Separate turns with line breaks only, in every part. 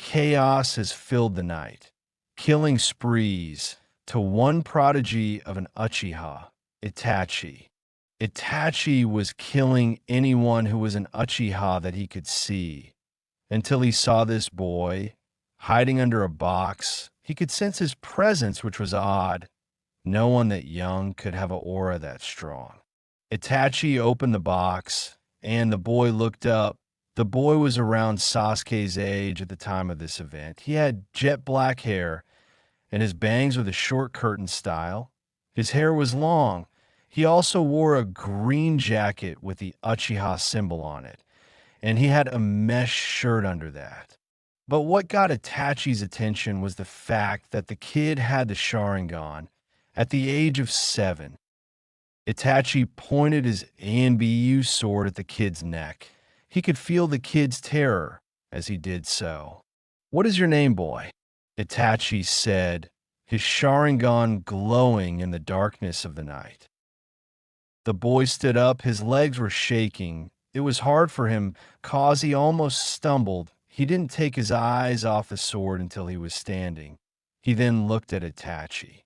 chaos has filled the night. Killing sprees to one prodigy of an Uchiha, Itachi. Itachi was killing anyone who was an Uchiha that he could see, until he saw this boy hiding under a box. He could sense his presence, which was odd. No one that young could have an aura that strong. Itachi opened the box, and the boy looked up. The boy was around Sasuke's age at the time of this event. He had jet black hair, and his bangs were the short curtain style. His hair was long. He also wore a green jacket with the Uchiha symbol on it, and he had a mesh shirt under that. But what got Itachi's attention was the fact that the kid had the Sharingan at the age of 7. Itachi pointed his Anbu sword at the kid's neck. He could feel the kid's terror as he did so. "What is your name, boy?" Itachi said, his Sharingan glowing in the darkness of the night. The boy stood up. His legs were shaking. It was hard for him, cause he almost stumbled. He didn't take his eyes off the sword until he was standing. He then looked at Itachi.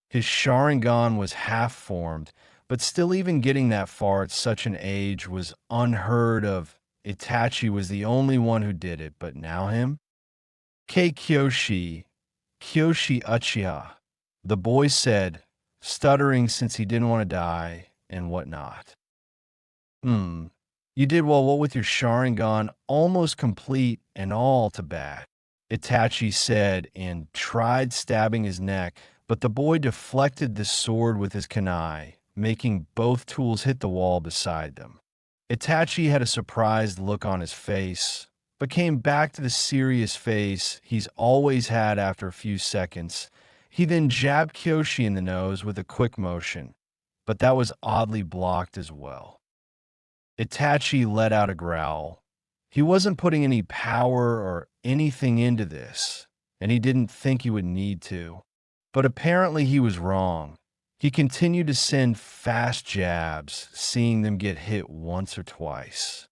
His Sharingan was half-formed, but still even getting that far at such an age was unheard of. Itachi was the only one who did it, but now him? Kyoshi Uchiha, the boy said, stuttering since he didn't want to die and whatnot. You did well. What with your Sharingan almost complete and all to bat?" Itachi said and tried stabbing his neck, but the boy deflected the sword with his kunai, making both tools hit the wall beside them. Itachi had a surprised look on his face, but came back to the serious face he's always had after a few seconds. He then jabbed Kyoshi in the nose with a quick motion, but that was oddly blocked as well. Itachi let out a growl. He wasn't putting any power or anything into this, and he didn't think he would need to. But apparently he was wrong. He continued to send fast jabs, seeing them get hit once or twice.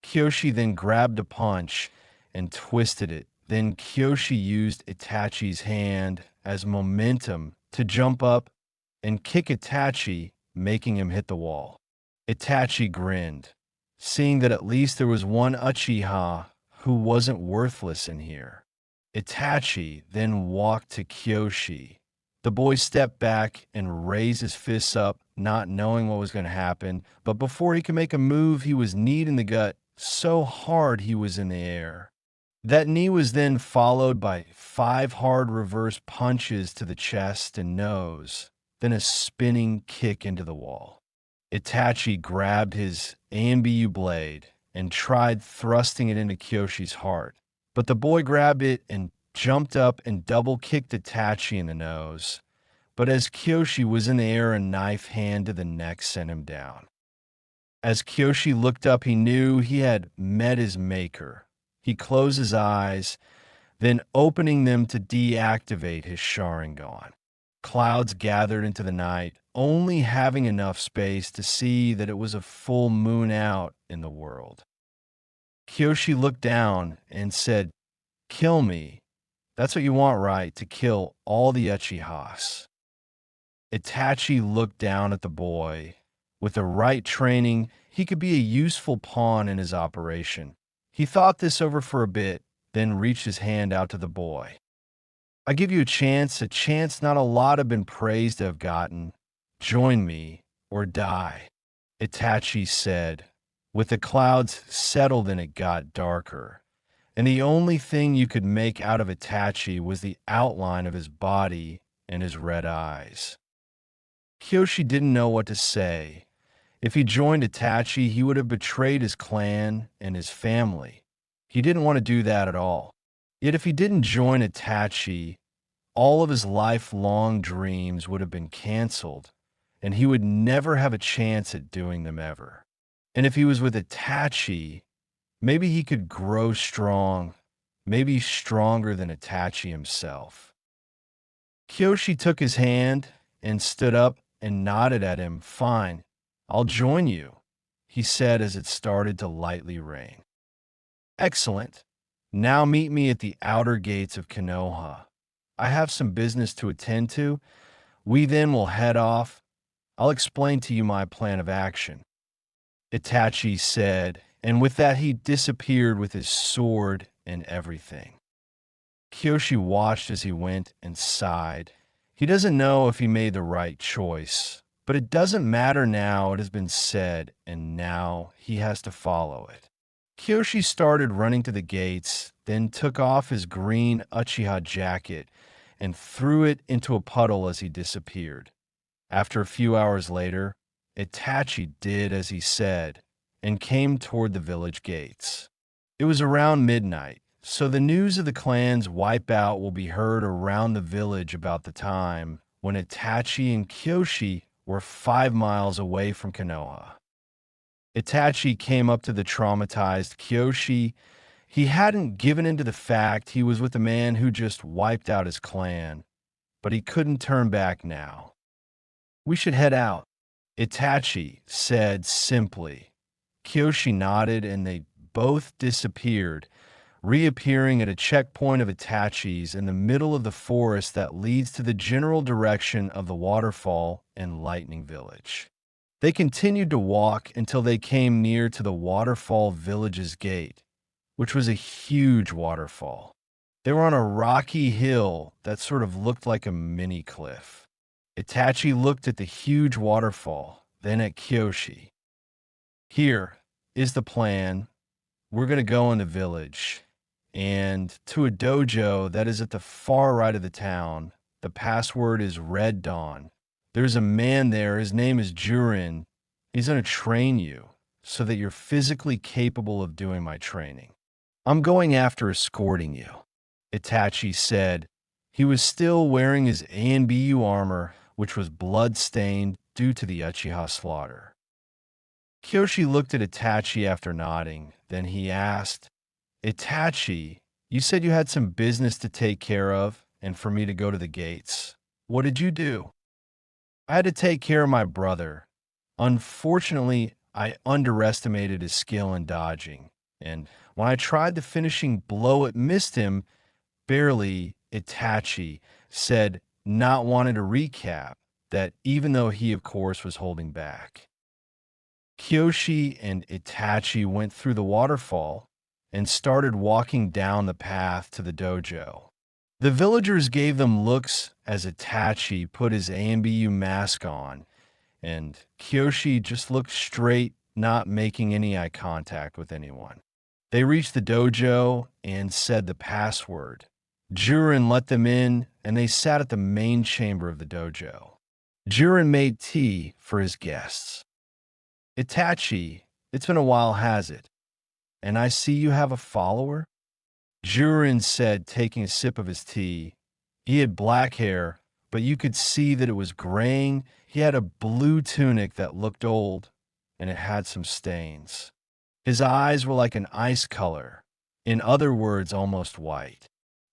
Kyoshi then grabbed a punch and twisted it. Then Kyoshi used Itachi's hand as momentum to jump up and kick Itachi, making him hit the wall. Itachi grinned, seeing that at least there was one Uchiha who wasn't worthless in here. Itachi then walked to Kyoshi. The boy stepped back and raised his fists up, not knowing what was going to happen, but before he could make a move, he was kneed in the gut so hard he was in the air. That knee was then followed by 5 hard reverse punches to the chest and nose, then a spinning kick into the wall. Itachi grabbed his Anbu blade and tried thrusting it into Kyoshi's heart, but the boy grabbed it and jumped up and double-kicked Itachi in the nose. But as Kyoshi was in the air, a knife hand to the neck sent him down. As Kyoshi looked up, he knew he had met his maker. He closed his eyes, then opening them to deactivate his Sharingan. Clouds gathered into the night, only having enough space to see that it was a full moon out in the world. Kyoshi looked down and said, "Kill me. That's what you want, right? To kill all the Uchihas." Itachi looked down at the boy. With the right training, he could be a useful pawn in his operation. He thought this over for a bit, then reached his hand out to the boy. "I give you a chance not a lot have been praised to have gotten. Join me or die," Itachi said. With the clouds settled and it got darker, and the only thing you could make out of Itachi was the outline of his body and his red eyes. Kyoshi didn't know what to say. If he joined Itachi, he would have betrayed his clan and his family. He didn't want to do that at all. Yet if he didn't join Itachi, all of his lifelong dreams would have been canceled, and he would never have a chance at doing them ever. And if he was with Itachi, maybe he could grow strong, maybe stronger than Itachi himself. Kyoshi took his hand and stood up and nodded at him. "Fine, I'll join you," he said as it started to lightly rain. "Excellent. Now meet me at the outer gates of Konoha. I have some business to attend to. We then will head off. I'll explain to you my plan of action," Itachi said, and with that he disappeared with his sword and everything. Kyoshi watched as he went and sighed. He doesn't know if he made the right choice, but it doesn't matter now. It has been said, and now he has to follow it. Kyoshi started running to the gates, then took off his green Uchiha jacket and threw it into a puddle as he disappeared. After a few hours later, Itachi did as he said and came toward the village gates. It was around midnight, so the news of the clan's wipeout will be heard around the village about the time when Itachi and Kyoshi were 5 miles away from Konoha. Itachi came up to the traumatized Kyoshi. He hadn't given in to the fact he was with a man who just wiped out his clan, but he couldn't turn back now. "We should head out," Itachi said simply. Kyoshi nodded and they both disappeared, reappearing at a checkpoint of Itachi's in the middle of the forest that leads to the general direction of the waterfall and lightning village. They continued to walk until they came near to the waterfall village's gate, which was a huge waterfall. They were on a rocky hill that sort of looked like a mini cliff. Itachi looked at the huge waterfall, then at Kyoshi. "Here is the plan. We're going to go in the village and to a dojo that is at the far right of the town. The password is Red Dawn. There's a man there. His name is Jiren. He's going to train you so that you're physically capable of doing my training. I'm going after escorting you," Itachi said. He was still wearing his ANBU armor, which was blood-stained due to the Uchiha slaughter. Kyoshi looked at Itachi after nodding. Then he asked, "Itachi, you said you had some business to take care of and for me to go to the gates. What did you do?" "I had to take care of my brother. Unfortunately, I underestimated his skill in dodging, and when I tried the finishing blow, it missed him barely," Itachi said, not wanting to recap that even though he, of course, was holding back. Kyoshi and Itachi went through the waterfall and started walking down the path to the dojo. The villagers gave them looks as Itachi put his ANBU mask on, and Kyoshi just looked straight, not making any eye contact with anyone. They reached the dojo and said the password. Jiren let them in, and they sat at the main chamber of the dojo. Jiren made tea for his guests. "Itachi, it's been a while, has it? And I see you have a follower?" Jiren said, taking a sip of his tea. He had black hair, but you could see that it was graying. He had a blue tunic that looked old, and it had some stains. His eyes were like an ice color, in other words, almost white.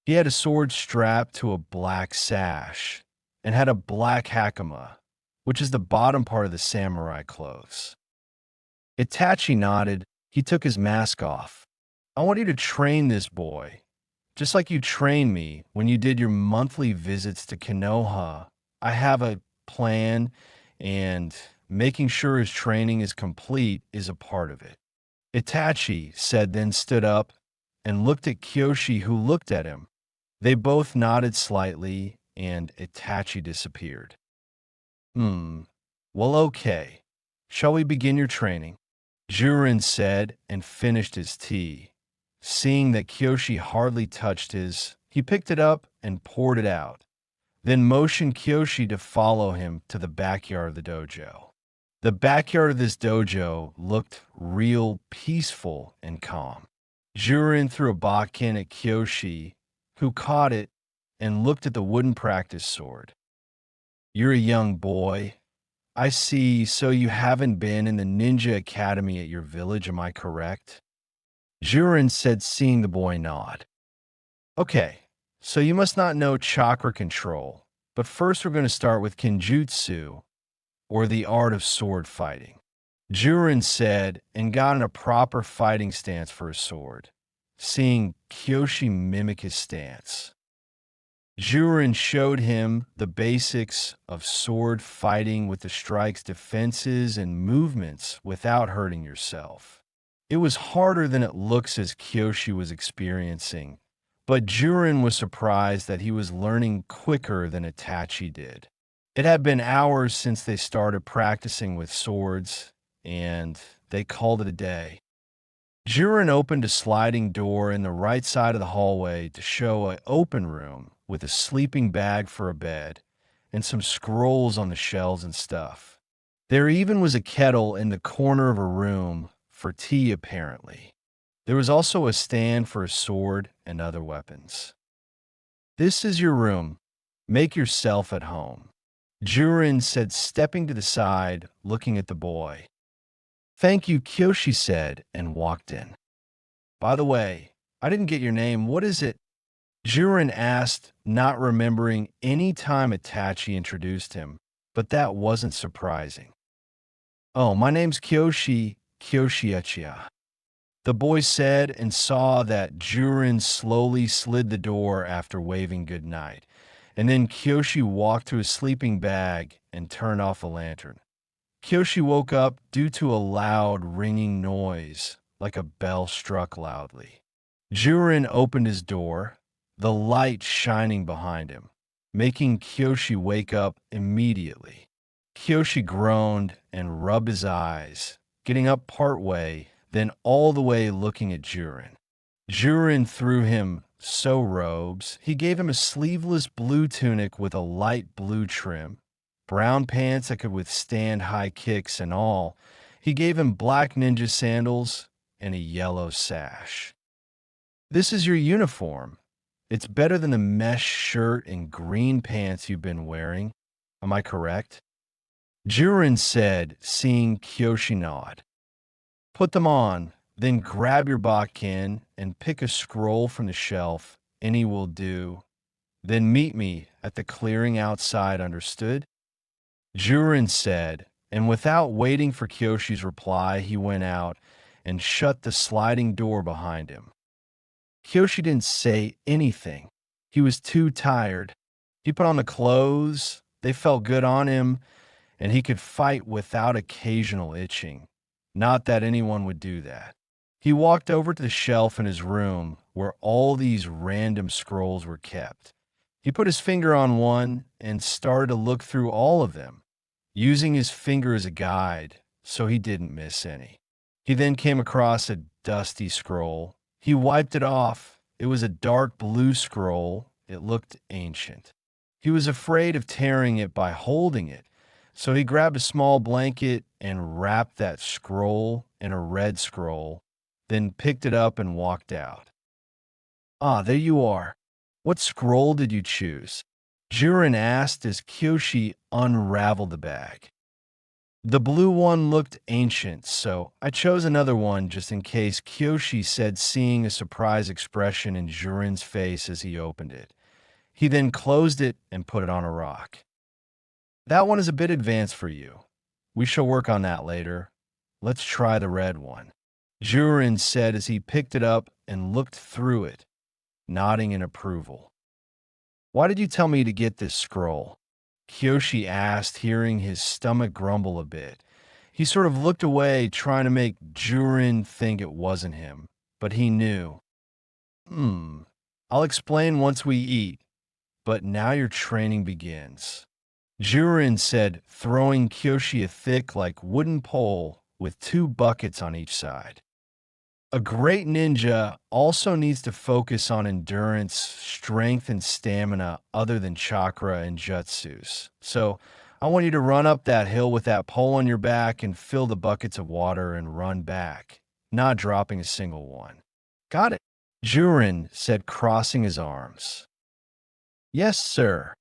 He had a sword strapped to a black sash, and had a black hakama, which is the bottom part of the samurai clothes. Itachi nodded. He took his mask off. "I want you to train this boy, just like you trained me when you did your monthly visits to Konoha. I have a plan, and making sure his training is complete is a part of it," Itachi said, then stood up and looked at Kyoshi, who looked at him. They both nodded slightly, and Itachi disappeared. Well, okay. Shall we begin your training?" Jiren said, and finished his tea. Seeing that Kyoshi hardly touched his, he picked it up and poured it out, then motioned Kyoshi to follow him to the backyard of the dojo. The backyard of this dojo looked real peaceful and calm. Jiren threw a bakken at Kyoshi, who caught it and looked at the wooden practice sword. "You're a young boy. I see, so you haven't been in the ninja academy at your village, am I correct?" Jiren said, seeing the boy nod. "Okay, so you must not know chakra control, but first we're going to start with kenjutsu, or the art of sword fighting," Jiren said, and got in a proper fighting stance for his sword. seeing Kyoshi mimic his stance. Jiren showed him the basics of sword fighting with the strike's defenses and movements without hurting yourself. It was harder than it looks as Kyoshi was experiencing, but Jiren was surprised that he was learning quicker than Itachi did. It had been hours since they started practicing with swords, and they called it a day. Jiren opened a sliding door in the right side of the hallway to show an open room with a sleeping bag for a bed and some scrolls on the shelves and stuff. There even was a kettle in the corner of a room for tea, apparently. There was also a stand for a sword and other weapons. "This is your room. Make yourself at home," Jiren said, stepping to the side, looking at the boy. "Thank you," Kyoshi said, and walked in. "By the way, I didn't get your name. What is it?" Jiren asked, not remembering any time Itachi introduced him, but that wasn't surprising. "Oh, my name's Kyoshi Uchiha," the boy said, and saw that Jiren slowly slid the door after waving goodnight, and then Kyoshi walked to his sleeping bag and turned off the lantern. Kyoshi woke up due to a loud ringing noise, like a bell struck loudly. Jiren opened his door, the light shining behind him, making Kyoshi wake up immediately. Kyoshi groaned and rubbed his eyes, getting up partway, then all the way looking at Jiren. Jiren threw him robes. He gave him a sleeveless blue tunic with a light blue trim, brown pants that could withstand high kicks, and all. He gave him black ninja sandals and a yellow sash. "This is your uniform. It's better than the mesh shirt and green pants you've been wearing. Am I correct?" Jiren said, seeing Kyoshi nod. "Put them on, then grab your bakken and pick a scroll from the shelf. Any will do. Then meet me at the clearing outside, understood?" Jiren said, and without waiting for Kyoshi's reply, he went out and shut the sliding door behind him. Kyoshi didn't say anything. He was too tired. He put on the clothes, they felt good on him, and he could fight without occasional itching. Not that anyone would do that. He walked over to the shelf in his room where all these random scrolls were kept. He put his finger on one and started to look through all of them, using his finger as a guide so he didn't miss any. He then came across a dusty scroll. He wiped it off. It was a dark blue scroll. It looked ancient. He was afraid of tearing it by holding it, so he grabbed a small blanket and wrapped that scroll in a red scroll, then picked it up and walked out. "Ah, there you are. What scroll did you choose?" Jiren asked as Kyoshi unraveled the bag. "The blue one looked ancient, so I chose another one just in case," Kyoshi said, seeing a surprised expression in Jiren's face as he opened it. He then closed it and put it on a rock. "That one is a bit advanced for you. We shall work on that later. Let's try the red one," Jiren said as he picked it up and looked through it, nodding in approval. "Why did you tell me to get this scroll?" Kyoshi asked, hearing his stomach grumble a bit. He sort of looked away, trying to make Jiren think it wasn't him, but he knew. I'll explain once we eat, but now your training begins," Jiren said, throwing Kyoshi a thick, wooden pole with 2 buckets on each side. A great ninja also needs to focus on endurance, strength, and stamina other than chakra and jutsus. So I want you to run up that hill with that pole on your back and fill the buckets of water and run back, not dropping a single one. "Got it," Jiren said, crossing his arms. "Yes, sir,"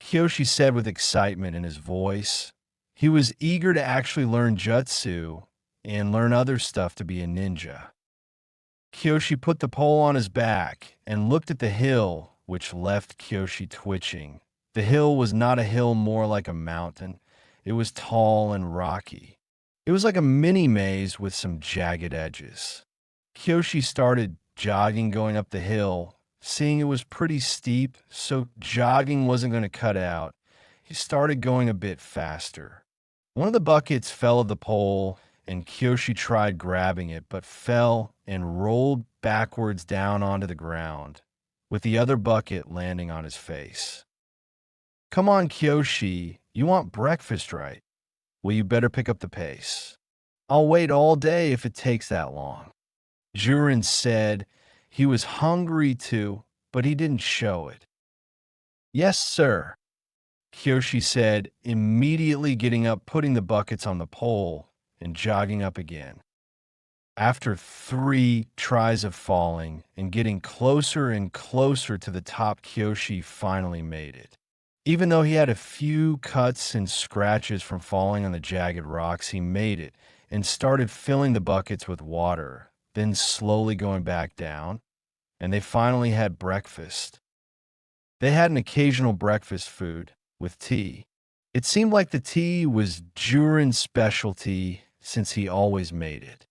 Kyoshi said with excitement in his voice. He was eager to actually learn jutsu and learn other stuff to be a ninja. Kyoshi put the pole on his back and looked at the hill, which left Kyoshi twitching. The hill was not a hill, more like a mountain. It was tall and rocky. It was like a mini maze with some jagged edges. Kyoshi started jogging going up the hill. Seeing it was pretty steep, so jogging wasn't going to cut out, he started going a bit faster. One of the buckets fell at the pole, and Kyoshi tried grabbing it, but fell and rolled backwards down onto the ground, with the other bucket landing on his face. "Come on, Kyoshi, you want breakfast, right? Well, you better pick up the pace. I'll wait all day if it takes that long." Jiren said he was hungry too, but he didn't show it. "Yes, sir," Kyoshi said, immediately getting up, putting the buckets on the pole, and jogging up again. After 3 tries of falling and getting closer and closer to the top, Kyoshi finally made it. Even though he had a few cuts and scratches from falling on the jagged rocks, he made it and started filling the buckets with water, then slowly going back down, and they finally had breakfast. They had an occasional breakfast food with tea. It seemed like the tea was Jiren's specialty since he always made it.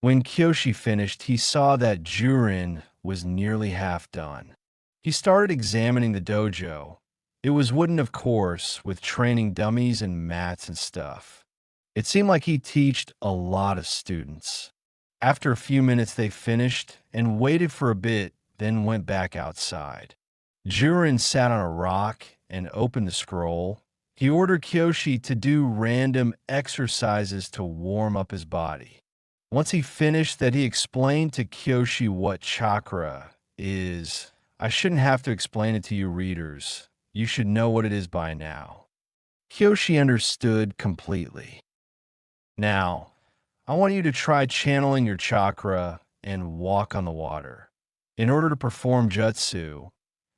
When Kyoshi finished, he saw that Jiren was nearly half done. He started examining the dojo. It was wooden, of course, with training dummies and mats and stuff. It seemed like he taught a lot of students. After a few minutes, they finished and waited for a bit, then went back outside. Jiren sat on a rock and opened the scroll. He ordered Kyoshi to do random exercises to warm up his body. Once he finished that, he explained to Kyoshi what chakra is. I shouldn't have to explain it to you readers. You should know what it is by now. Kyoshi understood completely. "Now, I want you to try channeling your chakra and walk on the water. In order to perform jutsu,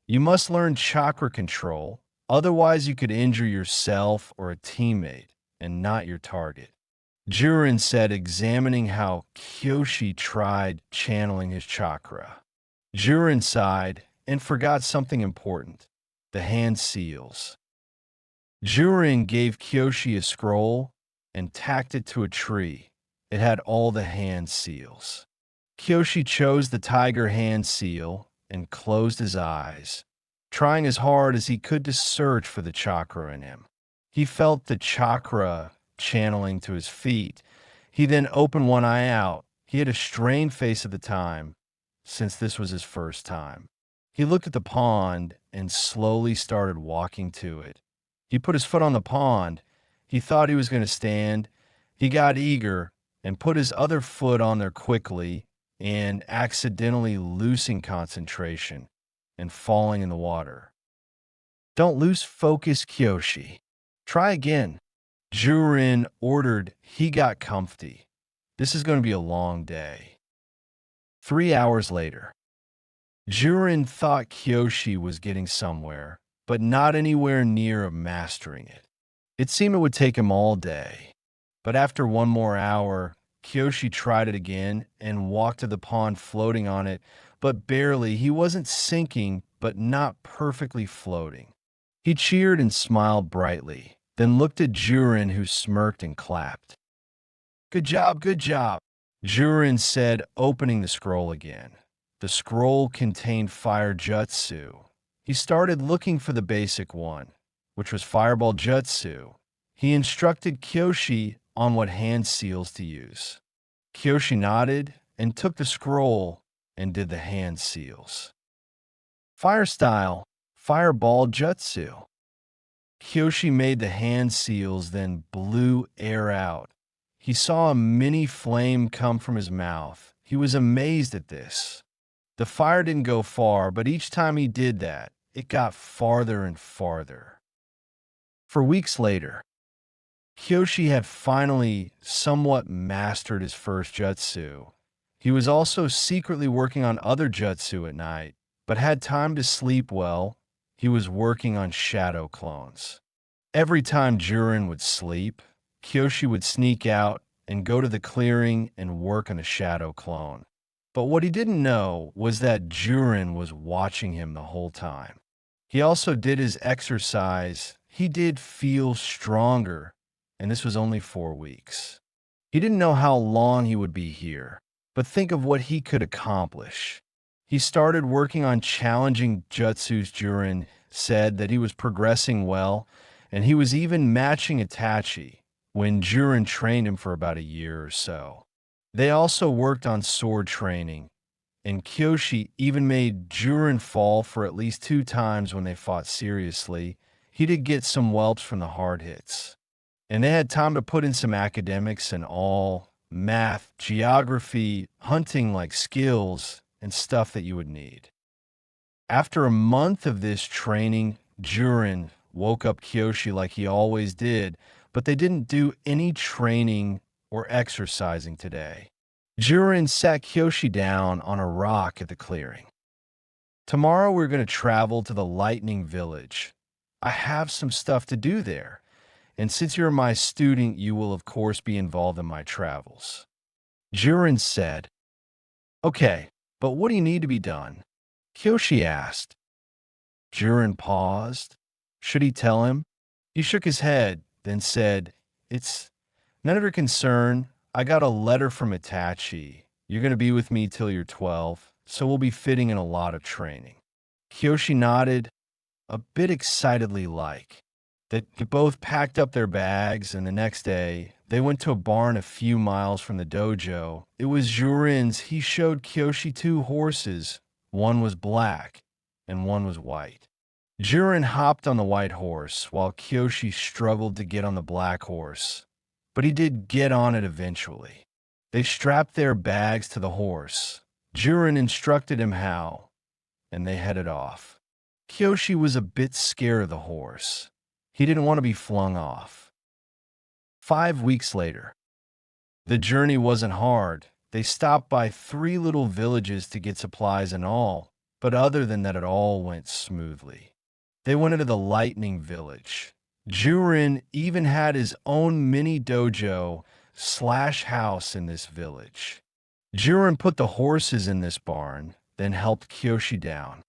you must learn chakra control, otherwise you could injure yourself or a teammate and not your target." Jiren said, examining how Kyoshi tried channeling his chakra. Jiren sighed and forgot something important: the hand seals. Jiren gave Kyoshi a scroll and tacked it to a tree. It had all the hand seals. Kyoshi chose the tiger hand seal and closed his eyes, trying as hard as he could to search for the chakra in him. He felt the chakra channeling to his feet. He then opened one eye out. He had a strained face at the time, since this was his first time. He looked at the pond and slowly started walking to it. He put his foot on the pond. He thought he was going to stand. He got eager and put his other foot on there quickly and accidentally losing concentration and falling in the water. "Don't lose focus, Kyoshi. Try again." Jiren ordered. He got comfy. This is going to be a long day. 3 hours later. Jiren thought Kyoshi was getting somewhere, but not anywhere near mastering it. It seemed it would take him all day. But after 1 more hour, Kyoshi tried it again and walked to the pond floating on it, but barely. He wasn't sinking, but not perfectly floating. He cheered and smiled brightly, then looked at Jiren, who smirked and clapped. Good job, Jiren said, opening the scroll again. The scroll contained fire jutsu. He started looking for the basic one, which was fireball jutsu. He instructed Kyoshi on what hand seals to use. Kyoshi nodded and took the scroll and did the hand seals. Fire style, fireball jutsu. Kyoshi made the hand seals, then blew air out. He saw a mini flame come from his mouth. He was amazed at this. The fire didn't go far, but each time he did that, it got farther and farther. For weeks later, Kyoshi had finally somewhat mastered his first jutsu. He was also secretly working on other jutsu at night, but had time to sleep well. He was working on shadow clones. Every time Jiren would sleep, Kyoshi would sneak out and go to the clearing and work on a shadow clone. But what he didn't know was that Jiren was watching him the whole time. He also did his exercise. He did feel stronger, and this was only 4 weeks. He didn't know how long he would be here, but think of what he could accomplish. He started working on challenging jutsus. Jiren said that he was progressing well, and he was even matching Itachi when Jiren trained him for about a year or so. They also worked on sword training, and Kyoshi even made Jiren fall for at least 2 times when they fought seriously. He did get some whelps from the hard hits. And they had time to put in some academics and all math, geography, hunting like skills, and stuff that you would need. After a month of this training, Jiren woke up Kyoshi like he always did, but they didn't do any training or exercising today. Jiren sat Kyoshi down on a rock at the clearing. Tomorrow we're going to travel to the Lightning Village. I have some stuff to do there, and since you're my student, you will of course be involved in my travels. Jiren said, "Okay, but what do you need to be done?" Kyoshi asked. Jiren paused. Should he tell him? He shook his head, then said, "It's none of your concern. I got a letter from Itachi. You're going to be with me till you're 12, so we'll be fitting in a lot of training." Kyoshi nodded, a bit excitedly like. They both packed up their bags, and the next day, they went to a barn a few miles from the dojo. It was Jiren's. He showed Kyoshi 2 horses. One was black, and one was white. Jiren hopped on the white horse, while Kyoshi struggled to get on the black horse. But he did get on it eventually. They strapped their bags to the horse. Jiren instructed him how, and they headed off. Kyoshi was a bit scared of the horse. He didn't want to be flung off. 5 weeks later. The journey wasn't hard. They stopped by 3 little villages to get supplies and all, but other than that, it all went smoothly. They went into the Lightning Village. Jiren even had his own mini dojo / house in this village. Jiren put the horses in this barn, then helped Kyoshi down.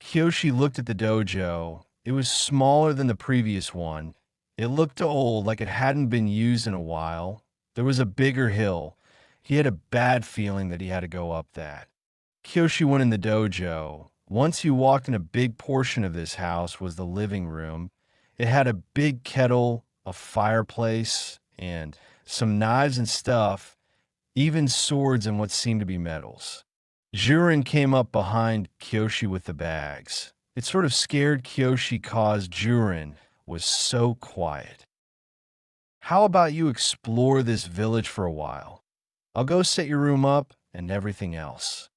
Kyoshi looked at the dojo. It was smaller than the previous one. It looked old, like it hadn't been used in a while. There was a bigger hill. He had a bad feeling that he had to go up that. Kyoshi went in the dojo. Once you walked in, a big portion of this house was the living room. It had a big kettle, a fireplace, and some knives and stuff, even swords and what seemed to be metals. Jiren came up behind Kyoshi with the bags. It sort of scared Kyoshi cause Jiren was so quiet. "How about you explore this village for a while? I'll go set your room up and everything else."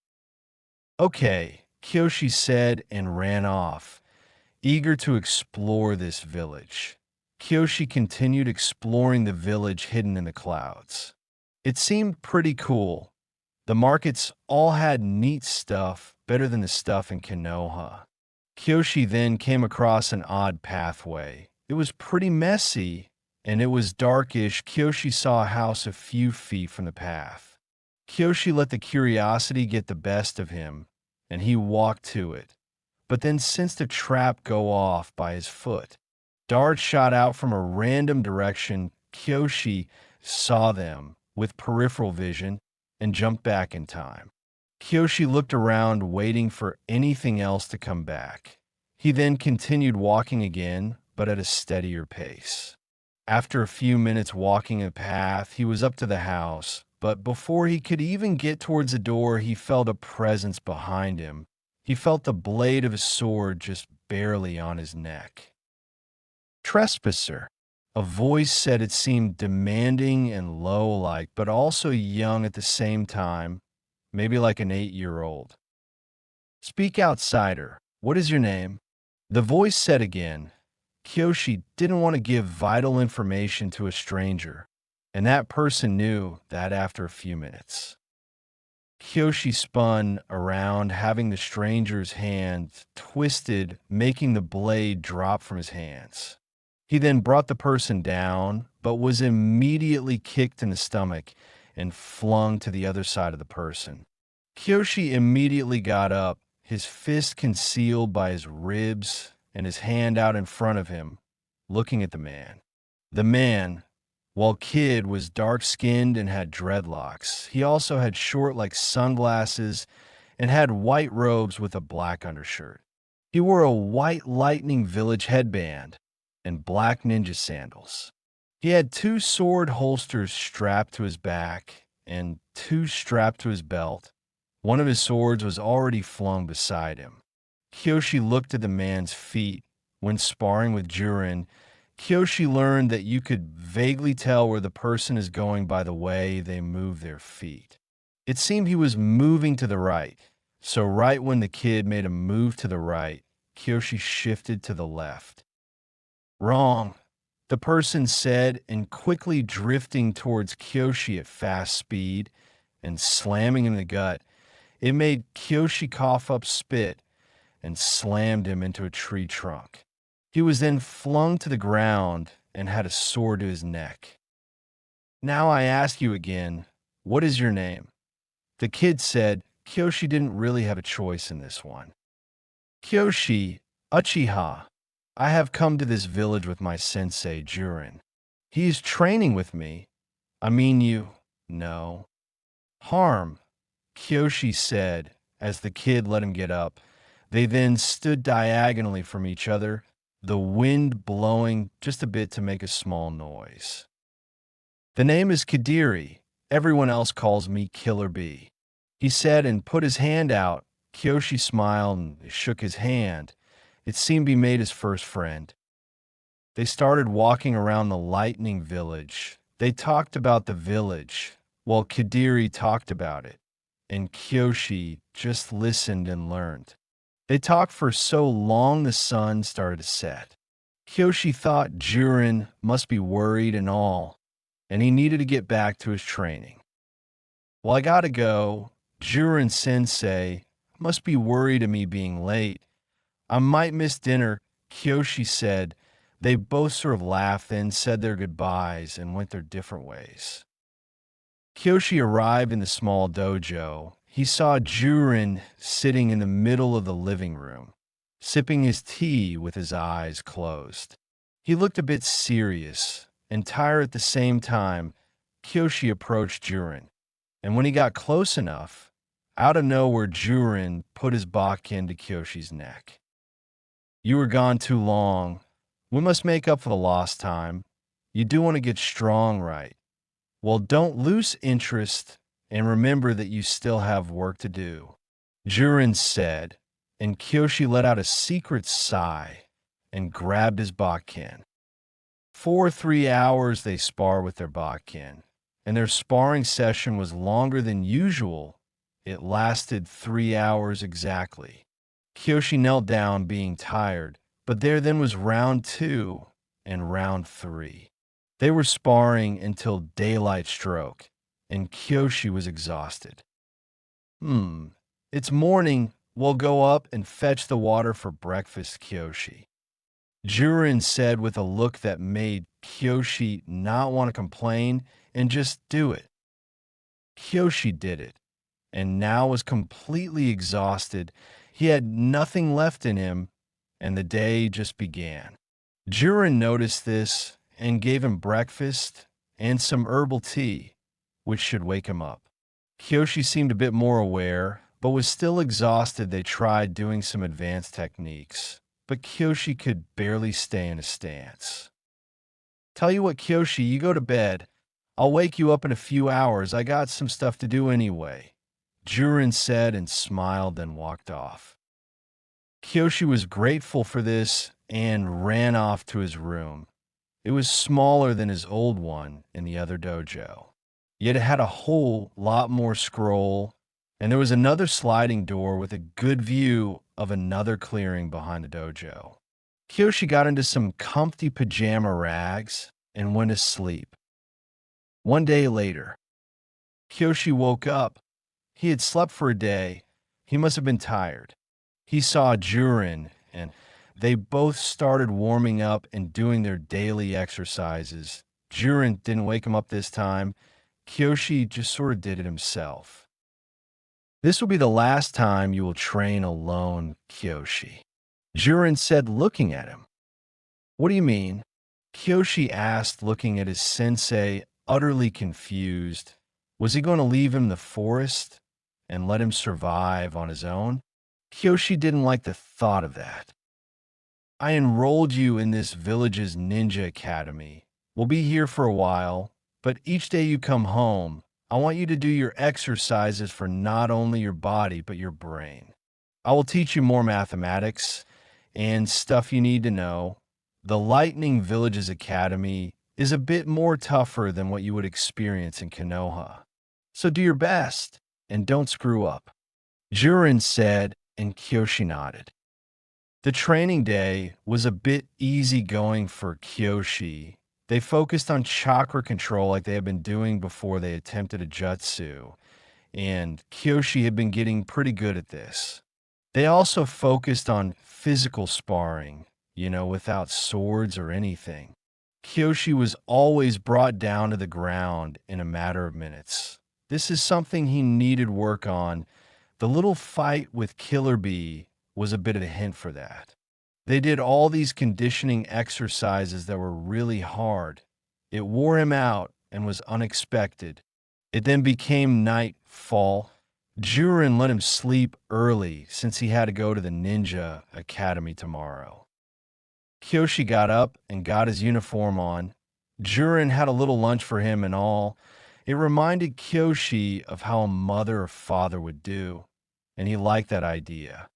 "Okay," Kyoshi said and ran off, eager to explore this village. Kyoshi continued exploring the village hidden in the clouds. It seemed pretty cool. The markets all had neat stuff, better than the stuff in Konoha. Kyoshi then came across an odd pathway. It was pretty messy, and it was darkish. Kyoshi saw a house a few feet from the path. Kyoshi let the curiosity get the best of him, and he walked to it, but then sensed a trap go off by his foot. Darts shot out from a random direction. Kyoshi saw them with peripheral vision and jumped back in time. Kyoshi looked around, waiting for anything else to come back. He then continued walking again, but at a steadier pace. After a few minutes walking a path, he was up to the house, but before he could even get towards the door, he felt a presence behind him. He felt the blade of his sword just barely on his neck. "Trespasser," a voice said. It seemed demanding and low-like, but also young at the same time, maybe like an 8-year-old. "Speak, outsider. What is your name?" The voice said again. Kyoshi didn't want to give vital information to a stranger, and that person knew that after a few minutes. Kyoshi spun around, having the stranger's hand twisted, making the blade drop from his hands. He then brought the person down, but was immediately kicked in the stomach and flung to the other side of the person. Kyoshi immediately got up, his fist concealed by his ribs and his hand out in front of him, looking at the man. The man, while kid, was dark-skinned and had dreadlocks. He also had short like sunglasses and had white robes with a black undershirt. He wore a white lightning village headband and black ninja sandals. He had 2 sword holsters strapped to his back and 2 strapped to his belt. One of his swords was already flung beside him. Kyoshi looked at the man's feet. When sparring with Jiren, Kyoshi learned that you could vaguely tell where the person is going by the way they move their feet. It seemed he was moving to the right, so right when the kid made a move to the right, Kyoshi shifted to the left. Wrong, the person said, and quickly drifting towards Kyoshi at fast speed and slamming him in the gut, it made Kyoshi cough up spit and slammed him into a tree trunk. He was then flung to the ground and had a sword to his neck. Now I ask you again, what is your name? The kid said Kyoshi didn't really have a choice in this one. Kyoshi, Uchiha. I have come to this village with my sensei, Jiren. He is training with me. I mean you. No. Harm, Kyoshi said as the kid let him get up. They then stood diagonally from each other, the wind blowing just a bit to make a small noise. The name is Kadiri. Everyone else calls me Killer Bee, he said and put his hand out. Kyoshi smiled and shook his hand. It seemed he made his first friend. They started walking around the lightning village. They talked about the village, while Kadiri talked about it, and Kyoshi just listened and learned. They talked for so long the sun started to set. Kyoshi thought Jiren must be worried and all, and he needed to get back to his training. Well, I gotta go. Jiren sensei must be worried of me being late. I might miss dinner, Kyoshi said. They both sort of laughed, then said their goodbyes and went their different ways. Kyoshi arrived in the small dojo. He saw Jiren sitting in the middle of the living room, sipping his tea with his eyes closed. He looked a bit serious and tired at the same time. Kyoshi approached Jiren, and when he got close enough, out of nowhere, Jiren put his bakken to Kyoshi's neck. You were gone too long. We must make up for the lost time. You do want to get strong, right? Well, don't lose interest and remember that you still have work to do, Jiren said, and Kyoshi let out a secret sigh and grabbed his bakken. For 3 hours they spar with their bakken, and their sparring session was longer than usual. It lasted 3 hours exactly. Kyoshi knelt down, being tired, but there then was round 2 and round 3. They were sparring until daylight struck, and Kyoshi was exhausted. It's morning. We'll go up and fetch the water for breakfast, Kyoshi, Jiren said with a look that made Kyoshi not want to complain and just do it. Kyoshi did it, and now was completely exhausted. He had nothing left in him, and the day just began. Jiren noticed this and gave him breakfast and some herbal tea, which should wake him up. Kyoshi seemed a bit more aware, but was still exhausted. They tried doing some advanced techniques, but Kyoshi could barely stay in a stance. Tell you what, Kyoshi, you go to bed. I'll wake you up in a few hours. I got some stuff to do anyway, Jiren said and smiled, then walked off. Kyoshi was grateful for this and ran off to his room. It was smaller than his old one in the other dojo, yet it had a whole lot more scroll, and there was another sliding door with a good view of another clearing behind the dojo. Kyoshi got into some comfy pajama rags and went to sleep. One day later, Kyoshi woke up. He had slept for a day. He must have been tired. He saw Jiren, and they both started warming up and doing their daily exercises. Jiren didn't wake him up this time. Kyoshi just sort of did it himself. This will be the last time you will train alone, Kyoshi, Jiren said, looking at him. What do you mean? Kyoshi asked, looking at his sensei, utterly confused. Was he going to leave him in the forest? and let him survive on his own, Kyoshi didn't like the thought of that. I enrolled you in this village's ninja academy. We'll be here for a while, but each day you come home, I want you to do your exercises for not only your body, but your brain. I will teach you more mathematics and stuff you need to know. The Lightning Village's academy is a bit more tougher than what you would experience in Konoha. So do your best and don't screw up. Jiren said, and Kyoshi nodded. The training day was a bit easygoing for Kyoshi. They focused on chakra control like they had been doing before they attempted a jutsu, and Kyoshi had been getting pretty good at this. They also focused on physical sparring, without swords or anything. Kyoshi was always brought down to the ground in a matter of minutes. This is something he needed work on. The little fight with Killer Bee was a bit of a hint for that. They did all these conditioning exercises that were really hard. It wore him out and was unexpected. It then became nightfall. Jiren let him sleep early since he had to go to the ninja academy tomorrow. Kyoshi got up and got his uniform on. Jiren had a little lunch for him and all. It reminded Kyoshi of how a mother or father would do, and he liked that idea.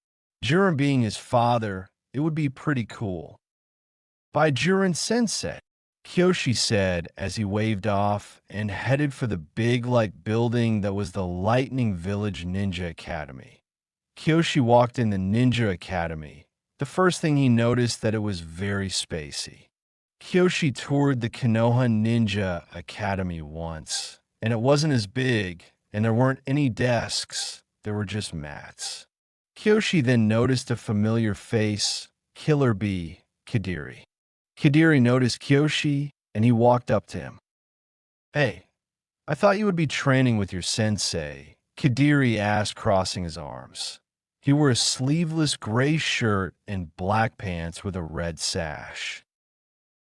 Jiren being his father, it would be pretty cool. By Jiren Sensei, Kyoshi said as he waved off and headed for the big light building that was the Lightning Village Ninja Academy. Kyoshi walked in the Ninja Academy. The first thing he noticed that it was very spacey. Kyoshi toured the Konoha Ninja Academy once, and it wasn't as big, and there weren't any desks, there were just mats. Kyoshi then noticed a familiar face, Killer Bee, Kadiri. Kadiri noticed Kyoshi, and he walked up to him. "Hey, I thought you would be training with your sensei," Kadiri asked, crossing his arms. He wore a sleeveless gray shirt and black pants with a red sash.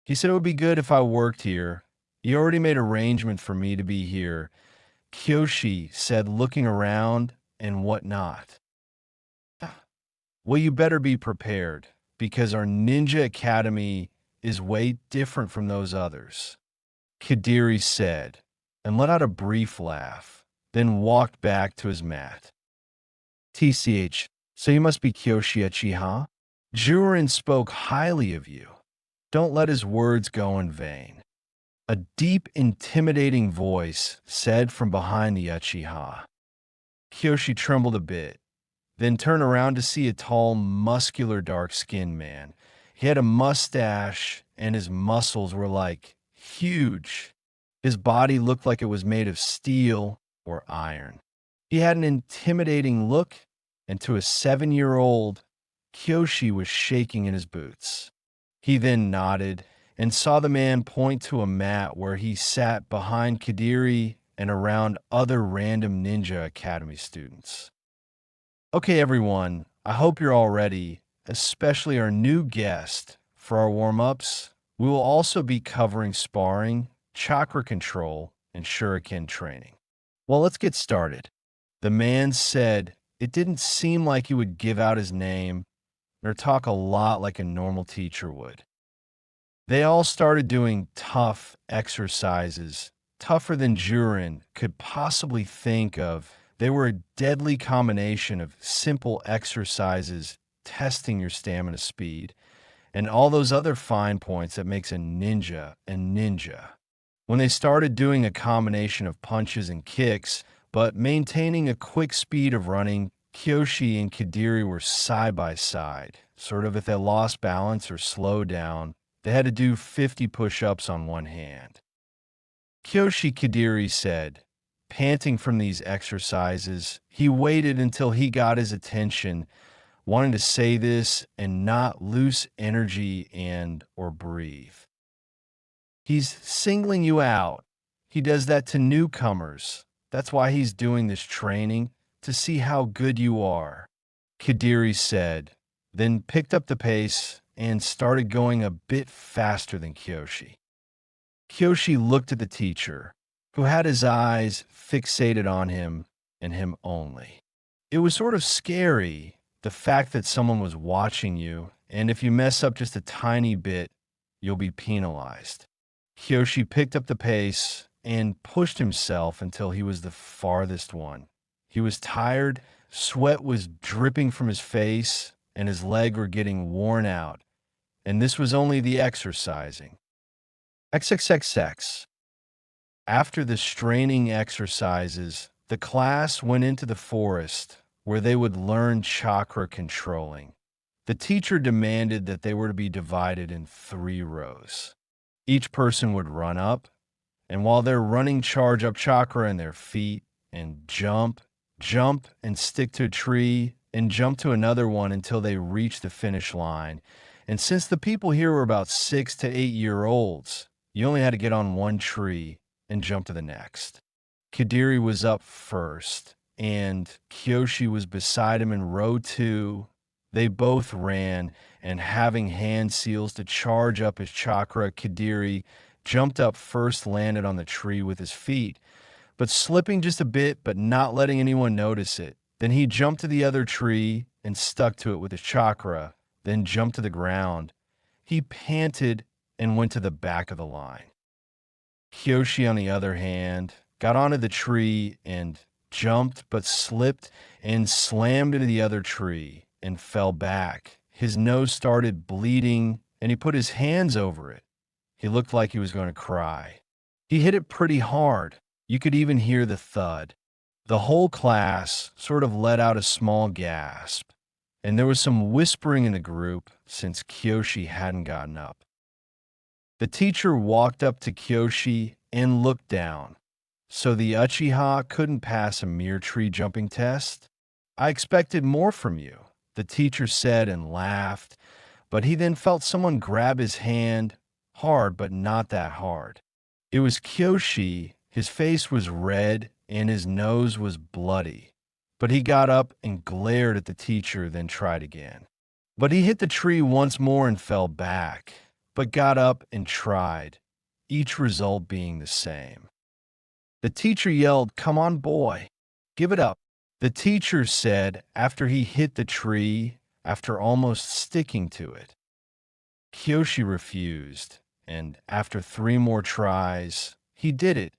He said it would be good if I worked here. He already made arrangement for me to be here, Kyoshi said, looking around and whatnot. Well, you better be prepared, because our ninja academy is way different from those others, Kadiri said, and let out a brief laugh, then walked back to his mat. TCH, so you must be Kyoshi, huh? Jiren spoke highly of you. Don't let his words go in vain. A deep, intimidating voice said from behind the Uchiha. Kyoshi trembled a bit, then turned around to see a tall, muscular, dark-skinned man. He had a mustache, and his muscles were like huge. His body looked like it was made of steel or iron. He had an intimidating look, and to a 7-year-old, Kyoshi was shaking in his boots. He then nodded and saw the man point to a mat where he sat behind Kadiri and around other random Ninja Academy students. Okay, everyone, I hope you're all ready, especially our new guest. For our warm-ups, we will also be covering sparring, chakra control, and shuriken training. Well, let's get started. The man said it didn't seem like he would give out his name or talk a lot like a normal teacher would. They all started doing tough exercises, tougher than Jiren could possibly think of. They were a deadly combination of simple exercises, testing your stamina speed, and all those other fine points that makes a ninja a ninja. When they started doing a combination of punches and kicks, but maintaining a quick speed of running, Kyoshi and Kadiri were side by side. Sort of if they lost balance or slowed down, they had to do 50 push-ups on one hand. Kyoshi, Kadiri said, panting from these exercises, he waited until he got his attention, wanting to say this and not lose energy or breathe. He's singling you out. He does that to newcomers. That's why he's doing this training, to see how good you are, Kadiri said, then picked up the pace and started going a bit faster than Kyoshi. Kyoshi looked at the teacher, who had his eyes fixated on him. and him only. It was sort of scary, the fact that someone was watching you, and if you mess up just a tiny bit, you'll be penalized. Kyoshi picked up the pace and pushed himself until he was the farthest one. He was tired, sweat was dripping from his face, and his legs were getting worn out. And this was only the exercising. XXXX. After the straining exercises, the class went into the forest where they would learn chakra controlling. The teacher demanded that they were to be divided in 3 rows. Each person would run up, and while they're running, charge up chakra in their feet and jump, and stick to a tree and jump to another one until they reach the finish line. And since the people here were about 6 to 8-year-olds, you only had to get on one tree and jump to the next. Kadiri was up first, and Kyoshi was beside him in row 2. They both ran, and having hand seals to charge up his chakra, Kadiri jumped up first, landed on the tree with his feet, but slipping just a bit, but not letting anyone notice it. Then he jumped to the other tree and stuck to it with his chakra, then jumped to the ground. He panted and went to the back of the line. Kyoshi, on the other hand, got onto the tree and jumped, but slipped and slammed into the other tree and fell back. His nose started bleeding, and he put his hands over it. He looked like he was going to cry. He hit it pretty hard. You could even hear the thud. The whole class sort of let out a small gasp, and there was some whispering in the group since Kyoshi hadn't gotten up. The teacher walked up to Kyoshi and looked down. So the Uchiha couldn't pass a mere tree jumping test? I expected more from you, the teacher said and laughed, but he then felt someone grab his hand, hard but not that hard. It was Kyoshi. His face was red and his nose was bloody, but he got up and glared at the teacher, then tried again. But he hit the tree once more and fell back, but got up and tried, each result being the same. The teacher yelled, "Come on, boy, give it up." The teacher said after he hit the tree, after almost sticking to it. Kyoshi refused, and after 3 more tries, he did it.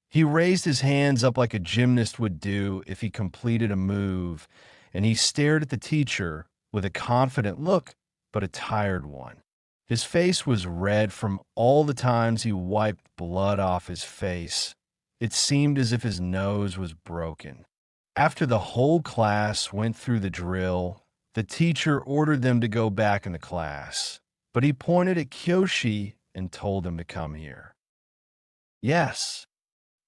He raised his hands up like a gymnast would do if he completed a move, and he stared at the teacher with a confident look, but a tired one. His face was red from all the times he wiped blood off his face. It seemed as if his nose was broken. After the whole class went through the drill, the teacher ordered them to go back in the class, but he pointed at Kyoshi and told him to come here. "Yes?"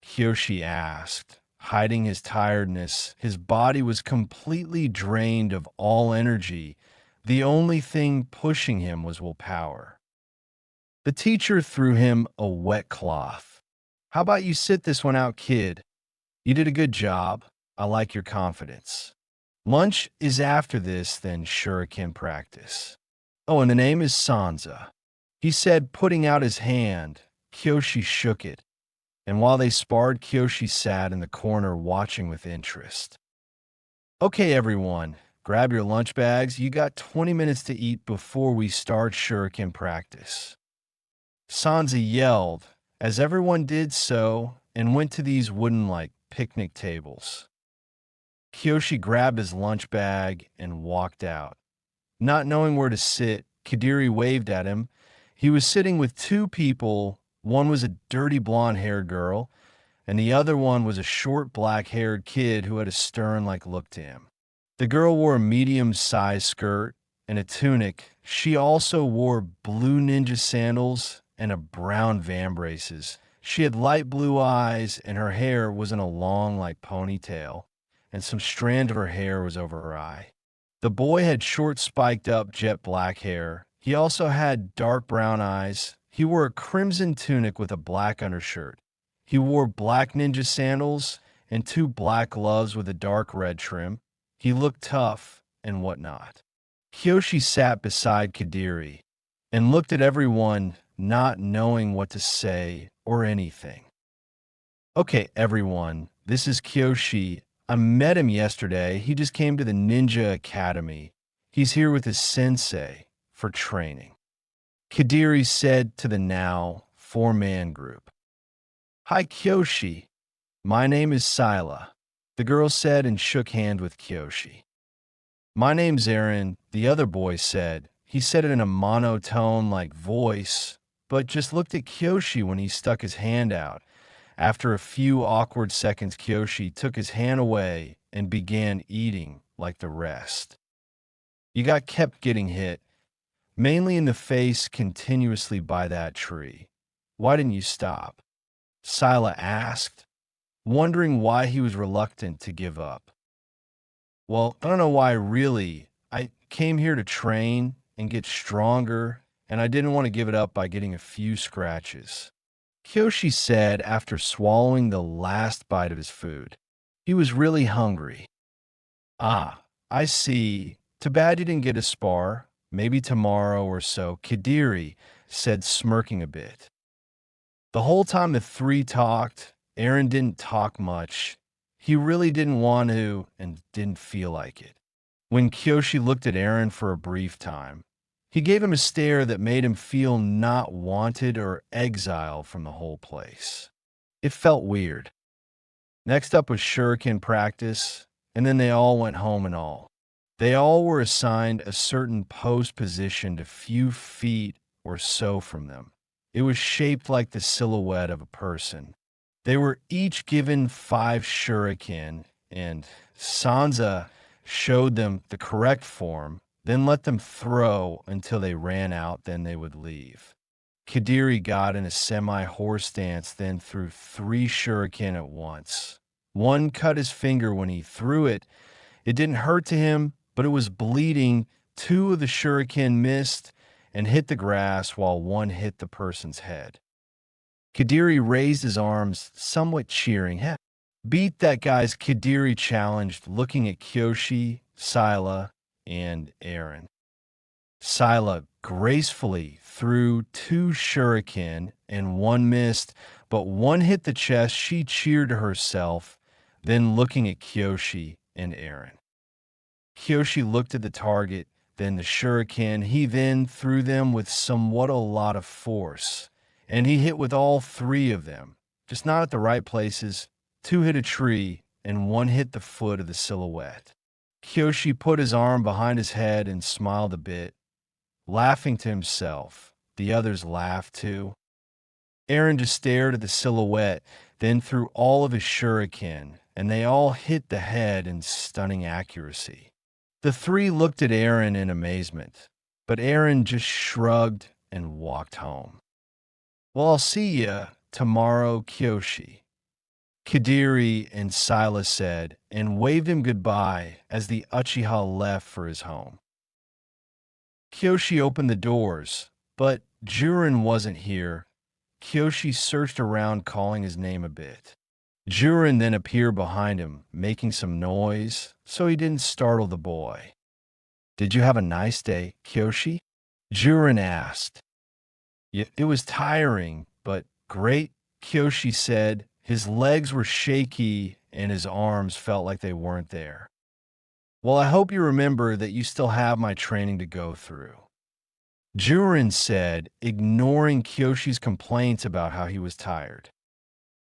Kyoshi asked, hiding his tiredness. His body was completely drained of all energy. The only thing pushing him was willpower. The teacher threw him a wet cloth. "How about you sit this one out, kid? You did a good job. I like your confidence. Lunch is after this, then shuriken practice. Oh, and the name is Sansa," he said, putting out his hand. Kyoshi shook it, and while they sparred, Kyoshi sat in the corner watching with interest. "Okay, everyone, grab your lunch bags. You got 20 minutes to eat before we start shuriken practice." Sansa yelled as everyone did so and went to these wooden-like picnic tables. Kyoshi grabbed his lunch bag and walked out. Not knowing where to sit, Kadiri waved at him. He was sitting with 2 people. One was a dirty blonde-haired girl, and the other one was a short black-haired kid who had a stern-like look to him. The girl wore a medium-sized skirt and a tunic. She also wore blue ninja sandals and a brown vambraces. She had light blue eyes, and her hair was in a long, like ponytail, and some strand of her hair was over her eye. The boy had short, spiked-up, jet black hair. He also had dark brown eyes. He wore a crimson tunic with a black undershirt. He wore black ninja sandals and 2 black gloves with a dark red trim. He looked tough and whatnot. Kyoshi sat beside Kadiri and looked at everyone, not knowing what to say or anything. "Okay, everyone, this is Kyoshi. I met him yesterday. He just came to the Ninja Academy. He's here with his sensei for training. Kadiri said to the now four-man group. Hi, Kyoshi. My name is Sila, the girl said and shook hands with Kyoshi. My name's Aaron, the other boy said. He said it in a monotone-like voice, but just looked at Kyoshi when he stuck his hand out. After a few awkward seconds, Kyoshi took his hand away and began eating like the rest. You kept getting hit, mainly in the face continuously by that tree. Why didn't you stop? Sila asked, wondering why he was reluctant to give up. Well, I don't know why really. I came here to train and get stronger, and I didn't want to give it up by getting a few scratches. Kyoshi said after swallowing the last bite of his food. He was really hungry. Ah, I see. Too bad you didn't get a spar. Maybe tomorrow or so, Kadiri said, smirking a bit. The whole time the three talked, Aaron didn't talk much. He really didn't want to and didn't feel like it. When Kyoshi looked at Aaron for a brief time, he gave him a stare that made him feel not wanted or exiled from the whole place. It felt weird. Next up was shuriken practice, and then they all went home and all. They all were assigned a certain pose positioned a few feet or so from them. It was shaped like the silhouette of a person. They were each given 5 shuriken, and Sansa showed them the correct form, then let them throw until they ran out, then they would leave. Kadiri got in a semi-horse stance, then threw 3 shuriken at once. One cut his finger when he threw it. It didn't hurt to him, but it was bleeding. 2 of the shuriken missed and hit the grass while one hit the person's head. Kadiri raised his arms, somewhat cheering. Beat that guy's, Kadiri challenged, looking at Kyoshi, Sila, and Aaron. Sila gracefully threw 2 shuriken and one missed, but one hit the chest. She cheered to herself, then looking at Kyoshi and Aaron. Kyoshi looked at the target, then the shuriken. He then threw them with somewhat a lot of force, and he hit with all 3 of them, just not at the right places. 2 hit a tree, and 1 hit the foot of the silhouette. Kyoshi put his arm behind his head and smiled a bit, laughing to himself. The others laughed too. Aaron just stared at the silhouette, then threw all of his shuriken, and they all hit the head in stunning accuracy. The 3 looked at Aaron in amazement, but Aaron just shrugged and walked home. Well, I'll see ya tomorrow, Kyoshi, Kadiri and Sila said, and waved him goodbye as the Uchiha left for his home. Kyoshi opened the doors, but Jiren wasn't here. Kyoshi searched around, calling his name a bit. Jiren then appeared behind him, making some noise, so he didn't startle the boy. Did you have a nice day, Kyoshi? Jiren asked. It was tiring, but great, Kyoshi said. His legs were shaky and his arms felt like they weren't there. Well, I hope you remember that you still have my training to go through, Jiren said, ignoring Kyoshi's complaints about how he was tired.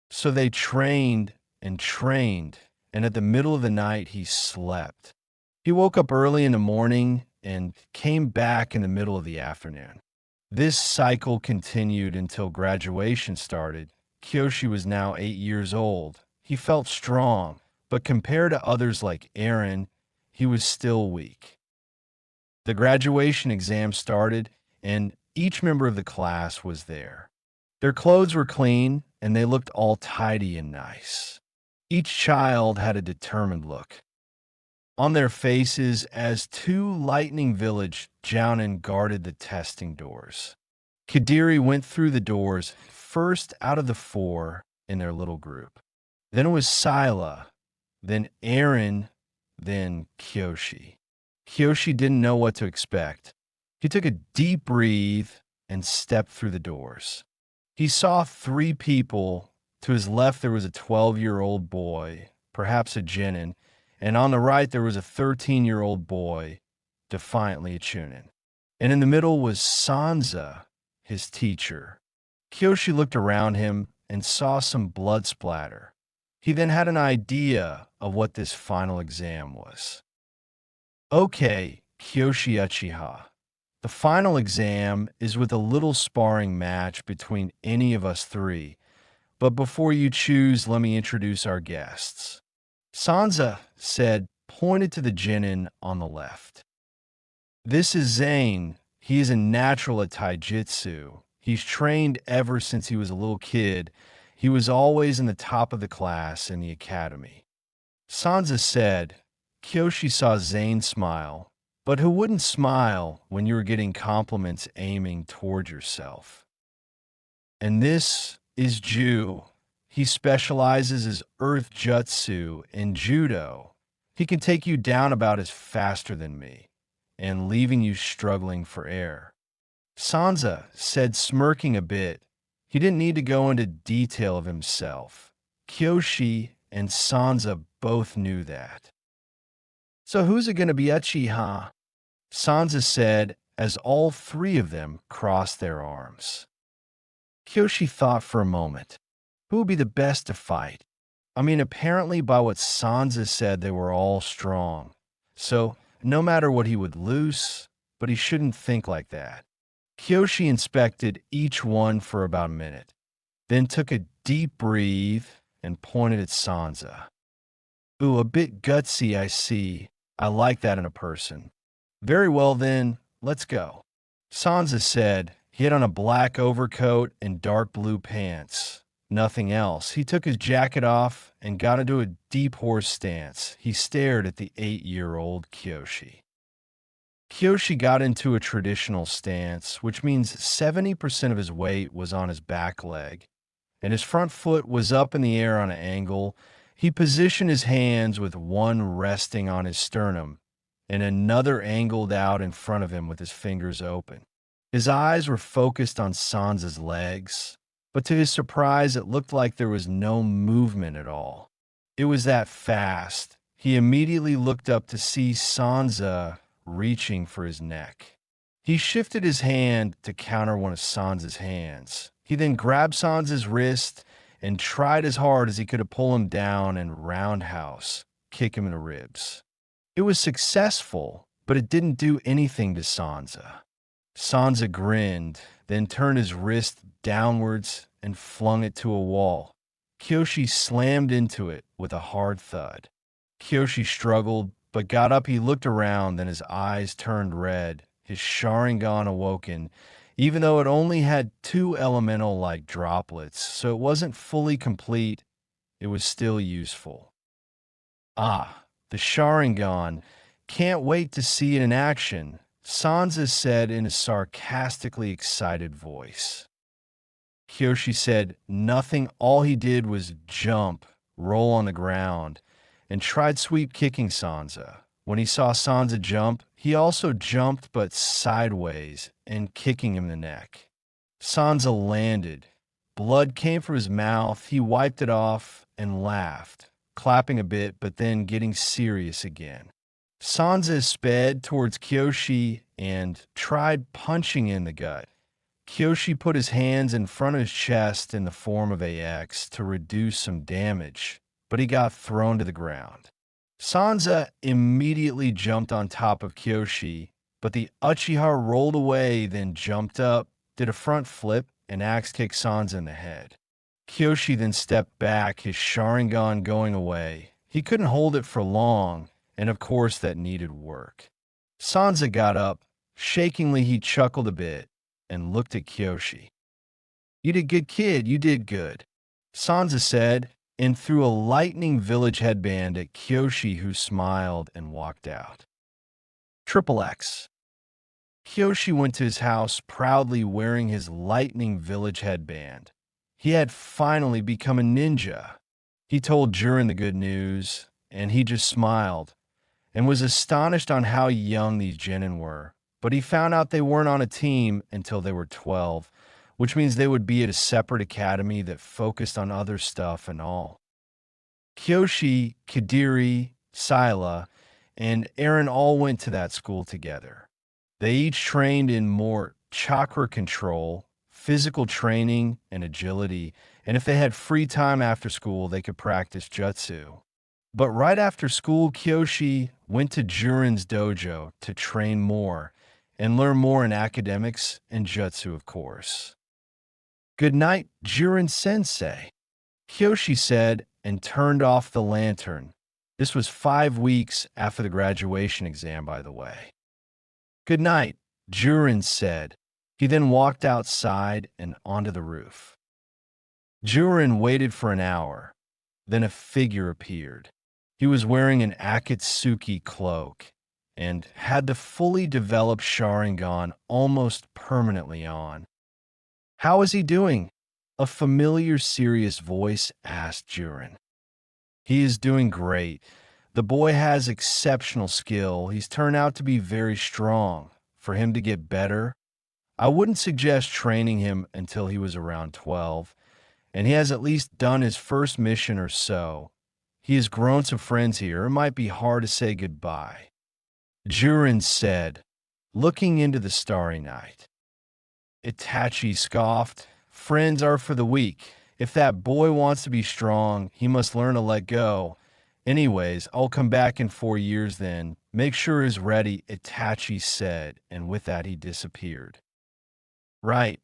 So they trained, and at the middle of the night he slept. He woke up early in the morning and came back in the middle of the afternoon. This cycle continued until graduation started. Kyoshi was now 8 years old. He felt strong, but compared to others like Aaron, he was still weak. The graduation exam started, and each member of the class was there. Their clothes were clean, and they looked all tidy and nice. Each child had a determined look on their faces as 2 lightning village jounin guarded the testing doors. Kadiri went through the doors, first out of the 4 in their little group. Then it was Sila, then Aaron, then Kyoshi. Kyoshi didn't know what to expect. He took a deep breath and stepped through the doors. He saw 3 people. To his left, there was a 12-year-old boy. perhaps a genin, and on the right there was a 13-year-old boy, defiantly a chunin. And in the middle was Sansa, his teacher. Kyoshi looked around him and saw some blood splatter. He then had an idea of what this final exam was. Okay, Kyoshi Uchiha. The final exam is with a little sparring match between any of us three. But before you choose, let me introduce our guests. Sansa said, pointed to the genin on the left. This is Zane. He is a natural at taijutsu. He's trained ever since he was a little kid. He was always in the top of the class in the academy. Sansa said, Kyoshi saw Zane smile, but who wouldn't smile when you were getting compliments aiming toward yourself? And this is Ju. He specializes as earth jutsu and judo. He can take you down about as faster than me, and leaving you struggling for air. Sansa said, smirking a bit. He didn't need to go into detail of himself. Kyoshi and Sansa both knew that. So who's it going to be, Uchiha? Sansa said as all three of them crossed their arms. Kyoshi thought for a moment. Who would be the best to fight? I mean, apparently by what Sansa said, they were all strong. So no matter what he would lose, but he shouldn't think like that. Kyoshi inspected each one for about a minute, then took a deep breath and pointed at Sansa. Ooh, a bit gutsy, I see. I like that in a person. Very well then, let's go. Sansa said. He had on a black overcoat and dark blue pants. Nothing else. He took his jacket off and got into a deep horse stance. He stared at the 8-year-old Kyoshi. Kyoshi got into a traditional stance, which means 70% of his weight was on his back leg, and his front foot was up in the air on an angle. He positioned his hands with one resting on his sternum and another angled out in front of him with his fingers open. His eyes were focused on Sansa's legs, but to his surprise, it looked like there was no movement at all. It was that fast. He immediately looked up to see Sansa reaching for his neck. He shifted his hand to counter one of Sansa's hands. He then grabbed Sansa's wrist and tried as hard as he could to pull him down and roundhouse, kick him in the ribs. It was successful, but it didn't do anything to Sansa. Sansa grinned, then turned his wrist downwards and flung it to a wall. Kyoshi slammed into it with a hard thud. Kyoshi struggled, but got up. He looked around, then his eyes turned red, his Sharingan awoken, even though it only had 2 elemental-like droplets, so it wasn't fully complete. It was still useful. Ah, the Sharingan. Can't wait to see it in action, Sansa said in a sarcastically excited voice. Kyoshi said nothing. All he did was jump, roll on the ground, and tried sweep kicking Sansa. When he saw Sansa jump, he also jumped but sideways and kicking him in the neck. Sansa landed. Blood came from his mouth. He wiped it off and laughed, clapping a bit but then getting serious again. Sansa sped towards Kyoshi and tried punching in the gut. Kyoshi put his hands in front of his chest in the form of a X to reduce some damage, but he got thrown to the ground. Sansa immediately jumped on top of Kyoshi, but the Uchiha rolled away, then jumped up, did a front flip, and axe kicked Sansa in the head. Kyoshi then stepped back, his Sharingan going away. He couldn't hold it for long, and of course that needed work. Sansa got up. Shakingly, he chuckled a bit and looked at Kyoshi. You did good, kid. You did good, Sansa said, and threw a lightning village headband at Kyoshi, who smiled and walked out. Triple X. Kyoshi went to his house proudly wearing his lightning village headband. He had finally become a ninja. He told Jiren the good news, and he just smiled and was astonished on how young these genin were. But he found out they weren't on a team until they were 12, which means they would be at a separate academy that focused on other stuff and all. Kyoshi, Kadiri, Sila, and Aaron all went to that school together. They each trained in more chakra control, physical training, and agility, and if they had free time after school, they could practice jutsu. But right after school, Kyoshi went to Jiren's dojo to train more and learn more in academics and jutsu, of course. "Good night, Jiren sensei," Kyoshi said and turned off the lantern. This was 5 weeks after the graduation exam, by the way. "Good night," Jiren said. He then walked outside and onto the roof. Jiren waited for an hour. Then a figure appeared. He was wearing an Akatsuki cloak and had the fully developed Sharingan almost permanently on. "How is he doing?" a familiar, serious voice asked Jiren. "He is doing great. The boy has exceptional skill. He's turned out to be very strong. For him to get better, I wouldn't suggest training him until he was around 12, and he has at least done his first mission or so. He has grown some friends here. It might be hard to say goodbye," Jiren said, looking into the starry night. Itachi scoffed. "Friends are for the weak. If that boy wants to be strong, he must learn to let go. Anyways, I'll come back in 4 years then. Make sure he's ready," Itachi said, and with that he disappeared. "Right,"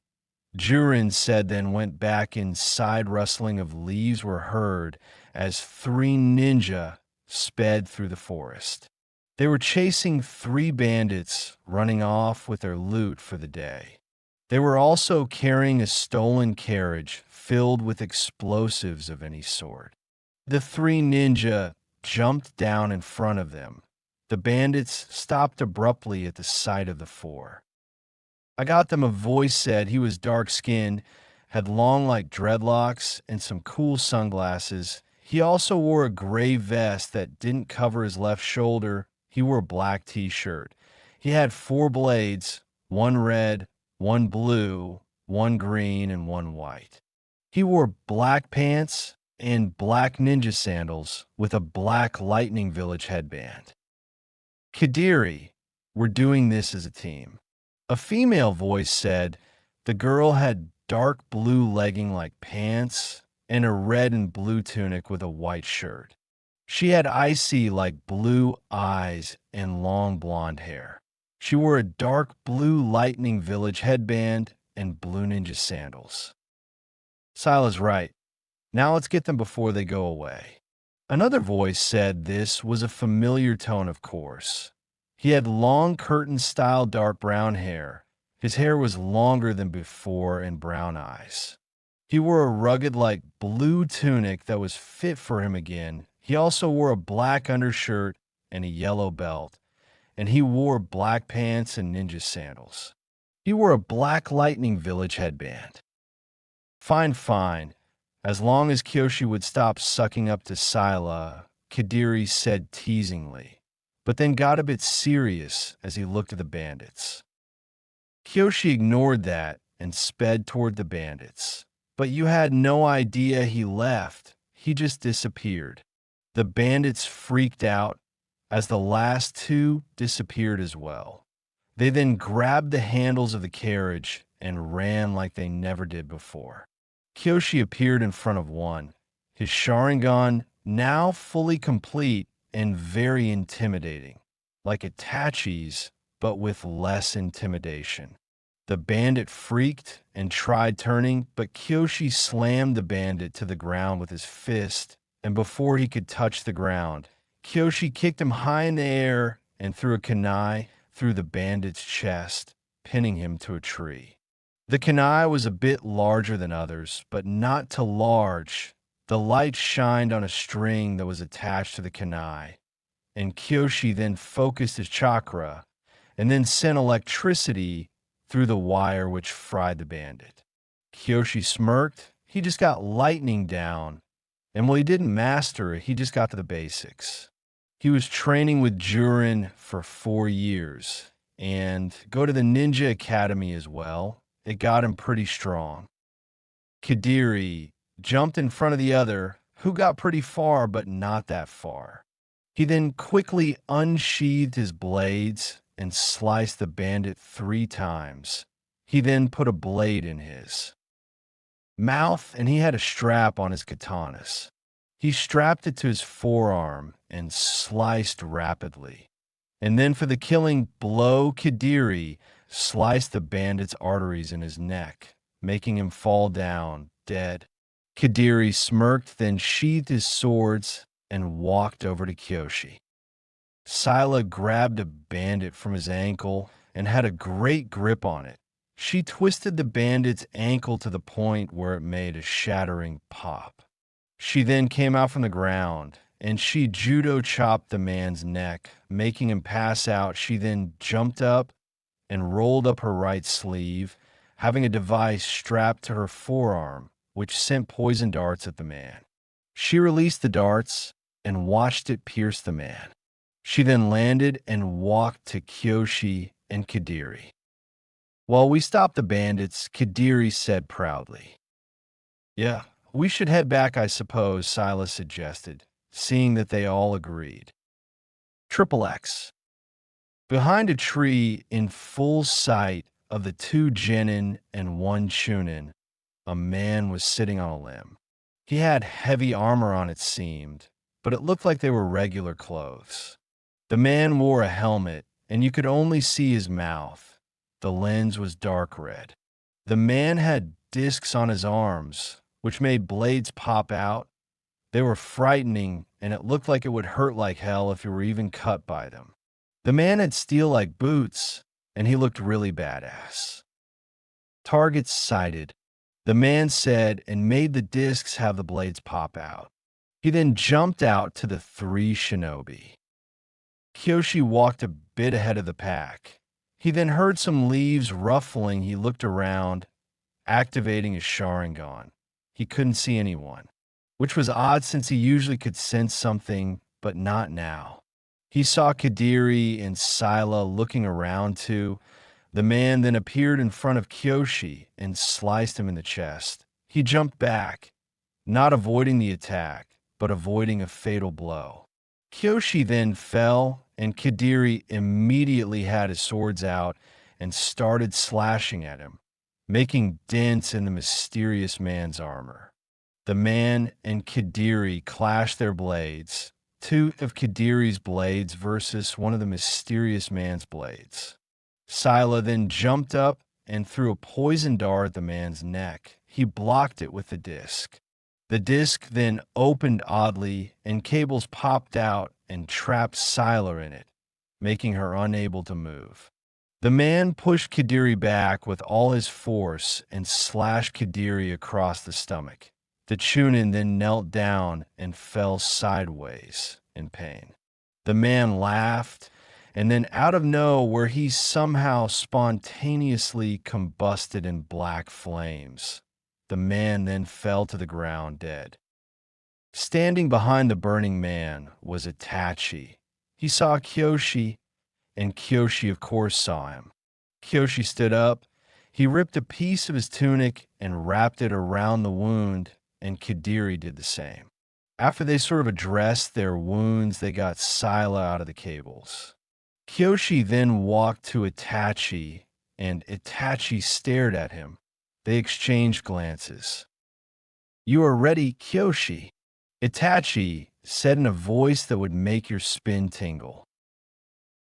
Jiren said, then went back inside. Rustling of leaves were heard as 3 ninja sped through the forest. They were chasing 3 bandits running off with their loot for the day. They were also carrying a stolen carriage filled with explosives of any sort. The 3 ninja jumped down in front of them. The bandits stopped abruptly at the sight of the 4. "I got them," a voice said. He was dark-skinned, had long like dreadlocks, and some cool sunglasses. He also wore a gray vest that didn't cover his left shoulder. He wore a black t-shirt. He had 4 blades, 1 red, 1 blue, 1 green, and 1 white. He wore black pants and black ninja sandals with a black Lightning Village headband. "Kadiri, we're doing this as a team," a female voice said. The girl had dark blue legging-like pants and a red and blue tunic with a white shirt. She had icy like blue eyes and long blonde hair. She wore a dark blue Lightning Village headband and blue ninja sandals. "Sila's right. Now let's get them before they go away." Another voice said. This was a familiar tone, of course. He had long curtain-style dark brown hair. His hair was longer than before and brown eyes. He wore a rugged like blue tunic that was fit for him again. He also wore a black undershirt and a yellow belt, and he wore black pants and ninja sandals. He wore a black Lightning Village headband. Fine, fine. As long as Kyoshi would stop sucking up to Sila, Kadiri said teasingly, but then got a bit serious as he looked at the bandits. Kyoshi ignored that and sped toward the bandits. "But you had no idea he left. He just disappeared." The bandits freaked out as the last 2 disappeared as well. They then grabbed the handles of the carriage and ran like they never did before. Kyoshi appeared in front of one, his Sharingan now fully complete and very intimidating, like Itachi's, but with less intimidation. The bandit freaked and tried turning, but Kyoshi slammed the bandit to the ground with his fist, and before he could touch the ground, Kyoshi kicked him high in the air and threw a kunai through the bandit's chest, pinning him to a tree. The kunai was a bit larger than others, but not too large. The light shined on a string that was attached to the kunai, and Kyoshi then focused his chakra and then sent electricity through the wire, which fried the bandit. Kyoshi smirked. He just got lightning down, and while he didn't master it, he just got to the basics. He was training with Jiren for 4 years and go to the Ninja Academy as well. It got him pretty strong. Kadiri jumped in front of the other, who got pretty far but not that far. He then quickly unsheathed his blades and sliced the bandit 3 times. He then put a blade in his mouth, and he had a strap on his katanas. He strapped it to his forearm and sliced rapidly. And then for the killing blow, Kadiri sliced the bandit's arteries in his neck, making him fall down, dead. Kadiri smirked, then sheathed his swords and walked over to Kyoshi. Scylla grabbed a bandit from his ankle and had a great grip on it. She twisted the bandit's ankle to the point where it made a shattering pop. She then came out from the ground, and she judo chopped the man's neck, making him pass out. She then jumped up and rolled up her right sleeve, having a device strapped to her forearm, which sent poison darts at the man. She released the darts and watched it pierce the man. She then landed and walked to Kyoshi and Kadiri. While we stopped the bandits, Kadiri said proudly, "Yeah, we should head back, I suppose," Silas suggested, seeing that they all agreed. Triple X. Behind a tree in full sight of the 2 genin and 1 chunin, a man was sitting on a limb. He had heavy armor on, it seemed, but it looked like they were regular clothes. The man wore a helmet, and you could only see his mouth. The lens was dark red. The man had discs on his arms, which made blades pop out. They were frightening, and it looked like it would hurt like hell if you were even cut by them. The man had steel-like boots, and he looked really badass. Targets sighted, the man said, and made the discs have the blades pop out. He then jumped out to the 3 shinobi. Kyoshi walked a bit ahead of the pack. He then heard some leaves ruffling. He looked around, activating his Sharingan. He couldn't see anyone, which was odd since he usually could sense something, but not now. He saw Kadiri and Scylla looking around too. The man then appeared in front of Kyoshi and sliced him in the chest. He jumped back, not avoiding the attack, but avoiding a fatal blow. Kyoshi then fell, and Kadiri immediately had his swords out and started slashing at him, making dents in the mysterious man's armor. The man and Kadiri clashed their blades, 2 of Kadiri's blades versus one of the mysterious man's blades. Scylla then jumped up and threw a poison dart at the man's neck. He blocked it with the disc. The disc then opened oddly, and cables popped out and trapped Scylla in it, making her unable to move. The man pushed Kadiri back with all his force and slashed Kadiri across the stomach. The Chunin then knelt down and fell sideways in pain. The man laughed, and then out of nowhere, he somehow spontaneously combusted in black flames. The man then fell to the ground dead. Standing behind the burning man was Itachi. He saw Kyoshi, and Kyoshi, of course, saw him. Kyoshi stood up. He ripped a piece of his tunic and wrapped it around the wound, and Kadiri did the same. After they sort of addressed their wounds, they got Scylla out of the cables. Kyoshi then walked to Itachi, and Itachi stared at him. They exchanged glances. "You are ready, Kyoshi," Itachi said in a voice that would make your spine tingle.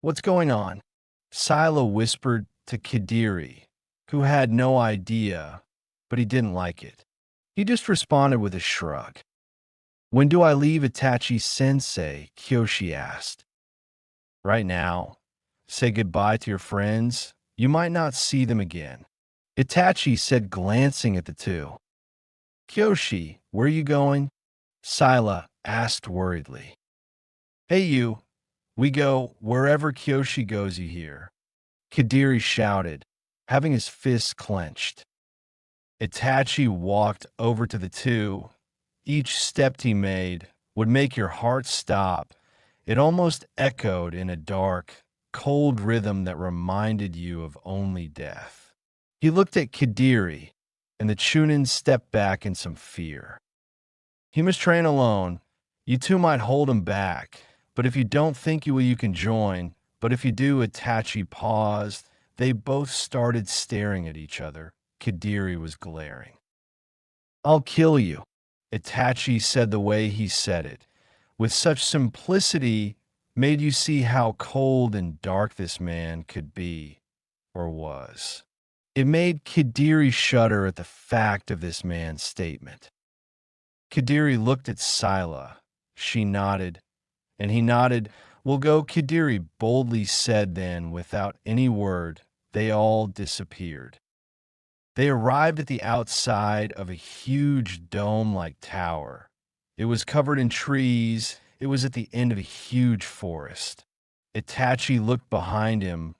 "What's going on?" Scylla whispered to Kadiri, who had no idea, but he didn't like it. He just responded with a shrug. "When do I leave Itachi-sensei?" Kyoshi asked. "Right now. Say goodbye to your friends. You might not see them again," Itachi said, glancing at the 2. "Kyoshi, where are you going?" Scylla asked worriedly. "Hey you, we go wherever Kyoshi goes, you hear," Kadiri shouted, having his fists clenched. Itachi walked over to the 2. Each step he made would make your heart stop. It almost echoed in a dark, cold rhythm that reminded you of only death. He looked at Kadiri, and the Chunin stepped back in some fear. He must train alone. You two might hold him back, but if you don't think you will, you can join. But if you do," Itachi paused. They both started staring at each other. Kadiri was glaring. "I'll kill you," Itachi said the way he said it, with such simplicity, made you see how cold and dark this man could be, or was. It made Kadiri shudder at the fact of this man's statement. Kadiri looked at Sila. She nodded, and he nodded. "We'll go," Kadiri boldly said. Then, without any word, they all disappeared. They arrived at the outside of a huge dome-like tower. It was covered in trees. It was at the end of a huge forest. Itachi looked behind him,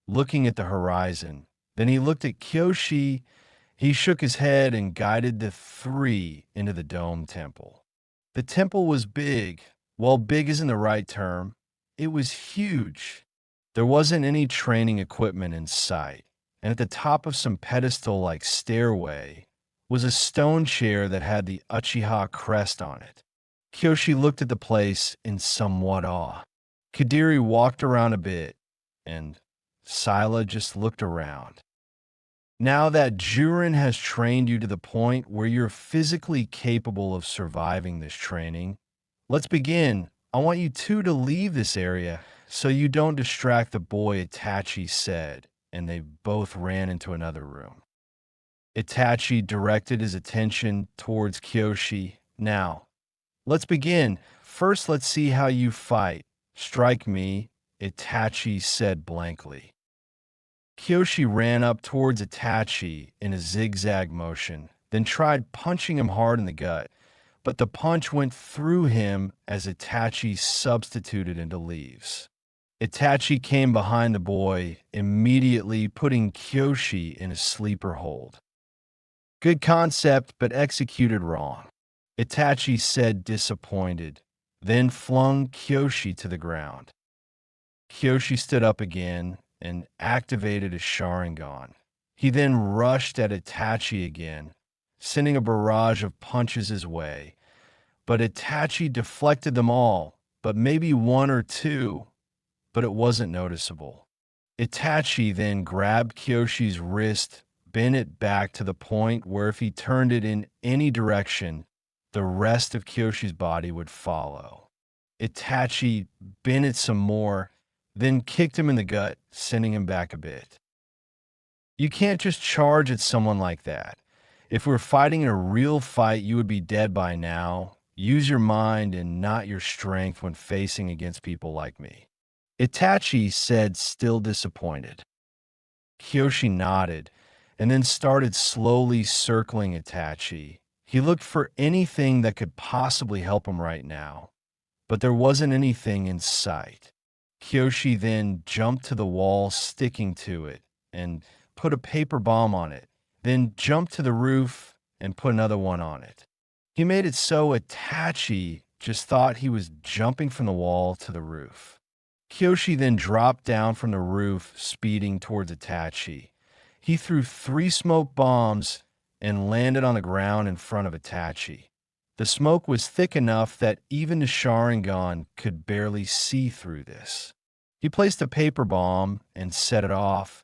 looking at the horizon. Then he looked at Kyoshi. He shook his head and guided the three into the dome temple. The temple was big. Well, big isn't the right term. It was huge. There wasn't any training equipment in sight, and at the top of some pedestal-like stairway was a stone chair that had the Uchiha crest on it. Kyoshi looked at the place in somewhat awe. Kadiri walked around a bit, and Sila just looked around. "Now that Jiren has trained you to the point where you're physically capable of surviving this training, let's begin. I want you two to leave this area so you don't distract the boy," Itachi said, and they both ran into another room. Itachi directed his attention towards Kyoshi. "Now, let's begin. First, let's see how you fight. Strike me," Itachi said blankly. Kyoshi ran up towards Itachi in a zigzag motion, then tried punching him hard in the gut, but the punch went through him as Itachi substituted into leaves. Itachi came behind the boy, immediately putting Kyoshi in a sleeper hold. "Good concept, but executed wrong," Itachi said, disappointed, then flung Kyoshi to the ground. Kyoshi stood up again and activated a Sharingan. He then rushed at Itachi again, sending a barrage of punches his way. But Itachi deflected them all, but maybe one or two, but it wasn't noticeable. Itachi then grabbed Kyoshi's wrist, bent it back to the point where if he turned it in any direction, the rest of Kyoshi's body would follow. Itachi bent it some more, then kicked him in the gut, sending him back a bit. You can't just charge at someone like that. If we're fighting in a real fight, you would be dead by now. Use your mind and not your strength when facing against people like me," Itachi said, still disappointed. Kyoshi nodded, and then started slowly circling Itachi. He looked for anything that could possibly help him right now, but there wasn't anything in sight. Kyoshi then jumped to the wall, sticking to it, and put a paper bomb on it, then jumped to the roof and put another one on it. He made it so Itachi just thought he was jumping from the wall to the roof. Kyoshi then dropped down from the roof, speeding towards Itachi. He threw 3 smoke bombs and landed on the ground in front of Itachi. The smoke was thick enough that even the Sharingan could barely see through this. He placed a paper bomb and set it off,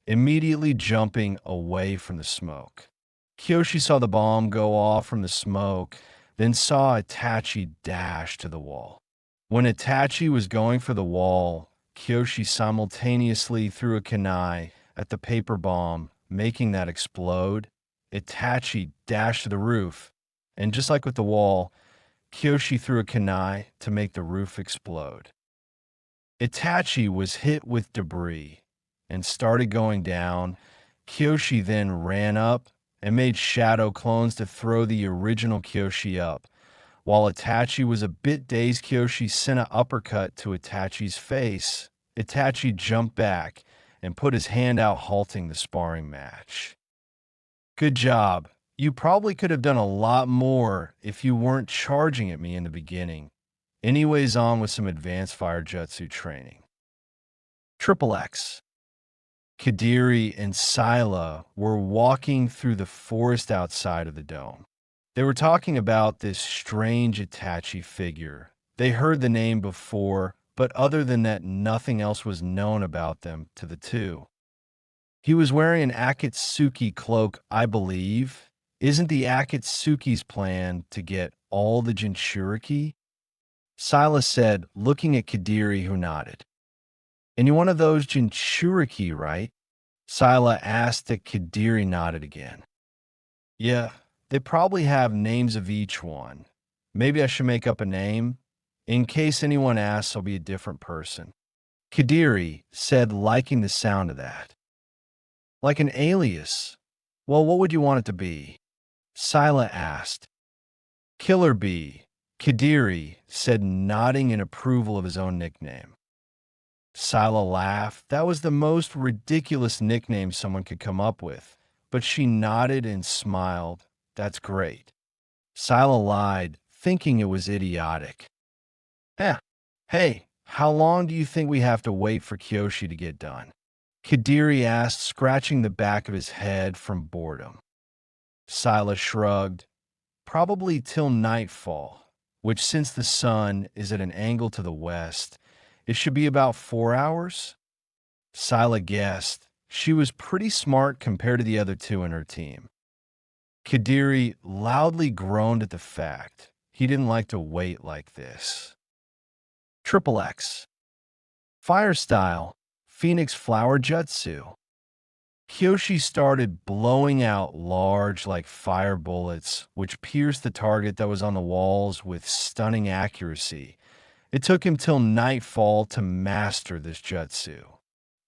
immediately jumping away from the smoke. Kyoshi saw the bomb go off from the smoke, then saw Itachi dash to the wall. When Itachi was going for the wall, Kyoshi simultaneously threw a kunai at the paper bomb, making that explode. Itachi dashed to the roof, and just like with the wall, Kyoshi threw a kunai to make the roof explode. Itachi was hit with debris and started going down. Kyoshi then ran up and made shadow clones to throw the original Kyoshi up. While Itachi was a bit dazed, Kyoshi sent an uppercut to Itachi's face. Itachi jumped back and put his hand out, halting the sparring match. "Good job. You probably could have done a lot more if you weren't charging at me in the beginning. Anyways, on with some advanced fire jutsu training." Triple X. Kadiri and Sila were walking through the forest outside of the dome. They were talking about this strange Itachi figure. They heard the name before, but other than that, nothing else was known about them to the two. He was wearing an Akatsuki cloak, I believe. Isn't the Akatsuki's plan to get all the Jinchuriki? Silas said, looking at Kadiri, who nodded. And you're one of those Jinchuriki, right? Sila asked that Kadiri nodded again. Yeah, they probably have names of each one. Maybe I should make up a name. In case anyone asks, I'll be a different person. Kadiri said, liking the sound of that. Like an alias. Well, what would you want it to be? Sila asked. Killer Bee, Kadiri said, nodding in approval of his own nickname. Sila laughed. That was the most ridiculous nickname someone could come up with, but she nodded and smiled. That's great. Sila lied, thinking it was idiotic. Hey, how long do you think we have to wait for Kyoshi to get done? Kadiri asked, scratching the back of his head from boredom. Sila shrugged. Probably till nightfall, which since the sun is at an angle to the west, it should be about 4 hours? Sila guessed. She was pretty smart compared to the other two in her team. Kadiri loudly groaned at the fact he didn't like to wait like this. Triple X. Fire Style, Phoenix Flower Jutsu. Kyoshi started blowing out large, like fire bullets, which pierced the target that was on the walls with stunning accuracy. It took him till nightfall to master this jutsu.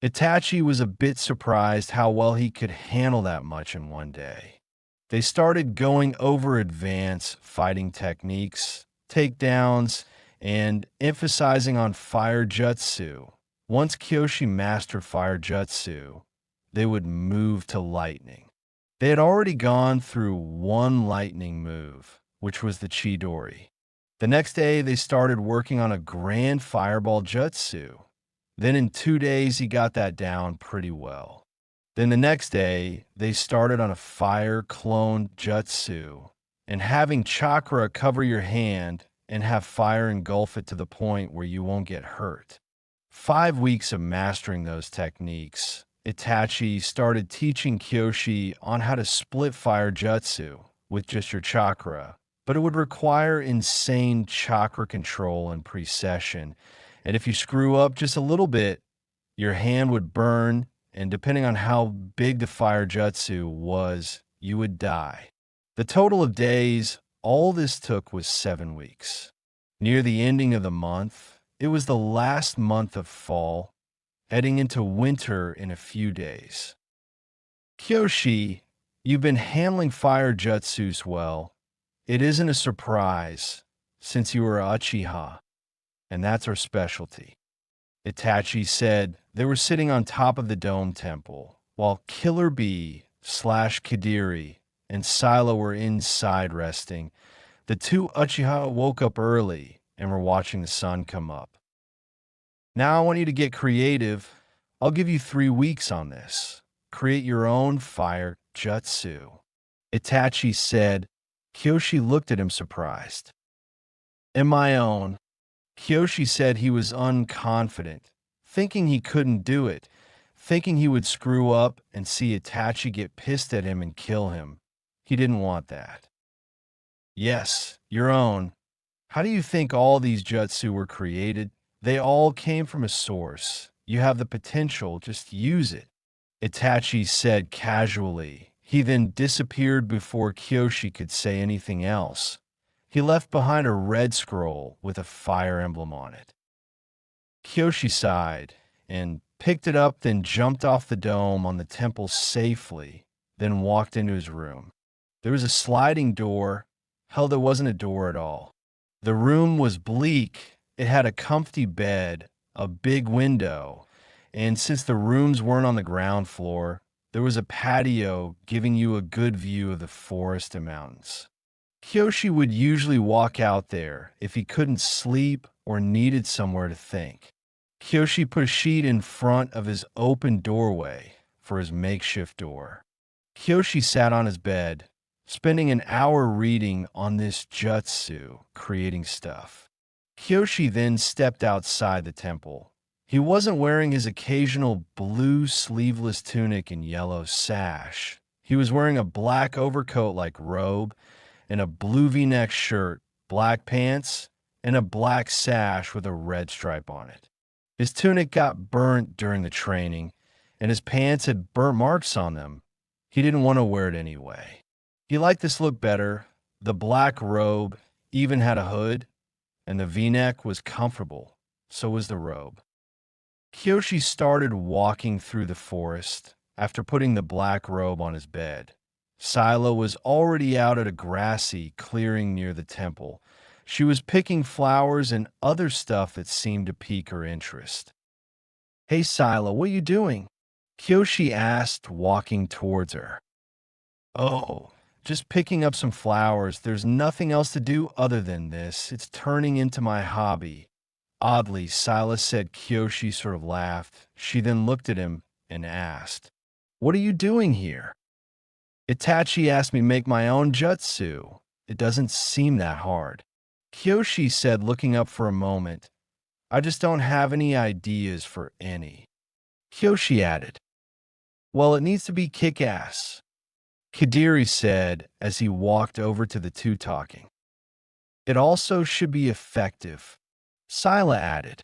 Itachi was a bit surprised how well he could handle that much in one day. They started going over advanced fighting techniques, takedowns, and emphasizing on fire jutsu. Once Kyoshi mastered fire jutsu, they would move to lightning. They had already gone through one lightning move, which was the Chidori. The next day, they started working on a grand fireball jutsu. Then in 2 days, he got that down pretty well. Then the next day, they started on a fire clone jutsu, and having Chakra cover your hand and have fire engulf it to the point where you won't get hurt. 5 weeks of mastering those techniques, Itachi started teaching Kyoshi on how to split fire jutsu with just your chakra, but it would require insane chakra control and precession, and if you screw up just a little bit, your hand would burn, and depending on how big the fire jutsu was, you would die. The total of days all this took was 7 weeks. Near the ending of the month, it was the last month of fall, heading into winter in a few days. Kyoshi, you've been handling fire jutsus well. It isn't a surprise, since you were Uchiha, and that's our specialty. Itachi said. They were sitting on top of the dome temple, while Killer Bee / Kadiri and Sila were inside resting. The two Uchiha woke up early and were watching the sun come up. Now I want you to get creative. I'll give you 3 weeks on this. Create your own fire jutsu. Itachi said. Kyoshi looked at him surprised. And my own. Kyoshi said he was unconfident, thinking he couldn't do it, thinking he would screw up and see Itachi get pissed at him and kill him. He didn't want that. Yes, your own. How do you think all these jutsu were created? They all came from a source. You have the potential, just use it. Itachi said casually. He then disappeared before Kyoshi could say anything else. He left behind a red scroll with a fire emblem on it. Kyoshi sighed and picked it up, then jumped off the dome on the temple safely, then walked into his room. There was a sliding door. Hell, there wasn't a door at all. The room was bleak. It had a comfy bed, a big window, and since the rooms weren't on the ground floor, there was a patio giving you a good view of the forest and mountains. Kyoshi would usually walk out there if he couldn't sleep or needed somewhere to think. Kyoshi put a sheet in front of his open doorway for his makeshift door. Kyoshi sat on his bed, spending an hour reading on this jutsu, creating stuff. Kyoshi then stepped outside the temple. He wasn't wearing his occasional blue sleeveless tunic and yellow sash. He was wearing a black overcoat-like robe and a blue V-neck shirt, black pants, and a black sash with a red stripe on it. His tunic got burnt during the training, and his pants had burnt marks on them. He didn't want to wear it anyway. He liked this look better. The black robe even had a hood, and the V-neck was comfortable. So was the robe. Kyoshi started walking through the forest after putting the black robe on his bed. Scylla was already out at a grassy clearing near the temple. She was picking flowers and other stuff that seemed to pique her interest. "Hey, Scylla, what are you doing?" Kyoshi asked, walking towards her. "Oh, just picking up some flowers. There's nothing else to do other than this. It's turning into my hobby." Oddly, Scylla said. Kyoshi sort of laughed. She then looked at him and asked, "What are you doing here?" "Itachi asked me to make my own jutsu. It doesn't seem that hard." Kyoshi said, looking up for a moment. "I just don't have any ideas for any." Kyoshi added, "Well, it needs to be kick-ass." Kadiri said as he walked over to the two talking. "It also should be effective." Scylla added,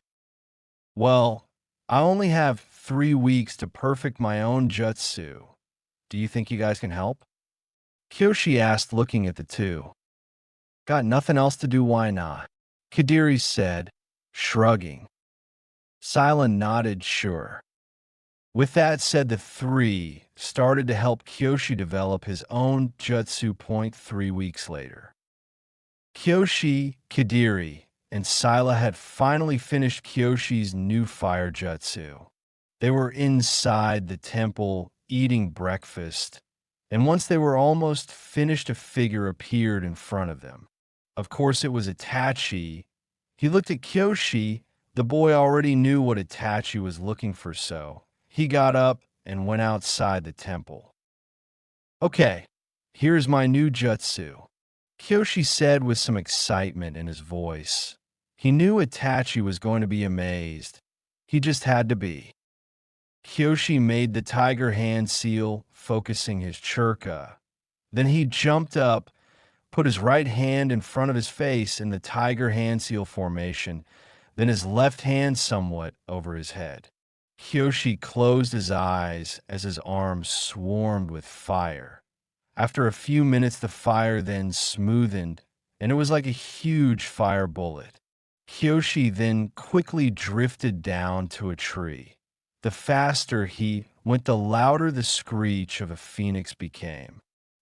"Well, I only have 3 weeks to perfect my own jutsu. Do you think you guys can help?" Kyoshi asked, looking at the two. "Got nothing else to do, why not?" Kadiri said, shrugging. Scylla nodded, sure. With that said, the three started to help Kyoshi develop his own jutsu. 3 weeks later. Kyoshi, Kadiri, and Scylla had finally finished Kyoshi's new fire jutsu. They were inside the temple eating breakfast, and once they were almost finished, a figure appeared in front of them. Of course, it was Itachi. He looked at Kyoshi. The boy already knew what Itachi was looking for, so he got up and went outside the temple. "Okay, here's my new jutsu," Kyoshi said with some excitement in his voice. He knew Itachi was going to be amazed. He just had to be. Kyoshi made the tiger hand seal, focusing his chakra. Then he jumped up, put his right hand in front of his face in the tiger hand seal formation, then his left hand somewhat over his head. Kyoshi closed his eyes as his arms swarmed with fire. After a few minutes, the fire then smoothened, and it was like a huge fire bullet. Kyoshi then quickly drifted down to a tree. The faster he went, the louder the screech of a phoenix became.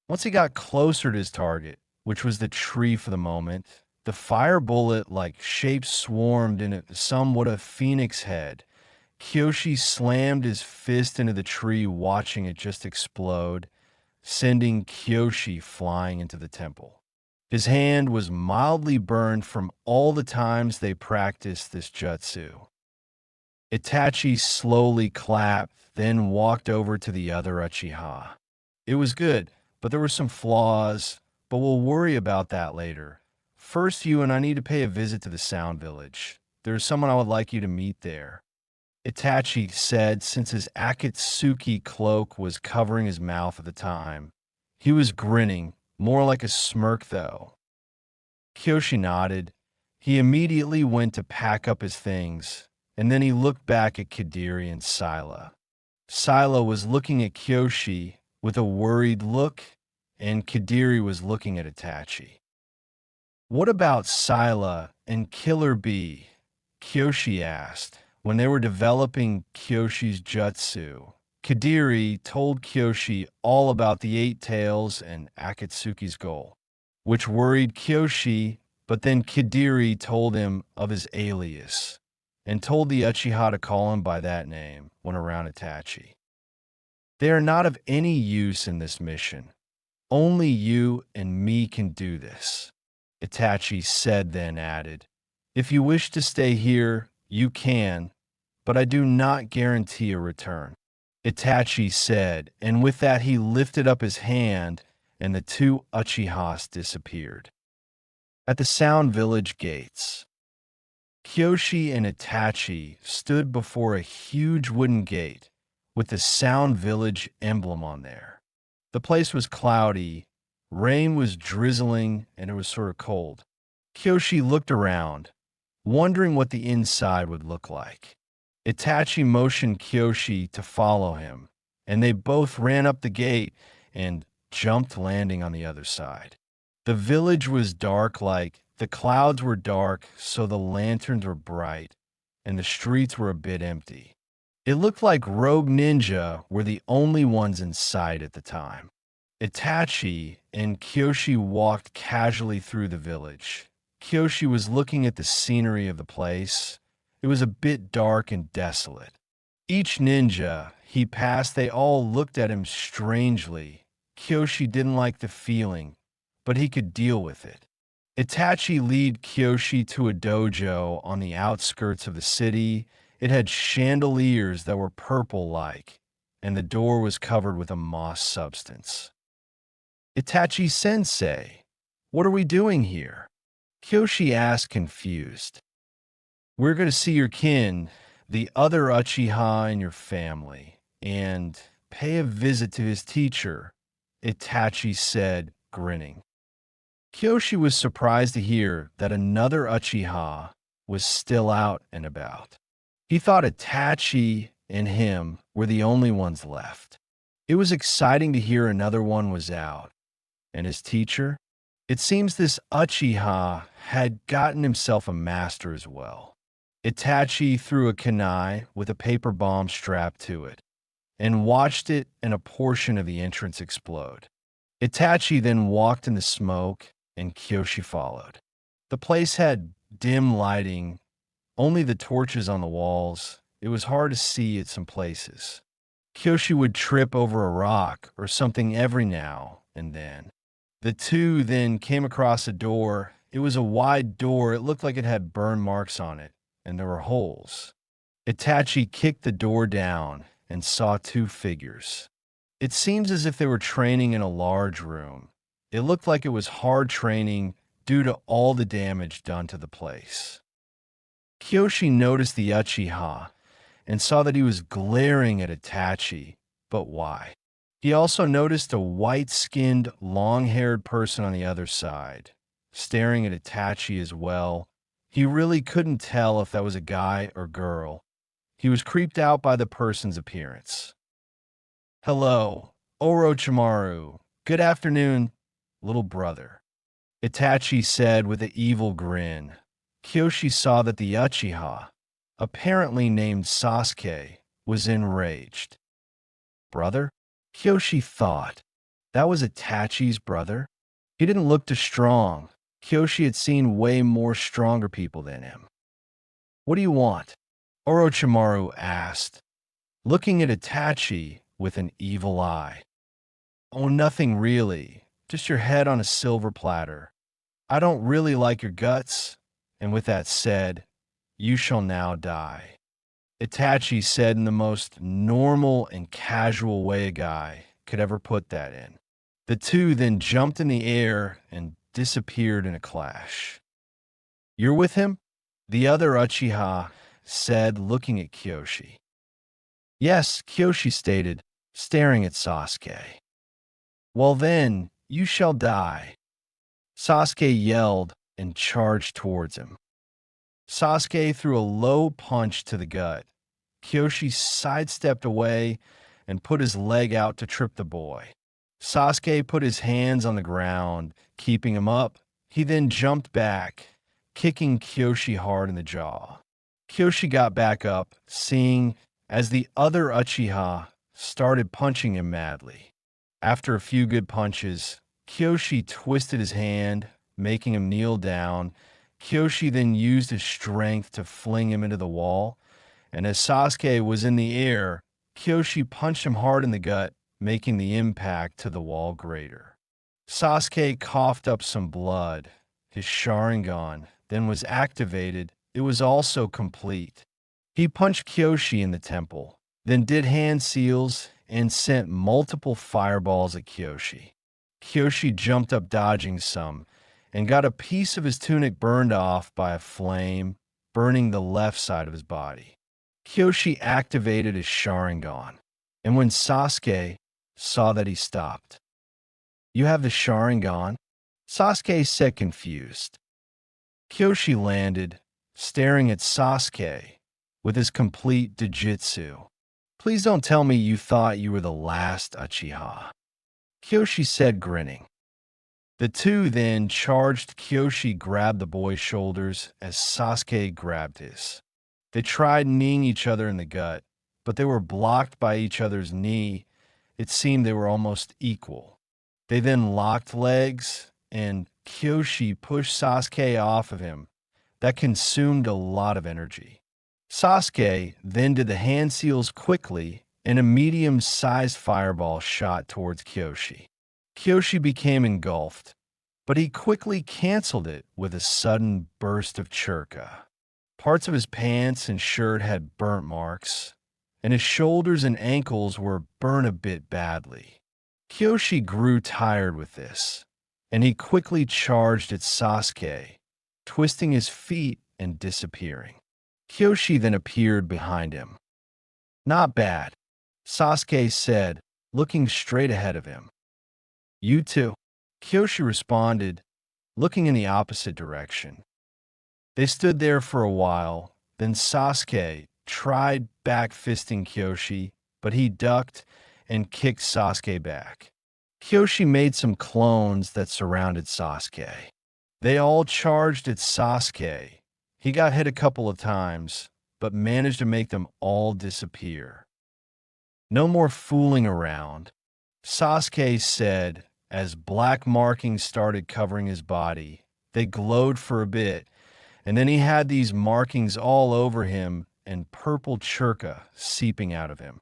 Once he got closer to his target, which was the tree for the moment, the fire bullet-like shape swarmed in it somewhat a phoenix head. Kyoshi slammed his fist into the tree, watching it just explode, sending Kyoshi flying into the temple. His hand was mildly burned from all the times they practiced this jutsu. Itachi slowly clapped, then walked over to the other Uchiha. "It was good, but there were some flaws, but we'll worry about that later. First, you and I need to pay a visit to the Sound Village. There's someone I would like you to meet there," Itachi said, since his Akatsuki cloak was covering his mouth at the time. He was grinning, more like a smirk though. Kyoshi nodded. He immediately went to pack up his things, and then he looked back at Kadiri and Scylla. Scylla was looking at Kyoshi with a worried look, and Kadiri was looking at Itachi. "What about Scylla and Killer Bee?" Kyoshi asked. When they were developing Kyoshi's jutsu, Kadiri told Kyoshi all about the 8 tails and Akatsuki's goal, which worried Kyoshi, but then Kadiri told him of his alias and told the Uchiha to call him by that name when around Itachi. "They are not of any use in this mission. Only you and me can do this," Itachi said, then added, "If you wish to stay here, you can, but I do not guarantee a return," Itachi said, and with that he lifted up his hand and the two Uchihas disappeared. At the Sound Village gates, Kyoshi and Itachi stood before a huge wooden gate with the Sound Village emblem on there. The place was cloudy, rain was drizzling, and it was sort of cold. Kyoshi looked around, wondering what the inside would look like. Itachi motioned Kyoshi to follow him, and they both ran up the gate and jumped, landing on the other side. The village was dark, the clouds were dark, so the lanterns were bright, and the streets were a bit empty. It looked like rogue ninja were the only ones in sight at the time. Itachi and Kyoshi walked casually through the village. Kyoshi was looking at the scenery of the place. It was a bit dark and desolate. Each ninja he passed, they all looked at him strangely. Kyoshi didn't like the feeling, but he could deal with it. Itachi led Kyoshi to a dojo on the outskirts of the city. It had chandeliers that were purple-like, and the door was covered with a moss substance. "Itachi-sensei, what are we doing here?" Kyoshi asked, confused. "We're going to see your kin, the other Uchiha in your family, and pay a visit to his teacher," Itachi said, grinning. Kyoshi was surprised to hear that another Uchiha was still out and about. He thought Itachi and him were the only ones left. It was exciting to hear another one was out. And his teacher? It seems this Uchiha had gotten himself a master as well. Itachi threw a kunai with a paper bomb strapped to it and watched it and a portion of the entrance explode. Itachi then walked in the smoke and Kyoshi followed. The place had dim lighting, only the torches on the walls. It was hard to see at some places. Kyoshi would trip over a rock or something every now and then. The two then came across a door. It was a wide door. It looked like it had burn marks on it, and there were holes. Itachi kicked the door down and saw two figures. It seems as if they were training in a large room. It looked like it was hard training due to all the damage done to the place. Kyoshi noticed the Uchiha and saw that he was glaring at Itachi, but why? He also noticed a white-skinned, long-haired person on the other side, staring at Itachi as well. He really couldn't tell if that was a guy or girl. He was creeped out by the person's appearance. "Hello, Orochimaru. Good afternoon, little brother," Itachi said with an evil grin. Kyoshi saw that the Uchiha, apparently named Sasuke, was enraged. "Brother?" Kyoshi thought. That was Itachi's brother? He didn't look too strong. Kyoshi had seen way more stronger people than him. "What do you want?" Orochimaru asked, looking at Itachi with an evil eye. "Oh, nothing really. Just your head on a silver platter. I don't really like your guts, and with that said, you shall now die," Itachi said in the most normal and casual way a guy could ever put that in. The two then jumped in the air and disappeared in a clash. "You're with him?" the other Uchiha said, looking at Kyoshi. "Yes," Kyoshi stated, staring at Sasuke. "Well then, you shall die," Sasuke yelled and charged towards him. Sasuke threw a low punch to the gut. Kyoshi sidestepped away and put his leg out to trip the boy. Sasuke put his hands on the ground, keeping him up. He then jumped back, kicking Kyoshi hard in the jaw. Kyoshi got back up, seeing as the other Uchiha started punching him madly. After a few good punches, Kyoshi twisted his hand, making him kneel down. Kyoshi then used his strength to fling him into the wall, and as Sasuke was in the air, Kyoshi punched him hard in the gut, making the impact to the wall greater. Sasuke coughed up some blood. His Sharingan then was activated. It was also complete. He punched Kyoshi in the temple, then did hand seals and sent multiple fireballs at Kyoshi. Kyoshi jumped up dodging some and got a piece of his tunic burned off by a flame, burning the left side of his body. Kyoshi activated his Sharingan, and when Sasuke saw that, he stopped. "You have the Sharingan?" Sasuke said, confused. Kyoshi landed, staring at Sasuke with his complete Dojutsu. "Please don't tell me you thought you were the last Uchiha," Kyoshi said, grinning. The two then charged. Kyoshi grabbed the boy's shoulders as Sasuke grabbed his. They tried kneeing each other in the gut, but they were blocked by each other's knee. It seemed they were almost equal. They then locked legs, and Kyoshi pushed Sasuke off of him. That consumed a lot of energy. Sasuke then did the hand seals quickly, and a medium-sized fireball shot towards Kyoshi. Kyoshi became engulfed, but he quickly canceled it with a sudden burst of chakra. Parts of his pants and shirt had burnt marks, and his shoulders and ankles were burned a bit badly. Kyoshi grew tired with this, and he quickly charged at Sasuke, twisting his feet and disappearing. Kyoshi then appeared behind him. "Not bad," Sasuke said, looking straight ahead of him. "You too," Kyoshi responded, looking in the opposite direction. They stood there for a while, then Sasuke tried back-fisting Kyoshi, but he ducked and kicked Sasuke back. Kyoshi made some clones that surrounded Sasuke. They all charged at Sasuke. He got hit a couple of times, but managed to make them all disappear. "No more fooling around," Sasuke said as black markings started covering his body. They glowed for a bit, and then he had these markings all over him and purple chakra seeping out of him.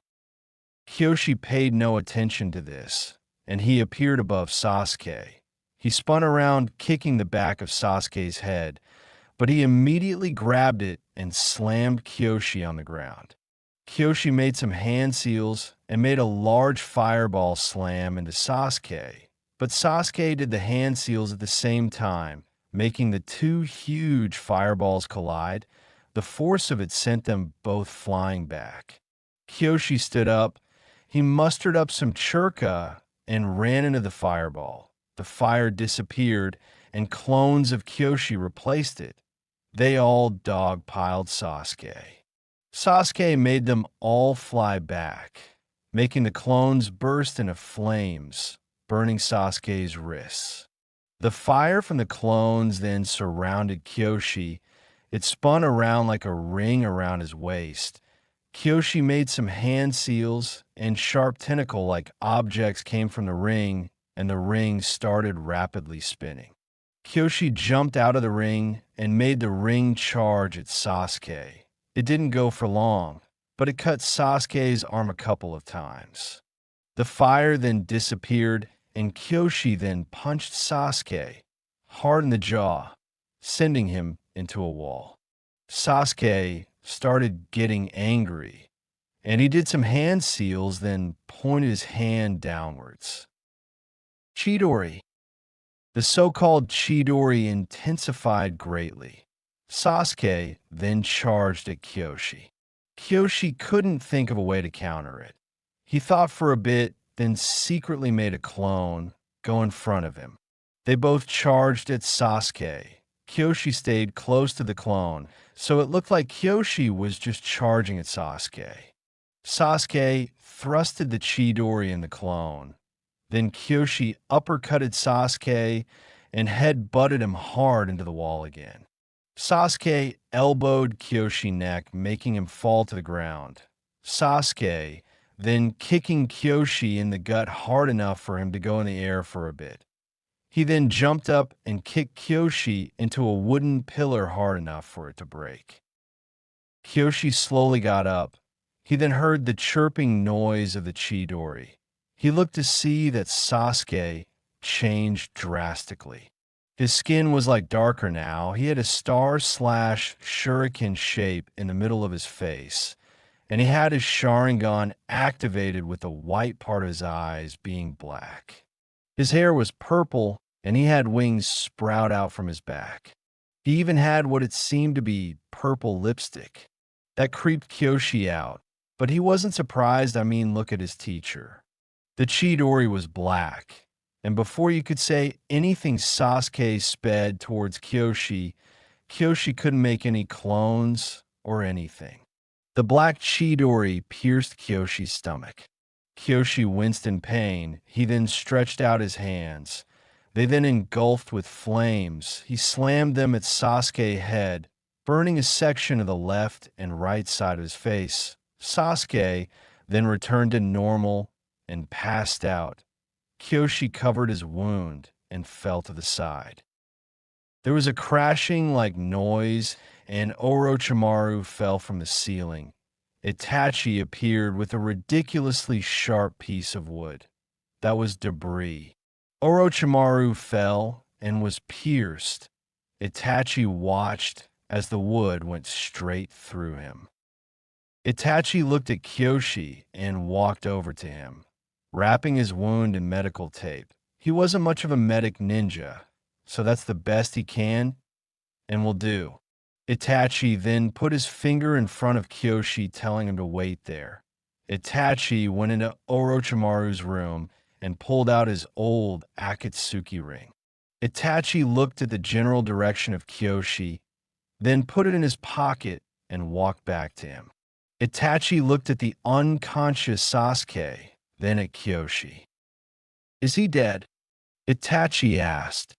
Kyoshi paid no attention to this, and he appeared above Sasuke. He spun around, kicking the back of Sasuke's head, but he immediately grabbed it and slammed Kyoshi on the ground. Kyoshi made some hand seals and made a large fireball slam into Sasuke, but Sasuke did the hand seals at the same time, making the two huge fireballs collide. The force of it sent them both flying back. Kyoshi stood up. He mustered up some chakra and ran into the fireball. The fire disappeared, and clones of Kyoshi replaced it. They all dogpiled Sasuke. Sasuke made them all fly back, making the clones burst into flames, burning Sasuke's wrists. The fire from the clones then surrounded Kyoshi. It spun around like a ring around his waist. Kyoshi made some hand seals, and sharp tentacle-like objects came from the ring, and the ring started rapidly spinning. Kyoshi jumped out of the ring and made the ring charge at Sasuke. It didn't go for long, but it cut Sasuke's arm a couple of times. The fire then disappeared, and Kyoshi then punched Sasuke hard in the jaw, sending him into a wall. Sasuke started getting angry, and he did some hand seals, then pointed his hand downwards. Chidori. The so-called Chidori intensified greatly. Sasuke then charged at Kyoshi. Kyoshi couldn't think of a way to counter it. He thought for a bit, then secretly made a clone go in front of him. They both charged at Sasuke. Kyoshi stayed close to the clone, so it looked like Kyoshi was just charging at Sasuke. Sasuke thrusted the Chidori in the clone. Then Kyoshi uppercutted Sasuke and head-butted him hard into the wall again. Sasuke elbowed Kyoshi's neck, making him fall to the ground. Sasuke then kicking Kyoshi in the gut hard enough for him to go in the air for a bit. He then jumped up and kicked Kyoshi into a wooden pillar hard enough for it to break. Kyoshi slowly got up. He then heard the chirping noise of the Chidori. He looked to see that Sasuke changed drastically. His skin was like darker now. He had a star/shuriken shape in the middle of his face, and he had his Sharingan activated with the white part of his eyes being black. His hair was purple, and he had wings sprout out from his back. He even had what it seemed to be purple lipstick. That creeped Kyoshi out, but he wasn't surprised. Look at his teacher. The Chidori was black, and before you could say anything, Sasuke sped towards Kyoshi. Kyoshi couldn't make any clones or anything. The black Chidori pierced Kyoshi's stomach. Kyoshi winced in pain. He then stretched out his hands. They then engulfed with flames. He slammed them at Sasuke's head, burning a section of the left and right side of his face. Sasuke then returned to normal and passed out. Kyoshi covered his wound and fell to the side. There was a crashing like noise, and Orochimaru fell from the ceiling. Itachi appeared with a ridiculously sharp piece of wood. That was debris. Orochimaru fell and was pierced. Itachi watched as the wood went straight through him. Itachi looked at Kyoshi and walked over to him, wrapping his wound in medical tape. He wasn't much of a medic ninja, so that's the best he can and will do. Itachi then put his finger in front of Kyoshi, telling him to wait there. Itachi went into Orochimaru's room and pulled out his old Akatsuki ring. Itachi looked at the general direction of Kyoshi, then put it in his pocket and walked back to him. Itachi looked at the unconscious Sasuke, then at Kyoshi. "Is he dead?" Itachi asked.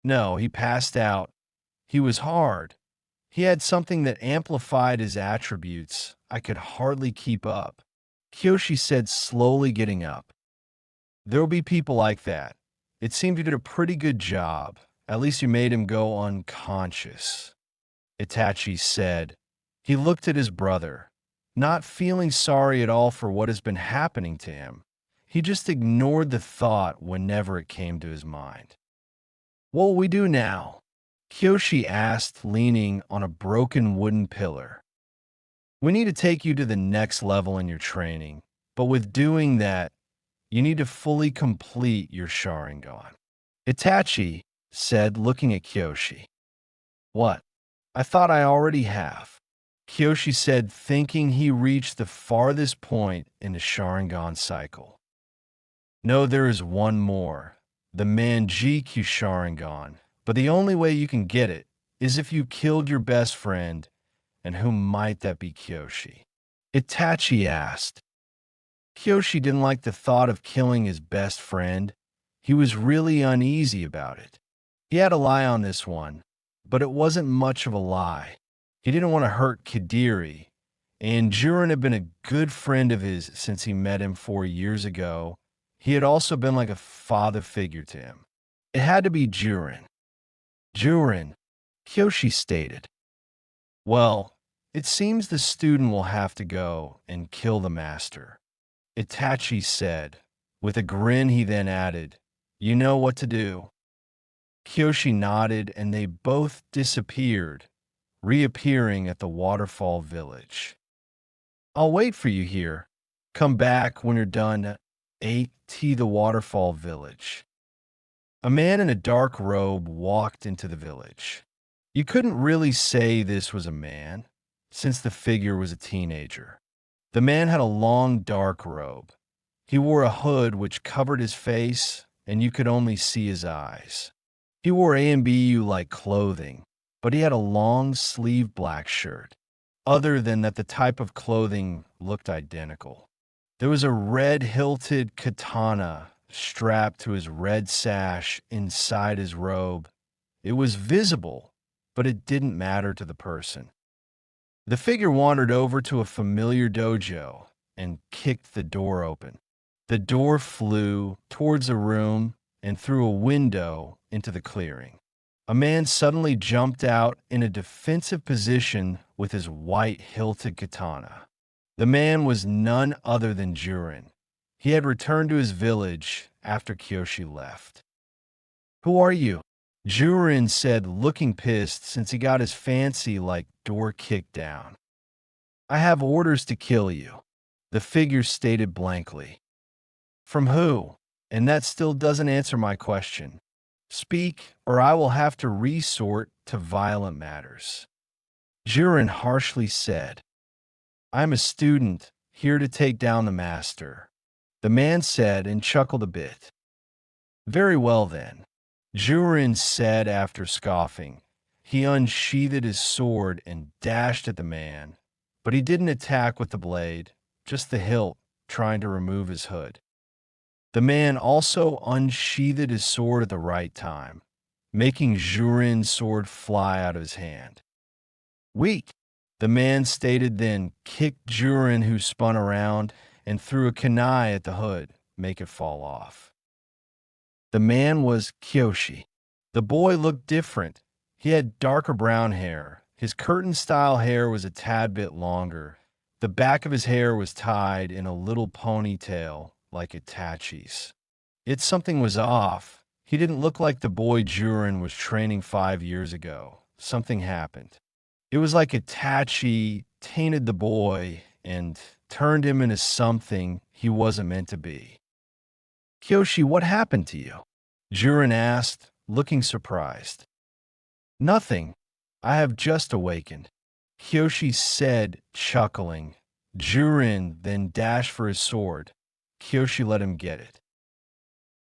"No, he passed out. He was hard. He had something that amplified his attributes. I could hardly keep up," Kyoshi said, slowly getting up. "There'll be people like that. It seemed you did a pretty good job. At least you made him go unconscious," Itachi said. He looked at his brother, not feeling sorry at all for what has been happening to him. He just ignored the thought whenever it came to his mind. "What will we do now?" Kyoshi asked, leaning on a broken wooden pillar. "We need to take you to the next level in your training, but with doing that, you need to fully complete your Sharingan," Itachi said, looking at Kyoshi. "What? I thought I already have," Kyoshi said, thinking he reached the farthest point in the Sharingan cycle. "No, there is one more, the Manjikyu Sharingan. But the only way you can get it is if you killed your best friend, and who might that be, Kyoshi?" Itachi asked. Kyoshi didn't like the thought of killing his best friend. He was really uneasy about it. He had a lie on this one, but it wasn't much of a lie. He didn't want to hurt Kadiri, and Jiren had been a good friend of his since he met him 4 years ago. He had also been like a father figure to him. It had to be Jiren. "Jiren," Kyoshi stated. "Well, it seems the student will have to go and kill the master," Itachi said. With a grin, he then added, "You know what to do." Kyoshi nodded, and they both disappeared, reappearing at the waterfall village. "I'll wait for you here. Come back when you're done. at the waterfall village." A man in a dark robe walked into the village. You couldn't really say this was a man, since the figure was a teenager. The man had a long dark robe. He wore a hood which covered his face, and you could only see his eyes. He wore AMBU-like clothing, but he had a long-sleeved black shirt. Other than that, the type of clothing looked identical. There was a red-hilted katana strapped to his red sash inside his robe. It was visible, but it didn't matter to the person. The figure wandered over to a familiar dojo and kicked the door open. The door flew towards a room and through a window into the clearing. A man suddenly jumped out in a defensive position with his white-hilted katana. The man was none other than Jiren. He had returned to his village after Kyoshi left. "Who are you?" Jiren said, looking pissed since he got his fancy-like door kicked down. "I have orders to kill you," the figure stated blankly. "From who?" And that still doesn't answer my question. Speak, or I will have to resort to violent matters. Jiren harshly said, I'm a student, here to take down the master. The man said and chuckled a bit. Very well then, Jiren said after scoffing. He unsheathed his sword and dashed at the man, but he didn't attack with the blade, just the hilt, trying to remove his hood. The man also unsheathed his sword at the right time, making Jiren's sword fly out of his hand. Weak, the man stated, then kicked Jiren, who spun around and threw a kunai at the hood, make it fall off. The man was Kyoshi. The boy looked different. He had darker brown hair. His curtain-style hair was a tad bit longer. The back of his hair was tied in a little ponytail, like Itachi's. Something was off. He didn't look like the boy Jiren was training 5 years ago. Something happened. It was like Itachi tainted the boy and turned him into something he wasn't meant to be. Kyoshi, what happened to you? Jiren asked, looking surprised. Nothing. I have just awakened. Kyoshi said, chuckling. Jiren then dashed for his sword. Kyoshi let him get it.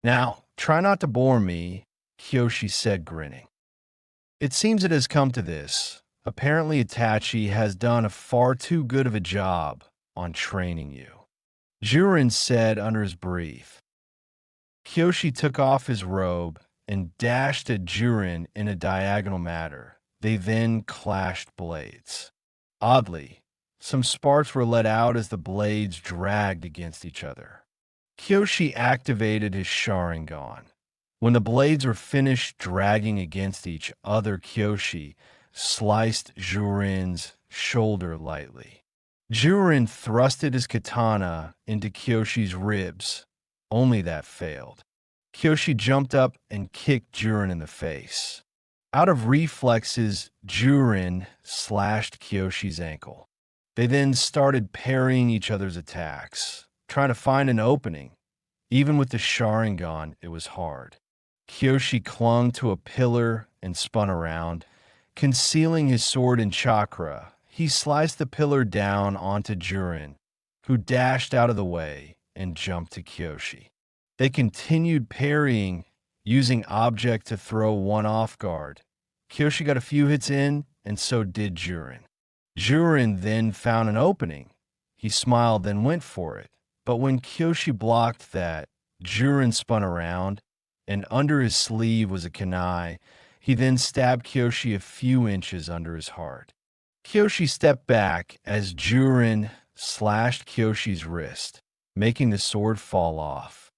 Now, try not to bore me, Kyoshi said, grinning. It seems it has come to this. Apparently Itachi has done a far too good of a job on training you. Jiren said under his breath. Kyoshi took off his robe and dashed at Jiren in a diagonal manner. They then clashed blades. Oddly, some sparks were let out as the blades dragged against each other. Kyoshi activated his Sharingan. When the blades were finished dragging against each other, Kyoshi sliced Jiren's shoulder lightly. Jiren thrusted his katana into Kyoshi's ribs. Only that failed. Kyoshi jumped up and kicked Jiren in the face. Out of reflexes, Jiren slashed Kyoshi's ankle. They then started parrying each other's attacks, trying to find an opening. Even with the Sharingan, it was hard. Kyoshi clung to a pillar and spun around. Concealing his sword in Chakra, he sliced the pillar down onto Jiren, who dashed out of the way and jumped to Kyoshi. They continued parrying, using object to throw one off guard. Kyoshi got a few hits in, and so did Jiren. Jiren then found an opening. He smiled, then went for it. But when Kyoshi blocked that, Jiren spun around, and under his sleeve was a kunai. He then stabbed Kyoshi a few inches under his heart. Kyoshi stepped back as Jiren slashed Kyoshi's wrist, making the sword fall off.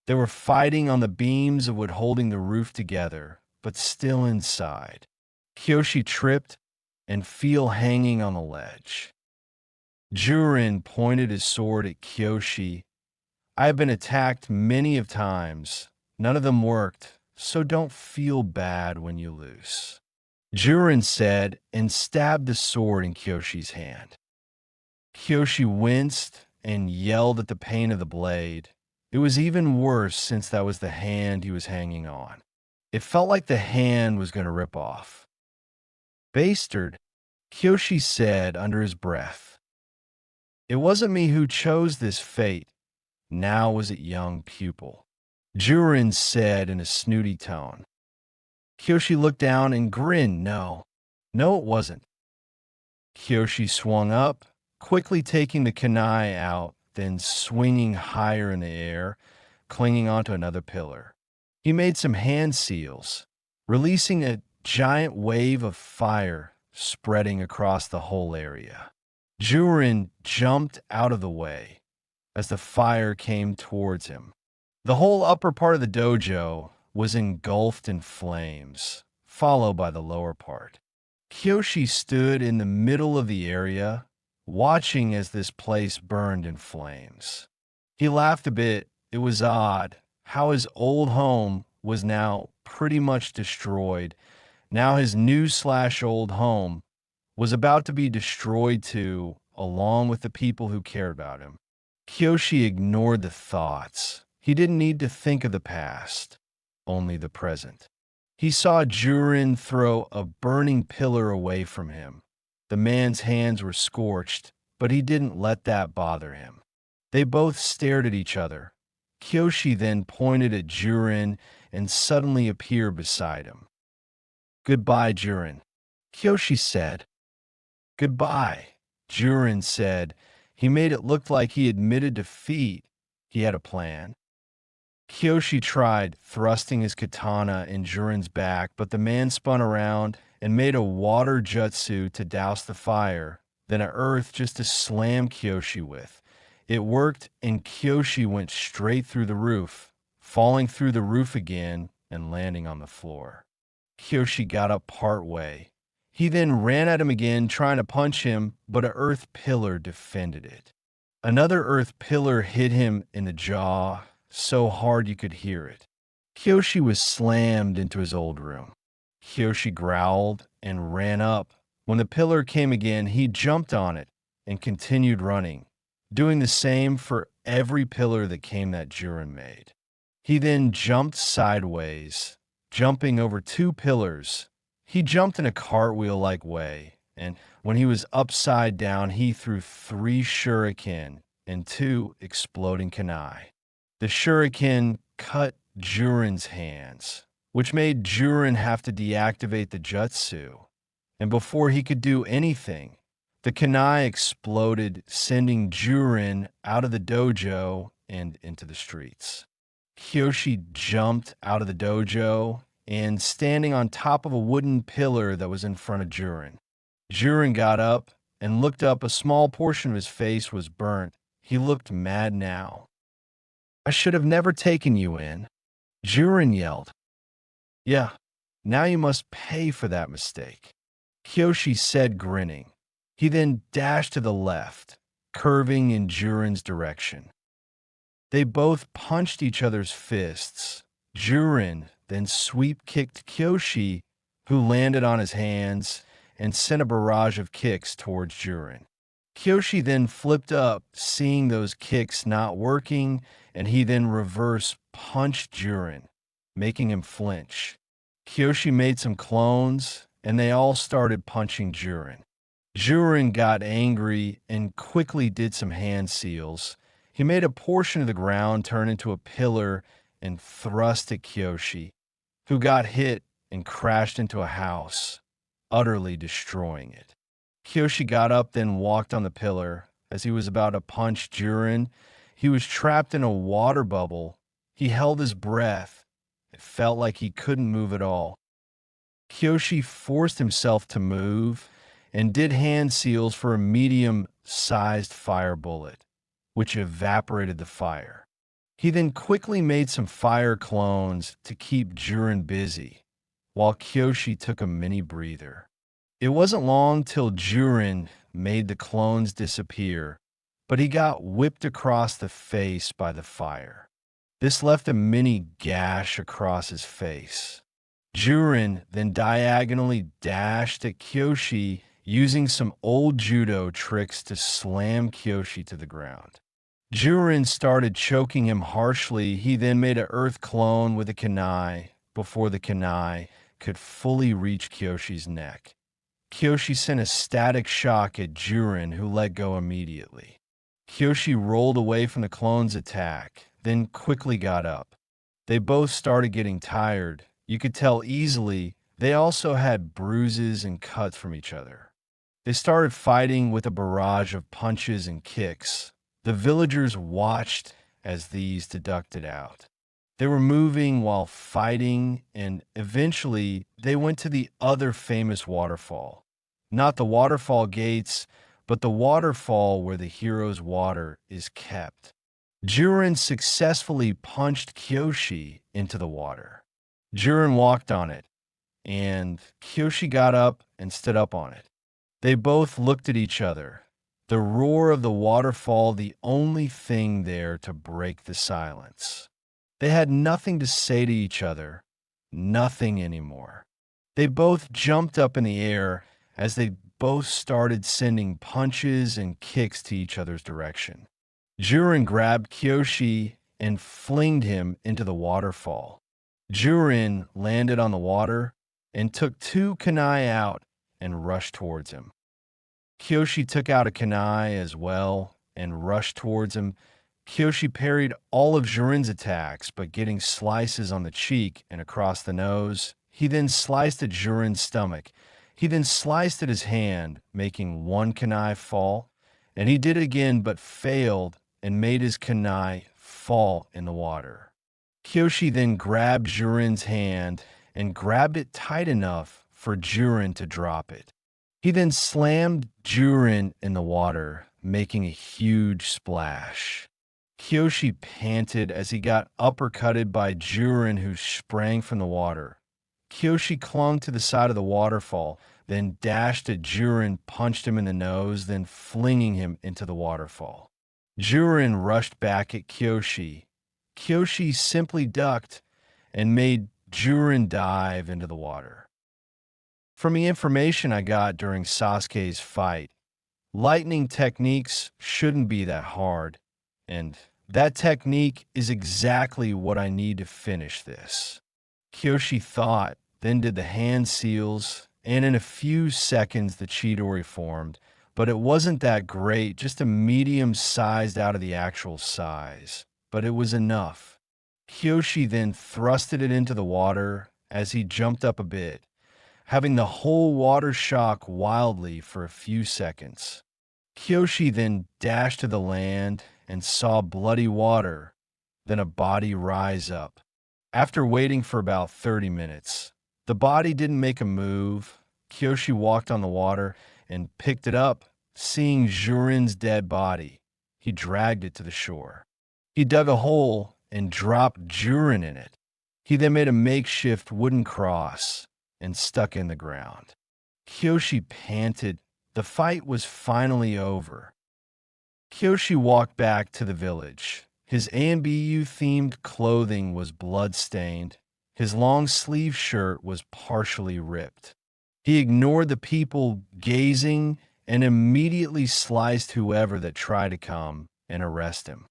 They were fighting on the beams of wood holding the roof together, but still inside. Kyoshi tripped and fell hanging on the ledge. Jiren pointed his sword at Kyoshi. I have been attacked many of times. None of them worked, so don't feel bad when you lose. Jiren said and stabbed the sword in Kyoshi's hand. Kyoshi winced and yelled at the pain of the blade. It was even worse since that was the hand he was hanging on. It felt like the hand was going to rip off. Bastard, Kyoshi said under his breath. It wasn't me who chose this fate. Now was it young pupil? Jiren said in a snooty tone. Kyoshi looked down and grinned. No, it wasn't. Kyoshi swung up, quickly taking the kunai out, then swinging higher in the air, clinging onto another pillar. He made some hand seals, releasing a giant wave of fire spreading across the whole area. Jiren jumped out of the way as the fire came towards him. The whole upper part of the dojo was engulfed in flames, followed by the lower part. Kyoshi stood in the middle of the area, watching as this place burned in flames. He laughed a bit. It was odd how his old home was now pretty much destroyed. Now his new/old home was about to be destroyed too, along with the people who cared about him. Kyoshi ignored the thoughts. He didn't need to think of the past, only the present. He saw Jiren throw a burning pillar away from him. The man's hands were scorched, but he didn't let that bother him. They both stared at each other. Kyoshi then pointed at Jiren and suddenly appeared beside him. "Goodbye, Jiren," Kyoshi said. "Goodbye," Jiren said. He made it look like he admitted defeat. He had a plan. Kyoshi tried thrusting his katana in Jiren's back, but the man spun around and made a water jutsu to douse the fire, then a earth just to slam Kyoshi with. It worked, and Kyoshi went straight through the roof, falling through the roof again and landing on the floor. Kyoshi got up partway. He then ran at him again, trying to punch him, but an earth pillar defended it. Another earth pillar hit him in the jaw, so hard you could hear it. Kyoshi was slammed into his old room. Kyoshi growled and ran up. When the pillar came again, he jumped on it and continued running, doing the same for every pillar that came that Jiren made. He then jumped sideways, jumping over 2 pillars. He jumped in a cartwheel-like way, and when he was upside down, he threw 3 shuriken and 2 exploding kunai. The shuriken cut Jiren's hands, which made Jiren have to deactivate the jutsu. And before he could do anything, the kunai exploded, sending Jiren out of the dojo and into the streets. Kyoshi jumped out of the dojo and standing on top of a wooden pillar that was in front of Jiren. Jiren got up and looked up. A small portion of his face was burnt. He looked mad now. "I should have never taken you in," Jiren yelled. "Yeah, now you must pay for that mistake," Kyoshi said, grinning. He then dashed to the left, curving in Jiren's direction. They both punched each other's fists. Jiren then sweep-kicked Kyoshi, who landed on his hands and sent a barrage of kicks towards Jiren. Kyoshi then flipped up, seeing those kicks not working, and he then reverse punched Jiren, making him flinch. Kyoshi made some clones, and they all started punching Jiren. Jiren got angry and quickly did some hand seals. He made a portion of the ground turn into a pillar and thrust at Kyoshi, who got hit and crashed into a house, utterly destroying it. Kyoshi got up, then walked on the pillar. As he was about to punch Jiren, he was trapped in a water bubble. He held his breath. It felt like he couldn't move at all. Kyoshi forced himself to move and did hand seals for a medium-sized fire bullet, which evaporated the fire. He then quickly made some fire clones to keep Jiren busy, while Kyoshi took a mini breather. It wasn't long till Jiren made the clones disappear, but he got whipped across the face by the fire. This left a mini gash across his face. Jiren then diagonally dashed at Kyoshi, using some old judo tricks to slam Kyoshi to the ground. Jiren started choking him harshly. He then made an earth clone with a kunai before the kunai could fully reach Kyoshi's neck. Kyoshi sent a static shock at Jiren, who let go immediately. Kyoshi rolled away from the clone's attack, then quickly got up. They both started getting tired. You could tell easily they also had bruises and cuts from each other. They started fighting with a barrage of punches and kicks. The villagers watched as these deducted out. They were moving while fighting, and eventually they went to the other famous waterfall. Not the waterfall gates, but the waterfall where the hero's water is kept. Jiren successfully punched Kyoshi into the water. Jiren walked on it, and Kyoshi got up and stood up on it. They both looked at each other. The roar of the waterfall, the only thing there to break the silence. They had nothing to say to each other, nothing anymore. They both jumped up in the air as they both started sending punches and kicks to each other's direction. Jiren grabbed Kyoshi and flinged him into the waterfall. Jiren landed on the water and took 2 kunai out and rushed towards him. Kyoshi took out a kunai as well and rushed towards him. Kyoshi parried all of Jiren's attacks, but getting slices on the cheek and across the nose. He then sliced at Jiren's stomach. He then sliced at his hand, making 1 kunai fall, and he did it again but failed and made his kunai fall in the water. Kyoshi then grabbed Jiren's hand and grabbed it tight enough for Jiren to drop it. He then slammed Jiren in the water, making a huge splash. Kyoshi panted as he got uppercutted by Jiren, who sprang from the water. Kyoshi clung to the side of the waterfall, then dashed at Jiren, punched him in the nose, then flinging him into the waterfall. Jiren rushed back at Kyoshi. Kyoshi simply ducked and made Jiren dive into the water. From the information I got during Sasuke's fight, lightning techniques shouldn't be that hard, and that technique is exactly what I need to finish this. Kyoshi thought, then did the hand seals, and in a few seconds the Chidori formed, but it wasn't that great, just a medium sized out of the actual size. But it was enough. Kyoshi then thrusted it into the water as he jumped up a bit, having the whole water shock wildly for a few seconds. Kyoshi then dashed to the land and saw bloody water, then a body rise up. After waiting for about 30 minutes, the body didn't make a move. Kyoshi walked on the water and picked it up, seeing Jiren's dead body. He dragged it to the shore. He dug a hole and dropped Jiren in it. He then made a makeshift wooden cross and stuck in the ground. Kyoshi panted. The fight was finally over. Kyoshi walked back to the village. His AMBU-themed clothing was blood-stained. His long-sleeve shirt was partially ripped. He ignored the people gazing and immediately sliced whoever that tried to come and arrest him.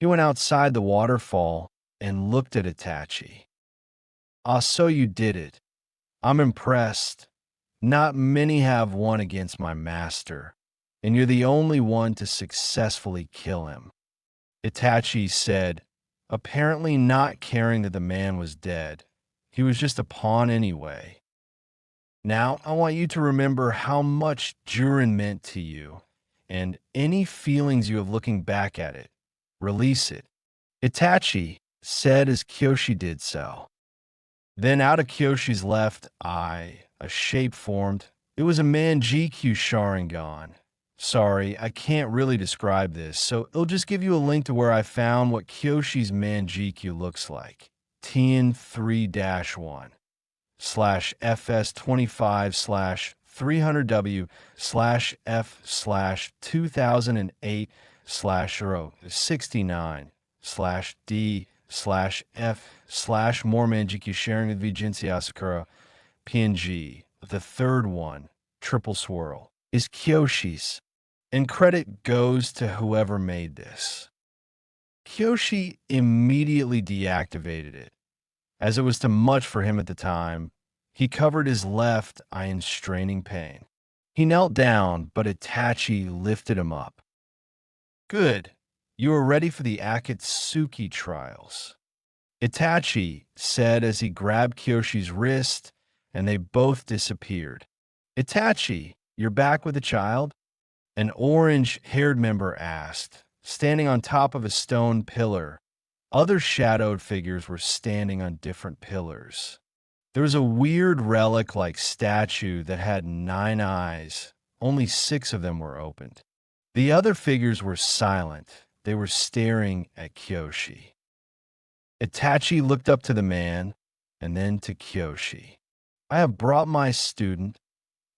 He went outside the waterfall and looked at Itachi. "Ah, so you did it. I'm impressed. Not many have won against my master, and you're the only one to successfully kill him," Itachi said, apparently not caring that the man was dead. He was just a pawn anyway. "Now, I want you to remember how much Jiren meant to you, and any feelings you have looking back at it. Release it," Itachi said as Kyoshi did so. Then out of Kyoshi's left eye, a shape formed. It was a Manjikyu Sharingan. Sorry, I can't really describe this, so it'll just give you a link to where I found what Kyoshi's Manjikyu looks like. TN3-1 /FS25/300W/F/69/D/F/more Manjikyu sharing with Vijinsi Asakura PNG. The third one, triple swirl, is Kyoshi's, and credit goes to whoever made this. Kyoshi immediately deactivated it, as it was too much for him at the time. He covered his left eye in straining pain. He knelt down, but Itachi lifted him up. "Good. You are ready for the Akatsuki trials," Itachi said as he grabbed Kyoshi's wrist, and they both disappeared. "Itachi, you're back with a child?" An orange-haired member asked, standing on top of a stone pillar. Other shadowed figures were standing on different pillars. There was a weird relic-like statue that had 9 eyes. Only 6 of them were opened. The other figures were silent. They were staring at Kyoshi. Itachi looked up to the man and then to Kyoshi. "I have brought my student.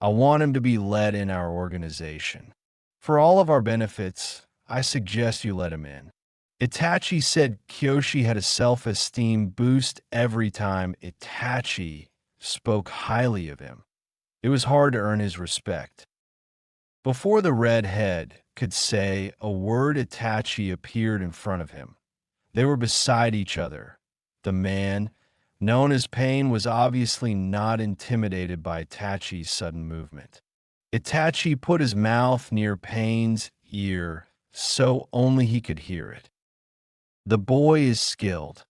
I want him to be led in our organization. For all of our benefits, I suggest you let him in." Itachi said Kyoshi had a self-esteem boost every time Itachi spoke highly of him. It was hard to earn his respect. Before the redhead could say a word, Itachi appeared in front of him. They were beside each other. The man, known as Pain, was obviously not intimidated by Itachi's sudden movement. Itachi put his mouth near Pain's ear so only he could hear it. The boy is skilled.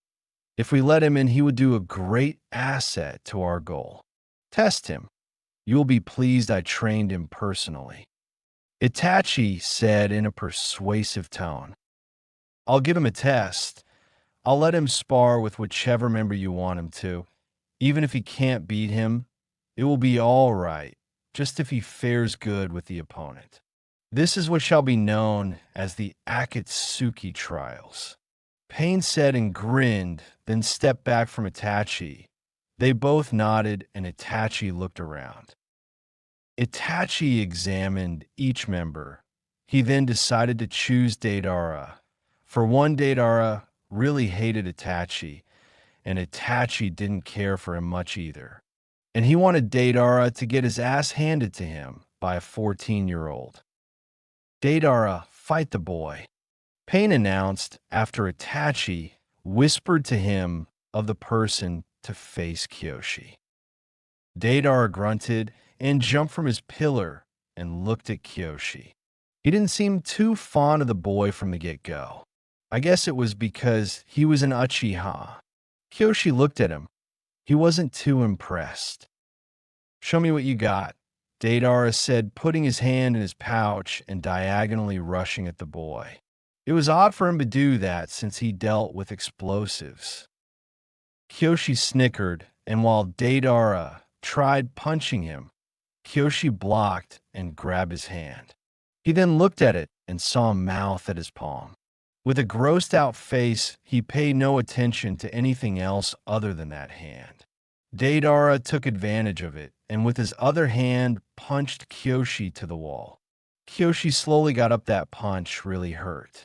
If we let him in, he would do a great asset to our goal. Test him. You will be pleased I trained him personally. Itachi said in a persuasive tone. I'll give him a test. I'll let him spar with whichever member you want him to. Even if he can't beat him, it will be all right, just if he fares good with the opponent. This is what shall be known as the Akatsuki trials. Pain said and grinned, then stepped back from Itachi. They both nodded, and Itachi looked around. Itachi examined each member. He then decided to choose Deidara. For one, Deidara really hated Itachi, and Itachi didn't care for him much either. And he wanted Deidara to get his ass handed to him by a 14-year-old. Deidara, fight the boy, Pain announced after Itachi whispered to him of the person to face Kyoshi. Deidara grunted and jumped from his pillar and looked at Kyoshi. He didn't seem too fond of the boy from the get-go. I guess it was because he was an Uchiha. Kyoshi looked at him. He wasn't too impressed. Show me what you got, Deidara said, putting his hand in his pouch and diagonally rushing at the boy. It was odd for him to do that since he dealt with explosives. Kyoshi snickered, and while Deidara tried punching him, Kyoshi blocked and grabbed his hand. He then looked at it and saw a mouth at his palm. With a grossed-out face, he paid no attention to anything else other than that hand. Deidara took advantage of it, and with his other hand, punched Kyoshi to the wall. Kyoshi slowly got up. That punch really hurt.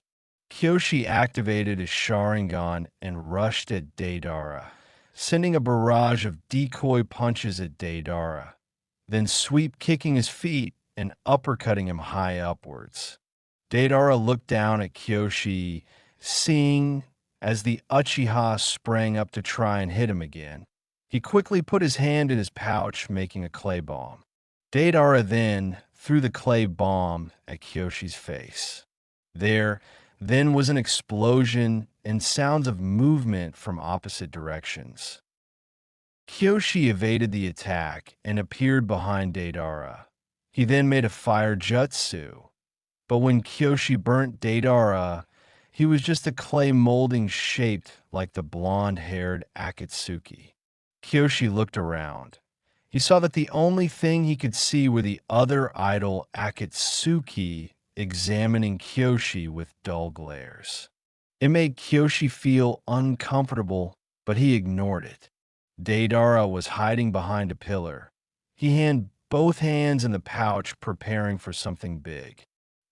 Kyoshi activated his Sharingan and rushed at Deidara, sending a barrage of decoy punches at Deidara, then sweep-kicking his feet and uppercutting him high upwards. Deidara looked down at Kyoshi, seeing as the Uchiha sprang up to try and hit him again. He quickly put his hand in his pouch, making a clay bomb. Deidara then threw the clay bomb at Kyoshi's face. There then was an explosion and sounds of movement from opposite directions. Kyoshi evaded the attack and appeared behind Deidara. He then made a fire jutsu. But when Kyoshi burnt Deidara, he was just a clay molding shaped like the blonde-haired Akatsuki. Kyoshi looked around. He saw that the only thing he could see were the other idol Akatsuki examining Kyoshi with dull glares. It made Kyoshi feel uncomfortable, but he ignored it. Deidara was hiding behind a pillar. He had both hands in the pouch, preparing for something big.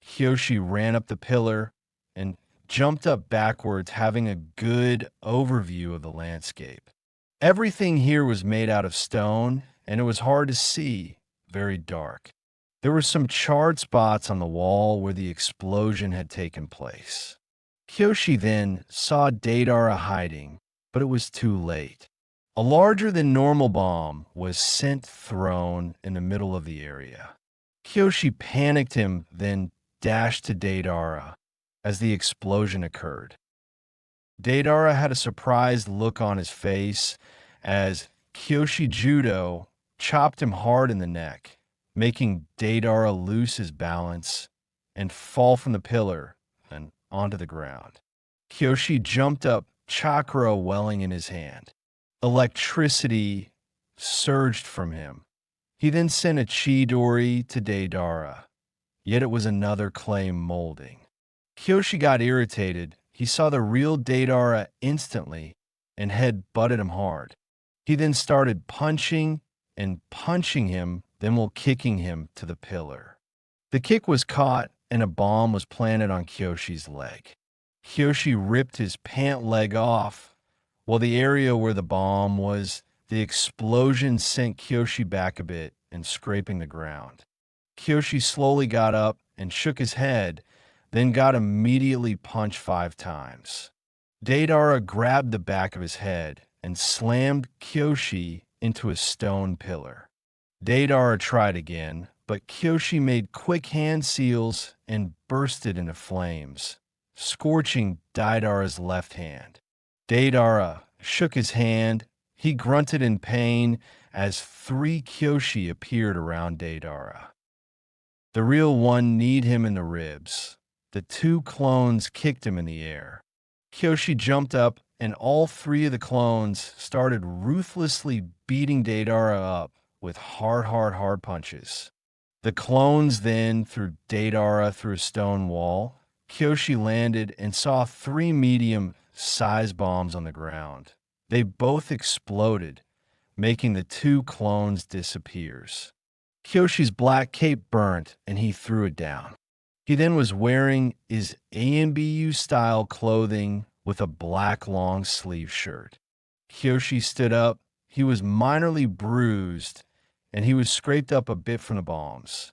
Kyoshi ran up the pillar and jumped up backwards, having a good overview of the landscape. Everything here was made out of stone, and it was hard to see, very dark. There were some charred spots on the wall where the explosion had taken place. Kyoshi then saw Deidara hiding, but it was too late. A larger than normal bomb was thrown in the middle of the area. Kyoshi panicked him, then dashed to Deidara as the explosion occurred. Deidara had a surprised look on his face as Kyoshi Judo chopped him hard in the neck, making Deidara lose his balance and fall from the pillar and onto the ground. Kyoshi jumped up, chakra welling in his hand. Electricity surged from him. He then sent a Chidori to Deidara, yet it was another clay molding. Kyoshi got irritated. He saw the real Deidara instantly and head butted him hard. He then started punching and punching him, then while kicking him to the pillar. The kick was caught and a bomb was planted on Kyoshi's leg. Kyoshi ripped his pant leg off, while the area where the bomb was, the explosion sent Kyoshi back a bit and scraping the ground. Kyoshi slowly got up and shook his head, then got immediately punched 5 times. Deidara grabbed the back of his head and slammed Kyoshi into a stone pillar. Deidara tried again, but Kyoshi made quick hand seals and bursted into flames, scorching Deidara's left hand. Deidara shook his hand. He grunted in pain as 3 Kyoshi appeared around Deidara. The real one kneed him in the ribs. The 2 clones kicked him in the air. Kyoshi jumped up, and all 3 of the clones started ruthlessly beating Deidara up with hard punches. The clones then threw Deidara through a stone wall. Kyoshi landed and saw 3 medium-sized bombs on the ground. They both exploded, making the 2 clones disappear. Kyoshi's black cape burnt, and he threw it down. He then was wearing his ANBU-style clothing with a black long-sleeve shirt. Kyoshi stood up. He was minorly bruised, and he was scraped up a bit from the bombs.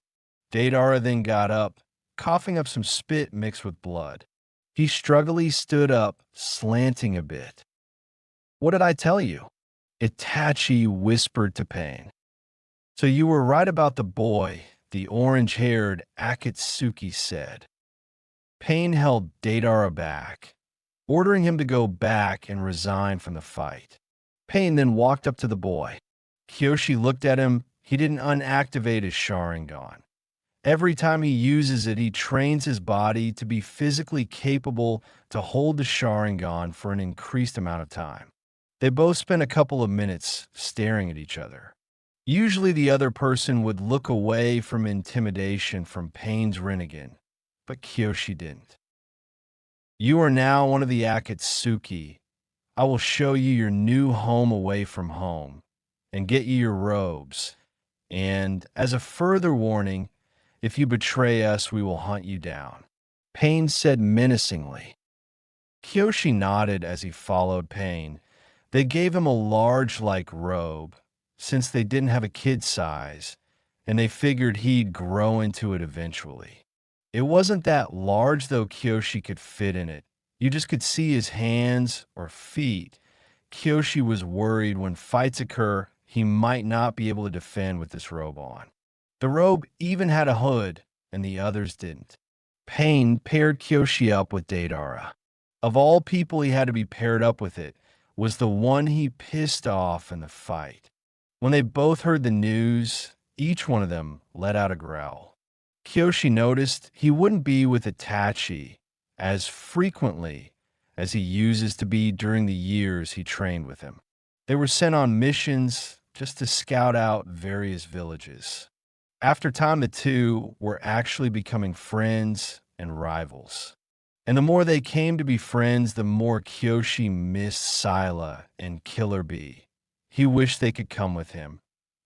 Deidara then got up, coughing up some spit mixed with blood. He struggledly stood up, slanting a bit. "What did I tell you?" Itachi whispered to Pain. "So you were right about the boy," the orange-haired Akatsuki said. Pain held Deidara back, ordering him to go back and resign from the fight. Pain then walked up to the boy. Kyoshi looked at him. He didn't unactivate his Sharingan. Every time he uses it, he trains his body to be physically capable to hold the Sharingan for an increased amount of time. They both spent a couple of minutes staring at each other. Usually the other person would look away from intimidation from Pain's Rinnegan, but Kyoshi didn't. "You are now one of the Akatsuki. I will show you your new home away from home and get you your robes. And as a further warning, if you betray us, we will hunt you down," Pain said menacingly. Kyoshi nodded as he followed Pain. They gave him a large-like robe, since they didn't have a kid size, and they figured he'd grow into it eventually. It wasn't that large, though Kyoshi could fit in it. You just could see his hands or feet. Kyoshi was worried when fights occur, he might not be able to defend with this robe on. The robe even had a hood, and the others didn't. Pain paired Kyoshi up with Deidara. Of all people he had to be paired up with, it was the one he pissed off in the fight. When they both heard the news, each one of them let out a growl. Kyoshi noticed he wouldn't be with Itachi as frequently as he uses to be during the years he trained with him. They were sent on missions just to scout out various villages. After time, the 2 were actually becoming friends and rivals. And the more they came to be friends, the more Kyoshi missed Scylla and Killer Bee. He wished they could come with him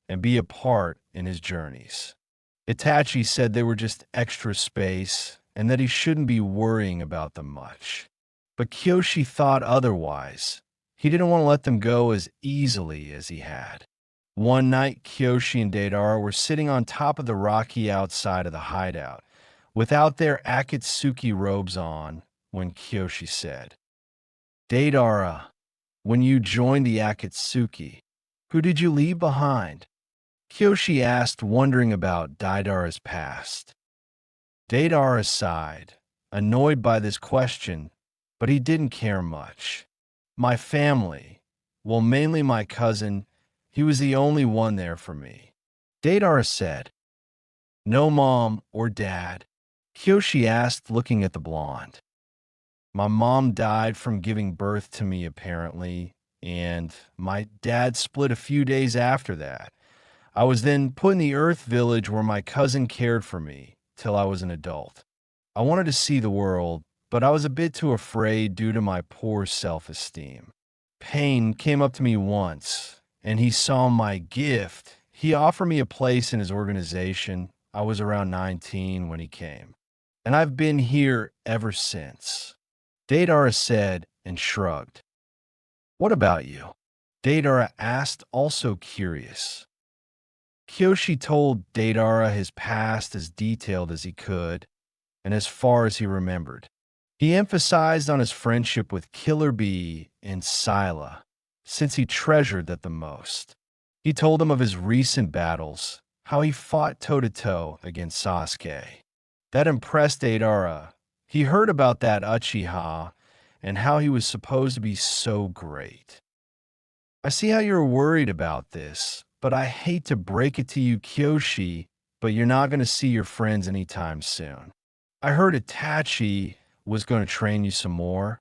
and be a part in his journeys. Itachi said they were just extra space and that he shouldn't be worrying about them much. But Kyoshi thought otherwise. He didn't want to let them go as easily as he had. One night, Kyoshi and Deidara were sitting on top of the rocky outside of the hideout, without their Akatsuki robes on, when Kyoshi said, "Deidara, when you joined the Akatsuki, who did you leave behind?" Kyoshi asked, wondering about Deidara's past. Deidara sighed, annoyed by this question, but he didn't care much. "My family, well, mainly my cousin, he was the only one there for me," Deidara said. "No mom or dad?" Kyoshi asked, looking at the blonde. "My mom died from giving birth to me, apparently, and my dad split a few days after that. I was then put in the Earth Village where my cousin cared for me till I was an adult. I wanted to see the world, but I was a bit too afraid due to my poor self-esteem. Pain came up to me once, and he saw my gift. He offered me a place in his organization. I was around 19 when he came, and I've been here ever since," Deidara said and shrugged. "What about you?" Deidara asked, also curious. Kyoshi told Deidara his past as detailed as he could, and as far as he remembered. He emphasized on his friendship with Killer Bee and Scylla, since he treasured that the most. He told him of his recent battles, how he fought toe-to-toe against Sasuke. That impressed Adara. He heard about that Uchiha and how he was supposed to be so great. I see how you're worried about this, but I hate to break it to you, Kyoshi, but you're not going to see your friends anytime soon. I heard Itachi was going to train you some more,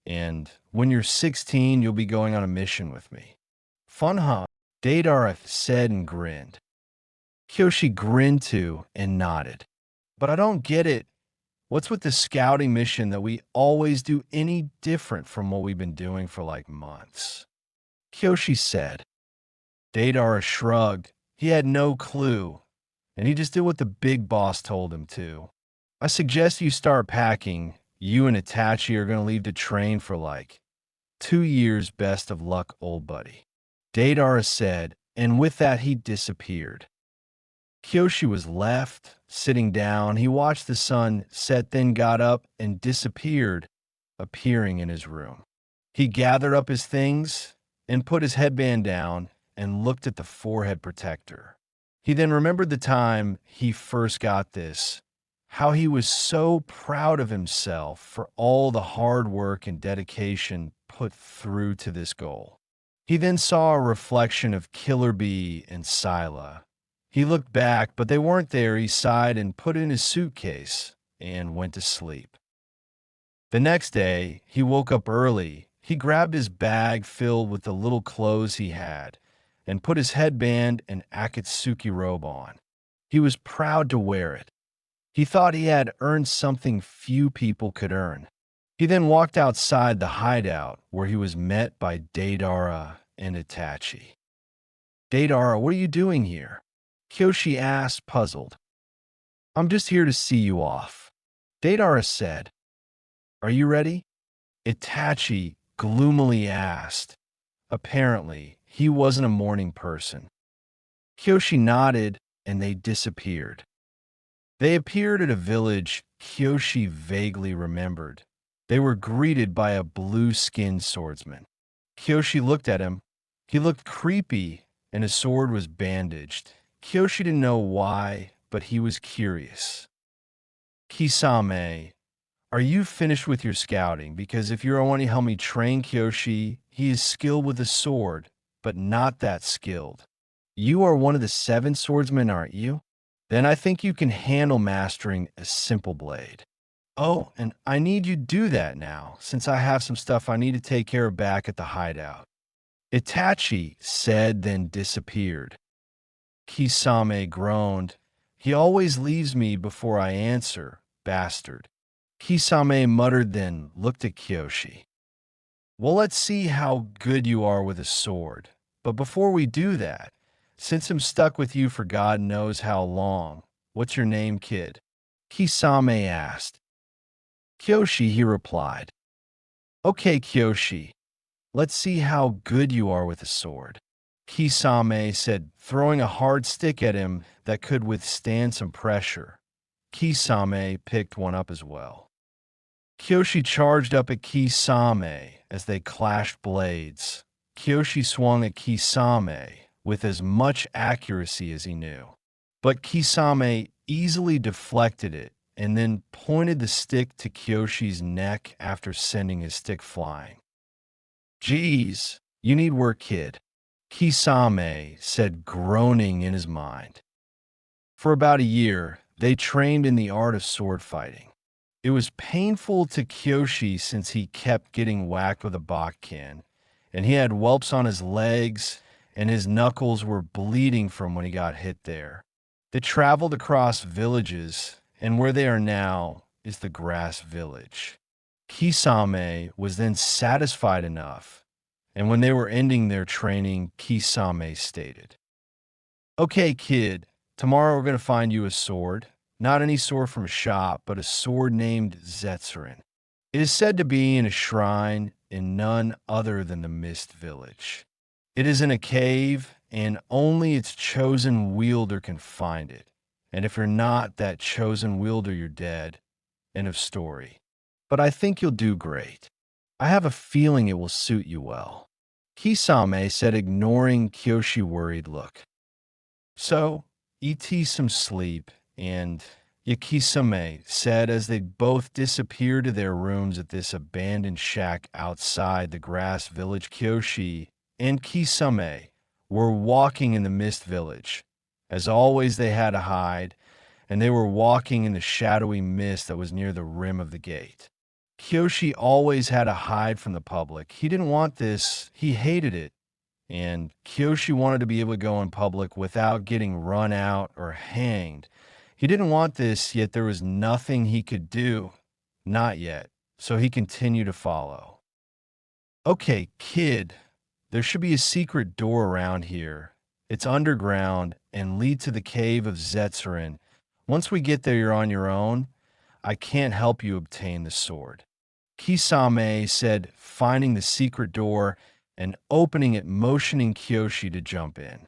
and when you're 16, you'll be going on a mission with me. Fun, huh? Deidara said and grinned. Kyoshi grinned too and nodded. But I don't get it. What's with the scouting mission that we always do any different from what we've been doing for like months? Kyoshi said. Deidara shrugged. He had no clue, and he just did what the big boss told him to. I suggest you start packing. You and Itachi are going to leave to train for like 2 years. Best of luck, old buddy. Deidara said, and with that he disappeared. Kyoshi was left, sitting down. He watched the sun set, then got up and disappeared, appearing in his room. He gathered up his things and put his headband down and looked at the forehead protector. He then remembered the time he first got this, how he was so proud of himself for all the hard work and dedication put through to this goal. He then saw a reflection of Killer Bee and Scylla. He looked back, but they weren't there. He sighed and put it in his suitcase and went to sleep. The next day, he woke up early. He grabbed his bag filled with the little clothes he had and put his headband and Akatsuki robe on. He was proud to wear it. He thought he had earned something few people could earn. He then walked outside the hideout where he was met by Deidara and Itachi. Deidara, what are you doing here? Kyoshi asked, puzzled. I'm just here to see you off. Deidara said. Are you ready? Itachi gloomily asked. Apparently, he wasn't a morning person. Kyoshi nodded, and they disappeared. They appeared at a village Kyoshi vaguely remembered. They were greeted by a blue-skinned swordsman. Kyoshi looked at him. He looked creepy, and his sword was bandaged. Kyoshi didn't know why, but he was curious. Kisame, are you finished with your scouting? Because if you're wanting to help me train Kyoshi, he is skilled with a sword, but not that skilled. You are one of the 7 swordsmen, aren't you? Then I think you can handle mastering a simple blade. Oh, and I need you to do that now, since I have some stuff I need to take care of back at the hideout. Itachi said, then disappeared. Kisame groaned. He always leaves me before I answer, bastard. Kisame muttered, then looked at Kyoshi. Well, let's see how good you are with a sword. But before we do that, since I'm stuck with you for God knows how long, what's your name, kid? Kisame asked. Kyoshi, he replied. Okay, Kyoshi, let's see how good you are with a sword. Kisame said, throwing a hard stick at him that could withstand some pressure. Kisame picked one up as well. Kyoshi charged up at Kisame as they clashed blades. Kyoshi swung at Kisame with as much accuracy as he knew. But Kisame easily deflected it and then pointed the stick to Kyoshi's neck after sending his stick flying. Geez, you need work, kid, Kisame said, groaning in his mind. For about a year, they trained in the art of sword fighting. It was painful to Kyoshi since he kept getting whacked with a bakkin, and he had whelps on his legs, and his knuckles were bleeding from when he got hit there. They traveled across villages, and where they are now is the grass village. Kisame was then satisfied enough, and when they were ending their training, Kisame stated, okay, kid, tomorrow we're going to find you a sword. Not any sword from a shop, but a sword named Zetszerin. It is said to be in a shrine in none other than the Mist Village. It is in a cave, and only its chosen wielder can find it. And if you're not that chosen wielder, you're dead. End of story. but I think you'll do great. I have a feeling it will suit you well. Kisame said, ignoring Kyoshi's worried look. So, eat some sleep, and Yakisame said as they both disappeared to their rooms at this abandoned shack outside the grass village. Kyoshi and Kisame were walking in the mist village. As always, they had to hide, and they were walking in the shadowy mist that was near the rim of the gate. Kyoshi always had to hide from the public. He didn't want this. He hated it. And Kyoshi wanted to be able to go in public without getting run out or hanged. He didn't want this, yet there was nothing he could do. Not yet. So he continued to follow. Okay, kid, there should be a secret door around here. It's underground and leads to the cave of Zetszerin. Once we get there, you're on your own. I can't help you obtain the sword. Kisame said, finding the secret door and opening it, motioning Kyoshi to jump in.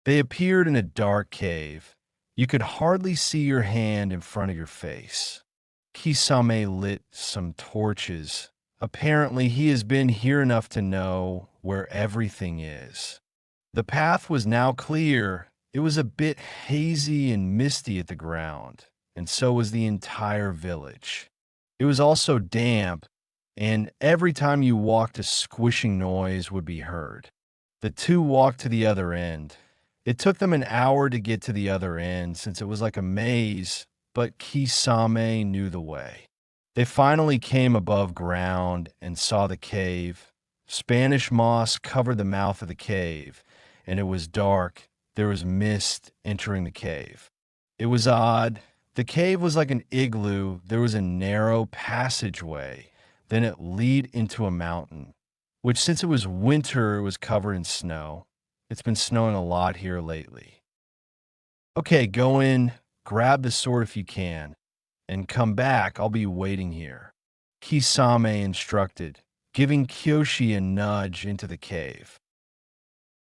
They appeared in a dark cave. You could hardly see your hand in front of your face. Kisame lit some torches. Apparently, he has been here enough to know where everything is. The path was now clear. It was a bit hazy and misty at the ground, and so was the entire village. It was also damp, and every time you walked, a squishing noise would be heard. The two walked to the other end. It took them an hour to get to the other end since it was like a maze, but Kisame knew the way. They finally came above ground and saw the cave. Spanish moss covered the mouth of the cave, and it was dark. There was mist entering the cave. It was odd. The cave was like an igloo. There was a narrow passageway. Then it led into a mountain, which since it was winter, it was covered in snow. It's been snowing a lot here lately. Okay, go in, grab the sword if you can, and come back. I'll be waiting here. Kisame instructed, giving Kyoshi a nudge into the cave.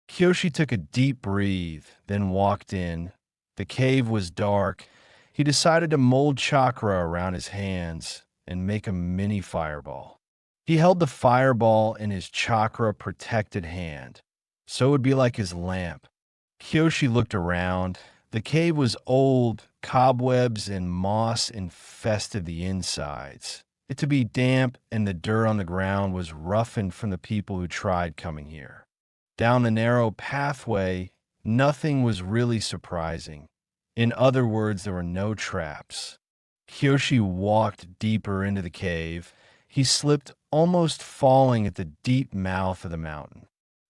Kyoshi took a deep breath, then walked in. The cave was dark. He decided to mold chakra around his hands and make a mini fireball. He held the fireball in his chakra-protected hand, so it would be like his lamp. Kyoshi looked around. The cave was old. Cobwebs and moss infested the insides. It to be damp, and the dirt on the ground was roughened from the people who tried coming here. Down the narrow pathway, nothing was really surprising. In other words, there were no traps. Kyoshi walked deeper into the cave. He slipped, almost falling at the deep mouth of the mountain.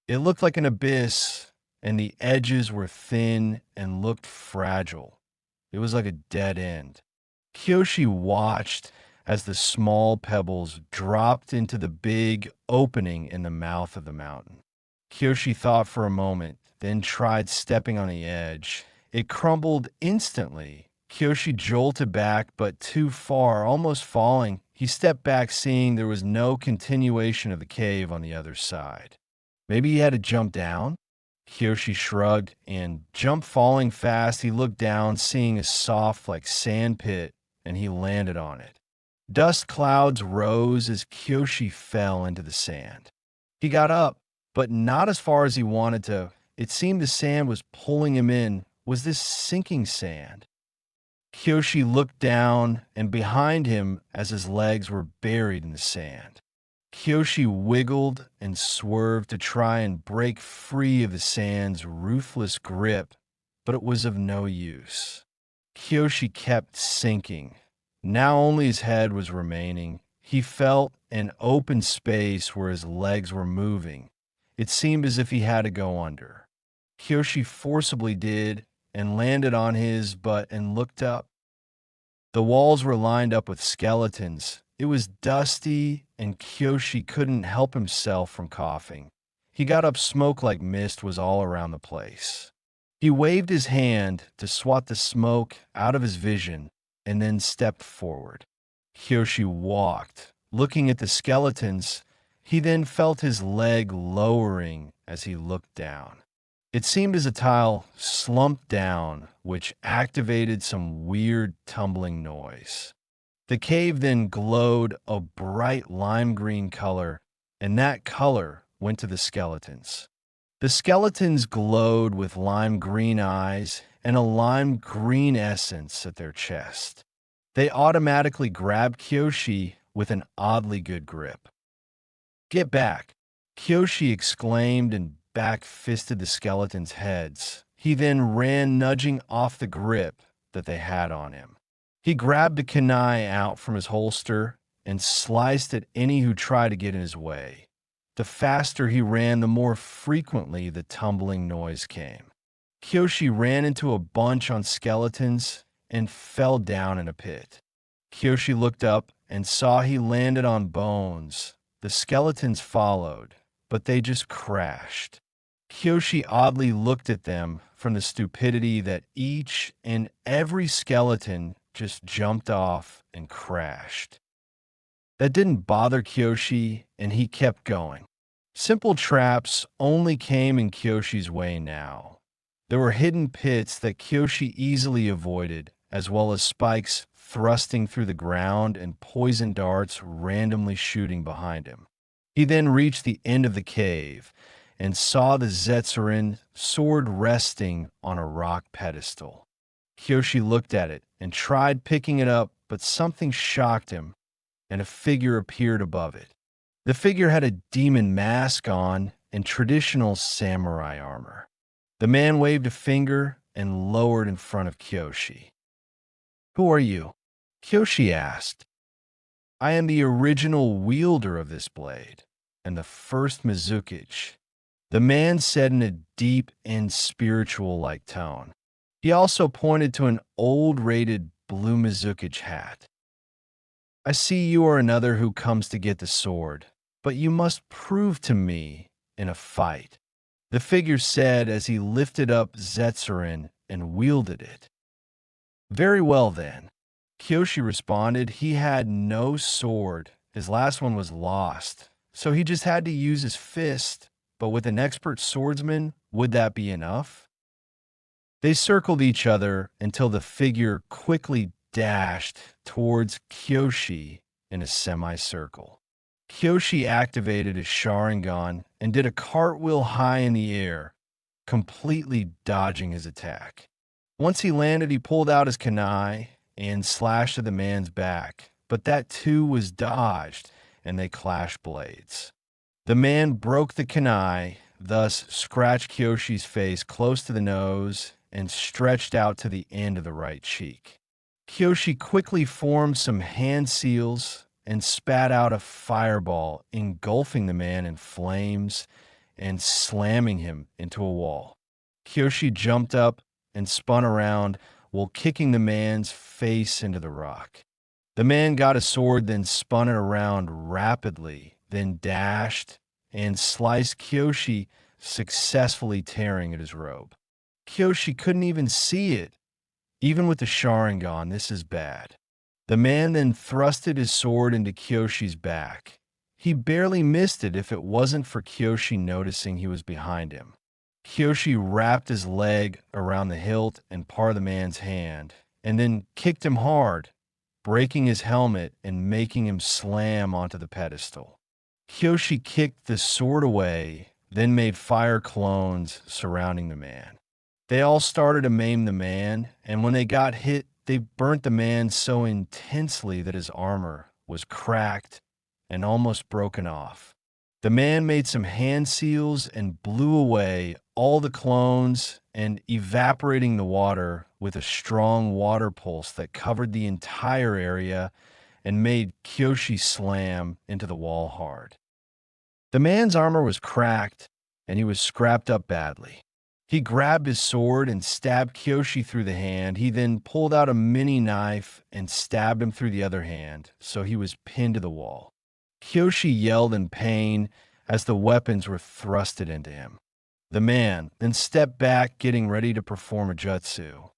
It looked like an abyss, and the edges were thin and looked fragile. It was like a dead end. Kyoshi watched as the small pebbles dropped into the big opening in the mouth of the mountain. Kyoshi thought for a moment, then tried stepping on the edge. It crumbled instantly. Kyoshi jolted back, but too far, almost falling. He stepped back, seeing there was no continuation of the cave on the other side. Maybe he had to jump down? Kyoshi shrugged and jumped, falling fast. He looked down, seeing a soft, like sand pit, and he landed on it. Dust clouds rose as Kyoshi fell into the sand. He got up, but not as far as he wanted to. It seemed the sand was pulling him in. Was this sinking sand? Kyoshi looked down and behind him as his legs were buried in the sand. Kyoshi wiggled and swerved to try and break free of the sand's ruthless grip, but it was of no use. Kyoshi kept sinking. Now only his head was remaining. He felt an open space where his legs were moving. It seemed as if he had to go under. Kyoshi forcibly did and landed on his butt and looked up. The walls were lined up with skeletons. It was dusty, and Kyoshi couldn't help himself from coughing. He got up. Smoke like mist was all around the place. He waved his hand to swat the smoke out of his vision and then stepped forward. Kyoshi walked, looking at the skeletons. He then felt his leg lowering as he looked down. It seemed as a tile slumped down, which activated some weird tumbling noise. The cave then glowed a bright lime green color, and that color went to the skeletons. The skeletons glowed with lime green eyes and a lime green essence at their chest. They automatically grabbed Kyoshi with an oddly good grip. "Get back!" Kyoshi exclaimed and back-fisted the skeletons' heads. He then ran, nudging off the grip that they had on him. He grabbed the kunai out from his holster and sliced at any who tried to get in his way. The faster he ran, the more frequently the tumbling noise came. Kyoshi ran into a bunch on skeletons and fell down in a pit. Kyoshi looked up and saw he landed on bones. The skeletons followed, but they just crashed. Kyoshi oddly looked at them from the stupidity that each and every skeleton just jumped off and crashed. That didn't bother Kyoshi, and he kept going. Simple traps only came in Kyoshi's way now. There were hidden pits that Kyoshi easily avoided, as well as spikes thrusting through the ground and poison darts randomly shooting behind him. He then reached the end of the cave and saw the Zetszerin sword resting on a rock pedestal. Kyoshi looked at it and tried picking it up, but something shocked him, and a figure appeared above it. The figure had a demon mask on and traditional samurai armor. The man waved a finger and lowered in front of Kyoshi. "Who are you?" Kyoshi asked. "I am the original wielder of this blade, and the first Mizukage," the man said in a deep and spiritual-like tone. He also pointed to an old rated blue Mizukage hat. "I see you are another who comes to get the sword, but you must prove to me in a fight," the figure said as he lifted up Zetszerin and wielded it. "Very well then," Kyoshi responded. He had no sword. His last one was lost, so he just had to use his fist. But with an expert swordsman, would that be enough? They circled each other until the figure quickly dashed towards Kyoshi in a semicircle. Kyoshi activated his Sharingan and did a cartwheel high in the air, completely dodging his attack. Once he landed, he pulled out his kunai and slashed at the man's back, but that too was dodged, and they clashed blades. The man broke the kunai, thus scratched Kyoshi's face close to the nose and stretched out to the end of the right cheek. Kyoshi quickly formed some hand seals and spat out a fireball, engulfing the man in flames and slamming him into a wall. Kyoshi jumped up and spun around while kicking the man's face into the rock. The man got a sword, then spun it around rapidly, then dashed and sliced Kyoshi, successfully tearing at his robe. Kyoshi couldn't even see it. Even with the Sharingan, this is bad. The man then thrusted his sword into Kyoshi's back. He barely missed it if it wasn't for Kyoshi noticing he was behind him. Kyoshi wrapped his leg around the hilt and part of the man's hand, and then kicked him hard, breaking his helmet and making him slam onto the pedestal. Kyoshi kicked the sword away, then made fire clones surrounding the man. They all started to maim the man, and when they got hit, they burnt the man so intensely that his armor was cracked and almost broken off. The man made some hand seals and blew away all the clones and evaporating the water with a strong water pulse that covered the entire area and made Kyoshi slam into the wall hard. The man's armor was cracked and he was scrapped up badly. He grabbed his sword and stabbed Kyoshi through the hand. He then pulled out a mini knife and stabbed him through the other hand, so he was pinned to the wall. Kyoshi yelled in pain as the weapons were thrusted into him. The man then stepped back, getting ready to perform a jutsu.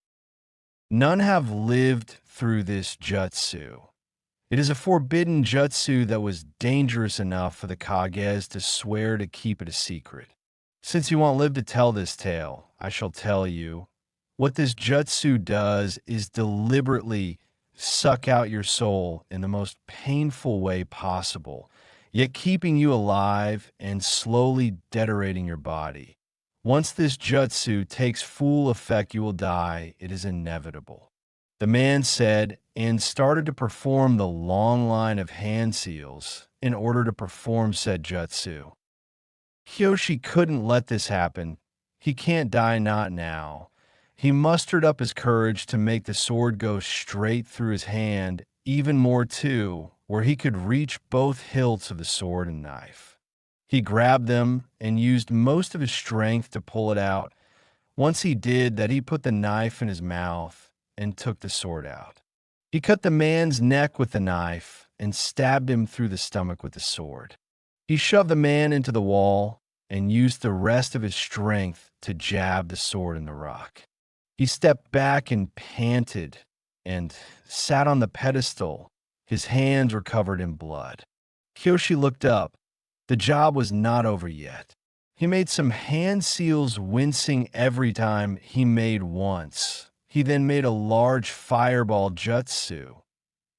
None have lived through this jutsu. It is a forbidden jutsu that was dangerous enough for the Kages to swear to keep it a secret. Since you won't live to tell this tale, I shall tell you. What this jutsu does is deliberately suck out your soul in the most painful way possible, yet keeping you alive and slowly deteriorating your body. Once this jutsu takes full effect, you will die. It is inevitable. The man said, and started to perform the long line of hand seals in order to perform said jutsu. Kyoshi couldn't let this happen. He can't die, not now. He mustered up his courage to make the sword go straight through his hand, even more too, where he could reach both hilts of the sword and knife. He grabbed them and used most of his strength to pull it out. Once he did that, he put the knife in his mouth and took the sword out. He cut the man's neck with the knife and stabbed him through the stomach with the sword. He shoved the man into the wall and used the rest of his strength to jab the sword in the rock. He stepped back and panted and sat on the pedestal. His hands were covered in blood. Kyoshi looked up. The job was not over yet. He made some hand seals, wincing every time he made once. He then made a large fireball jutsu,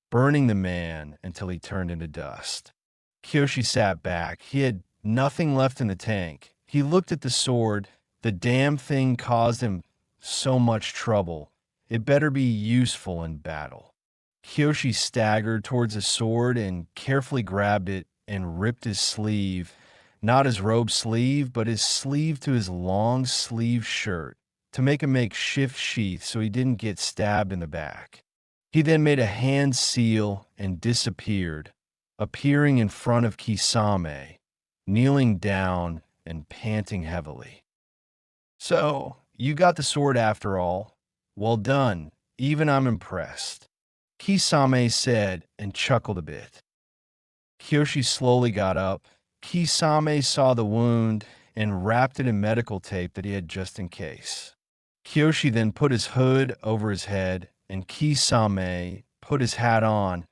burning the man until he turned into dust. Kyoshi sat back. He had nothing left in the tank. He looked at the sword. The damn thing caused him so much trouble. It better be useful in battle. Kyoshi staggered towards the sword and carefully grabbed it and ripped his sleeve, not his robe sleeve, but his sleeve to his long sleeve shirt, to make a makeshift sheath so he didn't get stabbed in the back. He then made a hand seal and disappeared, appearing in front of Kisame, kneeling down and panting heavily. "So, you got the sword after all. Well done. Even I'm impressed," Kisame said and chuckled a bit. Kyoshi slowly got up. Kisame saw the wound and wrapped it in medical tape that he had just in case. Kyoshi then put his hood over his head, and Kisame put his hat on,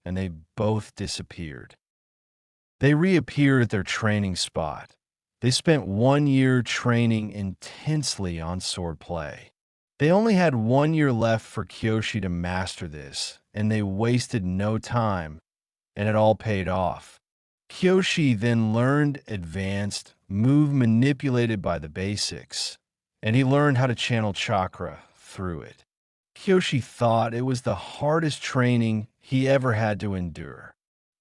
and they both disappeared. They reappeared at their training spot. They spent 1 year training intensely on swordplay. They only had 1 year left for Kyoshi to master this, and they wasted no time, and it all paid off. Kyoshi then learned advanced move manipulated by the basics, and he learned how to channel chakra through it. Kyoshi thought it was the hardest training he ever had to endure.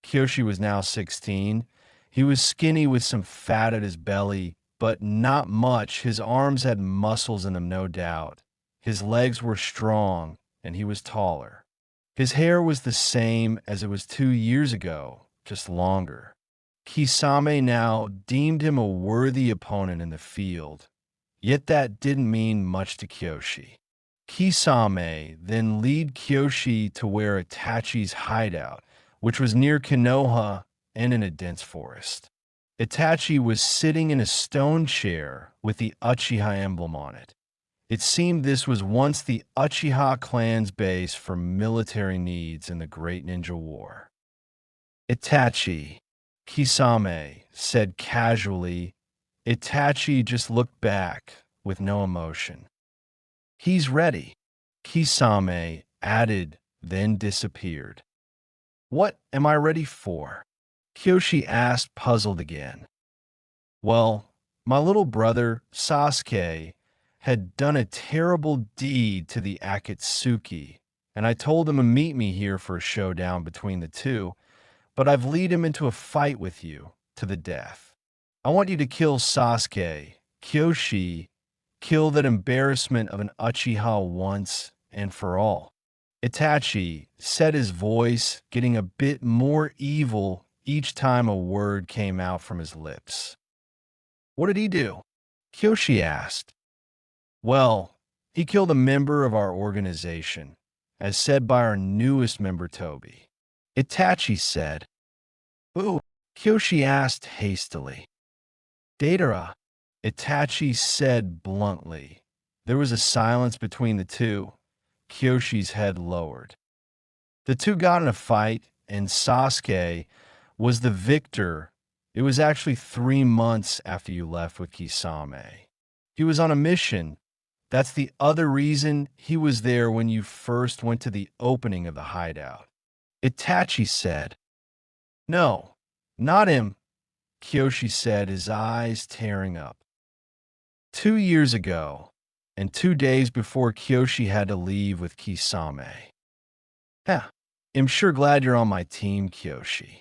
Kyoshi was now 16. He was skinny with some fat at his belly, but not much. His arms had muscles in them, no doubt. His legs were strong, and he was taller. His hair was the same as it was 2 years ago, just longer. Kisame now deemed him a worthy opponent in the field, yet that didn't mean much to Kyoshi. Kisame then led Kyoshi to where Itachi's hideout, which was near Konoha and in a dense forest. Itachi was sitting in a stone chair with the Uchiha emblem on it. It seemed this was once the Uchiha clan's base for military needs in the Great Ninja War. "Itachi," Kisame said casually. Itachi just looked back with no emotion. "He's ready," Kisame added, then disappeared. "What am I ready for?" Kyoshi asked, puzzled again. "Well, my little brother, Sasuke, had done a terrible deed to the Akatsuki, and I told him to meet me here for a showdown between the two, but I've led him into a fight with you, to the death. I want you to kill Sasuke, Kyoshi, kill that embarrassment of an Uchiha once and for all." Itachi said, his voice getting a bit more evil each time a word came out from his lips. "What did he do?" Kyoshi asked. "Well, he killed a member of our organization, as said by our newest member, Toby," Itachi said. "Who?" Kyoshi asked hastily. "Datara," Itachi said bluntly. There was a silence between the two. Kyoshi's head lowered. The two got in a fight, and Sasuke was the victor. It was actually 3 months after you left with Kisame. He was on a mission, That's the other reason he was there when you first went to the opening of the hideout. Itachi said. No, not him, Kyoshi said, his eyes tearing up. 2 years ago, and 2 days before Kyoshi had to leave with Kisame. Yeah, I'm sure glad you're on my team, Kyoshi.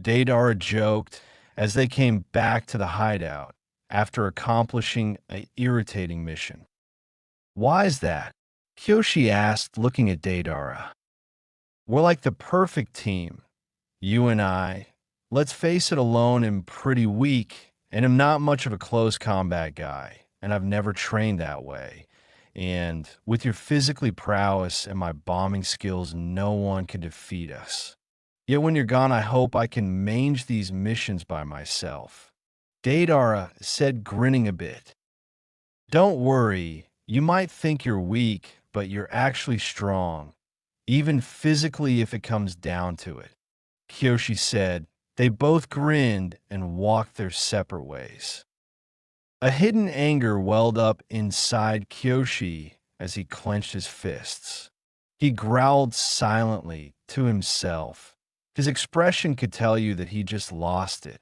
Deidara joked as they came back to the hideout after accomplishing an irritating mission. Why is that? Kyoshi asked, looking at Deidara. We're like the perfect team. You and I. Let's face it, alone I'm pretty weak, and I'm not much of a close combat guy, and I've never trained that way. And with your physically prowess and my bombing skills, no one can defeat us. Yet when you're gone, I hope I can mange these missions by myself. Deidara said, grinning a bit. Don't worry, you might think you're weak, but you're actually strong, even physically if it comes down to it, Kyoshi said. They both grinned and walked their separate ways. A hidden anger welled up inside Kyoshi as he clenched his fists. He growled silently to himself. His expression could tell you that he just lost it.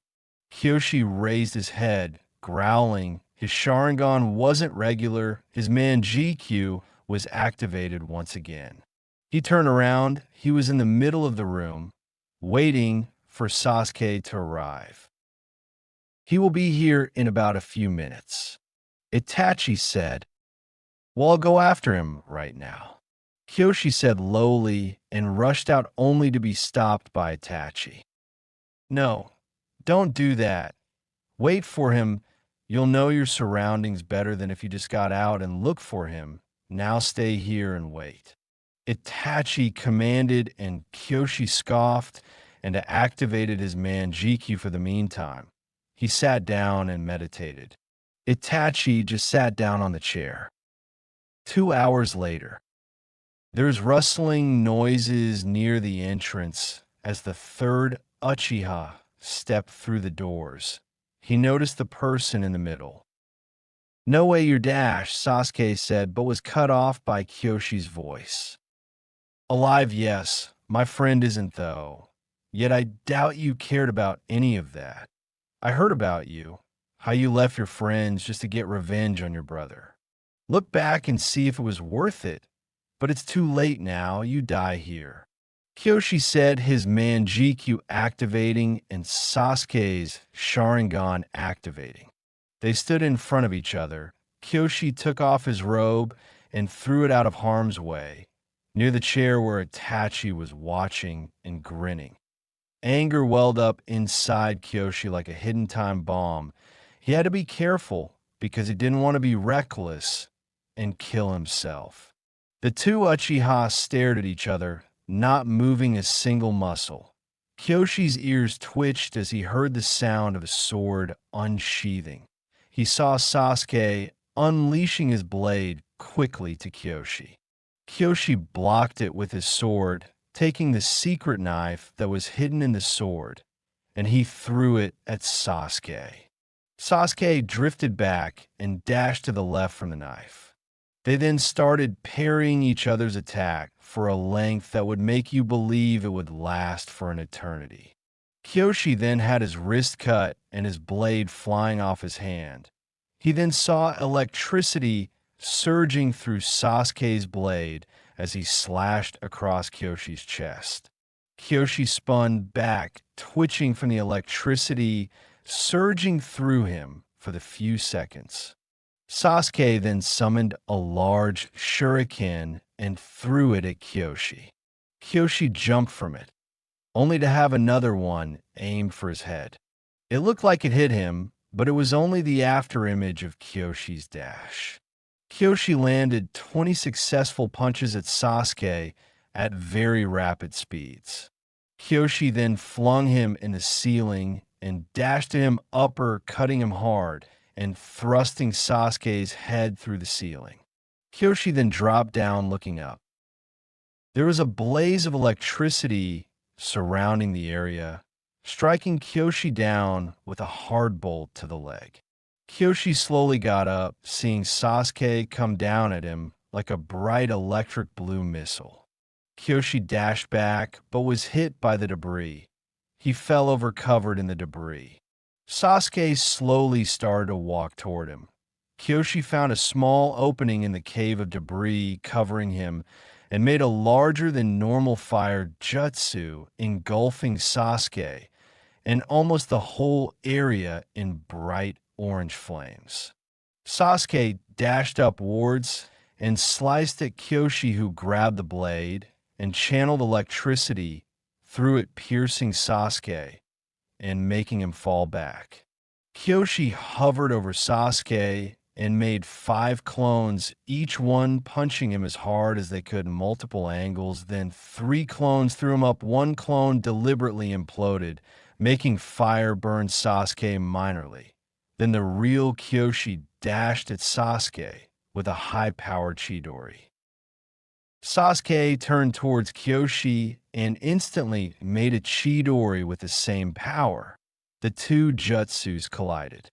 Kyoshi raised his head, growling. His Sharingan wasn't regular. His Manjikyu was activated once again. He turned around. He was in the middle of the room, waiting for Sasuke to arrive. He will be here in about a few minutes, Itachi said. Well, I'll go after him right now, Kyoshi said lowly and rushed out only to be stopped by Itachi. No, don't do that. Wait for him. You'll know your surroundings better than if you just got out and looked for him. Now stay here and wait, Itachi commanded, and Kyoshi scoffed and activated his Manjikyu for the meantime. He sat down and meditated. Itachi just sat down on the chair. 2 hours later, there's rustling noises near the entrance as the third Uchiha stepped through the doors. He noticed the person in the middle. No way you're Dash, Sasuke said, but was cut off by Kyoshi's voice. Alive, yes. My friend isn't, though. Yet I doubt you cared about any of that. I heard about you, how you left your friends just to get revenge on your brother. Look back and see if it was worth it. But it's too late now, you die here. Kyoshi said, his Manjikyu activating and Sasuke's Sharingan activating. They stood in front of each other. Kyoshi took off his robe and threw it out of harm's way, near the chair where Itachi was watching and grinning. Anger welled up inside Kyoshi like a hidden time bomb. He had to be careful because he didn't want to be reckless and kill himself. The two Uchiha stared at each other, not moving a single muscle. Kyoshi's ears twitched as he heard the sound of a sword unsheathing. He saw Sasuke unleashing his blade quickly to Kyoshi. Kyoshi blocked it with his sword, taking the secret knife that was hidden in the sword, and he threw it at Sasuke. Sasuke drifted back and dashed to the left from the knife. They then started parrying each other's attack for a length that would make you believe it would last for an eternity. Kyoshi then had his wrist cut and his blade flying off his hand. He then saw electricity surging through Sasuke's blade as he slashed across Kyoshi's chest. Kyoshi spun back, twitching from the electricity surging through him for the few seconds. Sasuke then summoned a large shuriken and threw it at Kyoshi. Kyoshi jumped from it, only to have another one aimed for his head. It looked like it hit him, but it was only the afterimage of Kyoshi's dash. Kyoshi landed 20 successful punches at Sasuke at very rapid speeds. Kyoshi then flung him in the ceiling and dashed at him upper, cutting him hard and thrusting Sasuke's head through the ceiling. Kyoshi then dropped down, looking up. There was a blaze of electricity surrounding the area, striking Kyoshi down with a hard bolt to the leg. Kyoshi slowly got up, seeing Sasuke come down at him like a bright electric blue missile. Kyoshi dashed back, but was hit by the debris. He fell over covered in the debris. Sasuke slowly started to walk toward him. Kyoshi found a small opening in the cave of debris covering him and made a larger than normal fire jutsu engulfing Sasuke and almost the whole area in bright orange flames. Sasuke dashed upwards and sliced at Kyoshi, who grabbed the blade and channeled electricity through it, piercing Sasuke and making him fall back. Kyoshi hovered over Sasuke and made 5 clones, each one punching him as hard as they could in multiple angles. Then 3 clones threw him up. 1 clone deliberately imploded, making fire burn Sasuke minorly. Then the real Kyoshi dashed at Sasuke with a high-powered Chidori. Sasuke turned towards Kyoshi and instantly made a Chidori with the same power. The 2 jutsus collided.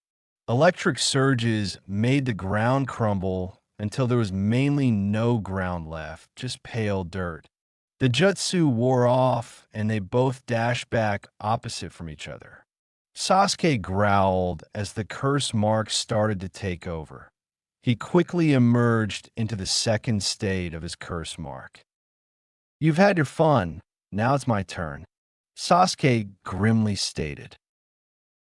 Electric surges made the ground crumble until there was mainly no ground left, just pale dirt. The jutsu wore off and they both dashed back opposite from each other. Sasuke growled as the curse mark started to take over. He quickly emerged into the second state of his curse mark. "You've had your fun. Now it's my turn," Sasuke grimly stated.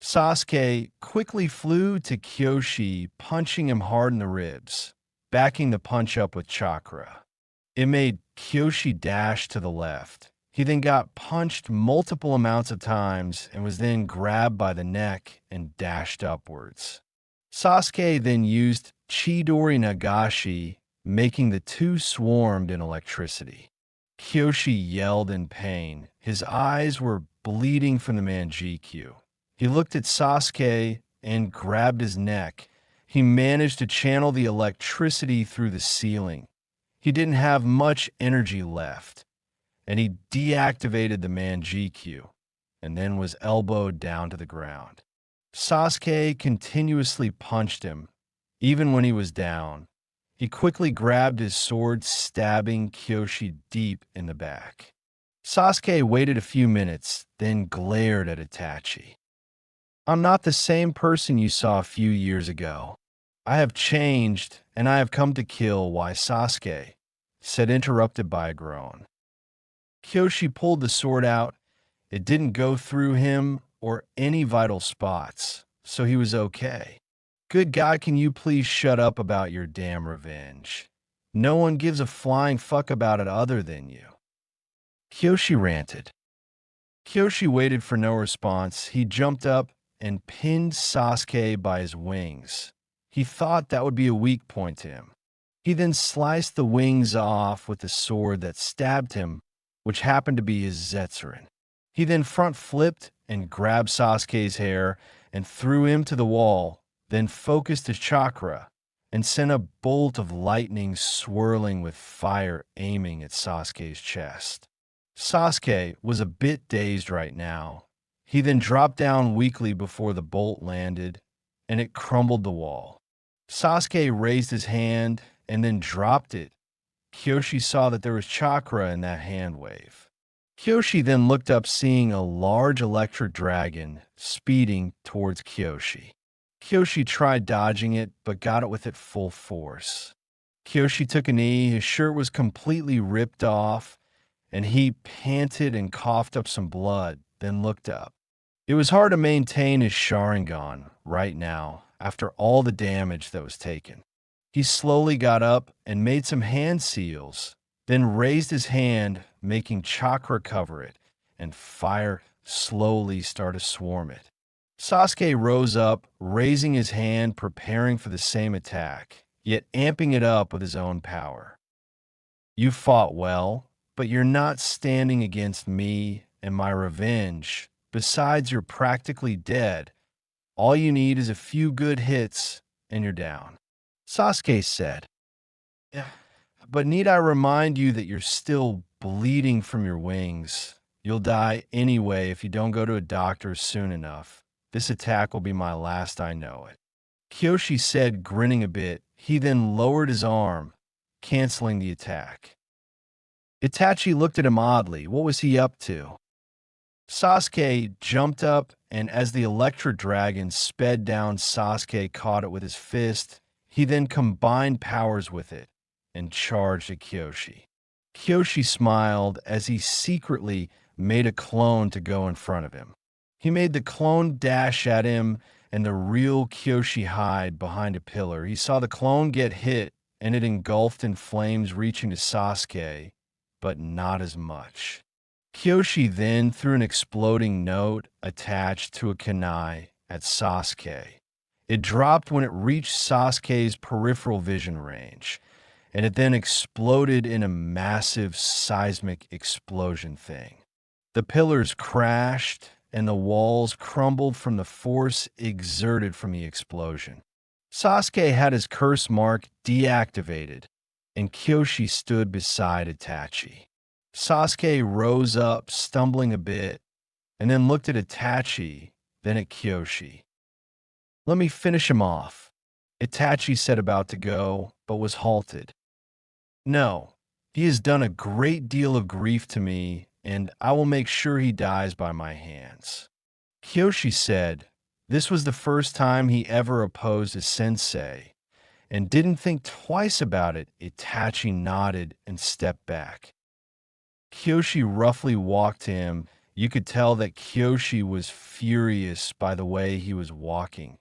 Sasuke quickly flew to Kyoshi, punching him hard in the ribs, backing the punch up with Chakra. It made Kyoshi dash to the left. He then got punched multiple amounts of times and was then grabbed by the neck and dashed upwards. Sasuke then used Chidori Nagashi, making the 2 swarmed in electricity. Kyoshi yelled in pain. His eyes were bleeding from the Manjikyu. He looked at Sasuke and grabbed his neck. He managed to channel the electricity through the ceiling. He didn't have much energy left, and he deactivated the Manjikyu and then was elbowed down to the ground. Sasuke continuously punched him, even when he was down. He quickly grabbed his sword, stabbing Kyoshi deep in the back. Sasuke waited a few minutes, then glared at Itachi. "I'm not the same person you saw a few years ago. I have changed, and I have come to kill." "Why, Sasuke?" said, interrupted by a groan. Kyoshi pulled the sword out. It didn't go through him or any vital spots, so he was okay. "Good God, can you please shut up about your damn revenge? No one gives a flying fuck about it other than you," Kyoshi ranted. Kyoshi waited for no response. He jumped up and pinned Sasuke by his wings. He thought that would be a weak point to him. He then sliced the wings off with the sword that stabbed him, which happened to be his Zetszerin. He then front flipped and grabbed Sasuke's hair and threw him to the wall, then focused his chakra and sent a bolt of lightning swirling with fire aiming at Sasuke's chest. Sasuke was a bit dazed right now. He then dropped down weakly before the bolt landed, and it crumbled the wall. Sasuke raised his hand and then dropped it. Kyoshi saw that there was chakra in that hand wave. Kyoshi then looked up, seeing a large electric dragon speeding towards Kyoshi. Kyoshi tried dodging it, but got it with it full force. Kyoshi took a knee. His shirt was completely ripped off, and he panted and coughed up some blood, then looked up. It was hard to maintain his Sharingan right now after all the damage that was taken. He slowly got up and made some hand seals, then raised his hand, making chakra cover it, and fire slowly started to swarm it. Sasuke rose up, raising his hand, preparing for the same attack, yet amping it up with his own power. "You fought well, but you're not standing against me and my revenge. Besides, you're practically dead. All you need is a few good hits, and you're down," Sasuke said. "Yeah, but need I remind you that you're still bleeding from your wings? You'll die anyway if you don't go to a doctor soon enough. This attack will be my last, I know it," Kyoshi said, grinning a bit. He then lowered his arm, canceling the attack. Itachi looked at him oddly. What was he up to? Sasuke jumped up, and as the Electra Dragon sped down, Sasuke caught it with his fist. He then combined powers with it and charged at Kyoshi. Kyoshi smiled as he secretly made a clone to go in front of him. He made the clone dash at him, and the real Kyoshi hide behind a pillar. He saw the clone get hit, and it engulfed in flames, reaching to Sasuke, but not as much. Kyoshi then threw an exploding note attached to a kunai at Sasuke. It dropped when it reached Sasuke's peripheral vision range, and it then exploded in a massive seismic explosion thing. The pillars crashed, and the walls crumbled from the force exerted from the explosion. Sasuke had his curse mark deactivated, and Kyoshi stood beside Itachi. Sasuke rose up, stumbling a bit, and then looked at Itachi, then at Kyoshi. "Let me finish him off," Itachi said, about to go, but was halted. "No, he has done a great deal of grief to me, and I will make sure he dies by my hands." Kyoshi said this was the first time he ever opposed a sensei, and didn't think twice about it. Itachi nodded and stepped back. Kyoshi roughly walked to him. You could tell that Kyoshi was furious by the way he was walking,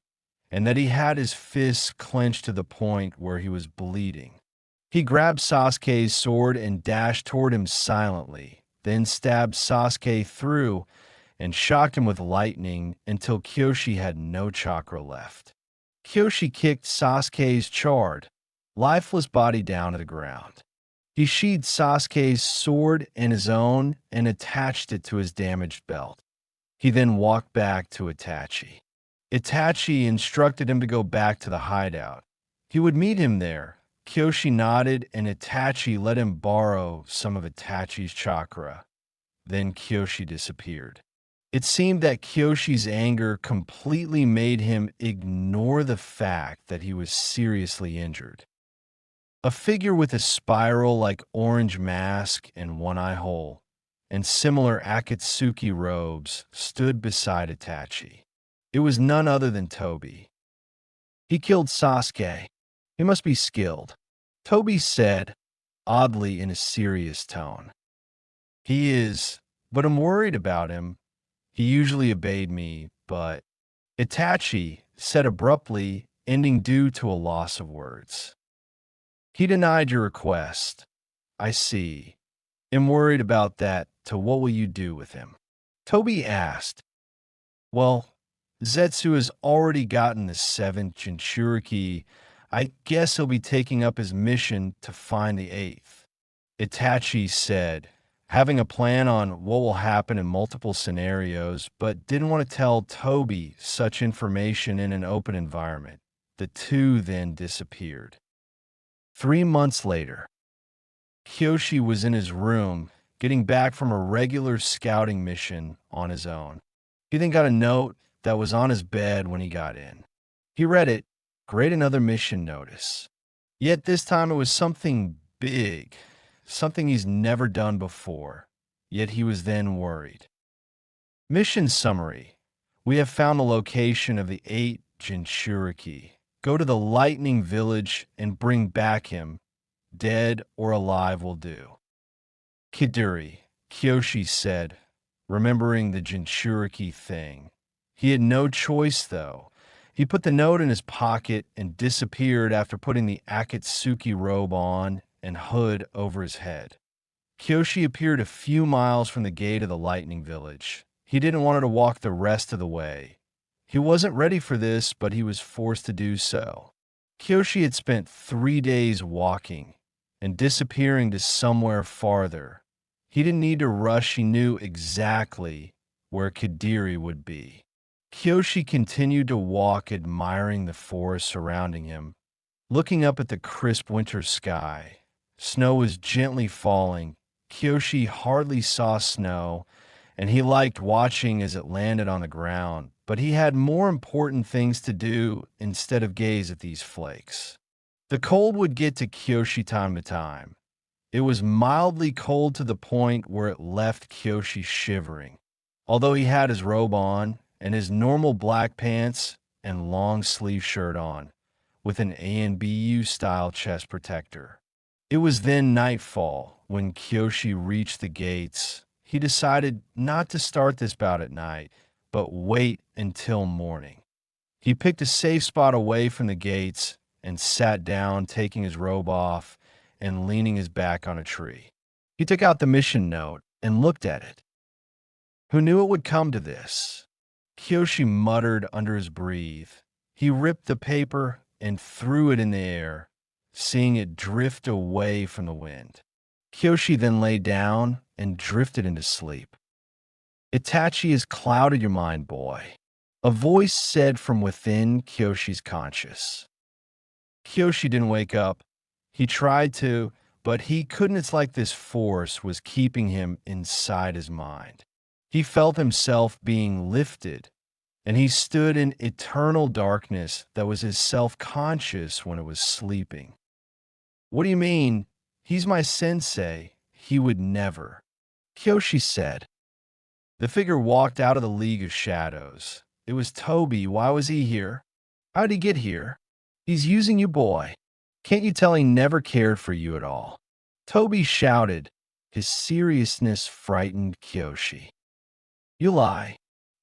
and that he had his fists clenched to the point where he was bleeding. He grabbed Sasuke's sword and dashed toward him silently, then stabbed Sasuke through and shocked him with lightning until Kyoshi had no chakra left. Kyoshi kicked Sasuke's charred, lifeless body down to the ground. He sheathed Sasuke's sword and his own and attached it to his damaged belt. He then walked back to Itachi. Itachi instructed him to go back to the hideout. He would meet him there. Kyoshi nodded, and Itachi let him borrow some of Itachi's chakra. Then Kyoshi disappeared. It seemed that Kyoshi's anger completely made him ignore the fact that he was seriously injured. A figure with a spiral-like orange mask and one eye hole, and similar Akatsuki robes, stood beside Itachi. It was none other than Tobi. "He killed Sasuke. He must be skilled," Tobi said, oddly in a serious tone. "He is, but I'm worried about him. He usually obeyed me, but..." Itachi said abruptly, ending due to a loss of words. "He denied your request. I see. I'm worried about that. So what will you do with him?" Tobi asked. "Well, Zetsu has already gotten the 7th Jinchuriki. I guess he'll be taking up his mission to find the 8th. Itachi said, having a plan on what will happen in multiple scenarios, but didn't want to tell Tobi such information in an open environment. The two then disappeared. 3 months later, Kyoshi was in his room, getting back from a regular scouting mission on his own. He then got a note that was on his bed when he got in. He read it. Great, another mission notice. Yet this time it was something big, something he's never done before. Yet he was then worried. Mission summary. We have found the location of the 8 Jinchuriki. Go to the Lightning Village and bring back him. Dead or alive will do. Kadiri, Kyoshi said, remembering the Jinchuriki thing. He had no choice, though. He put the note in his pocket and disappeared after putting the Akatsuki robe on and hood over his head. Kyoshi appeared a few miles from the gate of the Lightning Village. He didn't want her to walk the rest of the way. He wasn't ready for this, but he was forced to do so. Kyoshi had spent 3 days walking and disappearing to somewhere farther. He didn't need to rush. He knew exactly where Kadiri would be. Kyoshi continued to walk, admiring the forest surrounding him, looking up at the crisp winter sky. Snow was gently falling. Kyoshi hardly saw snow, and he liked watching as it landed on the ground, but he had more important things to do instead of gaze at these flakes. The cold would get to Kyoshi time to time. It was mildly cold to the point where it left Kyoshi shivering. Although he had his robe on and his normal black pants and long sleeve shirt on, with an ANBU style chest protector. It was then nightfall when Kyoshi reached the gates. He decided not to start this bout at night, but wait until morning. He picked a safe spot away from the gates and sat down, taking his robe off and leaning his back on a tree. He took out the mission note and looked at it. Who knew it would come to this? Kyoshi muttered under his breath. He ripped the paper and threw it in the air, seeing it drift away from the wind. Kyoshi then lay down and drifted into sleep. Itachi has clouded your mind, boy. A voice said from within Kyoshi's conscious. Kyoshi didn't wake up. He tried to, but he couldn't. It's like this force was keeping him inside his mind. He felt himself being lifted, and he stood in eternal darkness that was his self-conscious when it was sleeping. What do you mean? He's my sensei. He would never. Kyoshi said. The figure walked out of the League of Shadows. It was Toby. Why was he here? How'd he get here? He's using you, boy. Can't you tell he never cared for you at all? Toby shouted. His seriousness frightened Kyoshi. You lie.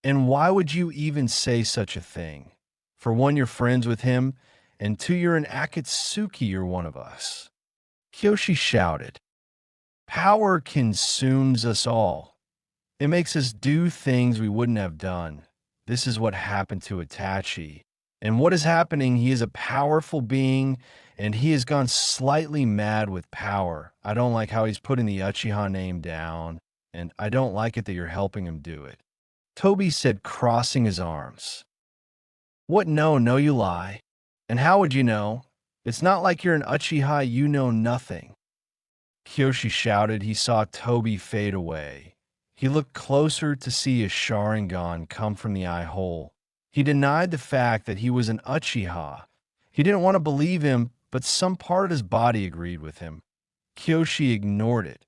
And why would you even say such a thing? For one, you're friends with him, and two, you're an Akatsuki, you're one of us. Kyoshi shouted. Power consumes us all. It makes us do things we wouldn't have done. This is what happened to Itachi. And what is happening, he is a powerful being, and he has gone slightly mad with power. I don't like how he's putting the Uchiha name down, and I don't like it that you're helping him do it. Toby said, crossing his arms. What? No, you lie. And how would you know? It's not like you're an Uchiha, you know nothing. Kyoshi shouted. He saw Toby fade away. He looked closer to see a Sharingan come from the eye hole. He denied the fact that he was an Uchiha. He didn't want to believe him, but some part of his body agreed with him. Kyoshi ignored it.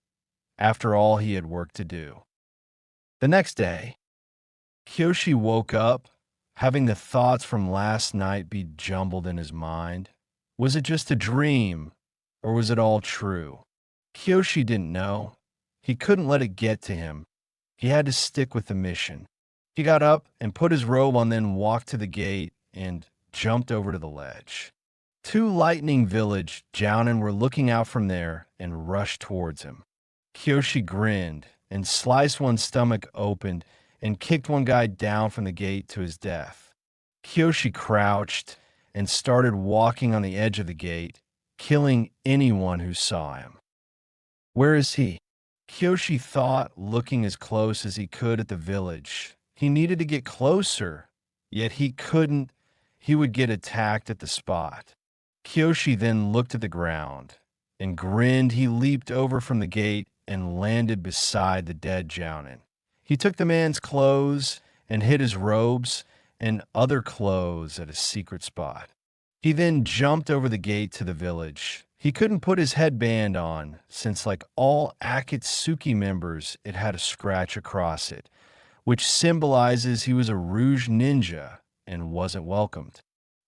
After all, he had work to do. The next day, Kyoshi woke up, having the thoughts from last night be jumbled in his mind. Was it just a dream, or was it all true? Kyoshi didn't know. He couldn't let it get to him. He had to stick with the mission. He got up and put his robe on, then walked to the gate and jumped over to the ledge. Two Lightning Village Jounin were looking out from there and rushed towards him. Kyoshi grinned and sliced one's stomach open and kicked one guy down from the gate to his death. Kyoshi crouched and started walking on the edge of the gate, killing anyone who saw him. Where is he? Kyoshi thought, looking as close as he could at the village. He needed to get closer, yet he couldn't. He would get attacked at the spot. Kyoshi then looked at the ground and grinned. He leaped over from the gate and landed beside the dead Jounin. He took the man's clothes and hid his robes and other clothes at a secret spot. He then jumped over the gate to the village. He couldn't put his headband on, since like all Akatsuki members, it had a scratch across it, which symbolizes he was a Rouge ninja and wasn't welcomed.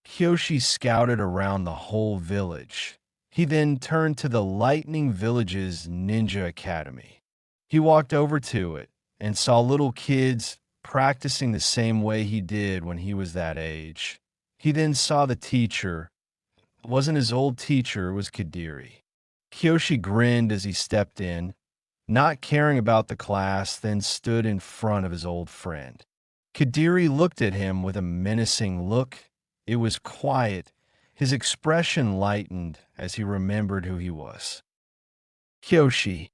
Kyoshi scouted around the whole village. He then turned to the Lightning Village's Ninja Academy. He walked over to it and saw little kids practicing the same way he did when he was that age. He then saw the teacher. It wasn't his old teacher, it was Kadiri. Kyoshi grinned as he stepped in, not caring about the class, then stood in front of his old friend. Kadiri looked at him with a menacing look. It was quiet. His expression lightened as he remembered who he was. Kyoshi,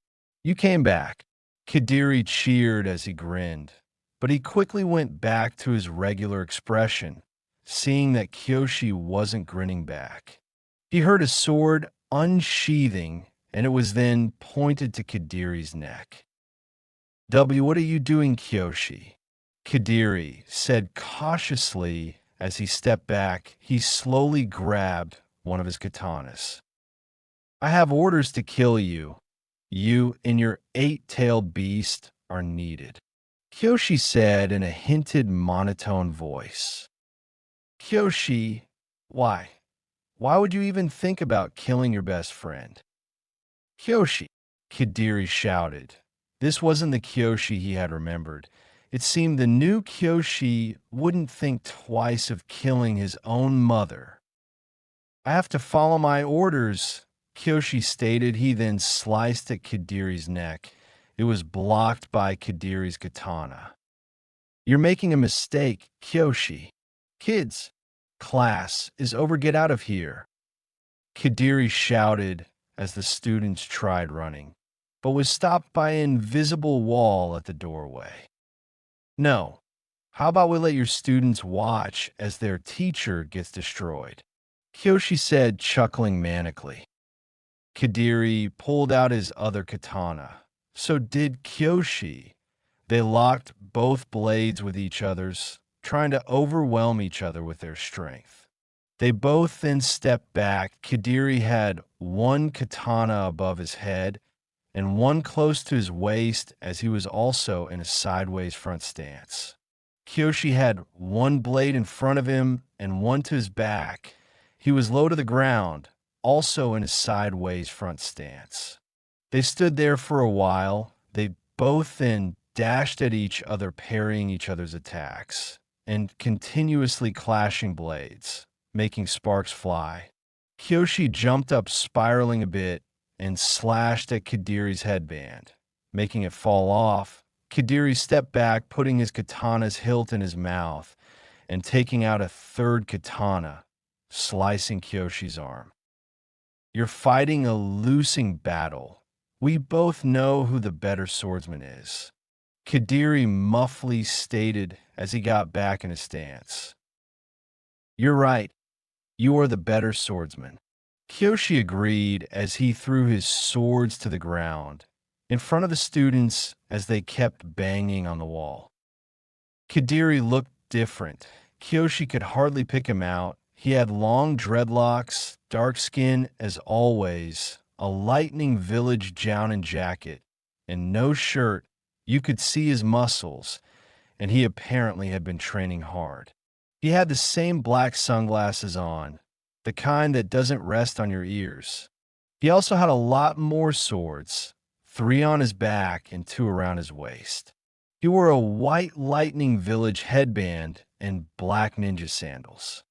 you came back. Kadiri cheered as he grinned, but he quickly went back to his regular expression, seeing that Kyoshi wasn't grinning back. He heard a sword unsheathing, and it was then pointed to Kadiri's neck. What are you doing, Kyoshi? Kadiri said cautiously as he stepped back. He slowly grabbed one of his katanas. I have orders to kill you. You and your eight-tailed beast are needed, Kyoshi said in a hinted monotone voice. Kyoshi, why? Why would you even think about killing your best friend? Kyoshi, Kadiri shouted. This wasn't the Kyoshi he had remembered. It seemed the new Kyoshi wouldn't think twice of killing his own mother. I have to follow my orders, Kyoshi stated. He then sliced at Kadiri's neck. It was blocked by Kadiri's katana. You're making a mistake, Kyoshi. Kids, class is over. Get out of here, Kadiri shouted as the students tried running, but was stopped by an invisible wall at the doorway. No. How about we let your students watch as their teacher gets destroyed? Kyoshi said, chuckling manically. Kadiri pulled out his other katana. So did Kyoshi. They locked both blades with each other's, trying to overwhelm each other with their strength. They both then stepped back. Kadiri had one katana above his head and one close to his waist, as he was also in a sideways front stance. Kyoshi had one blade in front of him and one to his back. He was low to the ground, also in a sideways front stance. They stood there for a while. They both then dashed at each other, parrying each other's attacks, and continuously clashing blades, making sparks fly. Kyoshi jumped up, spiraling a bit, and slashed at Kadiri's headband, making it fall off. Kadiri stepped back, putting his katana's hilt in his mouth, and taking out a third katana, slicing Kyoshi's arm. You're fighting a losing battle. We both know who the better swordsman is, Kadiri muffly stated as he got back in his stance. You're right. You are the better swordsman, Kyoshi agreed as he threw his swords to the ground in front of the students as they kept banging on the wall. Kadiri looked different. Kyoshi could hardly pick him out. He had long dreadlocks, dark skin as always, a lightning village jounin jacket, and no shirt. You could see his muscles, and he apparently had been training hard. He had the same black sunglasses on, the kind that doesn't rest on your ears. He also had a lot more swords, 3 on his back and 2 around his waist. He wore a white lightning village headband and black ninja sandals.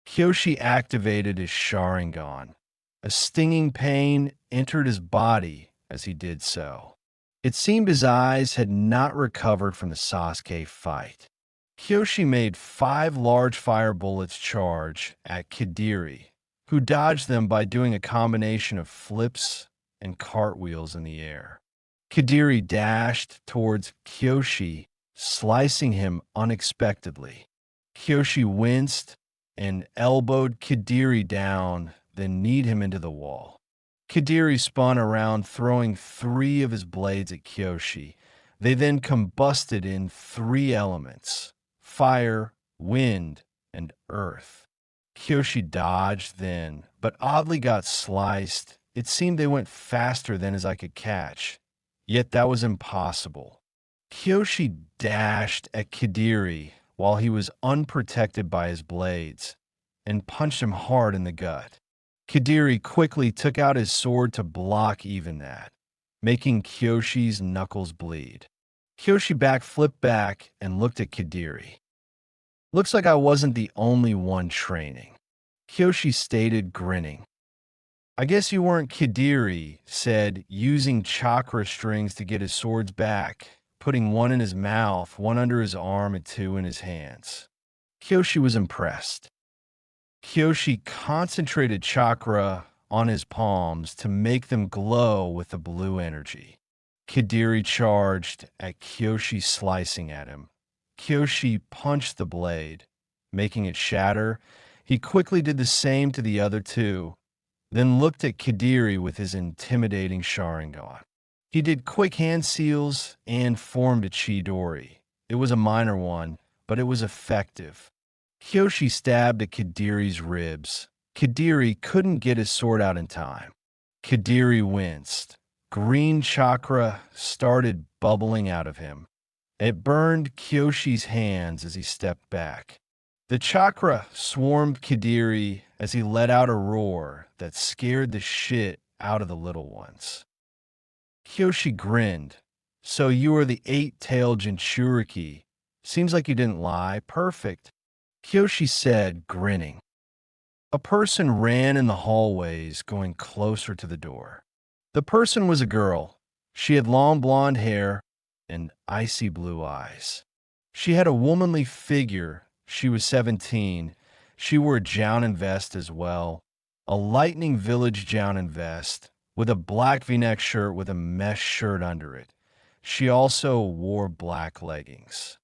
Kyoshi activated his Sharingan. A stinging pain entered his body as he did so. It seemed his eyes had not recovered from the Sasuke fight. Kyoshi made 5 large fire bullets charge at Kadiri, who dodged them by doing a combination of flips and cartwheels in the air. Kadiri dashed towards Kyoshi, slicing him unexpectedly. Kyoshi winced and elbowed Kadiri down, then kneed him into the wall. Kadiri spun around, throwing 3 of his blades at Kyoshi. They then combusted in 3 elements: fire, wind, and earth. Kyoshi dodged then, but oddly got sliced. It seemed they went faster than his eye could catch. Yet that was impossible. Kyoshi dashed at Kadiri while he was unprotected by his blades and punched him hard in the gut. Kadiri quickly took out his sword to block even that, making Kyoshi's knuckles bleed. Kyoshi flipped back and looked at Kadiri. Looks like I wasn't the only one training, Kyoshi stated, grinning. I guess you weren't, Kadiri said, using chakra strings to get his swords back, putting 1 in his mouth, 1 under his arm, and 2 in his hands. Kyoshi was impressed. Kyoshi concentrated chakra on his palms to make them glow with the blue energy. Kadiri charged at Kyoshi, slicing at him. Kyoshi punched the blade, making it shatter. He quickly did the same to the other 2, then looked at Kadiri with his intimidating Sharingan. He did quick hand seals and formed a Chidori. It was a minor one, but it was effective. Kyoshi stabbed at Kadiri's ribs. Kadiri couldn't get his sword out in time. Kadiri winced. Green chakra started bubbling out of him. It burned Kyoshi's hands as he stepped back. The chakra swarmed Kadiri as he let out a roar that scared the shit out of the little ones. Kyoshi grinned. So you are the eight-tailed Jinchuriki. Seems like you didn't lie. Perfect. Kyoshi said, grinning. A person ran in the hallways, going closer to the door. The person was a girl. She had long blonde hair and icy blue eyes. She had a womanly figure. She was 17. She wore a Jounin vest as well, a Lightning Village Jounin vest with a black V-neck shirt with a mesh shirt under it. She also wore black leggings.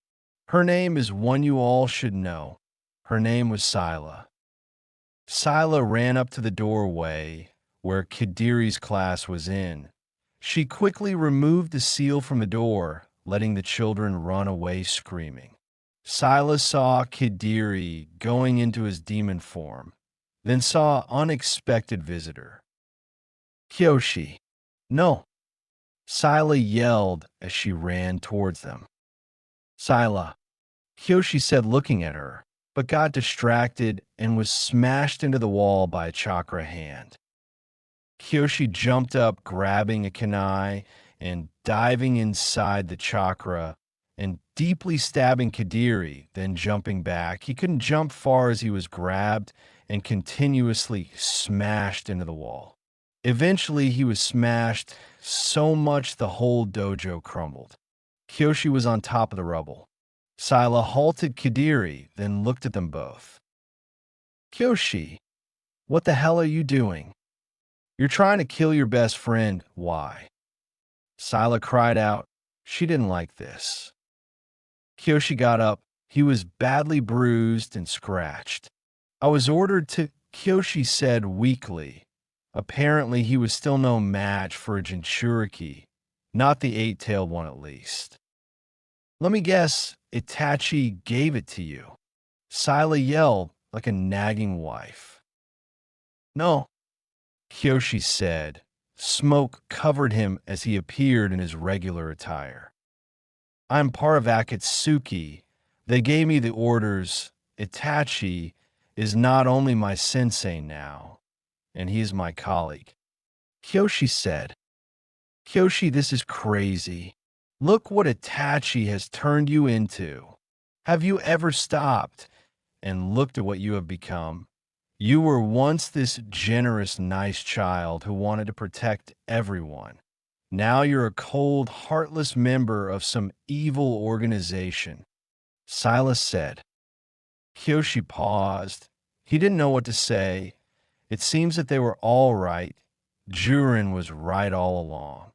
Her name is one you all should know. Her name was Sila. Sila ran up to the doorway where Kadiri's class was in. She quickly removed the seal from the door, letting the children run away screaming. Sila saw Kadiri going into his demon form, then saw an unexpected visitor. Kyoshi. No. Sila yelled as she ran towards them. Sila. Kyoshi said, looking at her, but got distracted and was smashed into the wall by a chakra hand. Kyoshi jumped up, grabbing a kunai and diving inside the chakra and deeply stabbing Kadiri, then jumping back. He couldn't jump far as he was grabbed and continuously smashed into the wall. Eventually, he was smashed so much the whole dojo crumbled. Kyoshi was on top of the rubble. Sila halted Kadiri, then looked at them both. Kyoshi, what the hell are you doing? You're trying to kill your best friend. Why? Sila cried out. She didn't like this. Kyoshi got up. He was badly bruised and scratched. I was ordered to, Kyoshi said weakly. Apparently, he was still no match for a Jinchuriki, not the eight-tailed one at least. Let me guess, Itachi gave it to you. Sila yelled like a nagging wife. No, Kyoshi said. Smoke covered him as he appeared in his regular attire. I'm part of Akatsuki. They gave me the orders. Itachi is not only my sensei now, and he is my colleague. Kyoshi said. Kyoshi, this is crazy. Look what Itachi has turned you into. Have you ever stopped and looked at what you have become? You were once this generous, nice child who wanted to protect everyone. Now you're a cold, heartless member of some evil organization. Silas said. Kyoshi paused. He didn't know what to say. It seems that they were all right. Jiren was right all along.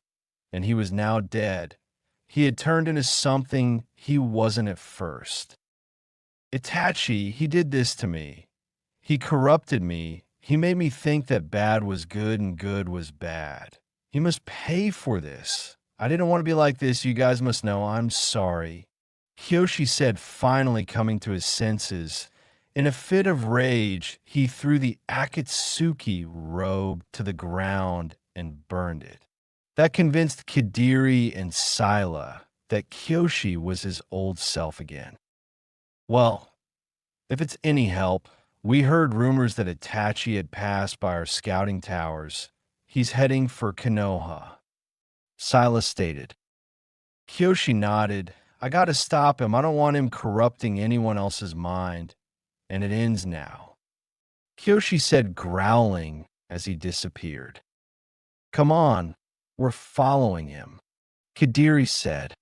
And he was now dead. He had turned into something he wasn't at first. Itachi, he did this to me. He corrupted me. He made me think that bad was good and good was bad. He must pay for this. I didn't want to be like this. You guys must know. I'm sorry. Kyoshi said, finally coming to his senses. In a fit of rage, he threw the Akatsuki robe to the ground and burned it. That convinced Kadiri and Sila that Kyoshi was his old self again. Well, if it's any help, we heard rumors that Itachi had passed by our scouting towers. He's heading for Konoha. Sila stated. Kyoshi nodded. I gotta stop him. I don't want him corrupting anyone else's mind. And it ends now. Kyoshi said, growling as he disappeared. Come on, we're following him. Kadiri said.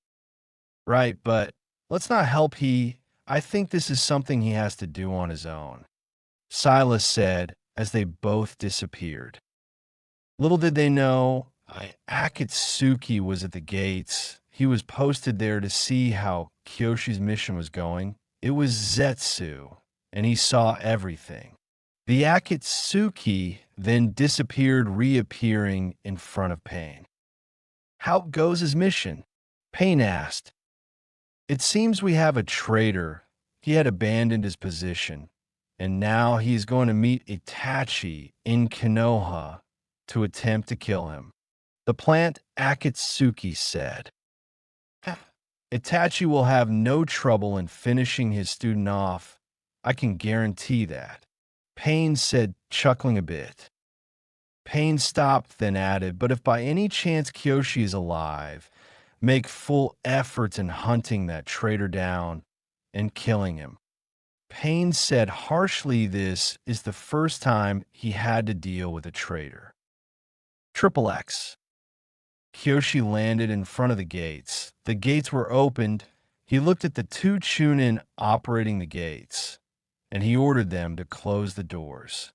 Right, but let's not help I think this is something he has to do on his own. Silas said as they both disappeared. Little did they know, Akatsuki was at the gates. He was posted there to see how Kyoshi's mission was going. It was Zetsu, and he saw everything. The Akatsuki then disappeared, reappearing in front of Pain. How goes his mission? Pain asked. It seems we have a traitor. He had abandoned his position, and now he is going to meet Itachi in Konoha to attempt to kill him. The plant Akatsuki said. Itachi will have no trouble in finishing his student off. I can guarantee that. Pain said, chuckling a bit. Pain stopped, then added, but if by any chance Kyoshi is alive, make full efforts in hunting that traitor down and killing him. Pain said harshly this is the first time he had to deal with a traitor. Triple X. Kyoshi landed in front of the gates. The gates were opened. He looked at the two Chunin operating the gates, and he ordered them to close the doors.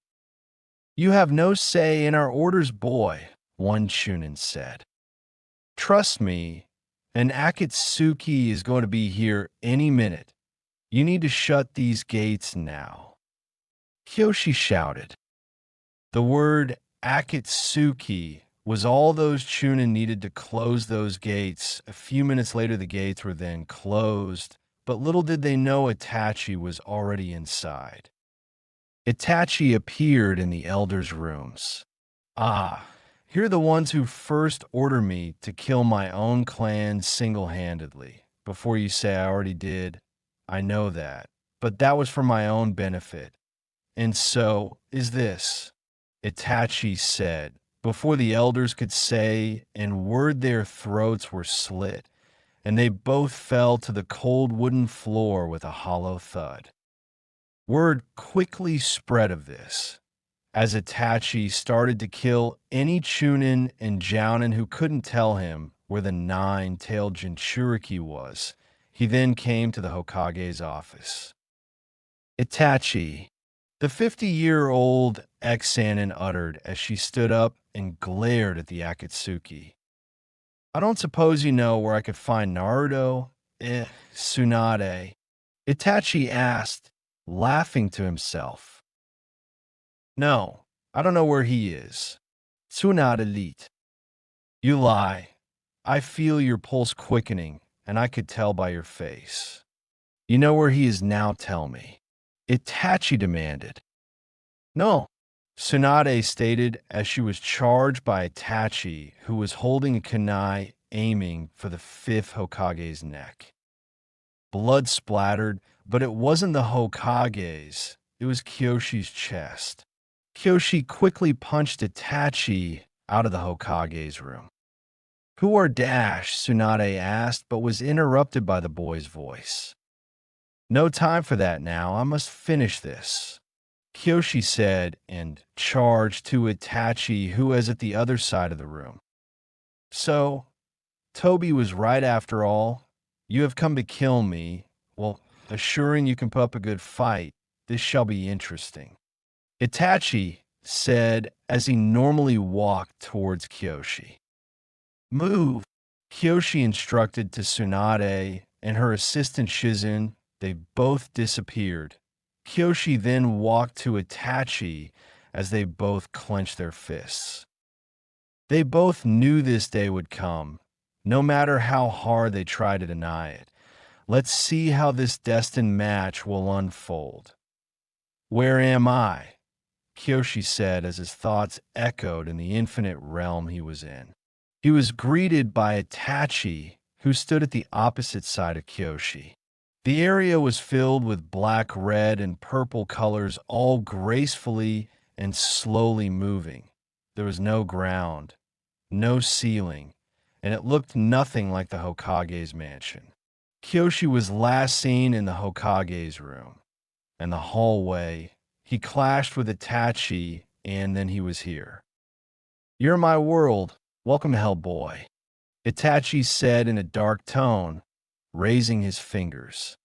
You have no say in our orders, boy, one Chunin said. Trust me, an Akatsuki is going to be here any minute. You need to shut these gates now. Kyoshi shouted. The word Akatsuki was all those Chunin needed to close those gates. A few minutes later, the gates were then closed, but little did they know Itachi was already inside. Itachi appeared in the elders' rooms. Ah, here are the ones who first order me to kill my own clan single-handedly. Before you say I already did, I know that, but that was for my own benefit. And so is this, Itachi said. Before the elders could say a word, their throats were slit, and they both fell to the cold wooden floor with a hollow thud. Word quickly spread of this, as Itachi started to kill any Chunin and Jounin who couldn't tell him where the nine-tailed Jinchuriki was. He then came to the Hokage's office. Itachi, the 50-year-old ex-Sanin uttered as she stood up and glared at the Akatsuki. I don't suppose you know where I could find Naruto? Tsunade. Itachi asked, laughing to himself. No, I don't know where he is. Tsunade elite. You lie. I feel your pulse quickening, and I could tell by your face. You know where he is now, tell me. Itachi demanded. No, Tsunade stated as she was charged by Itachi, who was holding a kunai aiming for the fifth Hokage's neck. Blood splattered, but it wasn't the Hokage's, it was Kyoshi's chest. Kyoshi quickly punched Itachi out of the Hokage's room. Who are Dash? Tsunade asked, but was interrupted by the boy's voice. No time for that now, I must finish this. Kyoshi said, and charged to Itachi, who was at the other side of the room. So, Toby was right after all. You have come to kill me. Well, assuring you can put up a good fight, this shall be interesting. Itachi said as he normally walked towards Kyoshi. Move! Kyoshi instructed to Tsunade and her assistant Shizun. They both disappeared. Kyoshi then walked to Itachi as they both clenched their fists. They both knew this day would come, no matter how hard they tried to deny it. Let's see how this destined match will unfold. Where am I? Kyoshi said as his thoughts echoed in the infinite realm he was in. He was greeted by Itachi, who stood at the opposite side of Kyoshi. The area was filled with black, red, and purple colors, all gracefully and slowly moving. There was no ground, no ceiling, and it looked nothing like the Hokage's mansion. Kyoshi was last seen in the Hokage's room, and the hallway. He clashed with Itachi, and then he was here. You're my world. Welcome, Hellboy, Itachi said in a dark tone, raising his fingers.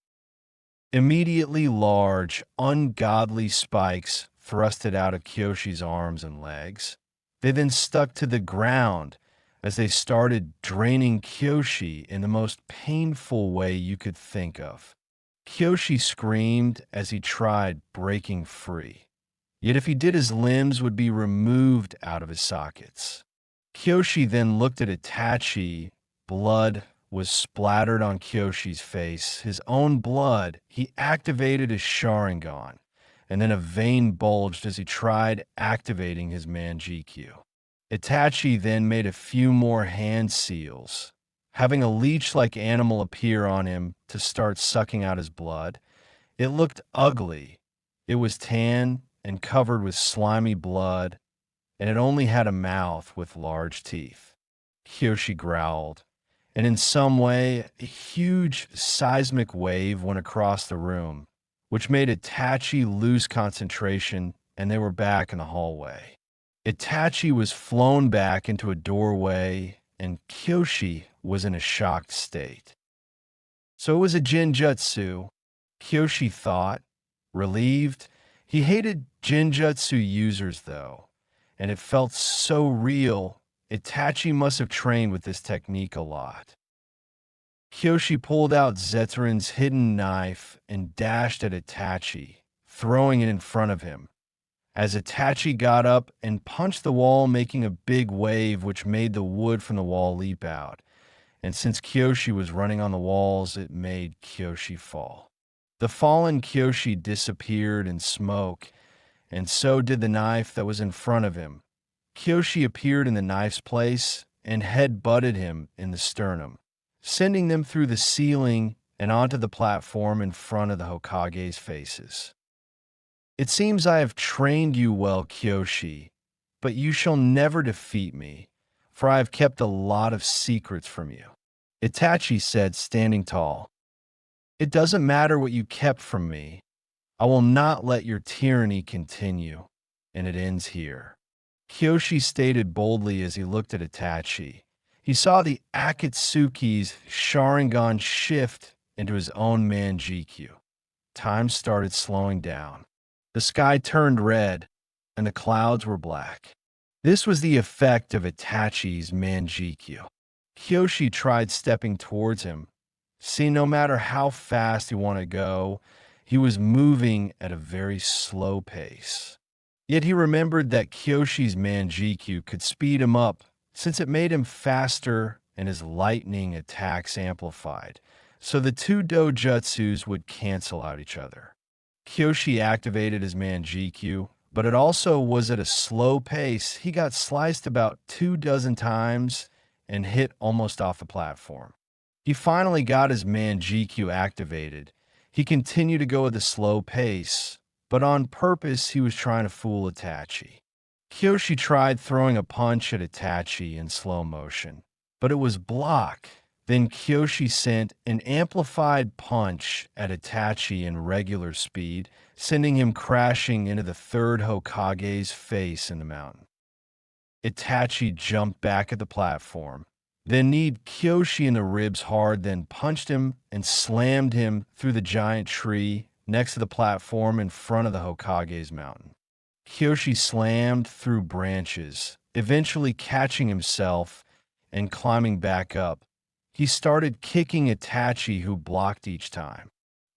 Immediately large, ungodly spikes thrusted out of Kyoshi's arms and legs. They then stuck to the ground as they started draining Kyoshi in the most painful way you could think of. Kyoshi screamed as he tried breaking free. Yet if he did, his limbs would be removed out of his sockets. Kyoshi then looked at Itachi, blood was splattered on Kyoshi's face, his own blood. He activated his Sharingan, and then a vein bulged as he tried activating his Manjikyu. Itachi then made a few more hand seals, having a leech-like animal appear on him to start sucking out his blood. It looked ugly. It was tan and covered with slimy blood, and it only had a mouth with large teeth. Kyoshi growled, and in some way, a huge seismic wave went across the room, which made Itachi lose concentration, and they were back in the hallway. Itachi was flown back into a doorway, and Kyoshi was in a shocked state. So it was a Jinjutsu, Kyoshi thought, relieved. He hated Jinjutsu users, though, and it felt so real. Itachi must have trained with this technique a lot. Kyoshi pulled out Zetzerin's hidden knife and dashed at Itachi, throwing it in front of him. As Itachi got up and punched the wall, making a big wave which made the wood from the wall leap out. And since Kyoshi was running on the walls, it made Kyoshi fall. The fallen Kyoshi disappeared in smoke, and so did the knife that was in front of him. Kyoshi appeared in the knife's place and head-butted him in the sternum, sending them through the ceiling and onto the platform in front of the Hokage's faces. It seems I have trained you well, Kyoshi, but you shall never defeat me, for I have kept a lot of secrets from you, Itachi said, standing tall. It doesn't matter what you kept from me. I will not let your tyranny continue, and it ends here. Kyoshi stated boldly as he looked at Itachi. He saw the Akatsuki's Sharingan shift into his own Manjikyu. Time started slowing down. The sky turned red, and the clouds were black. This was the effect of Itachi's Manjikyu. Kyoshi tried stepping towards him. See, no matter how fast he wanted to go, he was moving at a very slow pace. Yet he remembered that Kyoshi's Manjikyu could speed him up, since it made him faster and his lightning attacks amplified, so the two dojutsus would cancel out each other. Kyoshi activated his Manjikyu, but it also was at a slow pace. He got sliced about 24 times and hit almost off the platform. He finally got his Manjikyu activated. He continued to go at a slow pace, but on purpose he was trying to fool Itachi. Kyoshi tried throwing a punch at Itachi in slow motion, but it was blocked. Then Kyoshi sent an amplified punch at Itachi in regular speed, sending him crashing into the third Hokage's face in the mountain. Itachi jumped back at the platform, then kneed Kyoshi in the ribs hard, then punched him and slammed him through the giant tree next to the platform in front of the Hokage's mountain. Kyoshi slammed through branches, eventually catching himself and climbing back up. He started kicking Itachi, who blocked each time.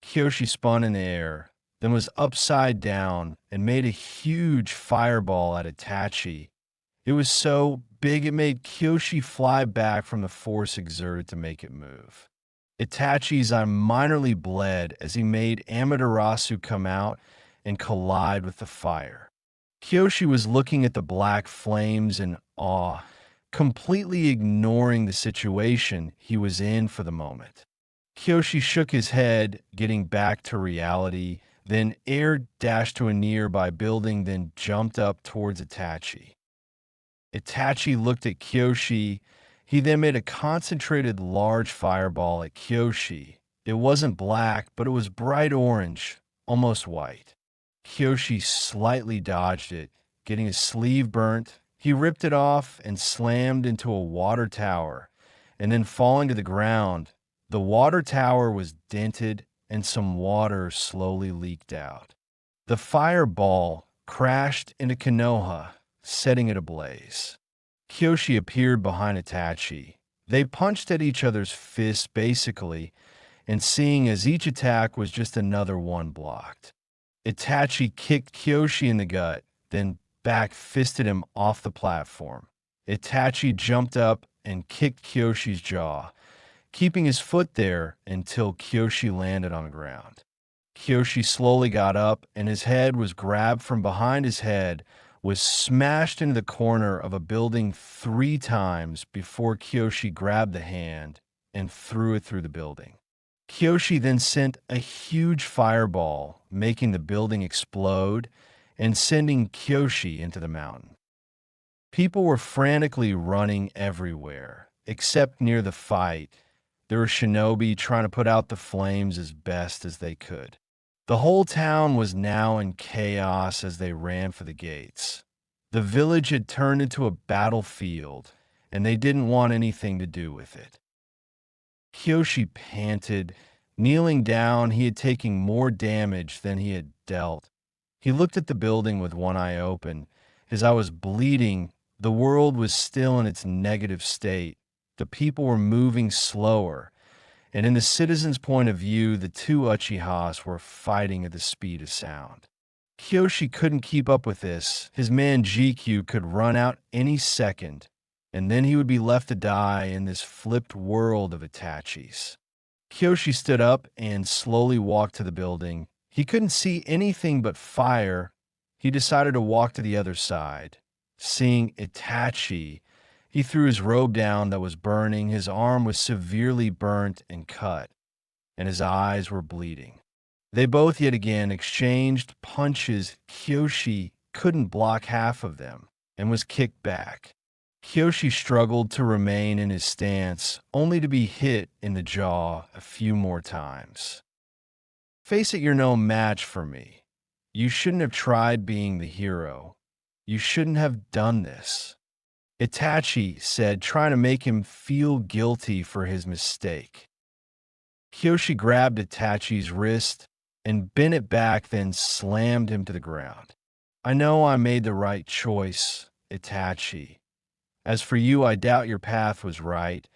Kyoshi spun in the air, then was upside down and made a huge fireball at Itachi. It was so big it made Kyoshi fly back from the force exerted to make it move. Itachi's eye minorly bled as he made Amaterasu come out and collide with the fire. Kyoshi was looking at the black flames in awe, completely ignoring the situation he was in for the moment. Kyoshi shook his head, getting back to reality, then air dashed to a nearby building, then jumped up towards Itachi. Itachi looked at Kyoshi. He then made a concentrated large fireball at Kyoshi. It wasn't black, but it was bright orange, almost white. Kyoshi slightly dodged it, getting his sleeve burnt. He ripped it off and slammed into a water tower, and then falling to the ground. The water tower was dented, and some water slowly leaked out. The fireball crashed into Konoha, setting it ablaze. Kyoshi appeared behind Itachi. They punched at each other's fists, basically, and seeing as each attack was just another one blocked. Itachi kicked Kyoshi in the gut, then back-fisted him off the platform. Itachi jumped up and kicked Kyoshi's jaw. keeping his foot there until Kyoshi landed on the ground. Kyoshi slowly got up, and his head was grabbed from behind his head, was smashed into the corner of a building 3 times before Kyoshi grabbed the hand and threw it through the building. Kyoshi then sent a huge fireball, making the building explode and sending Kyoshi into the mountain. People were frantically running everywhere, except near the fight. There were shinobi trying to put out the flames as best as they could. The whole town was now in chaos as they ran for the gates. The village had turned into a battlefield, and they didn't want anything to do with it. Kyoshi panted. Kneeling down, he had taken more damage than he had dealt. He looked at the building with one eye open. His eye was bleeding. The world was still in its negative state. The people were moving slower, and in the citizens' point of view, the 2 Uchihas were fighting at the speed of sound. Kyoshi couldn't keep up with this. His man GQ could run out any second, and then he would be left to die in this flipped world of Itachis. Kyoshi stood up and slowly walked to the building. He couldn't see anything but fire. He decided to walk to the other side. Seeing Itachi, he threw his robe down that was burning. His arm was severely burnt and cut, and his eyes were bleeding. They both yet again exchanged punches. Kyoshi couldn't block half of them and was kicked back. Kyoshi struggled to remain in his stance, only to be hit in the jaw a few more times. Face it, you're no match for me. You shouldn't have tried being the hero. You shouldn't have done this, Itachi said, trying to make him feel guilty for his mistake. Kyoshi grabbed Itachi's wrist and bent it back, then slammed him to the ground. I know I made the right choice, Itachi. As for you, I doubt your path was right.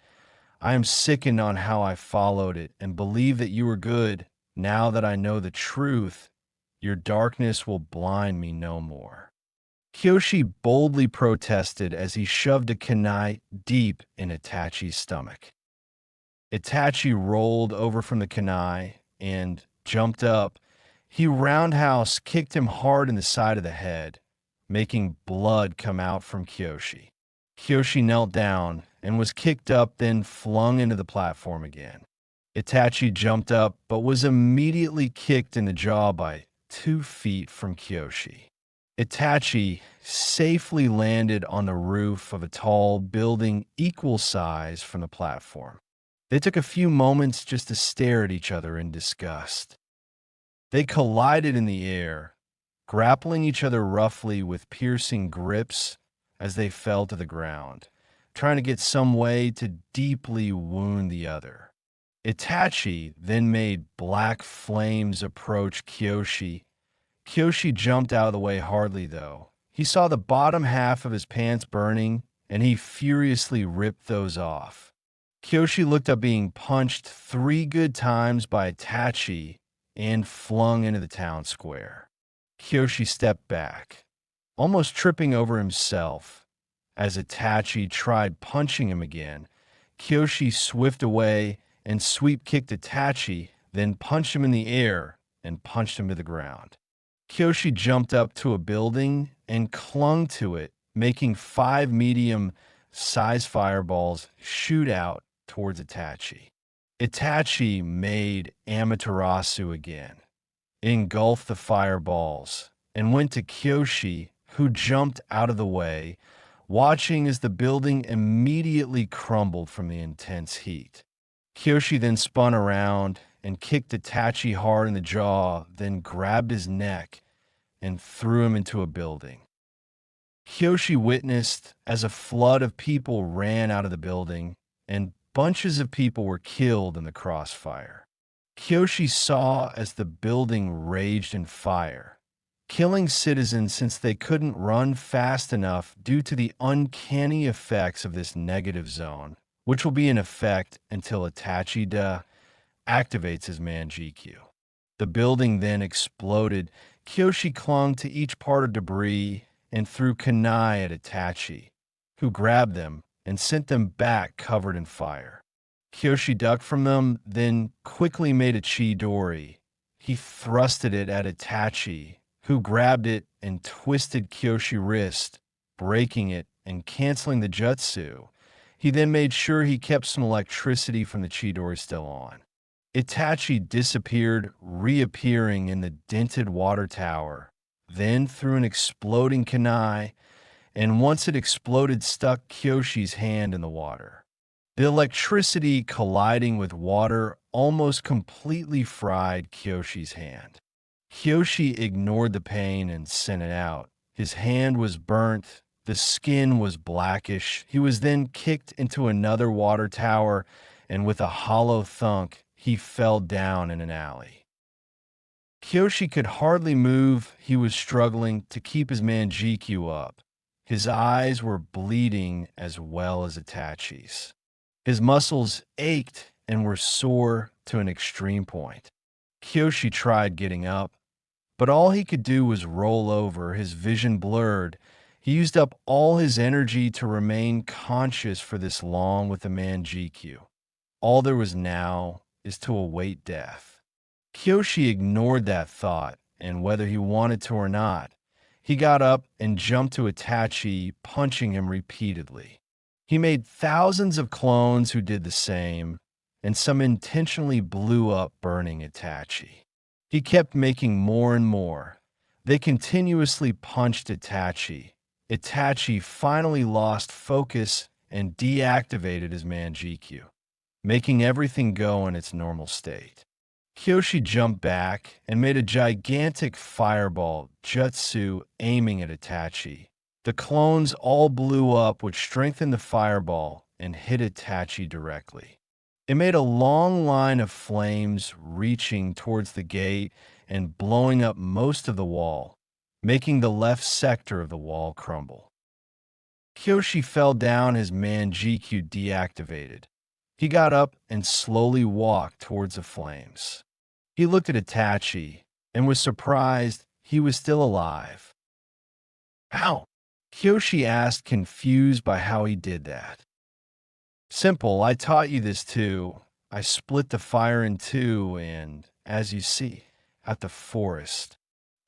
I am sickened on how I followed it and believe that you were good. Now that I know the truth, your darkness will blind me no more. Kyoshi boldly protested as he shoved a kunai deep in Itachi's stomach. Itachi rolled over from the kunai and jumped up. He roundhouse kicked him hard in the side of the head, making blood come out from Kyoshi. Kyoshi knelt down and was kicked up, then flung into the platform again. Itachi jumped up, but was immediately kicked in the jaw by 2 feet from Kyoshi. Itachi safely landed on the roof of a tall building equal size from the platform. They took a few moments just to stare at each other in disgust. They collided in the air, grappling each other roughly with piercing grips as they fell to the ground, trying to get some way to deeply wound the other. Itachi then made black flames approach Kyoshi. Kyoshi jumped out of the way hardly, though. He saw the bottom half of his pants burning, and he furiously ripped those off. Kyoshi looked up, being punched 3 good times by Itachi and flung into the town square. Kyoshi stepped back, almost tripping over himself. As Itachi tried punching him again, Kyoshi swift away and sweep kicked Itachi, then punched him in the air and punched him to the ground. Kyoshi jumped up to a building and clung to it, making 5 medium-sized fireballs shoot out towards Itachi. Itachi made Amaterasu again, engulfed the fireballs, and went to Kyoshi, who jumped out of the way, watching as the building immediately crumbled from the intense heat. Kyoshi then spun around and kicked Itachi hard in the jaw, then grabbed his neck and threw him into a building. Kyoshi witnessed as a flood of people ran out of the building, and bunches of people were killed in the crossfire. Kyoshi saw as the building raged in fire, killing citizens since they couldn't run fast enough due to the uncanny effects of this negative zone, which will be in effect until Itachi activates his man GQ. The building then exploded. Kyoshi clung to each part of debris and threw kunai at Itachi, who grabbed them and sent them back covered in fire. Kyoshi ducked from them, then quickly made a chidori. He thrusted it at Itachi, who grabbed it and twisted Kyoshi's wrist, breaking it and canceling the jutsu. He then made sure he kept some electricity from the chidori still on. Itachi disappeared, reappearing in the dented water tower, then threw an exploding kunai, and once it exploded, stuck Kyoshi's hand in the water. The electricity colliding with water almost completely fried Kyoshi's hand. Kyoshi ignored the pain and sent it out. His hand was burnt, the skin was blackish. He was then kicked into another water tower, and with a hollow thunk, he fell down in an alley. Kyoshi could hardly move. He was struggling to keep his manjikyu up. His eyes were bleeding as well as Itachi's. His muscles ached and were sore to an extreme point. Kyoshi tried getting up, but all he could do was roll over, his vision blurred. He used up all his energy to remain conscious for this long with the manjikyu. All there was now is to await death. Kyoshi ignored that thought, and whether he wanted to or not, he got up and jumped to Itachi, punching him repeatedly. He made thousands of clones who did the same, and some intentionally blew up, burning Itachi. He kept making more and more. They continuously punched Itachi. Itachi finally lost focus and deactivated his manjikyu, making everything go in its normal state. Kyoshi jumped back and made a gigantic fireball jutsu aiming at Itachi. The clones all blew up, which strengthened the fireball and hit Itachi directly. It made a long line of flames reaching towards the gate and blowing up most of the wall, making the left sector of the wall crumble. Kyoshi fell down, his manjikyu deactivated. He got up and slowly walked towards the flames. He looked at Itachi and was surprised he was still alive. How? Kyoshi asked, confused by how he did that. Simple, I taught you this too. I split the fire in two and, as you see, at the forest.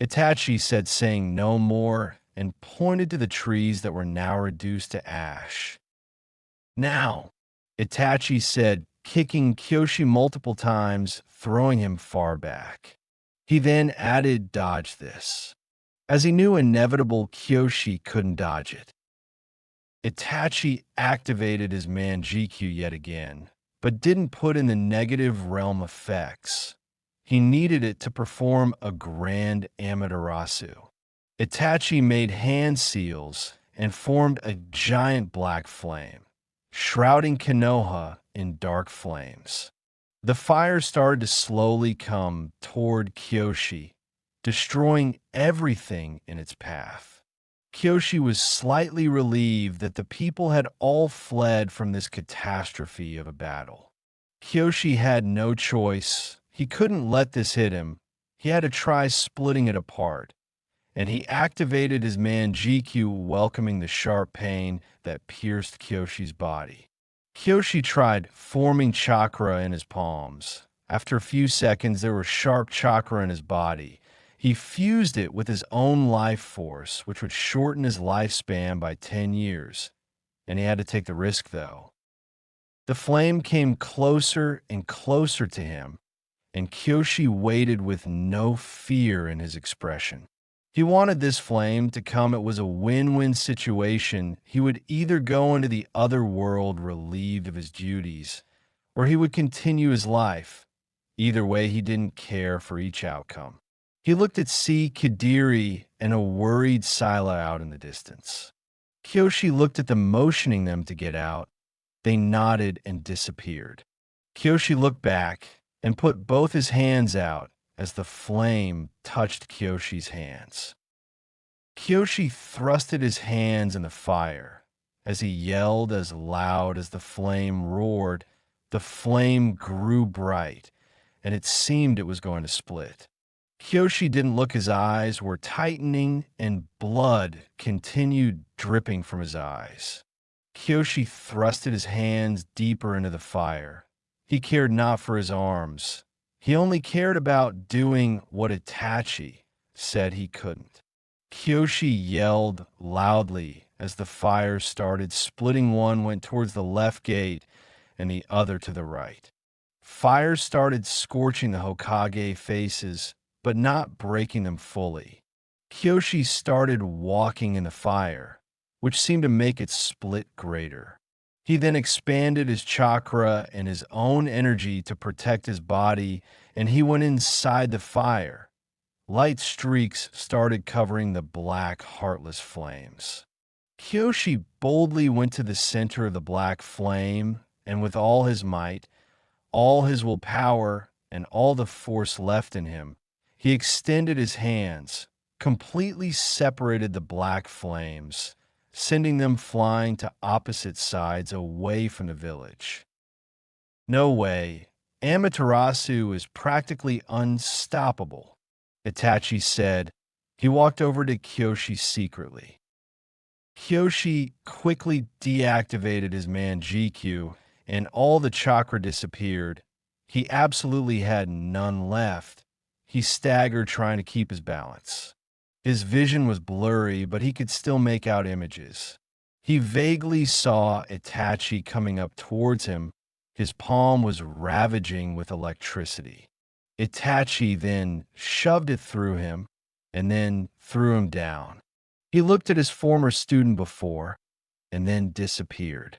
Itachi said, saying no more, and pointed to the trees that were now reduced to ash. Now, Itachi said, kicking Kyoshi multiple times, throwing him far back. He then added, dodge this, as he knew inevitable Kyoshi couldn't dodge it. Itachi activated his manjikyu yet again, but didn't put in the negative realm effects. He needed it to perform a grand Amaterasu. Itachi made hand seals and formed a giant black flame, shrouding Konoha in dark flames. The fire started to slowly come toward Kyoshi, destroying everything in its path. Kyoshi was slightly relieved that the people had all fled from this catastrophe of a battle. Kyoshi had no choice. He couldn't let this hit him. He had to try splitting it apart, and he activated his manjikyu, welcoming the sharp pain that pierced Kyoshi's body. Kyoshi tried forming chakra in his palms. After a few seconds, there was sharp chakra in his body. He fused it with his own life force, which would shorten his lifespan by 10 years, and he had to take the risk, though. The flame came closer and closer to him, and Kyoshi waited with no fear in his expression. He wanted this flame to come. It was a win-win situation. He would either go into the other world relieved of his duties, or he would continue his life. Either way, he didn't care for each outcome. He looked at Kadiri and a worried Scylla out in the distance. Kyoshi looked at them, motioning them to get out. They nodded and disappeared. Kyoshi looked back and put both his hands out as the flame touched Kyoshi's hands. Kyoshi thrusted his hands in the fire. As he yelled as loud as the flame roared, the flame grew bright, and it seemed it was going to split. Kyoshi didn't look. His eyes were tightening, and blood continued dripping from his eyes. Kyoshi thrusted his hands deeper into the fire. He cared not for his arms. He only cared about doing what Itachi said he couldn't. Kyoshi yelled loudly as the fire started, splitting. One went towards the left gate and the other to the right. Fire started scorching the Hokage faces, but not breaking them fully. Kyoshi started walking in the fire, which seemed to make it split greater. He then expanded his chakra and his own energy to protect his body, and he went inside the fire. Light streaks started covering the black, heartless flames. Kyoshi boldly went to the center of the black flame, and with all his might, all his willpower, and all the force left in him, he extended his hands, completely separated the black flames, sending them flying to opposite sides away from the village. No way. Amaterasu is practically unstoppable, Itachi said. He walked over to Kyoshi secretly. Kyoshi quickly deactivated his Manjikyu, and all the chakra disappeared. He absolutely had none left. He staggered, trying to keep his balance. His vision was blurry, but he could still make out images. He vaguely saw Itachi coming up towards him. His palm was ravaging with electricity. Itachi then shoved it through him and then threw him down. He looked at his former student before and then disappeared.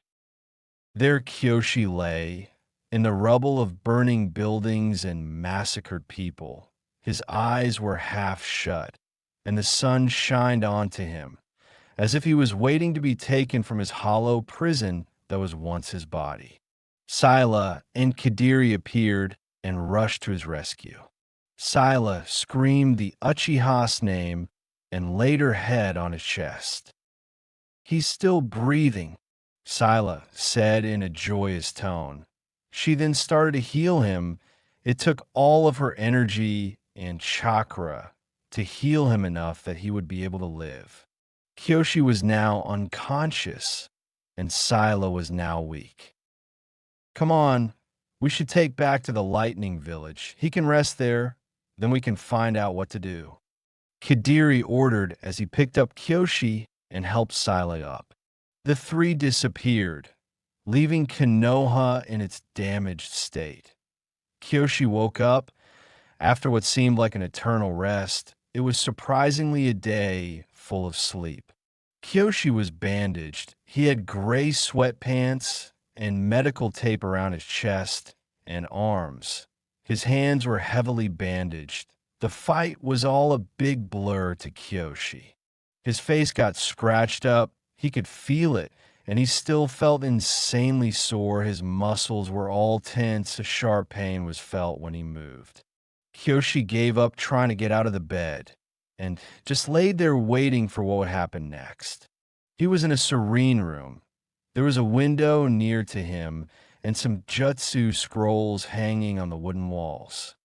There Kyoshi lay, in the rubble of burning buildings and massacred people. His eyes were half shut, and the sun shined onto him, as if he was waiting to be taken from his hollow prison that was once his body. Scylla and Kadiri appeared and rushed to his rescue. Scylla screamed the Uchiha's name and laid her head on his chest. "He's still breathing," Scylla said in a joyous tone. She then started to heal him. It took all of her energy and chakra to heal him enough that he would be able to live. Kyoshi was now unconscious, and Scylla was now weak. "Come on, we should take back to the Lightning Village. He can rest there, then we can find out what to do," Kadiri ordered as he picked up Kyoshi and helped Scylla up. The three disappeared, leaving Konoha in its damaged state. Kyoshi woke up after what seemed like an eternal rest. It was surprisingly a day full of sleep. Kyoshi was bandaged. He had gray sweatpants and medical tape around his chest and arms. His hands were heavily bandaged. The fight was all a big blur to Kyoshi. His face got scratched up. He could feel it, and he still felt insanely sore. His muscles were all tense. A sharp pain was felt when he moved. Kyoshi gave up trying to get out of the bed and just laid there waiting for what would happen next. He was in a serene room. There was a window near to him and some jutsu scrolls hanging on the wooden walls.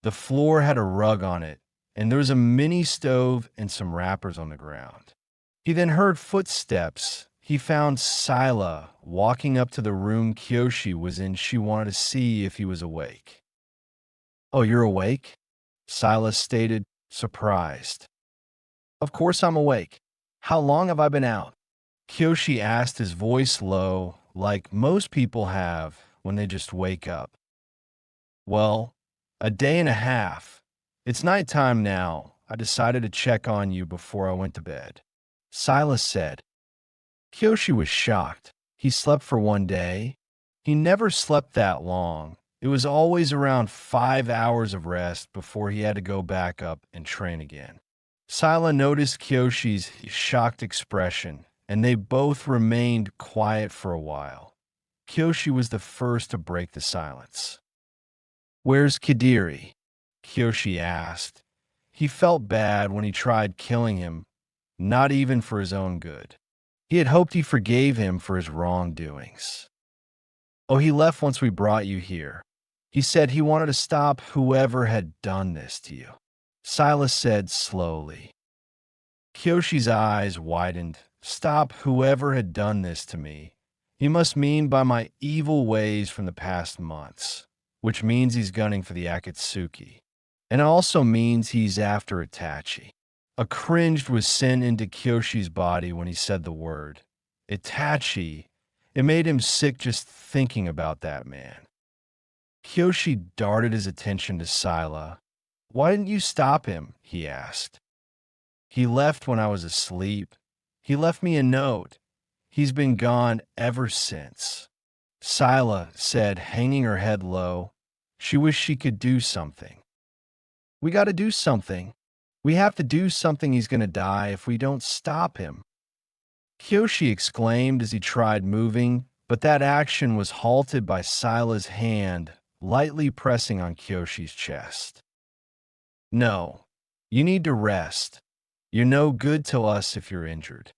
The floor had a rug on it, and there was a mini stove and some wrappers on the ground. He then heard footsteps. He found Scylla walking up to the room Kyoshi was in. She wanted to see if he was awake. "Oh, you're awake?" Scylla stated, surprised. "Of course I'm awake. How long have I been out?" Kyoshi asked, his voice low, like most people have when they just wake up. "Well, a day and a half. It's nighttime now. I decided to check on you before I went to bed," Scylla said. Kyoshi was shocked. He slept for one day. He never slept that long. It was always around 5 hours of rest before he had to go back up and train again. Scylla noticed Kyoshi's shocked expression, and they both remained quiet for a while. Kyoshi was the first to break the silence. "Where's Kadiri?" Kyoshi asked. He felt bad when he tried killing him, not even for his own good. He had hoped he forgave him for his wrongdoings. "Oh, he left once we brought you here. He said he wanted to stop whoever had done this to you," Scylla said slowly. Kyoshi's eyes widened. "Stop whoever had done this to me. He must mean by my evil ways from the past months, which means he's gunning for the Akatsuki. And it also means he's after Itachi. A cringe was sent into Kyoshi's body when he said the word. Itachi. It made him sick just thinking about that man. Kyoshi darted his attention to Sila. Why didn't you stop him? He asked. He left when I was asleep. He left me a note. He's been gone ever since. Sila said, hanging her head low. She wished she could do something. We got to do something. We have to do something. He's going to die if we don't stop him. Kyoshi exclaimed as he tried moving, but that action was halted by Sila's hand lightly pressing on Kyoshi's chest. No, you need to rest. You're no good to us if you're injured.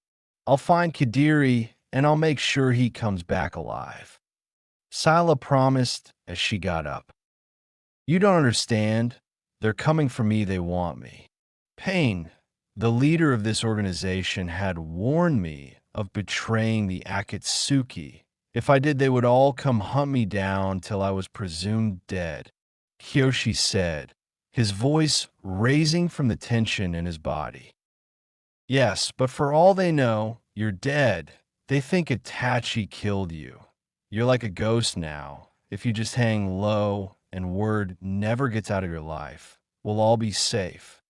I'll find Kadiri and I'll make sure he comes back alive. Sila promised as she got up. You don't understand. They're coming for me. They want me. Pain, the leader of this organization, had warned me of betraying the Akatsuki. If I did, they would all come hunt me down till I was presumed dead, Kyoshi said, his voice raising from the tension in his body. Yes, but for all they know, you're dead. They think Itachi killed you. You're like a ghost now. If you just hang low and word never gets out of your life, we'll all be safe.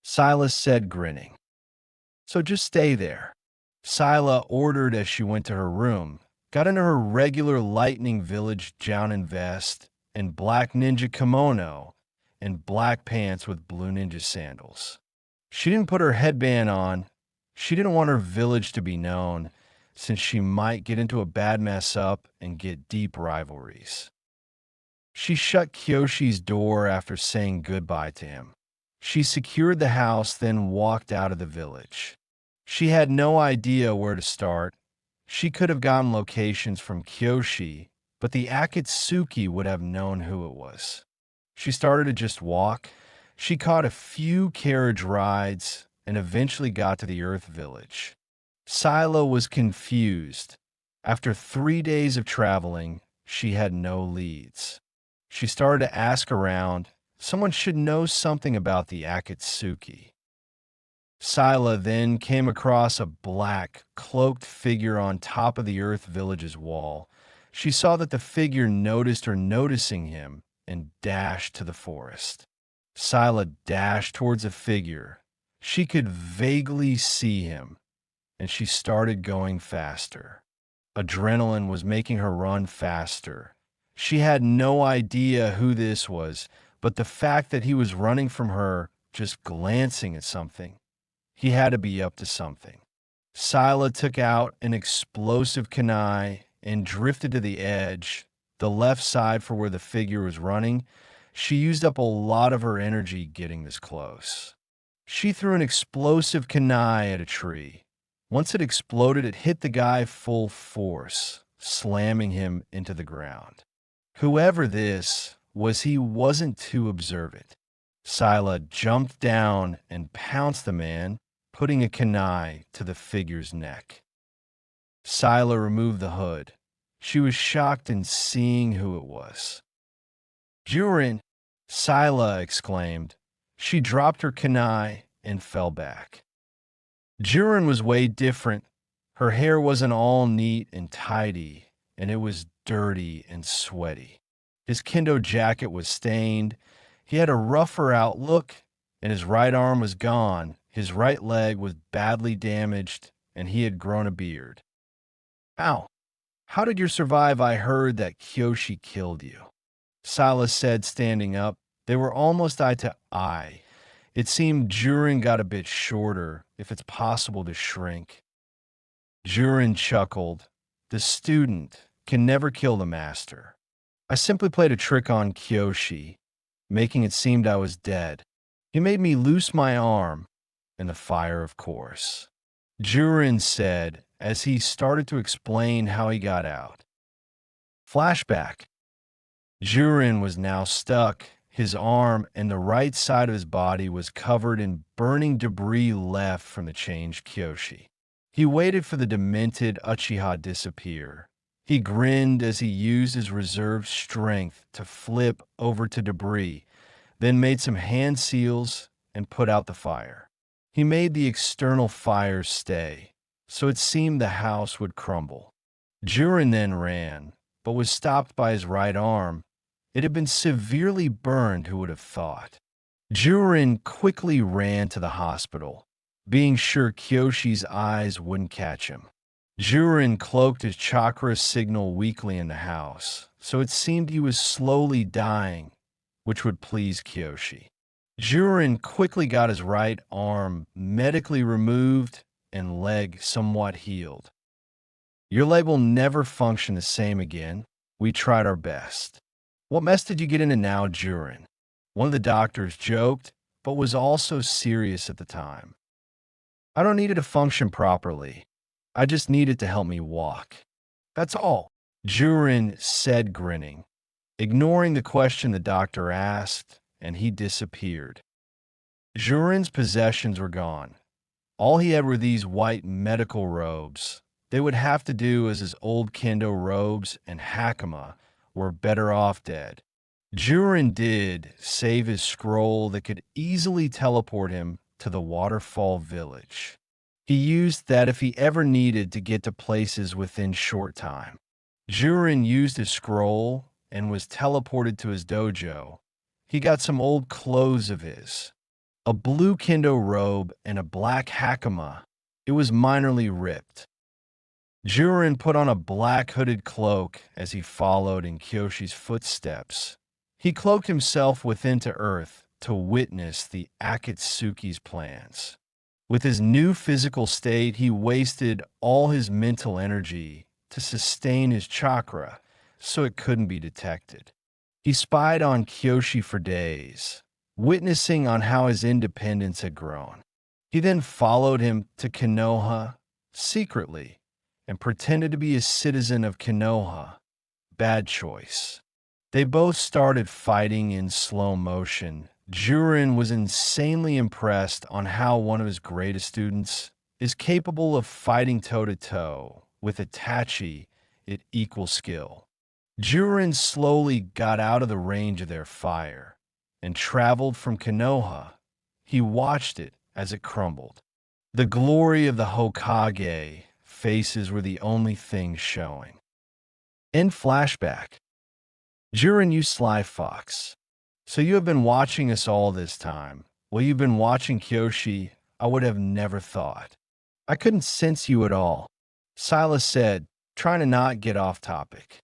Silas said, grinning. So just stay there. Sila ordered as she went to her room, got into her regular Lightning Village Jounin vest and black ninja kimono and black pants with blue ninja sandals. She didn't put her headband on. She didn't want her village to be known, since she might get into a bad mess up and get deep rivalries. She shut Kyoshi's door after saying goodbye to him. She secured the house, then walked out of the village. She had no idea where to start. She could have gotten locations from Kyoshi, but the Akatsuki would have known who it was. She started to just walk. She caught a few carriage rides and eventually got to the Earth Village. Sila was confused. After 3 days of traveling, she had no leads. She started to ask around. Someone should know something about the Akatsuki. Sila then came across a black, cloaked figure on top of the Earth Village's wall. She saw that the figure noticed her noticing him and dashed to the forest. Sila dashed towards the figure. She could vaguely see him, and she started going faster. Adrenaline was making her run faster. She had no idea who this was, but the fact that he was running from her, just glancing at something, he had to be up to something. Sila took out an explosive kunai and drifted to the edge, the left side for where the figure was running. She used up a lot of her energy getting this close. She threw an explosive kunai at a tree. Once it exploded, it hit the guy full force, slamming him into the ground. Whoever this was, he wasn't too observant. Sila jumped down and pounced the man, putting a kunai to the figure's neck. Sila removed the hood. She was shocked in seeing who it was. Jiren, Sila exclaimed. She dropped her kunai and fell back. Jiren was way different. Her hair wasn't all neat and tidy, and it was dirty and sweaty. His kendo jacket was stained. He had a rougher outlook, and his right arm was gone. His right leg was badly damaged, and he had grown a beard. Ow! How did you survive? I heard that Kyoshi killed you. Sila said, standing up. They were almost eye to eye. It seemed Jiren got a bit shorter, if it's possible to shrink. Jiren chuckled. The student can never kill the master. I simply played a trick on Kyoshi, making it seem I was dead. He made me loose my arm, in the fire, of course. Jiren said, as he started to explain how he got out. Flashback. Jiren was now stuck. His arm and the right side of his body was covered in burning debris left from the changed Kyoshi. He waited for the demented Uchiha to disappear. He grinned as he used his reserve strength to flip over to debris, then made some hand seals and put out the fire. He made the external fire stay, so it seemed the house would crumble. Jiren then ran, but was stopped by his right arm. It had been severely burned, who would have thought. Jiren quickly ran to the hospital, being sure Kyoshi's eyes wouldn't catch him. Jiren cloaked his chakra signal weakly in the house, so it seemed he was slowly dying, which would please Kyoshi. Jiren quickly got his right arm medically removed and leg somewhat healed. Your leg will never function the same again. We tried our best. What mess did you get into now, Jiren? One of the doctors joked, but was also serious at the time. I don't need it to function properly. I just need it to help me walk. That's all, Jiren said, grinning, ignoring the question the doctor asked, and he disappeared. Jiren's possessions were gone. All he had were these white medical robes. They would have to do as his old kendo robes and hakama were better off dead. Jiren did save his scroll that could easily teleport him to the waterfall village. He used that if he ever needed to get to places within short time. Jiren used his scroll and was teleported to his dojo. He got some old clothes of his, a blue kendo robe and a black hakama. It was minorly ripped. Jiren put on a black hooded cloak as he followed in Kyoshi's footsteps. He cloaked himself within to earth to witness the Akatsuki's plans. With his new physical state, he wasted all his mental energy to sustain his chakra so it couldn't be detected. He spied on Kyoshi for days, witnessing on how his independence had grown. He then followed him to Konoha secretly and pretended to be a citizen of Konoha. Bad choice. They both started fighting in slow motion. Jiren was insanely impressed on how one of his greatest students is capable of fighting toe-to-toe with Itachi at equal skill. Jiren slowly got out of the range of their fire and traveled from Konoha. He watched it as it crumbled. The glory of the Hokage faces were the only things showing. In flashback, Jiren, you sly fox. So you have been watching us all this time. Well, you've been watching Kyoshi. I would have never thought. I couldn't sense you at all, Silas said, trying to not get off topic.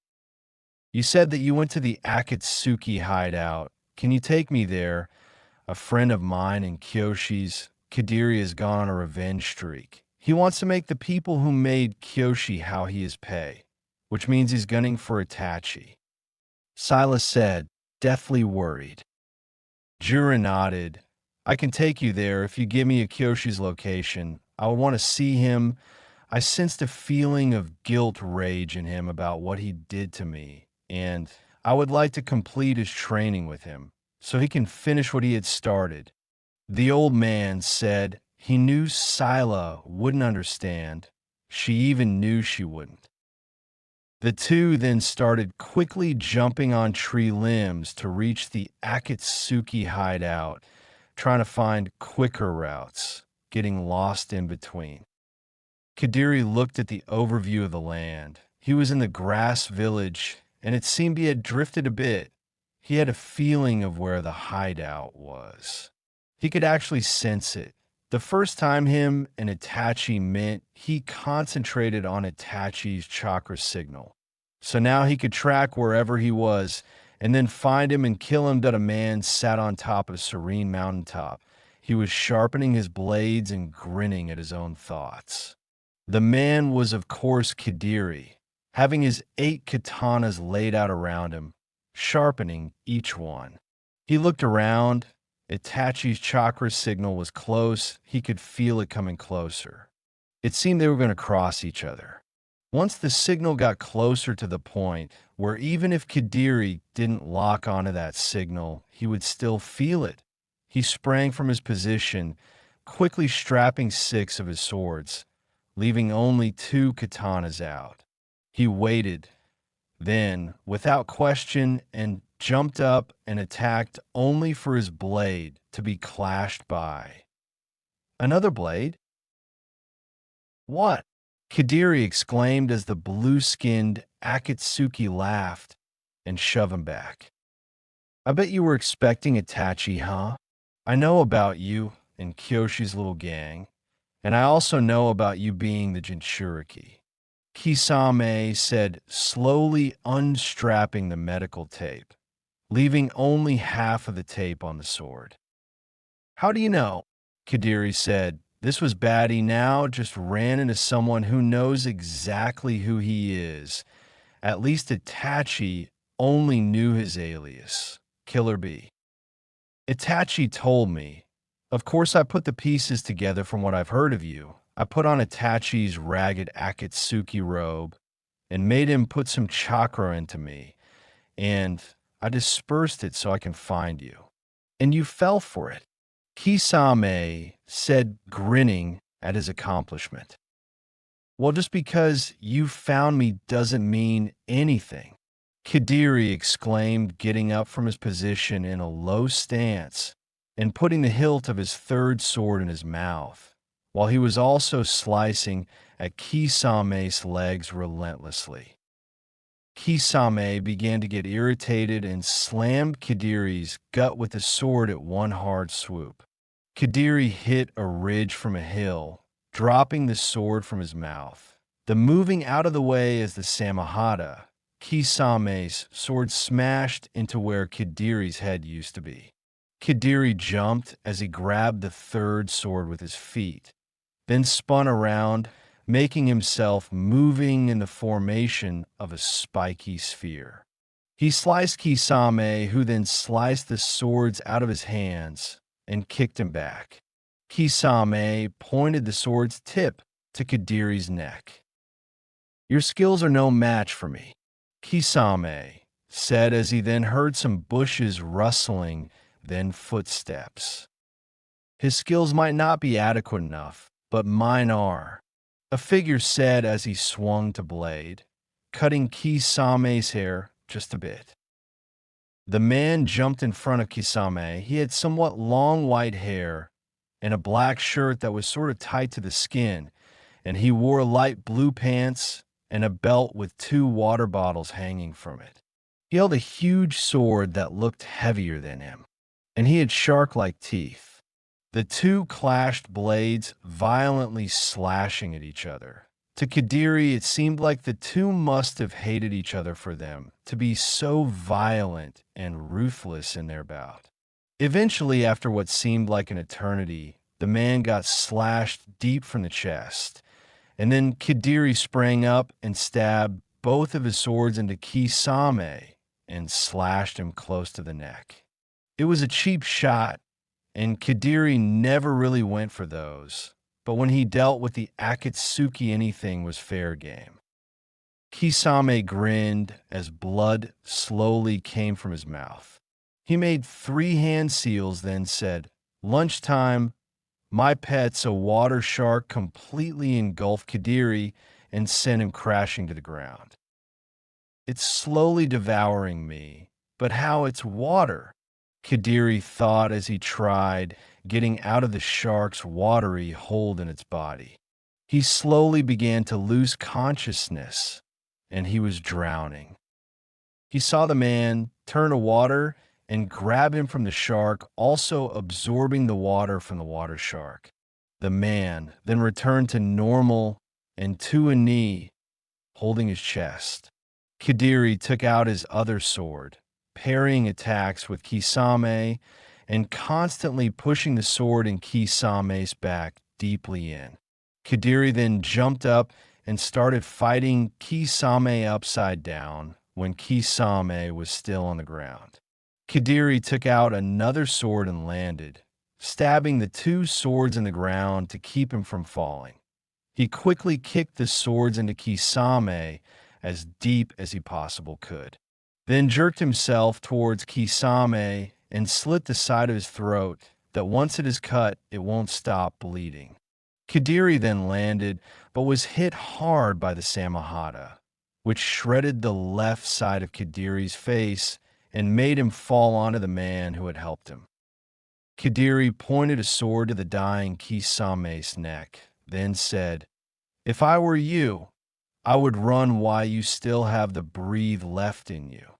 You said that you went to the Akatsuki hideout. Can you take me there? A friend of mine and Kyoshi's, Kadiri, has gone on a revenge streak. He wants to make the people who made Kyoshi how he is pay, which means he's gunning for Itachi. Silas said, deathly worried. Jiren nodded. I can take you there if you give me a Kyoshi's location. I would want to see him. I sensed a feeling of guilt rage in him about what he did to me, and I would like to complete his training with him so he can finish what he had started. The old man said he knew Sila wouldn't understand. She even knew she wouldn't. The two then started quickly jumping on tree limbs to reach the Akatsuki hideout, trying to find quicker routes, getting lost in between. Kadiri looked at the overview of the land. He was in the grass village, and it seemed he had drifted a bit. He had a feeling of where the hideout was. He could actually sense it. The first time him and Itachi met, he concentrated on Itachi's chakra signal. So now he could track wherever he was and then find him and kill him. That a man sat on top of a serene mountaintop. He was sharpening his blades and grinning at his own thoughts. The man was, of course, Kadiri, having his 8 katanas laid out around him, sharpening each one. He looked around. Itachi's chakra signal was close. He could feel it coming closer. It seemed they were going to cross each other. Once the signal got closer to the point where even if Kadiri didn't lock onto that signal, he would still feel it, he sprang from his position, quickly strapping 6 of his swords, leaving only 2 katanas out. He waited, then, without question, and jumped up and attacked only for his blade to be clashed by another blade. What? Kadiri exclaimed as the blue-skinned Akatsuki laughed and shoved him back. I bet you were expecting Itachi, huh? I know about you and Kyoshi's little gang, and I also know about you being the Jinchuriki. Kisame said, slowly unstrapping the medical tape, leaving only half of the tape on the sword. How do you know? Kadiri said. This was Batty now just ran into someone who knows exactly who he is. At least Itachi only knew his alias, Killer Bee. Itachi told me. Of course, I put the pieces together from what I've heard of you. I put on Itachi's ragged Akatsuki robe and made him put some chakra into me, and I dispersed it so I can find you. And you fell for it. Kisame said, grinning at his accomplishment. Well, just because you found me doesn't mean anything. Kadiri exclaimed, getting up from his position in a low stance and putting the hilt of his third sword in his mouth, while he was also slicing at Kisame's legs relentlessly. Kisame began to get irritated and slammed Kadiri's gut with the sword at one hard swoop. Kadiri hit a ridge from a hill, dropping the sword from his mouth. The moving out of the way as the Samahata, Kisame's sword smashed into where Kadiri's head used to be. Kadiri jumped as he grabbed the third sword with his feet, then spun around, making himself moving in the formation of a spiky sphere. He sliced Kisame, who then sliced the swords out of his hands and kicked him back. Kisame pointed the sword's tip to Kadiri's neck. Your skills are no match for me, Kisame said as he then heard some bushes rustling, then footsteps. His skills might not be adequate enough, but mine are, a figure said as he swung to blade, cutting Kisame's hair just a bit. The man jumped in front of Kisame. He had somewhat long white hair and a black shirt that was sort of tight to the skin, and he wore light blue pants and a belt with 2 water bottles hanging from it. He held a huge sword that looked heavier than him, and he had shark-like teeth. The 2 clashed blades violently slashing at each other. To Kadiri, it seemed like the 2 must have hated each other for them to be so violent and ruthless in their bout. Eventually, after what seemed like an eternity, the man got slashed deep from the chest, and then Kadiri sprang up and stabbed both of his swords into Kisame and slashed him close to the neck. It was a cheap shot, and Kadiri never really went for those, but when he dealt with the Akatsuki, anything was fair game. Kisame grinned as blood slowly came from his mouth. He made 3 hand seals, then said, Lunchtime, my pet's a water shark, completely engulfed Kadiri and sent him crashing to the ground. It's slowly devouring me, but how it's water? Kadiri thought as he tried getting out of the shark's watery hold in its body. He slowly began to lose consciousness, and he was drowning. He saw the man turn to water and grab him from the shark, also absorbing the water from the water shark. The man then returned to normal and to a knee, holding his chest. Kadiri took out his other sword, parrying attacks with Kisame and constantly pushing the sword in Kisame's back deeply in. Kadiri then jumped up and started fighting Kisame upside down when Kisame was still on the ground. Kadiri took out another sword and landed, stabbing the 2 swords in the ground to keep him from falling. He quickly kicked the swords into Kisame as deep as he possibly could, then jerked himself towards Kisame and slit the side of his throat that once it is cut, it won't stop bleeding. Kadiri then landed, but was hit hard by the Samahata. which shredded the left side of Kadiri's face and made him fall onto the man who had helped him. Kadiri pointed a sword to the dying Kisame's neck, then said, "If I were you, I would run while you still have the breathe left in you.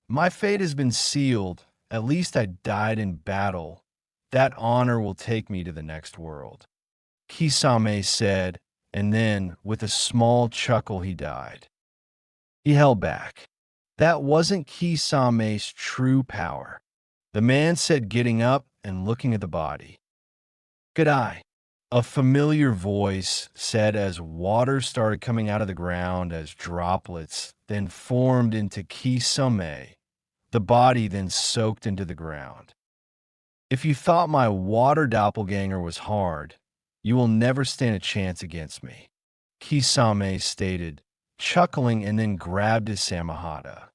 My fate has been sealed. At least I died in battle. That honor will take me to the next world," Kisame said, and then, with a small chuckle, he died. He held back. That wasn't Kisame's true power. The man said, getting up and looking at the body. "Good eye," a familiar voice said as water started coming out of the ground as droplets then formed into Kisame. The body then soaked into the ground. "If you thought my water doppelganger was hard, you will never stand a chance against me," Kisame stated, chuckling, and then grabbed his samahata.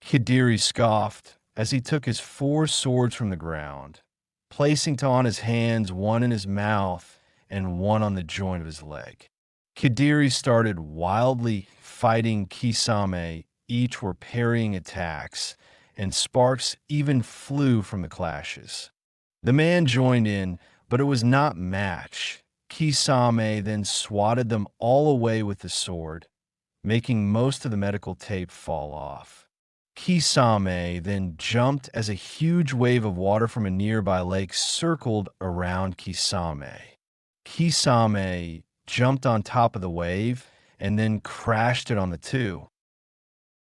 Kadiri scoffed as he took his 4 swords from the ground, placing on his hands, one in his mouth and one on the joint of his leg. Kadiri started wildly fighting Kisame. Each were parrying attacks, and sparks even flew from the clashes. The man joined in, but it was not match. Kisame then swatted them all away with the sword, making most of the medical tape fall off. Kisame then jumped as a huge wave of water from a nearby lake circled around Kisame. Kisame jumped on top of the wave and then crashed it on the 2.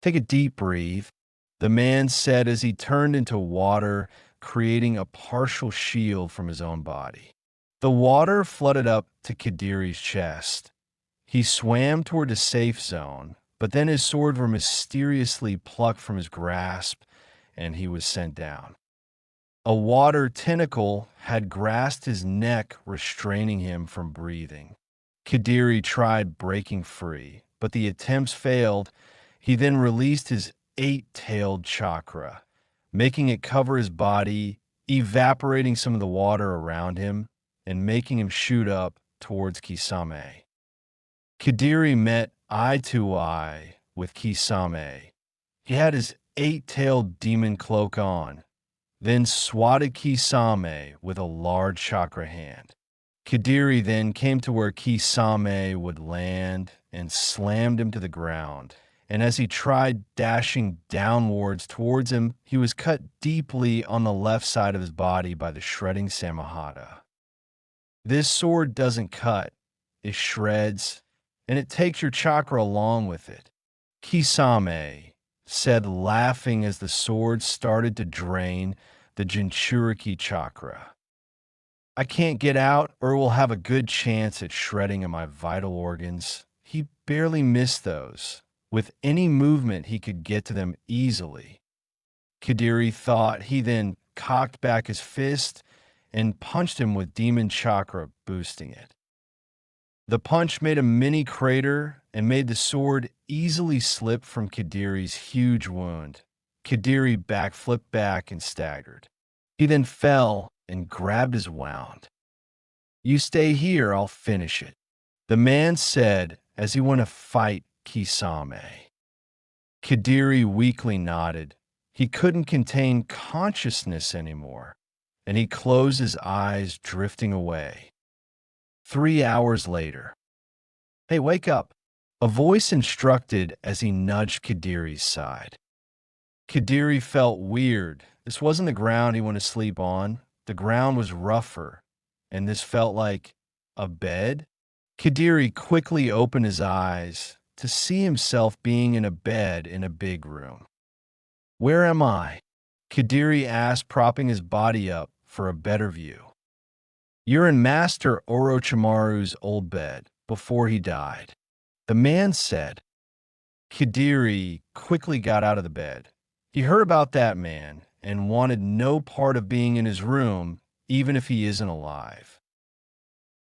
"Take a deep breathe," the man said as he turned into water, creating a partial shield from his own body. The water flooded up to Kadiri's chest. He swam toward the safe zone, but then his swords were mysteriously plucked from his grasp, and he was sent down. A water tentacle had grasped his neck, restraining him from breathing. Kadiri tried breaking free, but the attempts failed. He then released his 8-tailed chakra, making it cover his body, evaporating some of the water around him, and making him shoot up towards Kisame. Kadiri met eye to eye with Kisame. He had his 8-tailed demon cloak on, then swatted Kisame with a large chakra hand. Kadiri then came to where Kisame would land and slammed him to the ground, and as he tried dashing downwards towards him, he was cut deeply on the left side of his body by the shredding samahata. This sword doesn't cut, it shreds, and it takes your chakra along with it, Kisame said, laughing as the sword started to drain the Jinchuriki chakra. "I can't get out or will have a good chance at shredding of my vital organs." He barely missed those. With any movement, he could get to them easily. Kadiri thought. He then cocked back his fist and punched him with demon chakra, boosting it. The punch made a mini crater and made the sword easily slip from Kadiri's huge wound. Kadiri backflipped back and staggered. He then fell and grabbed his wound. "You stay here, I'll finish it," the man said as he went to fight Kisame. Kadiri weakly nodded. He couldn't contain consciousness anymore, and he closed his eyes, drifting away. 3 hours later. "Hey, wake up," a voice instructed as he nudged Kadiri's side. Kadiri felt weird. This wasn't the ground he wanted to sleep on. The ground was rougher, and this felt like a bed. Kadiri quickly opened his eyes to see himself being in a bed in a big room. "Where am I?" Kadiri asked, propping his body up for a better view. "You're in Master Orochimaru's old bed before he died," the man said. Kadiri quickly got out of the bed. He heard about that man and wanted no part of being in his room, even if he isn't alive.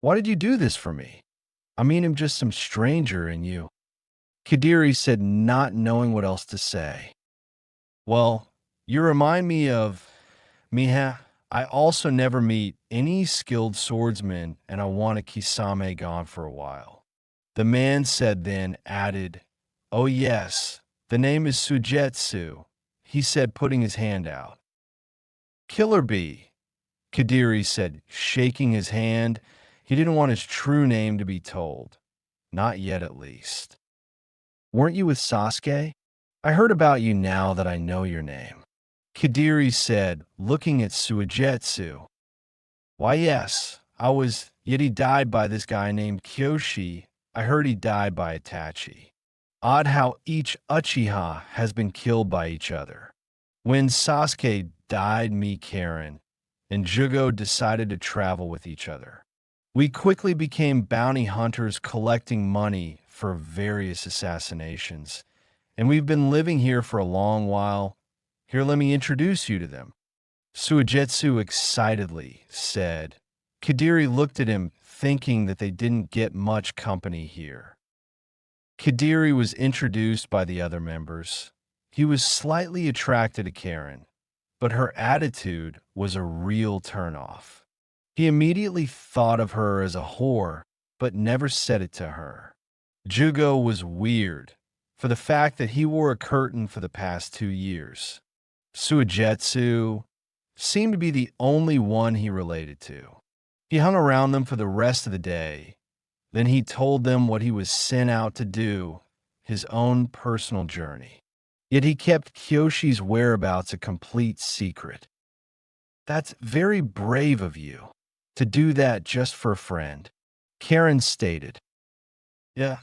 "Why did you do this for me? I mean, I'm just some stranger, and you," Kadiri said, not knowing what else to say. "Well, you remind me of Miha. I also never meet any skilled swordsman, and I want a Kisame gone for a while," The man said, then added, "Oh yes, the name is Sujetsu," he said, putting his hand out. "Killer Bee," Kadiri said, shaking his hand. He didn't want his true name to be told. Not yet, at least. "Weren't you with Sasuke? I heard about you now that I know your name," Kadiri said, looking at Sujetsu. "Why, yes, I was, yet he died by this guy named Kyoshi. I heard he died by Itachi. Odd how each Uchiha has been killed by each other. When Sasuke died, me, Karen, and Jugo decided to travel with each other. We quickly became bounty hunters collecting money for various assassinations, and we've been living here for a long while. Here, let me introduce you to them," Suijetsu excitedly said. Kadiri looked at him, thinking that they didn't get much company here. Kadiri was introduced by the other members. He was slightly attracted to Karen, but her attitude was a real turnoff. He immediately thought of her as a whore, but never said it to her. Jugo was weird, for the fact that he wore a curtain for the past 2 years. Suijetsu seemed to be the only one he related to. He hung around them for the rest of the day. Then he told them what he was sent out to do, his own personal journey. Yet he kept Kyoshi's whereabouts a complete secret. "That's very brave of you, to do that just for a friend," Karen stated. "Yeah,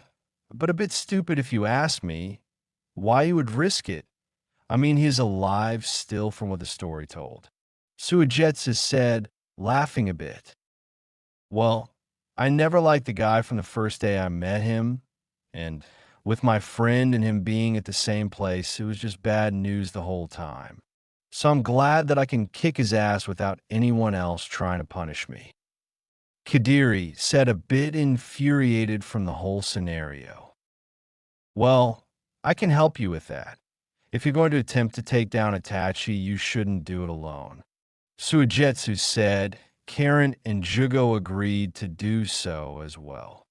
but a bit stupid if you ask me. Why you would risk it? I mean, he's alive still from what the story told," Suijetsu said, laughing a bit. "Well, I never liked the guy from the first day I met him, and with my friend and him being at the same place, it was just bad news the whole time. So I'm glad that I can kick his ass without anyone else trying to punish me," Kadiri said, a bit infuriated from the whole scenario. "Well, I can help you with that. If you're going to attempt to take down Itachi, you shouldn't do it alone," Suijetsu said. Karen and Jugo agreed to do so as well.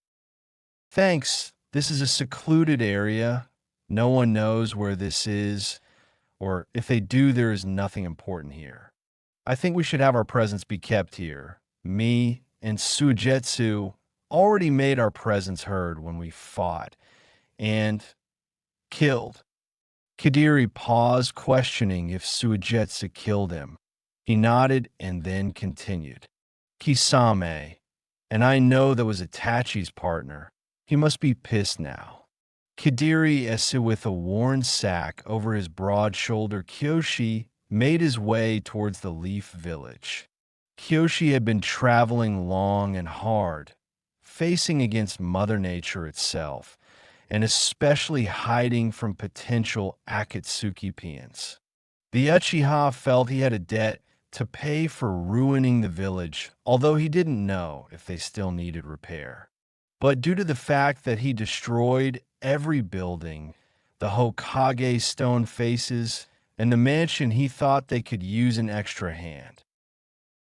"Thanks. This is a secluded area. No one knows where this is, or if they do, there is nothing important here. I think we should have our presence be kept here. Me and Suijetsu already made our presence heard when we fought and killed." Kadiri paused, questioning if Suijetsu killed him. He nodded and then continued. "Kisame, and I know that was Itachi's partner. He must be pissed now." Kadiri, as with a worn sack over his broad shoulder, Kyoshi made his way towards the Leaf Village. Kyoshi had been traveling long and hard, facing against Mother Nature itself, and especially hiding from potential Akatsuki peons. The Uchiha felt he had a debt to pay for ruining the village, although he didn't know if they still needed repair. But due to the fact that he destroyed every building, the Hokage stone faces, and the mansion, he thought they could use an extra hand.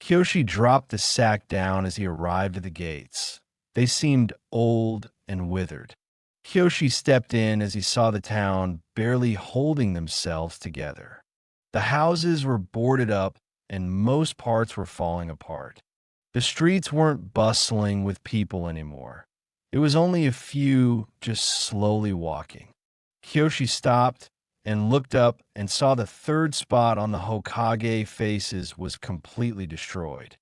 Kyoshi dropped the sack down as he arrived at the gates. They seemed old and withered. Kyoshi stepped in as he saw the town barely holding themselves together. The houses were boarded up and most parts were falling apart. The streets weren't bustling with people anymore. It was only a few just slowly walking. Kyoshi stopped and looked up and saw the third spot on the Hokage faces was completely destroyed.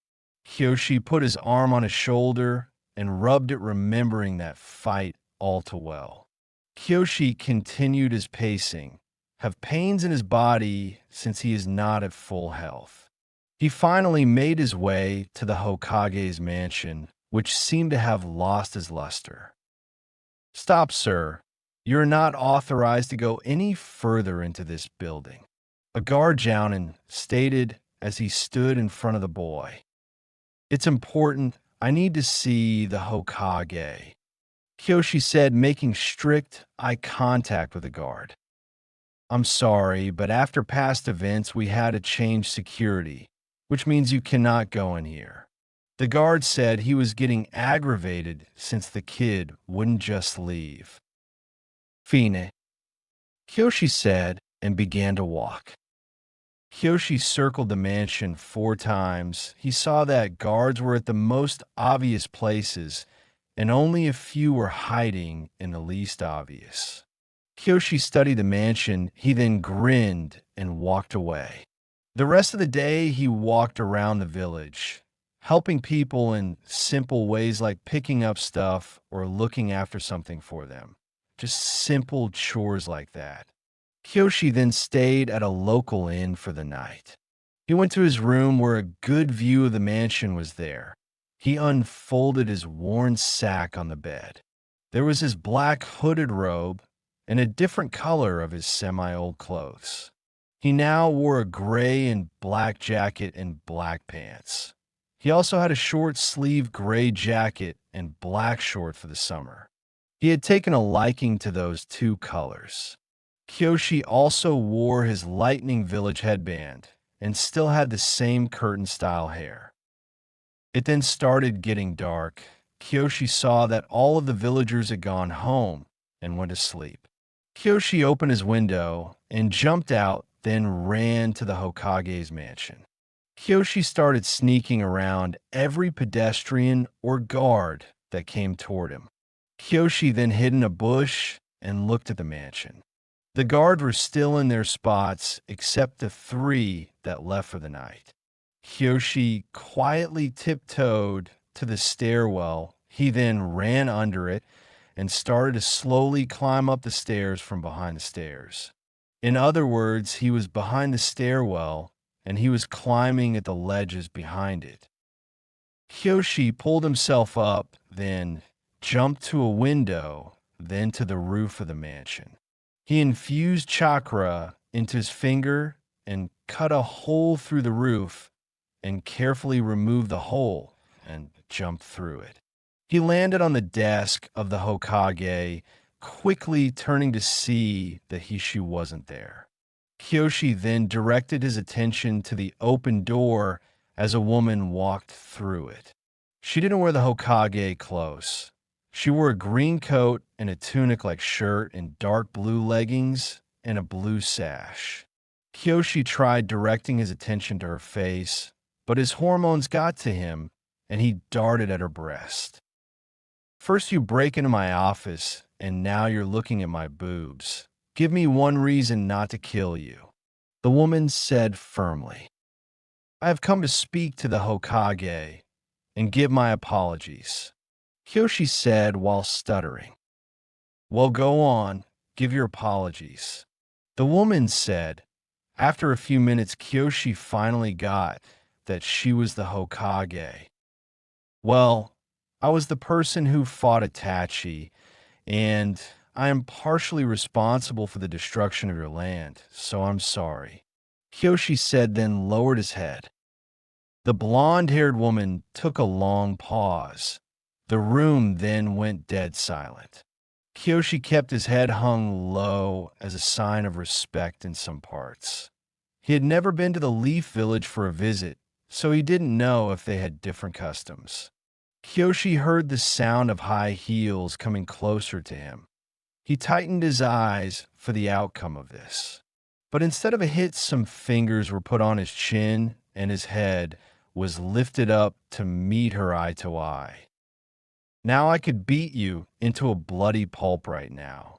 Kyoshi put his arm on his shoulder and rubbed it, remembering that fight all too well. Kyoshi continued his pacing, have pains in his body since he is not at full health. He finally made his way to the Hokage's mansion, which seemed to have lost his luster. "Stop, sir. You're not authorized to go any further into this building," a guard Jounin stated as he stood in front of the boy. "It's important. I need to see the Hokage," Kyoshi said, making strict eye contact with the guard. "I'm sorry, but after past events, we had to change security, which means you cannot go in here." The guard said he was getting aggravated since the kid wouldn't just leave. Fine, Kyoshi said and began to walk. Kyoshi circled the mansion 4 times. He saw that guards were at the most obvious places, and only a few were hiding in the least obvious. Kyoshi studied the mansion. He then grinned and walked away. The rest of the day, he walked around the village, helping people in simple ways like picking up stuff or looking after something for them. Just simple chores like that. Kyoshi then stayed at a local inn for the night. He went to his room where a good view of the mansion was there. He unfolded his worn sack on the bed. There was his black hooded robe and a different color of his semi-old clothes. He now wore a gray and black jacket and black pants. He also had a short-sleeved gray jacket and black short for the summer. He had taken a liking to those 2 colors. Kyoshi also wore his lightning village headband and still had the same curtain-style hair. It then started getting dark. Kyoshi saw that all of the villagers had gone home and went to sleep. Kyoshi opened his window and jumped out, then ran to the Hokage's mansion. Kyoshi started sneaking around every pedestrian or guard that came toward him. Kyoshi then hid in a bush and looked at the mansion. The guards were still in their spots except the 3 that left for the night. Kyoshi quietly tiptoed to the stairwell. He then ran under it and started to slowly climb up the stairs from behind the stairs. In other words, he was behind the stairwell and he was climbing at the ledges behind it. Kyoshi pulled himself up, then jumped to a window, then to the roof of the mansion. He infused chakra into his finger and cut a hole through the roof and carefully removed the hole and jumped through it. He landed on the desk of the Hokage, quickly turning to see that she wasn't there. Kyoshi then directed his attention to the open door as a woman walked through it. She didn't wear the Hokage clothes. She wore a green coat and a tunic-like shirt and dark blue leggings and a blue sash. Kyoshi tried directing his attention to her face, but his hormones got to him and he darted at her breast. First you break into my office and now you're looking at my boobs. Give me one reason not to kill you. The woman said firmly. I have come to speak to the Hokage and give my apologies, Kyoshi said while stuttering. Well, go on, give your apologies. The woman said. After a few minutes, Kyoshi finally got that she was the Hokage. Well, I was the person who fought Itachi, and I am partially responsible for the destruction of your land, so I'm sorry, Kyoshi said, then lowered his head. The blonde-haired woman took a long pause. The room then went dead silent. Kyoshi kept his head hung low as a sign of respect in some parts. He had never been to the Leaf Village for a visit, so he didn't know if they had different customs. Kyoshi heard the sound of high heels coming closer to him. He tightened his eyes for the outcome of this. But instead of a hit, some fingers were put on his chin and his head was lifted up to meet her eye to eye. Now I could beat you into a bloody pulp right now.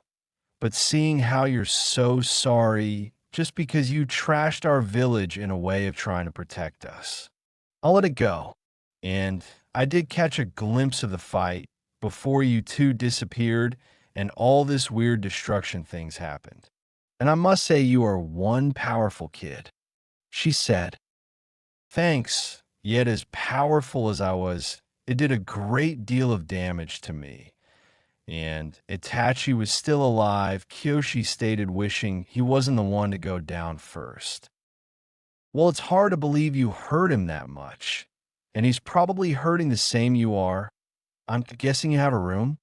But seeing how you're so sorry just because you trashed our village in a way of trying to protect us, I'll let it go. And I did catch a glimpse of the fight before you 2 disappeared and all this weird destruction things happened. And I must say you are one powerful kid, she said. Thanks, yet as powerful as I was, it did a great deal of damage to me. And Itachi was still alive, Kyoshi stated, wishing he wasn't the one to go down first. Well, it's hard to believe you hurt him that much. And he's probably hurting the same you are. I'm guessing you have a room?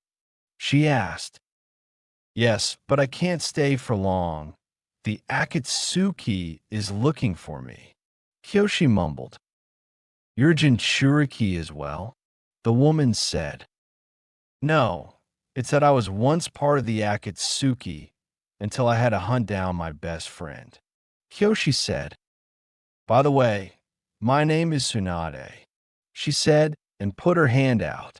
She asked. Yes, but I can't stay for long. The Akatsuki is looking for me, Kyoshi mumbled. You're a Jinchuriki as well? The woman said. No, it's that I was once part of the Akatsuki until I had to hunt down my best friend. Kyoshi said. By the way, my name is Tsunade, she said and put her hand out.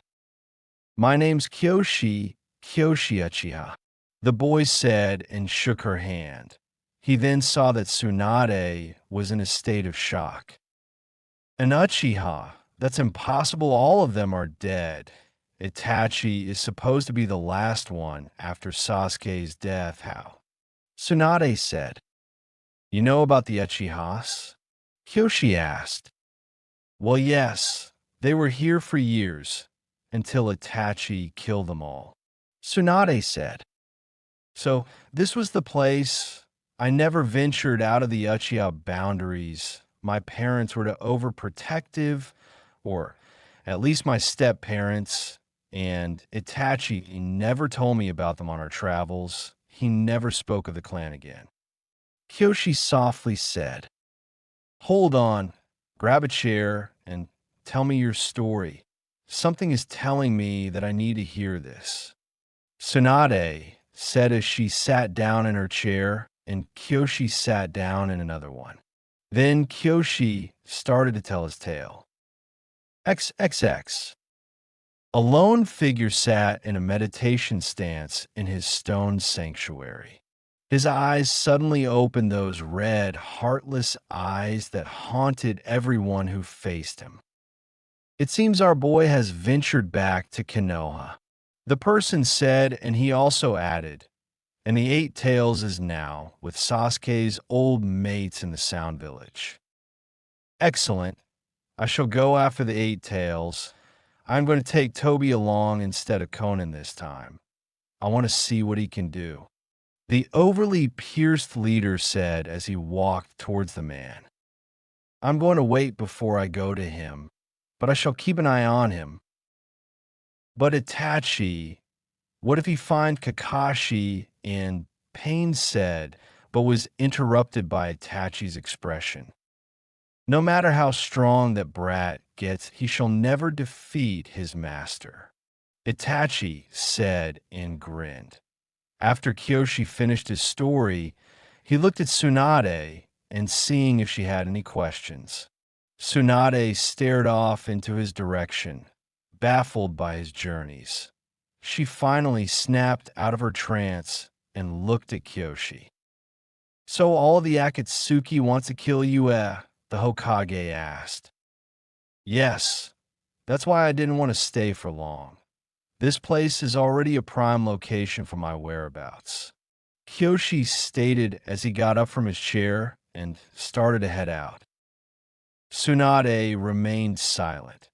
My name's Kyoshi Uchiha, the boy said and shook her hand. He then saw that Tsunade was in a state of shock. An Uchiha? That's impossible. All of them are dead. Itachi is supposed to be the last one after Sasuke's death. How? Tsunade said. You know about the Uchihas? Kyoshi asked. Well, yes. They were here for years, until Itachi killed them all. Tsunade said. So, this was the place. I never ventured out of the Uchiha boundaries. My parents were overprotective, or at least my step-parents, and Itachi never told me about them on our travels. He never spoke of the clan again. Kyoshi softly said, Hold on, grab a chair, and tell me your story. Something is telling me that I need to hear this. Tsunade said as she sat down in her chair, and Kyoshi sat down in another one. Then Kyoshi started to tell his tale. XXX. A lone figure sat in a meditation stance in his stone sanctuary. His eyes suddenly opened, those red, heartless eyes that haunted everyone who faced him. It seems our boy has ventured back to Konoha. The person said, and he also added, and the Eight Tails is now with Sasuke's old mates in the Sound Village. Excellent. I shall go after the Eight Tails. I'm going to take Toby along instead of Conan this time. I want to see what he can do. The overly pierced leader said as he walked towards the man. I'm going to wait before I go to him, but I shall keep an eye on him. But Itachi, what if he find Kakashi? And Pain said, but was interrupted by Itachi's expression. No matter how strong that brat gets, he shall never defeat his master. Itachi said and grinned. After Kyoshi finished his story, he looked at Tsunade and seeing if she had any questions. Tsunade stared off into his direction, baffled by his journeys. She finally snapped out of her trance and looked at Kyoshi. So all the Akatsuki wants to kill you, the Hokage asked. Yes, that's why I didn't want to stay for long. This place is already a prime location for my whereabouts. Kyoshi stated as he got up from his chair and started to head out. Tsunade remained silent.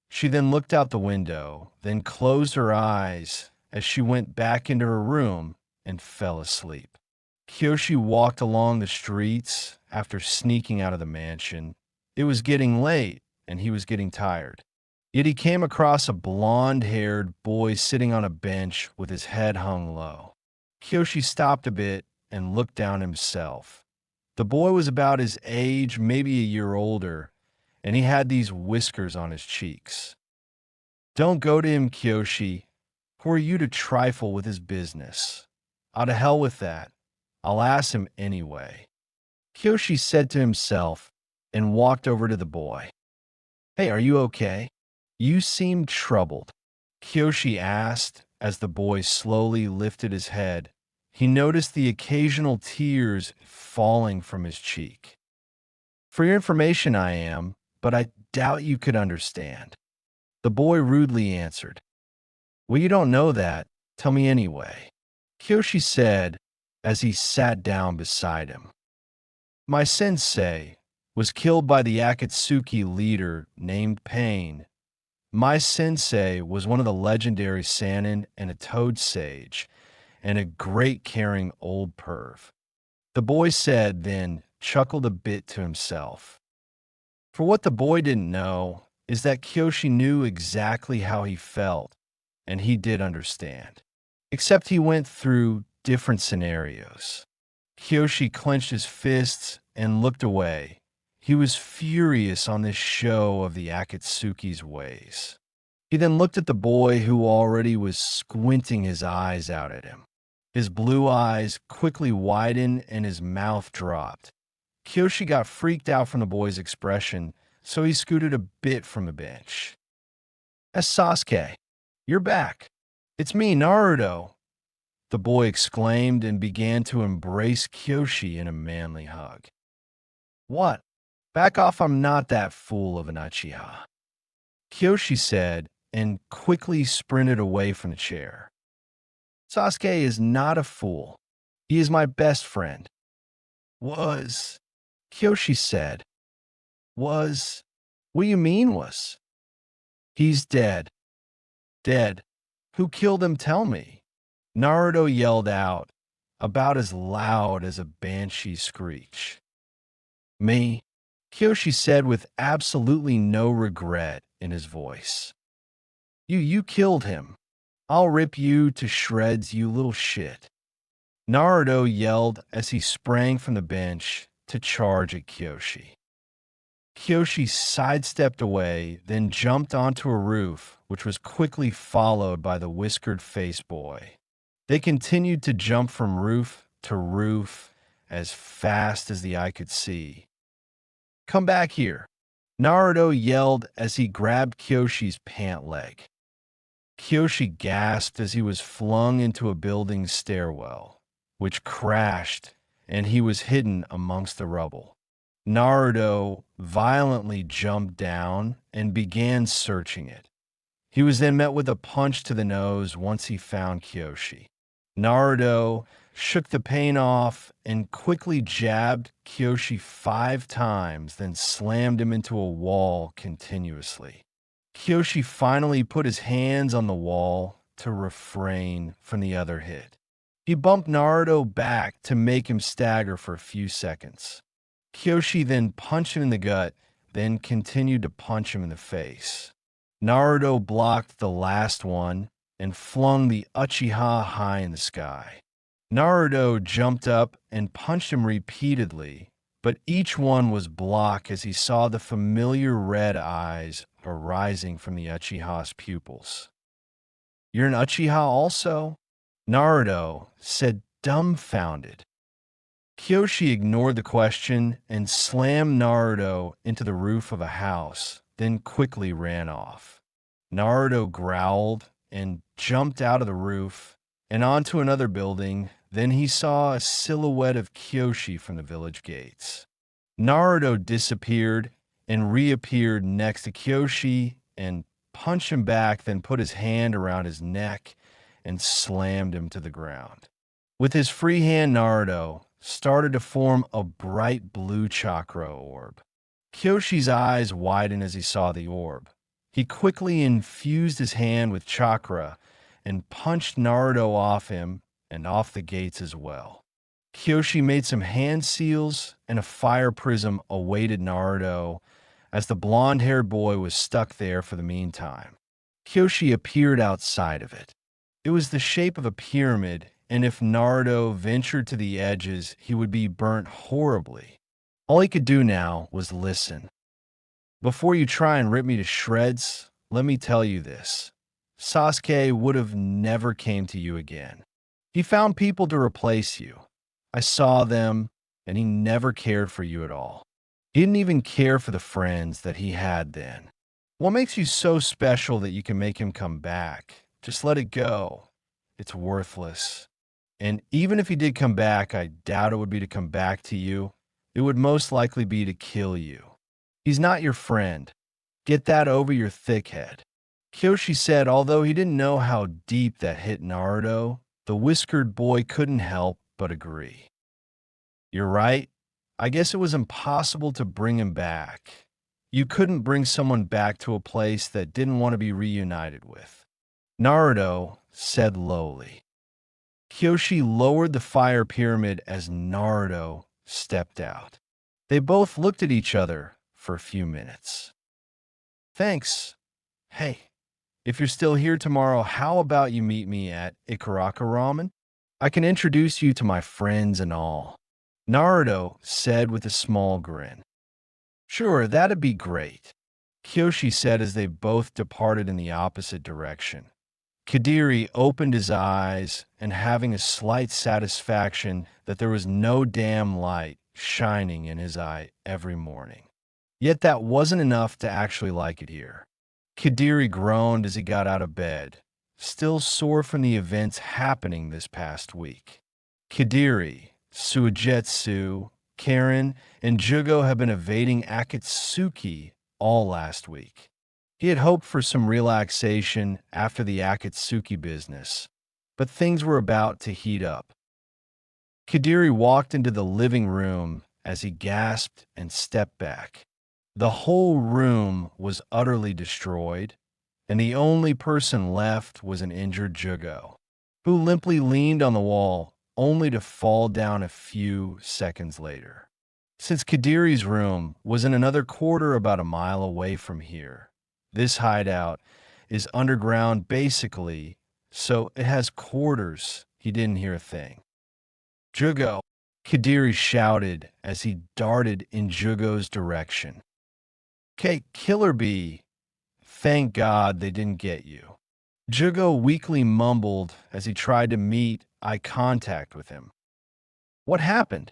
She then looked out the window, then closed her eyes as she went back into her room and fell asleep. Kyoshi walked along the streets after sneaking out of the mansion. It was getting late, and he was getting tired. Yet he came across a blonde-haired boy sitting on a bench with his head hung low. Kyoshi stopped a bit and looked down himself. The boy was about his age, maybe a year older, and he had these whiskers on his cheeks. Don't go to him, Kyoshi. Who are you to trifle with his business? Out of hell with that. I'll ask him anyway. Kyoshi said to himself and walked over to the boy. Hey, are you okay? You seem troubled. Kyoshi asked as the boy slowly lifted his head. He noticed the occasional tears falling from his cheek. For your information, I am, but I doubt you could understand. The boy rudely answered. Well, you don't know that. Tell me anyway. Kyoshi said as he sat down beside him. My sensei was killed by the Akatsuki leader named Pain. My sensei was one of the legendary Sannin and a toad sage, and a great caring old perv. The boy said, then chuckled a bit to himself. For what the boy didn't know is that Kyoshi knew exactly how he felt, and he did understand. Except he went through different scenarios. Kyoshi clenched his fists and looked away. He was furious on this show of the Akatsuki's ways. He then looked at the boy who already was squinting his eyes out at him. His blue eyes quickly widened and his mouth dropped. Kyoshi got freaked out from the boy's expression, so he scooted a bit from the bench. "As Sasuke, you're back. It's me, Naruto," the boy exclaimed and began to embrace Kyoshi in a manly hug. "What? Back off, I'm not that fool of an Uchiha," Kyoshi said, and quickly sprinted away from the chair. "Sasuke is not a fool. He is my best friend." "Was," Kyoshi said. "Was? What do you mean was?" "He's dead." "Dead? Who killed him, tell me?" Naruto yelled out, about as loud as a banshee screech. "Me," Kyoshi said with absolutely no regret in his voice. You killed him. I'll rip you to shreds, you little shit." Naruto yelled as he sprang from the bench to charge at Kyoshi. Kyoshi sidestepped away, then jumped onto a roof, which was quickly followed by the whiskered-faced boy. They continued to jump from roof to roof as fast as the eye could see. "Come back here," Naruto yelled as he grabbed Kyoshi's pant leg. Kyoshi gasped as he was flung into a building's stairwell, which crashed, and he was hidden amongst the rubble. Naruto violently jumped down and began searching it. He was then met with a punch to the nose once he found Kyoshi. Naruto shook the pain off and quickly jabbed Kyoshi 5 times, then slammed him into a wall continuously. Kyoshi finally put his hands on the wall to refrain from the other hit. He bumped Naruto back to make him stagger for a few seconds. Kyoshi then punched him in the gut, then continued to punch him in the face. Naruto blocked the last one and flung the Uchiha high in the sky. Naruto jumped up and punched him repeatedly, but each one was blocked as he saw the familiar red eyes arising from the Uchiha's pupils. "You're an Uchiha also?" Naruto said, dumbfounded. Kyoshi ignored the question and slammed Naruto into the roof of a house, then quickly ran off. Naruto growled and jumped out of the roof and onto another building. Then he saw a silhouette of Kyoshi from the village gates. Naruto disappeared and reappeared next to Kyoshi and punched him back, then put his hand around his neck and slammed him to the ground. With his free hand, Naruto started to form a bright blue chakra orb. Kyoshi's eyes widened as he saw the orb. He quickly infused his hand with chakra and punched Naruto off him and off the gates as well. Kyoshi made some hand seals, and a fire prism awaited Naruto as the blonde-haired boy was stuck there for the meantime. Kyoshi appeared outside of it. It was the shape of a pyramid, and if Naruto ventured to the edges, he would be burnt horribly. All he could do now was listen. "Before you try and rip me to shreds, let me tell you this. Sasuke would have never came to you again. He found people to replace you. I saw them, and he never cared for you at all. He didn't even care for the friends that he had then. What makes you so special that you can make him come back? Just let it go. It's worthless. And even if he did come back, I doubt it would be to come back to you. It would most likely be to kill you. He's not your friend. Get that over your thick head." Kyoshi said, although he didn't know how deep that hit Naruto, the whiskered boy couldn't help but agree. "You're right. I guess it was impossible to bring him back. You couldn't bring someone back to a place that didn't want to be reunited with," Naruto said lowly. Kyoshi lowered the fire pyramid as Naruto stepped out. They both looked at each other for a few minutes. "Thanks. Hey, if you're still here tomorrow, how about you meet me at Ikaraka Ramen? I can introduce you to my friends and all," Naruto said with a small grin. Sure, that'd be great, Kyoshi said as they both departed in the opposite direction. Kadiri opened his eyes and having a slight satisfaction that there was no damn light shining in his eye every morning. Yet that wasn't enough to actually like it here. Kadiri groaned as he got out of bed, still sore from the events happening this past week. Kadiri, Suigetsu, Karen, and Jugo have been evading Akatsuki all last week. He had hoped for some relaxation after the Akatsuki business, but things were about to heat up. Kadiri walked into the living room as he gasped and stepped back. The whole room was utterly destroyed, and the only person left was an injured Jugo, who limply leaned on the wall only to fall down a few seconds later. Since Kadiri's room was in another quarter about a mile away from here, this hideout is underground basically, so it has quarters. He didn't hear a thing. Jugo, Kadiri shouted as he darted in Jugo's direction. Killer Bee, thank God they didn't get you. Jugo weakly mumbled as he tried to meet eye contact with him. What happened?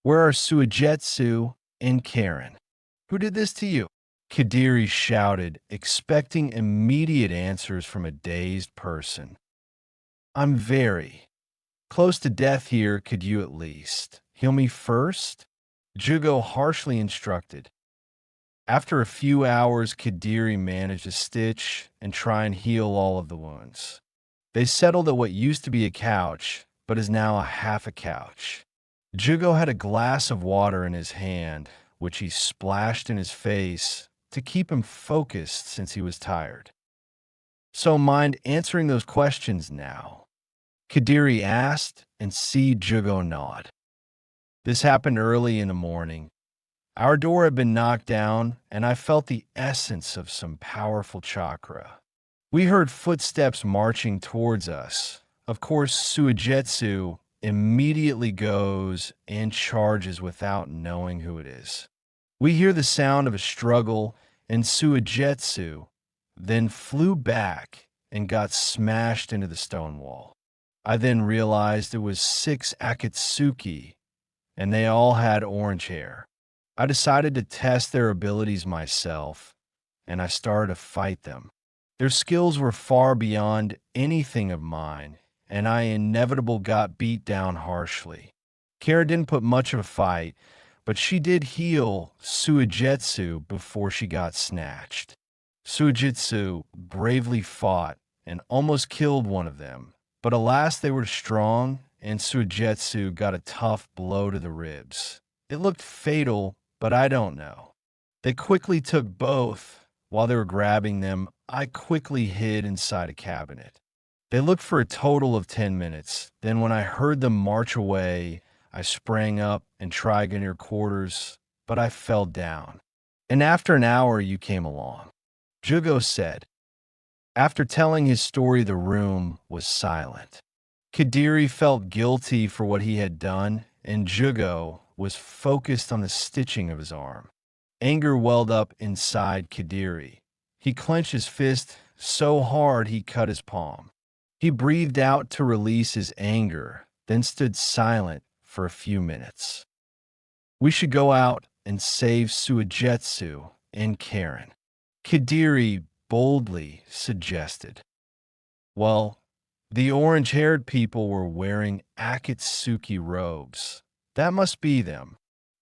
Where are Suigetsu and Karen? Who did this to you? Kadiri shouted, expecting immediate answers from a dazed person. I'm very close to death here. Could you at least heal me first? Jugo harshly instructed. After a few hours, Kadiri managed to stitch and try and heal all of the wounds. They settled at what used to be a couch, but is now a half a couch. Jugo had a glass of water in his hand, which he splashed in his face to keep him focused since he was tired. So mind answering those questions now? Kadiri asked, and see Jugo nod. This happened early in the morning. Our door had been knocked down, and I felt the essence of some powerful chakra. We heard footsteps marching towards us. Of course, Suigetsu immediately goes and charges without knowing who it is. We hear the sound of a struggle, and Suigetsu then flew back and got smashed into the stone wall. I then realized it was 6 Akatsuki, and they all had orange hair. I decided to test their abilities myself, and I started to fight them. Their skills were far beyond anything of mine, and I inevitably got beat down harshly. Kara didn't put much of a fight, but she did heal Suigetsu before she got snatched. Suigetsu bravely fought and almost killed one of them, but alas they were strong, and Suigetsu got a tough blow to the ribs. It looked fatal, but I don't know. They quickly took both. While they were grabbing them, I quickly hid inside a cabinet. They looked for a total of 10 minutes. Then when I heard them march away, I sprang up and tried in your quarters, but I fell down. And after an hour, you came along. Jugo said. After telling his story, the room was silent. Kadiri felt guilty for what he had done, and Jugo was focused on the stitching of his arm. Anger welled up inside Kadiri. He clenched his fist so hard he cut his palm. He breathed out to release his anger, then stood silent for a few minutes. We should go out and save Suigetsu and Karen, Kadiri boldly suggested. Well, the orange-haired people were wearing Akatsuki robes. That must be them,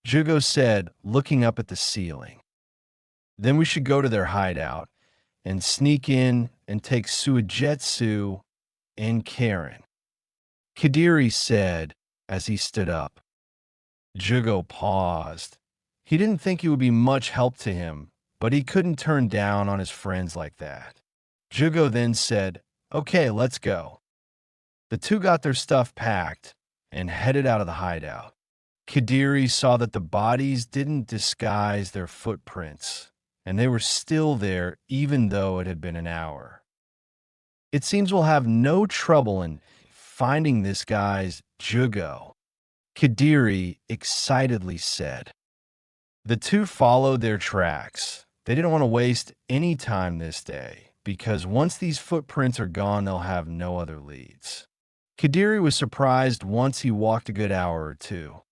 Jugo said, looking up at the ceiling. Then we should go to their hideout and sneak in and take Suigetsu and Karen, Kadiri said as he stood up. Jugo paused. He didn't think it would be much help to him, but he couldn't turn down on his friends like that. Jugo then said, "Okay, let's go." The two got their stuff packed and headed out of the hideout. Kadiri saw that the bodies didn't disguise their footprints, and they were still there even though it had been an hour. It seems we'll have no trouble in finding this guy's Jugo, Kadiri excitedly said. The two followed their tracks. They didn't want to waste any time this day, because once these footprints are gone, they'll have no other leads. Kadiri was surprised once he walked a good hour or two.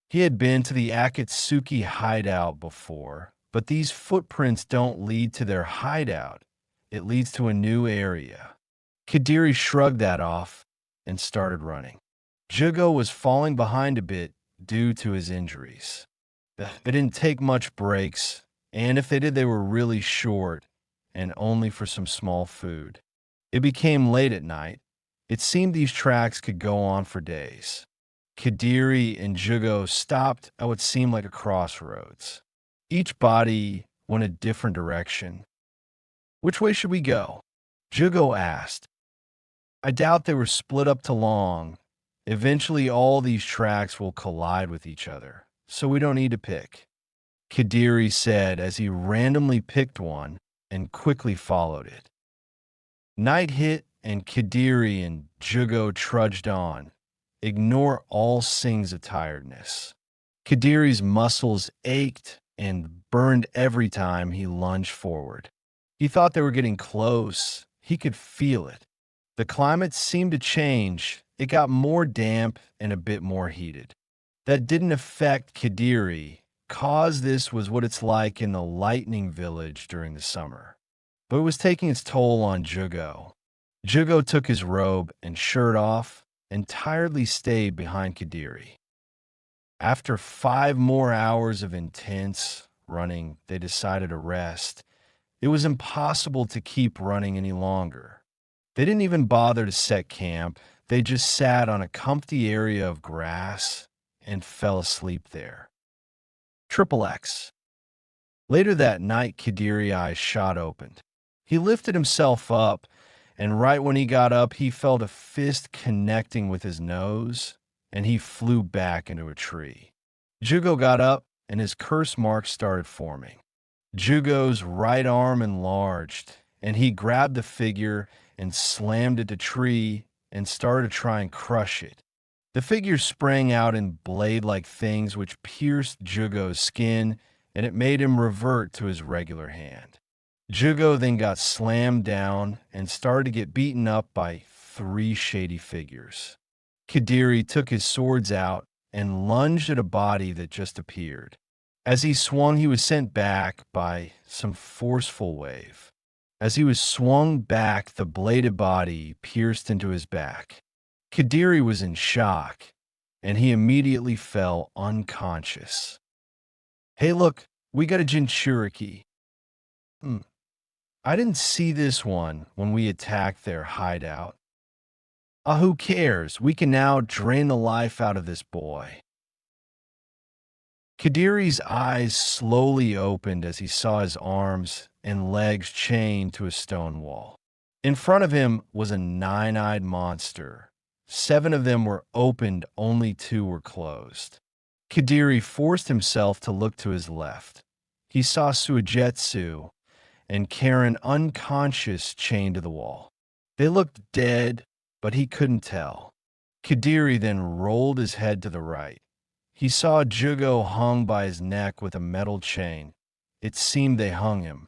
He had been to the Akatsuki hideout before, but these footprints don't lead to their hideout. It leads to a new area. Kadiri shrugged that off and started running. Jugo was falling behind a bit due to his injuries. They didn't take much breaks, and if they did, they were really short and only for some small food. It became late at night. It seemed these tracks could go on for days. Kadiri and Jugo stopped at what seemed like a crossroads. Each body went a different direction. "Which way should we go?" Jugo asked. "I doubt they were split up too long. Eventually all these tracks will collide with each other, so we don't need to pick," Kadiri said as he randomly picked one and quickly followed it. Night hit and Kadiri and Jugo trudged on. Ignore all signs of tiredness. Kadiri's muscles ached and burned every time he lunged forward. He thought they were getting close. He could feel it. The climate seemed to change. It got more damp and a bit more heated. That didn't affect Kadiri, cause this was what it's like in the lightning village during the summer. But it was taking its toll on Jugo. Jugo took his robe and shirt off and tiredly stayed behind Kadiri. After 5 more hours of intense running, they decided to rest. It was impossible to keep running any longer. They didn't even bother to set camp. They just sat on a comfy area of grass and fell asleep there. XXX. Later that night, Kadiri's eyes shot open. He lifted himself up, and right when he got up, he felt a fist connecting with his nose, and he flew back into a tree. Jugo got up, and his curse marks started forming. Jugo's right arm enlarged, and he grabbed the figure and slammed it to the tree and started to try and crush it. The figure sprang out in blade-like things which pierced Jugo's skin, and it made him revert to his regular hand. Jugo then got slammed down and started to get beaten up by 3 shady figures. Kadiri took his swords out and lunged at a body that just appeared. As he swung, he was sent back by some forceful wave. As he was swung back, the bladed body pierced into his back. Kadiri was in shock, and he immediately fell unconscious. "Hey, look, we got a Jinchuriki." "I didn't see this one when we attacked their hideout." Who cares? We can now drain the life out of this boy." Kadiri's eyes slowly opened as he saw his arms and legs chained to a stone wall. In front of him was a 9-eyed monster. 7 of them were opened, only 2 were closed. Kadiri forced himself to look to his left. He saw Suigetsu and Karen unconscious chained to the wall. They looked dead, but he couldn't tell. Kadiri then rolled his head to the right. He saw Jugo hung by his neck with a metal chain. It seemed they hung him.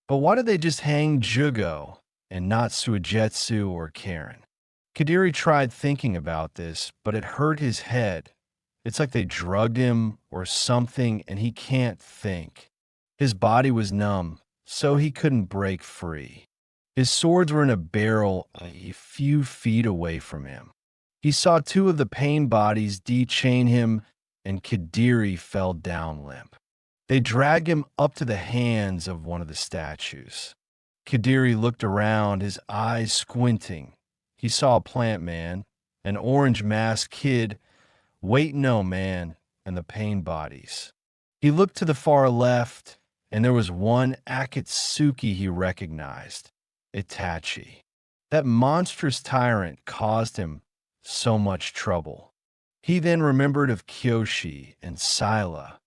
But why did they just hang Jugo and not Suigetsu or Karen? Kadiri tried thinking about this, but it hurt his head. It's like they drugged him or something and he can't think. His body was numb, so he couldn't break free. His swords were in a barrel a few feet away from him. He saw 2 of the pain bodies de-chain him, and Kadiri fell down limp. They dragged him up to the hands of one of the statues. Kadiri looked around, his eyes squinting. He saw a plant man, an orange-masked kid, Wait No Man, and the pain bodies. He looked to the far left, and there was one Akatsuki he recognized, Itachi. That monstrous tyrant caused him so much trouble. He then remembered of Kyoshi and Sila.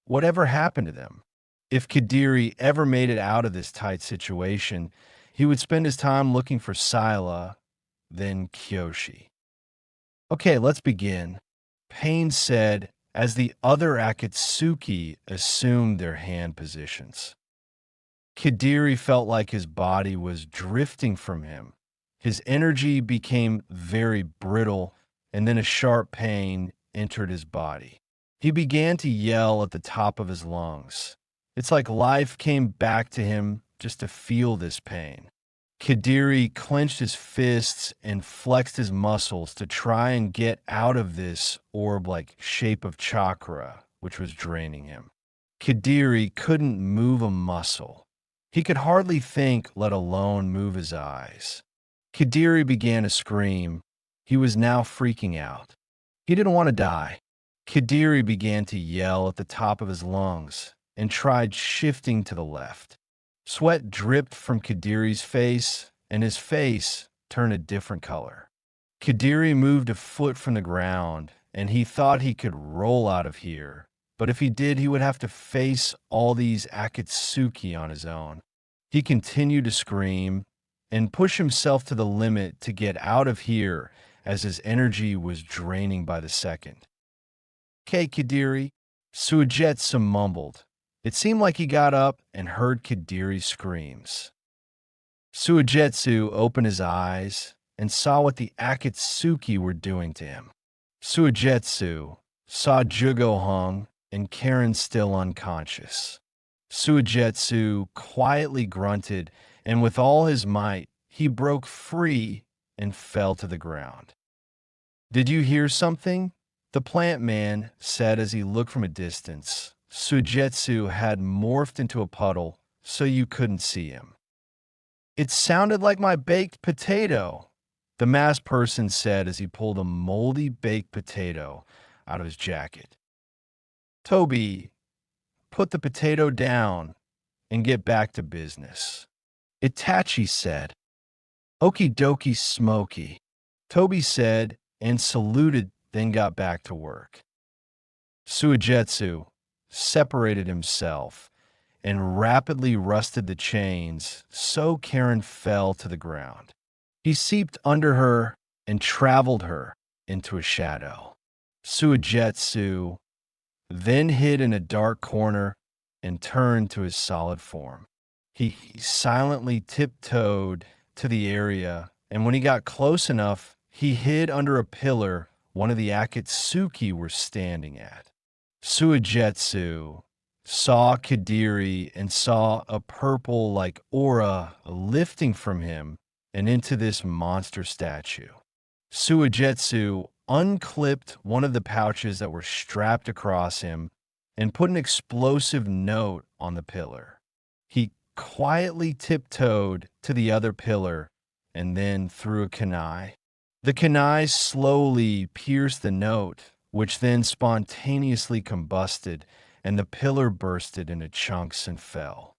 Whatever happened to them? If Kadiri ever made it out of this tight situation, he would spend his time looking for Sila, then Kyoshi. "Okay, let's begin," Pain said as the other Akatsuki assumed their hand positions. Kadiri felt like his body was drifting from him. His energy became very brittle, and then a sharp pain entered his body. He began to yell at the top of his lungs. It's like life came back to him just to feel this pain. Kadiri clenched his fists and flexed his muscles to try and get out of this orb-like shape of chakra, which was draining him. Kadiri couldn't move a muscle. He could hardly think, let alone move his eyes. Kadiri began to scream. He was now freaking out. He didn't want to die. Kadiri began to yell at the top of his lungs and tried shifting to the left. Sweat dripped from Kadiri's face, and his face turned a different color. Kadiri moved a foot from the ground, and he thought he could roll out of here, but if he did, he would have to face all these Akatsuki on his own. He continued to scream and push himself to the limit to get out of here as his energy was draining by the second. "Okay, Kadiri," Suigetsu mumbled. It seemed like he got up and heard Kadiri's screams. Suigetsu opened his eyes and saw what the Akatsuki were doing to him. Suigetsu saw Jugo hung and Karen still unconscious. Suigetsu quietly grunted, and with all his might, he broke free and fell to the ground. "Did you hear something?" the plant man said as he looked from a distance. Suigetsu had morphed into a puddle, so you couldn't see him. "It sounded like my baked potato," the masked person said as he pulled a moldy baked potato out of his jacket. "Toby, put the potato down and get back to business," Itachi said. "Okie dokie, Smokey," Toby said and saluted, then got back to work. Suigetsu separated himself and rapidly rusted the chains, so Karen fell to the ground. He seeped under her and traveled her into a shadow. Suigetsu then hid in a dark corner and turned to his solid form. He silently tiptoed to the area, and when he got close enough, he hid under a pillar one of the Akatsuki were standing at. Suigetsu saw Kadiri and saw a purple-like aura lifting from him and into this monster statue. Suigetsu unclipped one of the pouches that were strapped across him and put an explosive note on the pillar. He quietly tiptoed to the other pillar and then threw a kunai. The kunai slowly pierced the note, which then spontaneously combusted, and the pillar bursted into chunks and fell.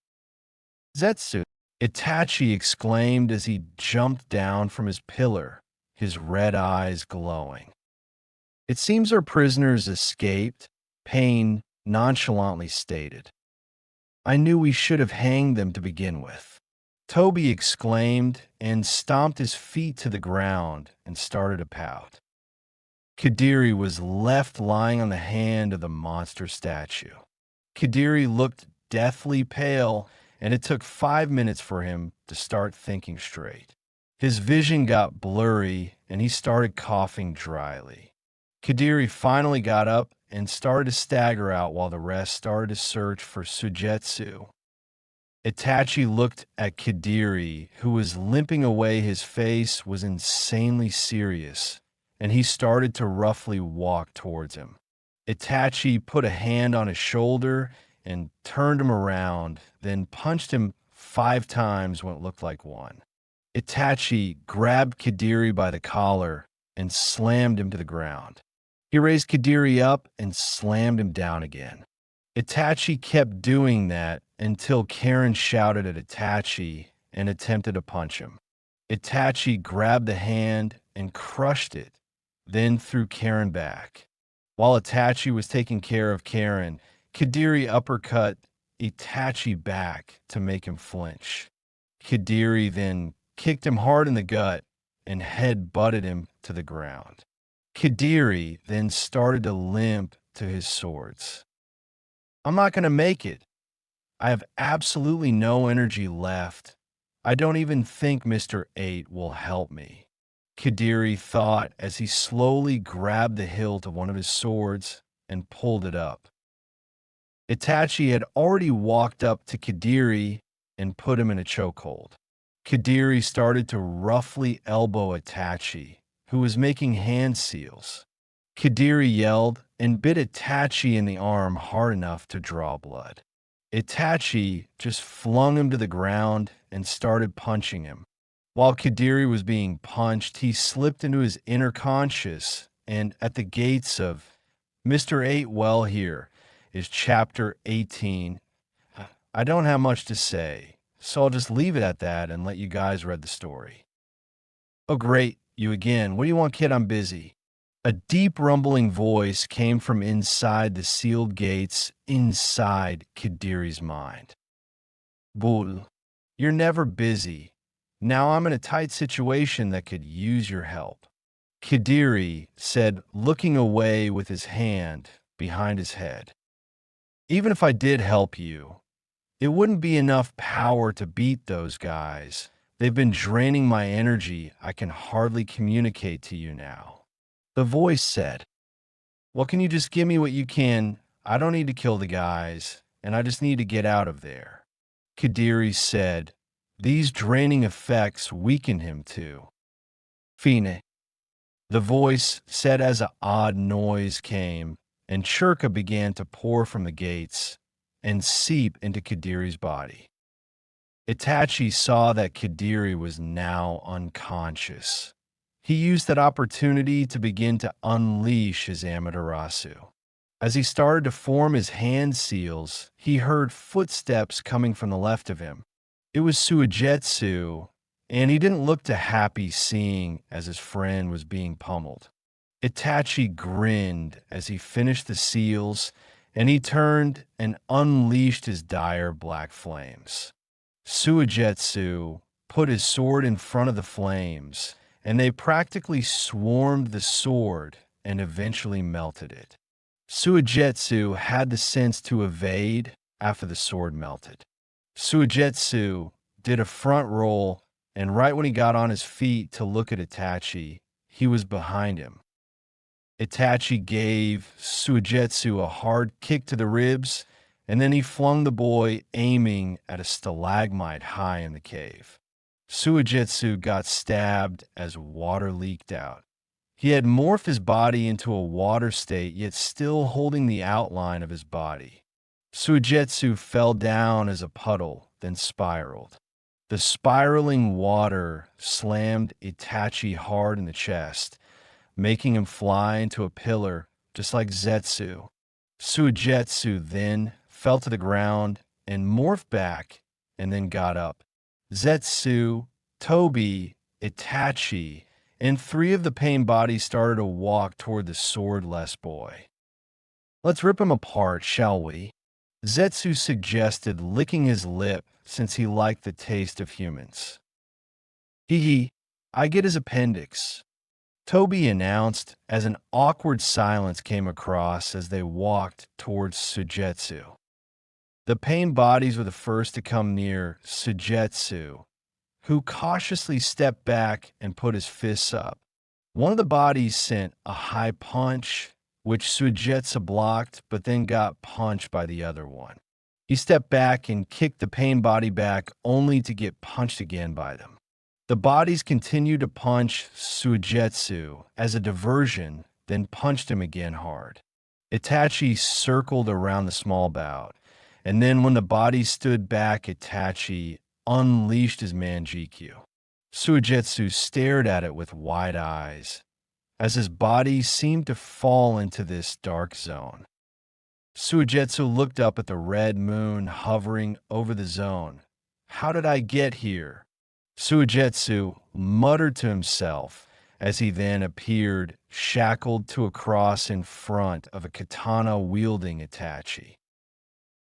"Zetsu!" Itachi exclaimed as he jumped down from his pillar, his red eyes glowing. "It seems our prisoners escaped," Pain nonchalantly stated. "I knew we should have hanged them to begin with," Toby exclaimed and stomped his feet to the ground and started to pout. Kadiri was left lying on the hand of the monster statue. Kadiri looked deathly pale, and it took 5 minutes for him to start thinking straight. His vision got blurry, and he started coughing dryly. Kadiri finally got up and started to stagger out while the rest started to search for Suigetsu. Itachi looked at Kadiri, who was limping away. His face was insanely serious, and he started to roughly walk towards him. Itachi put a hand on his shoulder and turned him around, then punched him 5 times when it looked like one. Itachi grabbed Kadiri by the collar and slammed him to the ground. He raised Kadiri up and slammed him down again. Itachi kept doing that until Karen shouted at Itachi and attempted to punch him. Itachi grabbed the hand and crushed it, then threw Karen back. While Itachi was taking care of Karen, Kadiri uppercut Itachi back to make him flinch. Kadiri then kicked him hard in the gut and head butted him to the ground. Kadiri then started to limp to his swords. I'm not going to make it. I have absolutely no energy left. I don't even think Mr. 8 will help me, Kadiri thought as he slowly grabbed the hilt of one of his swords and pulled it up. Itachi had already walked up to Kadiri and put him in a chokehold. Kadiri started to roughly elbow Itachi, who was making hand seals. Kadiri yelled and bit Itachi in the arm hard enough to draw blood. Itachi just flung him to the ground and started punching him. While Kadiri was being punched, he slipped into his inner conscious, and at the gates of Mr. 8 Well here is Chapter 18. I don't have much to say, so I'll just leave it at that and let you guys read the story. Oh great, you again. What do you want, kid? I'm busy. A deep rumbling voice came from inside the sealed gates inside Kadiri's mind. Bull, you're never busy. Now I'm in a tight situation that could use your help, Kadiri said, looking away with his hand behind his head. Even if I did help you, it wouldn't be enough power to beat those guys. They've been draining my energy. I can hardly communicate to you now. The voice said, well, can you just give me what you can? I don't need to kill the guys, and I just need to get out of there. Kadiri said, these draining effects weaken him too. Fine. The voice said as an odd noise came, and Chakra began to pour from the gates and seep into Kadiri's body. Itachi saw that Kadiri was now unconscious. He used that opportunity to begin to unleash his Amaterasu. As he started to form his hand seals, he heard footsteps coming from the left of him. It was Suigetsu, and he didn't look too happy seeing as his friend was being pummeled. Itachi grinned as he finished the seals, and he turned and unleashed his dire black flames. Suigetsu put his sword in front of the flames, and they practically swarmed the sword and eventually melted it. Suigetsu had the sense to evade after the sword melted. Suigetsu did a front roll, and right when he got on his feet to look at Itachi, he was behind him. Itachi gave Suigetsu a hard kick to the ribs, and then he flung the boy, aiming at a stalagmite high in the cave. Suigetsu got stabbed as water leaked out. He had morphed his body into a water state, yet still holding the outline of his body. Suigetsu fell down as a puddle, then spiraled. The spiraling water slammed Itachi hard in the chest, making him fly into a pillar just like Zetsu. Suigetsu then fell to the ground and morphed back and then got up. Zetsu, Tobi, Itachi, and 3 of the pain bodies started to walk toward the swordless boy. Let's rip him apart, shall we? Zetsu suggested, licking his lip since he liked the taste of humans. Hee, I get his appendix, Tobi announced as an awkward silence came across as they walked towards Suigetsu. The pain bodies were the first to come near Suigetsu, who cautiously stepped back and put his fists up. One of the bodies sent a high punch, which Suigetsu blocked, but then got punched by the other one. He stepped back and kicked the pain body back, only to get punched again by them. The bodies continued to punch Suigetsu as a diversion, then punched him again hard. Itachi circled around the small bout, and then when the bodies stood back, Itachi unleashed his Manjikyu. Suigetsu stared at it with wide eyes, as his body seemed to fall into this dark zone. Suigetsu looked up at the red moon hovering over the zone. How did I get here? Suigetsu muttered to himself as he then appeared shackled to a cross in front of a katana-wielding Itachi.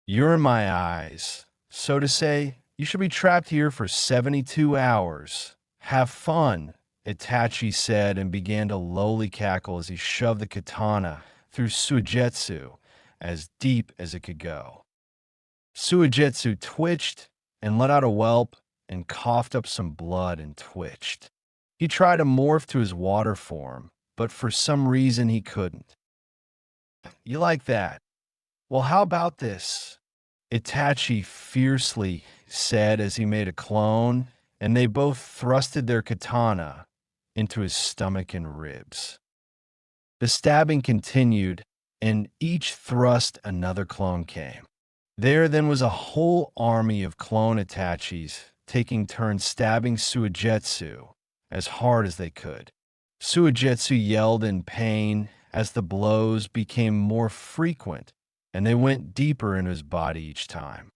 You're in my eyes. So to say, you should be trapped here for 72 hours. Have fun, Itachi said and began to lowly cackle as he shoved the katana through Suigetsu as deep as it could go. Suigetsu twitched and let out a whelp and coughed up some blood and twitched. He tried to morph to his water form, but for some reason he couldn't. You like that? Well, how about this? Itachi fiercely said as he made a clone, and they both thrusted their katana into his stomach and ribs. The stabbing continued, and each thrust another clone came. There then was a whole army of clone Itachis taking turns stabbing Suigetsu as hard as they could. Suigetsu yelled in pain as the blows became more frequent and they went deeper into his body each time.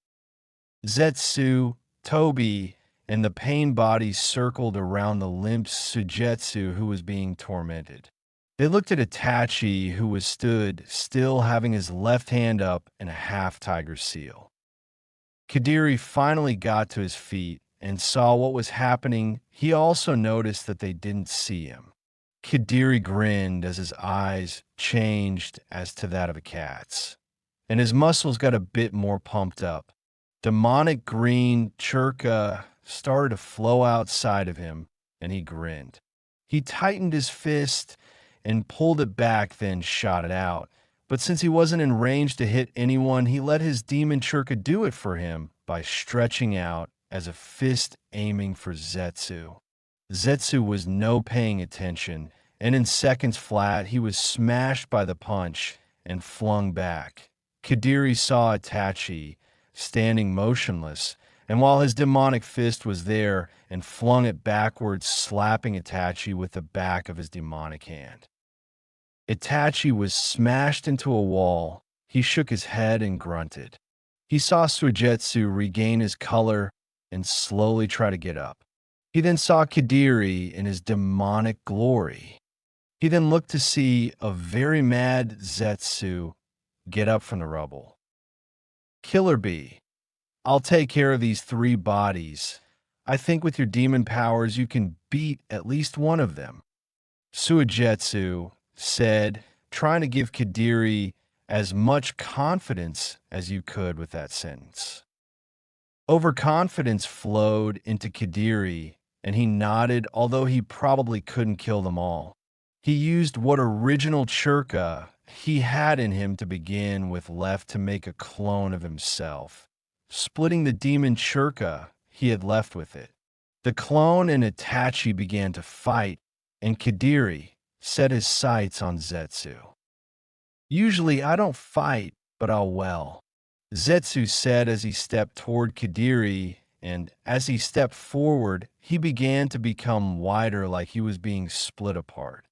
Zetsu, Tobi, and the pain bodies circled around the limp Suigetsu who was being tormented. They looked at Itachi, who was stood still having his left hand up in a half-tiger seal. Kadiri finally got to his feet and saw what was happening. He also noticed that they didn't see him. Kadiri grinned as his eyes changed as to that of a cat's, and his muscles got a bit more pumped up. Demonic green chakra started to flow outside of him, and he grinned. He tightened his fist and pulled it back, then shot it out. But since he wasn't in range to hit anyone, he let his demon chakra do it for him by stretching out as a fist aiming for Zetsu. Zetsu was no paying attention, and in seconds flat, he was smashed by the punch and flung back. Kadiri saw Itachi standing motionless, and while his demonic fist was there and flung it backwards, slapping Itachi with the back of his demonic hand. Itachi was smashed into a wall. He shook his head and grunted. He saw Suigetsu regain his color and slowly try to get up. He then saw Kadiri in his demonic glory. He then looked to see a very mad Zetsu get up from the rubble. Killer Bee, I'll take care of these 3 bodies. I think with your demon powers you can beat at least one of them. Suigetsu said, trying to give Kadiri as much confidence as you could with that sentence. Overconfidence flowed into Kadiri, and he nodded, although he probably couldn't kill them all. He used what original chakra he had in him to begin with left to make a clone of himself, splitting the demon chakra he had left with it. The clone and Itachi began to fight, and Kadiri set his sights on Zetsu. Usually I don't fight, but I'll well, Zetsu said as he stepped toward Kadiri, and as he stepped forward, he began to become wider like he was being split apart.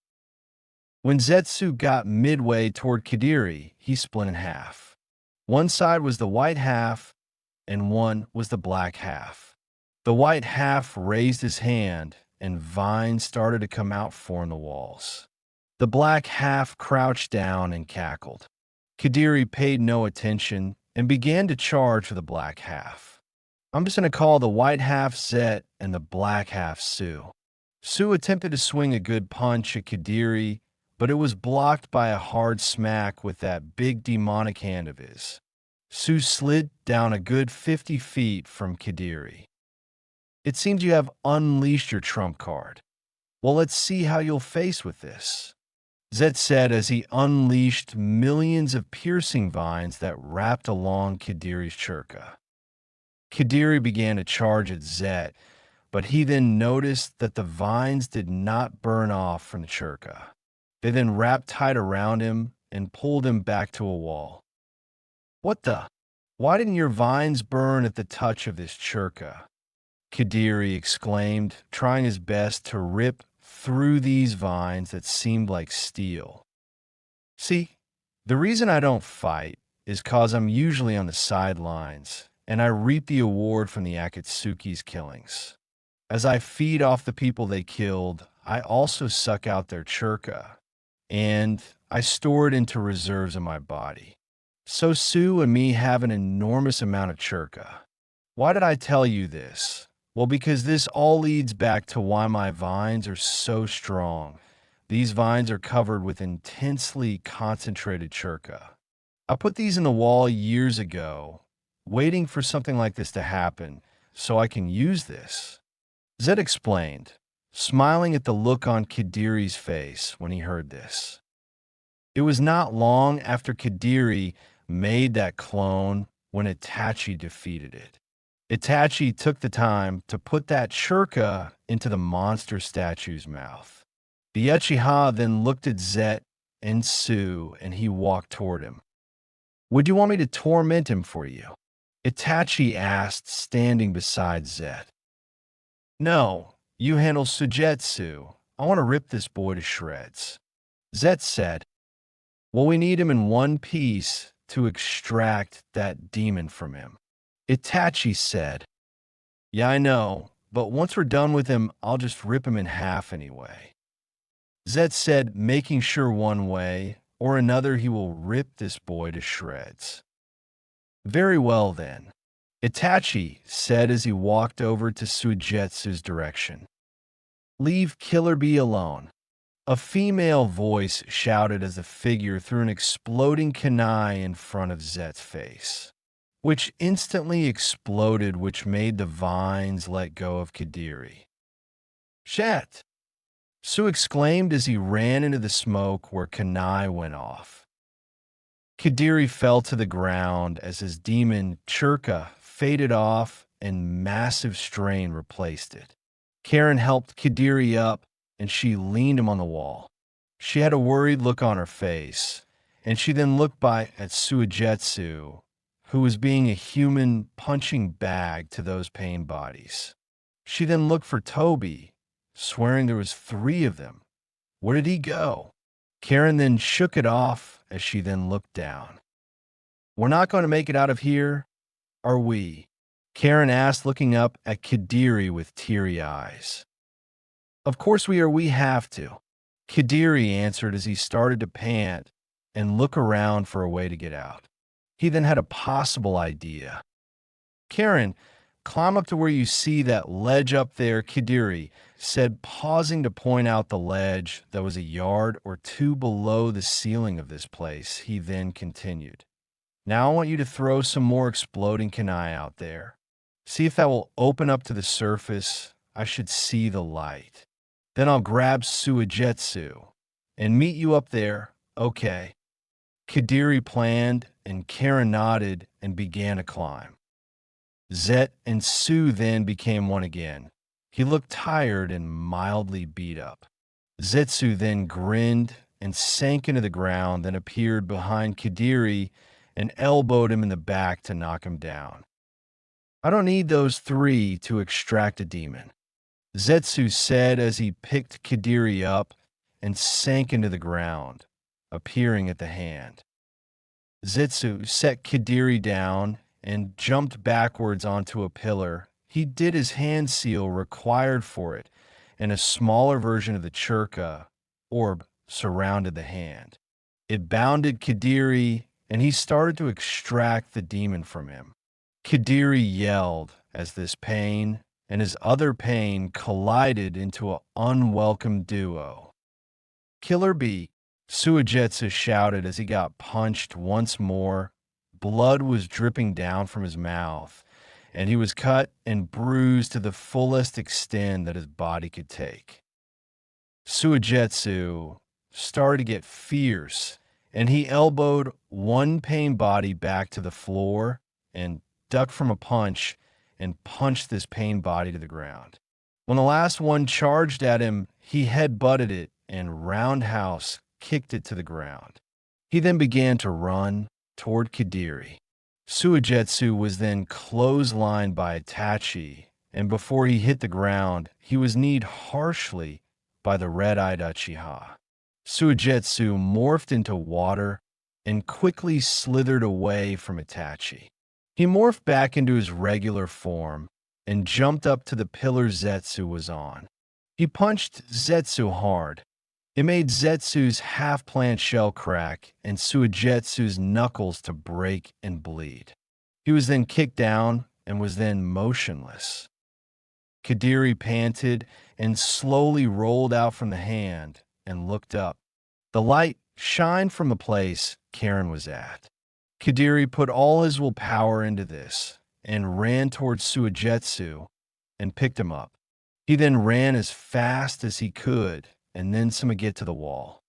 When Zetsu got midway toward Kadiri, he split in half. One side was the white half, and one was the black half. The white half raised his hand, and vines started to come out from the walls. The black half crouched down and cackled. Kadiri paid no attention and began to charge for the black half. I'm just going to call the white half Zet and the black half Su. Su attempted to swing a good punch at Kadiri, but it was blocked by a hard smack with that big demonic hand of his. Su slid down a good 50 feet from Kadiri. It seems you have unleashed your trump card. Well, let's see how you'll face with this, Zet said as he unleashed millions of piercing vines that wrapped along Kadiri's chakra. Kadiri began to charge at Zet, but he then noticed that the vines did not burn off from the chakra. They then wrapped tight around him and pulled him back to a wall. What the? Why didn't your vines burn at the touch of this chakra? Kadiri exclaimed, trying his best to rip through these vines that seemed like steel. See, the reason I don't fight is 'cause I'm usually on the sidelines, and I reap the award from the Akatsuki's killings. As I feed off the people they killed, I also suck out their chakra, and I store it into reserves in my body. So Su and me have an enormous amount of chakra. Why did I tell you this? Well, because this all leads back to why my vines are so strong. These vines are covered with intensely concentrated chakra. I put these in the wall years ago, waiting for something like this to happen so I can use this. Zed explained, smiling at the look on Kadiri's face when he heard this. It was not long after Kadiri made that clone when Itachi defeated it. Itachi took the time to put that churka into the monster statue's mouth. The Uchiha then looked at Zet and Sue, and he walked toward him. Would you want me to torment him for you? Itachi asked, standing beside Zet. No, you handle Sujetsu. I want to rip this boy to shreds. Zet said, well, we need him in one piece to extract that demon from him. Itachi said, yeah, I know, but once we're done with him, I'll just rip him in half anyway. Zet said, making sure one way or another he will rip this boy to shreds. Very well then, Itachi said as he walked over to Sujetsu's direction. Leave Killer Bee alone. A female voice shouted as the figure threw an exploding kunai in front of Zet's face, which instantly exploded, which made the vines let go of Kadiri. Shat! Sue exclaimed as he ran into the smoke where kunai went off. Kadiri fell to the ground as his demon Churka faded off and massive strain replaced it. Karen helped Kadiri up and she leaned him on the wall. She had a worried look on her face, and she then looked by at Suijetsu, who was being a human punching bag to those pain bodies. She then looked for Toby, swearing there was 3 of them. Where did he go? Karen then shook it off as she then looked down. We're not going to make it out of here, are we? Karen asked, looking up at Kadiri with teary eyes. Of course we are, we have to, Kadiri answered as he started to pant and look around for a way to get out. He then had a possible idea. Karen, climb up to where you see that ledge up there, Kadiri said, pausing to point out the ledge that was a yard or 2 below the ceiling of this place. He then continued. Now I want you to throw some more exploding kunai out there. See if that will open up to the surface. I should see the light. Then I'll grab Suijetsu and meet you up there, okay? Kadiri planned, and Karen nodded and began to climb. Zet and Sue then became one again. He looked tired and mildly beat up. Zetsu then grinned and sank into the ground, then appeared behind Kadiri and elbowed him in the back to knock him down. I don't need those 3 to extract a demon, Zetsu said as he picked Kadiri up and sank into the ground, appearing at the hand. Zetsu set Kadiri down and jumped backwards onto a pillar. He did his hand seal required for it, and a smaller version of the churka, orb, surrounded the hand. It bounded Kadiri, and he started to extract the demon from him. Kadiri yelled as this pain and his other pain collided into an unwelcome duo. Killer Bee, Suijetsu shouted as he got punched once more. Blood was dripping down from his mouth, and he was cut and bruised to the fullest extent that his body could take. Suijetsu started to get fierce, and he elbowed one pain body back to the floor and ducked from a punch and punched this pain body to the ground. When the last one charged at him, he head-butted it and roundhouse kicked it to the ground. He then began to run toward Kadiri. Suijetsu was then clotheslined by Itachi, and before he hit the ground, he was kneed harshly by the red-eyed Uchiha. Suijetsu morphed into water and quickly slithered away from Itachi. He morphed back into his regular form and jumped up to the pillar Zetsu was on. He punched Zetsu hard. It made Zetsu's half-plant shell crack and Suijetsu's knuckles to break and bleed. He was then kicked down and was then motionless. Kadiri panted and slowly rolled out from the hand and looked up. The light shined from the place Karen was at. Kadiri put all his willpower into this and ran towards Suigetsu and picked him up. He then ran as fast as he could and then some to get to the wall.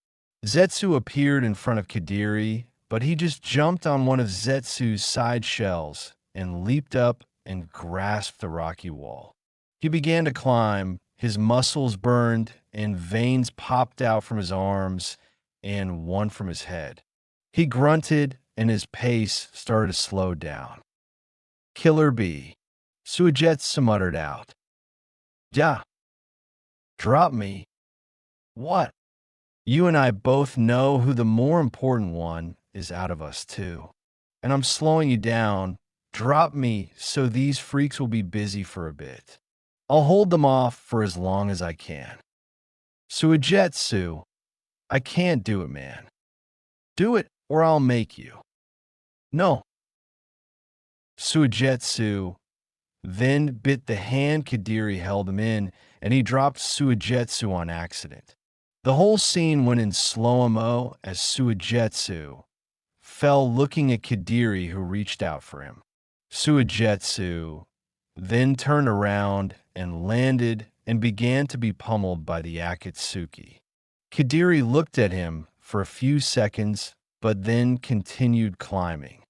Zetsu appeared in front of Kadiri, but he just jumped on one of Zetsu's side shells and leaped up and grasped the rocky wall. He began to climb, his muscles burned, and veins popped out from his arms and one from his head. He grunted, and his pace started to slow down. Killer bee, Suigetsu muttered out. Yeah. Drop me. What? You and I both know who the more important one is out of us two. And I'm slowing you down. Drop me so these freaks will be busy for a bit. I'll hold them off for as long as I can. Suigetsu, I can't do it, man. Do it or I'll make you. No. Suigetsu then bit the hand Kadiri held him in, and he dropped Suigetsu on accident. The whole scene went in slow-mo as Suigetsu fell looking at Kadiri, who reached out for him. Suigetsu then turned around and landed and began to be pummeled by the Akatsuki. Kadiri looked at him for a few seconds, but then continued climbing.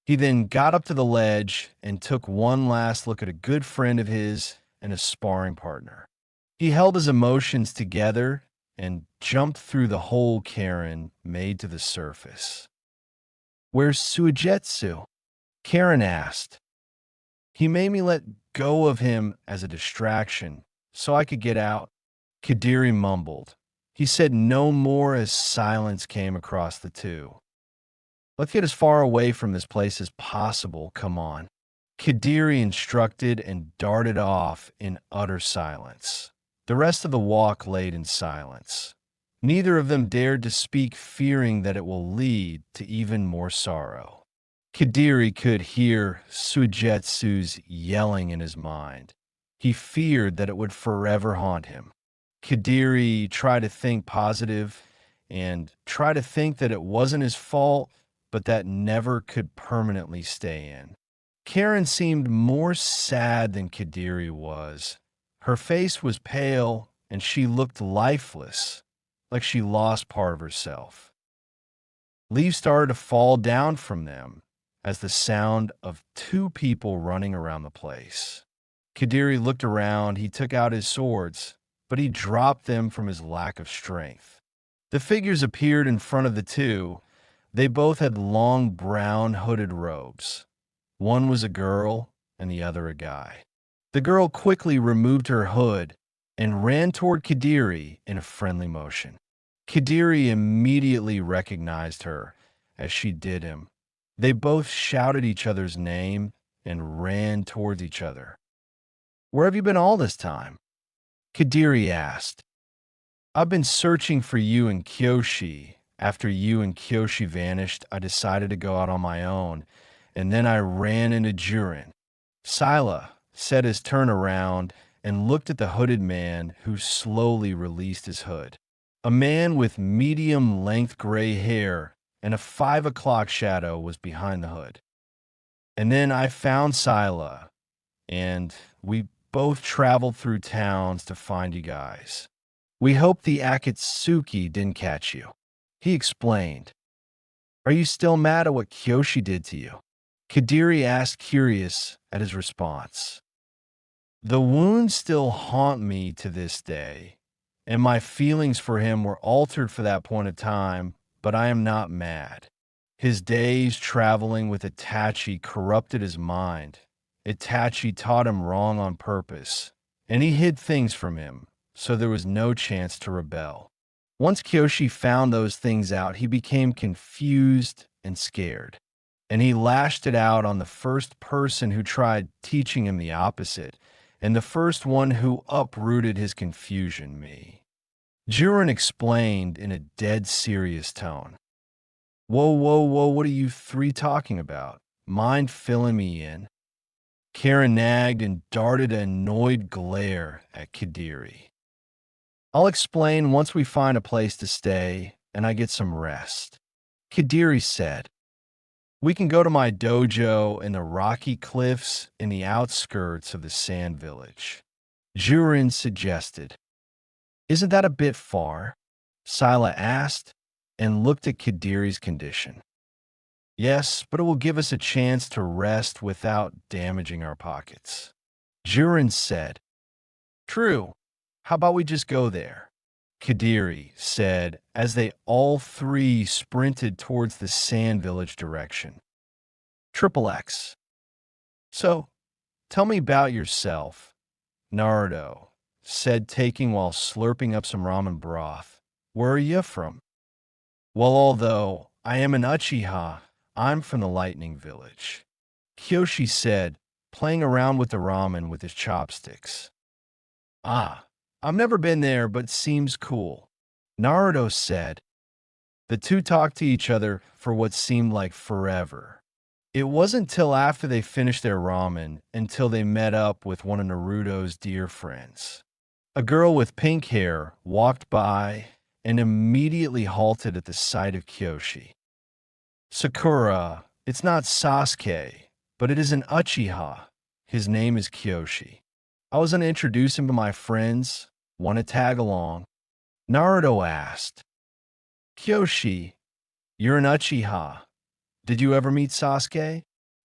He then got up to the ledge and took one last look at a good friend of his and a sparring partner. He held his emotions together and jumped through the hole Karen made to the surface. Where's Suigetsu? Karen asked. He made me let go of him as a distraction so I could get out. Kadiri mumbled. He said no more as silence came across the two. Let's get as far away from this place as possible, come on. Kadiri instructed and darted off in utter silence. The rest of the walk laid in silence. Neither of them dared to speak, fearing that it will lead to even more sorrow. Kadiri could hear Suigetsu's yelling in his mind. He feared that it would forever haunt him. Kadiri tried to think positive and try to think that it wasn't his fault, but that never could permanently stay in. Karen seemed more sad than Kadiri was. Her face was pale, and she looked lifeless, like she lost part of herself. Leaves started to fall down from them as the sound of two people running around the place. Kadiri looked around. He took out his swords, but he dropped them from his lack of strength. The figures appeared in front of the two. They both had long brown hooded robes. One was a girl and the other a guy. The girl quickly removed her hood and ran toward Kadiri in a friendly motion. Kadiri immediately recognized her as she did him. They both shouted each other's name and ran towards each other. Where have you been all this time? Kadiri asked. I've been searching for you and Kyoshi. After you and Kyoshi vanished, I decided to go out on my own, and then I ran into Jiren. Sila said his turn around and looked at the hooded man who slowly released his hood. A man with medium-length gray hair and a 5 o'clock shadow was behind the hood. And then I found Sila, and we both traveled through towns to find you guys. We hope the Akatsuki didn't catch you. He explained. Are you still mad at what Kyoshi did to you? Kadiri asked, curious at his response. The wounds still haunt me to this day, and my feelings for him were altered for that point of time, but I am not mad. His days traveling with Itachi corrupted his mind. Itachi taught him wrong on purpose, and he hid things from him, so there was no chance to rebel. Once Kyoshi found those things out, he became confused and scared, and he lashed it out on the first person who tried teaching him the opposite, and the first one who uprooted his confusion, me. Jiren explained in a dead serious tone. Whoa, whoa, whoa, what are you three talking about? Mind filling me in? Karen nagged and darted an annoyed glare at Kadiri. I'll explain once we find a place to stay and I get some rest. Kadiri said, we can go to my dojo in the rocky cliffs in the outskirts of the sand village. Jiren suggested. Isn't that a bit far? Sila asked and looked at Kadiri's condition. Yes, but it will give us a chance to rest without damaging our pockets. Jiren said. True. How about we just go there? Kadiri said as they all three sprinted towards the sand village direction. Triple X. So, tell me about yourself, Naruto said, taking while slurping up some ramen broth. Where are you from? Well, although I am an Uchiha, I'm from the Lightning Village, Kyoshi said, playing around with the ramen with his chopsticks. Ah, I've never been there, but seems cool, Naruto said. The two talked to each other for what seemed like forever. It wasn't till after they finished their ramen until they met up with one of Naruto's dear friends. A girl with pink hair walked by and immediately halted at the sight of Kyoshi. Sakura, it's not Sasuke, but it is an Uchiha. His name is Kyoshi. I was going to introduce him to my friends. Want to tag along? Naruto asked. Kyoshi, you're an Uchiha. Did you ever meet Sasuke?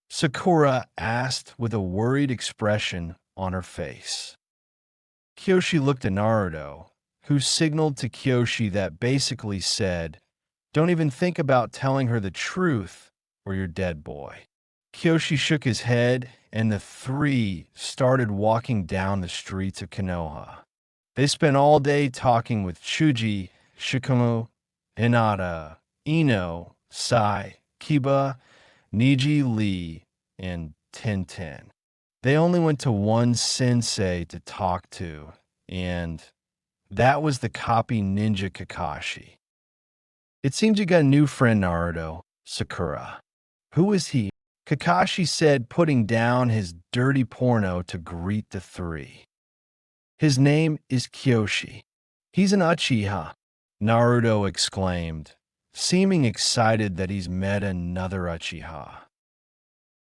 Sakura asked with a worried expression on her face. Kyoshi looked at Naruto, who signaled to Kyoshi that basically said, don't even think about telling her the truth or you're dead, boy. Kyoshi shook his head and the three started walking down the streets of Konoha. They spent all day talking with Chuji, Shikamo, Hinata, Ino, Sai, Kiba, Niji Lee, and Tenten. They only went to one sensei to talk to, and that was the copy ninja Kakashi. It seems you got a new friend, Naruto, Sakura. Who is he? Kakashi said, putting down his dirty porno to greet the three. His name is Kyoshi. He's an Uchiha, Naruto exclaimed, seeming excited that he's met another Uchiha.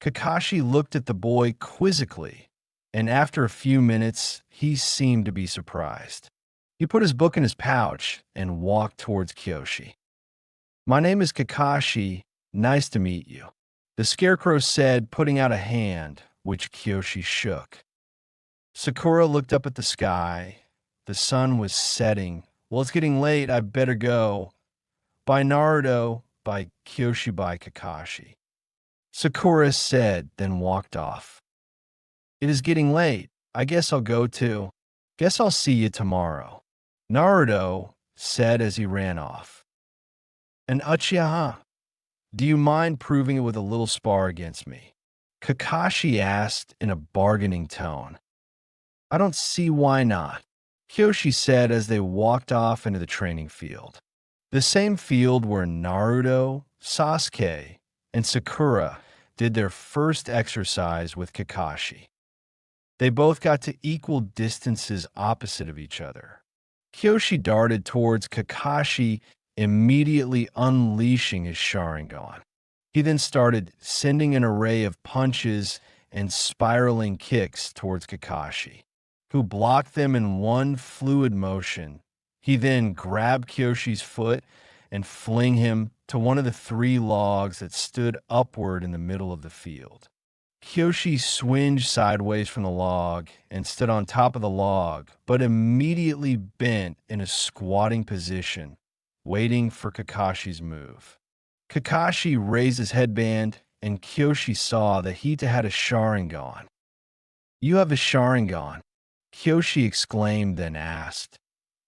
Kakashi looked at the boy quizzically, and after a few minutes, he seemed to be surprised. He put his book in his pouch and walked towards Kyoshi. My name is Kakashi. Nice to meet you, the Scarecrow said, putting out a hand, which Kyoshi shook. Sakura looked up at the sky. The sun was setting. Well, it's getting late. I better go. By Naruto, by Kyoshi, by Kakashi. Sakura said, then walked off. It is getting late. I guess I'll go too. Guess I'll see you tomorrow, Naruto said as he ran off. An Uchiha. Do you mind proving it with a little spar against me? Kakashi asked in a bargaining tone. I don't see why not, Kyoshi said as they walked off into the training field. The same field where Naruto, Sasuke, and Sakura did their first exercise with Kakashi. They both got to equal distances opposite of each other. Kyoshi darted towards Kakashi, immediately unleashing his Sharingan. He then started sending an array of punches and spiraling kicks towards Kakashi, who blocked them in one fluid motion. He then grabbed Kyoshi's foot and flung him to one of the three logs that stood upward in the middle of the field. Kyoshi swinged sideways from the log and stood on top of the log, but immediately bent in a squatting position, waiting for Kakashi's move. Kakashi raised his headband, and Kyoshi saw that he had a Sharingan. You have a Sharingan, Kyoshi exclaimed, then asked,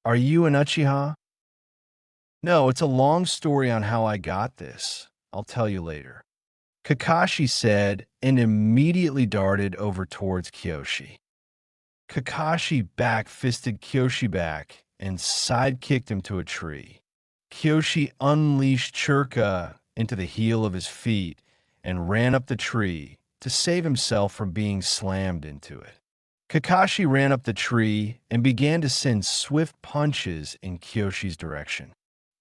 are you an Uchiha? No, it's a long story on how I got this. I'll tell you later, Kakashi said, and immediately darted over towards Kyoshi. Kakashi back-fisted Kyoshi back and side-kicked him to a tree. Kyoshi unleashed Chakra into the heel of his feet and ran up the tree to save himself from being slammed into it. Kakashi ran up the tree and began to send swift punches in Kyoshi's direction.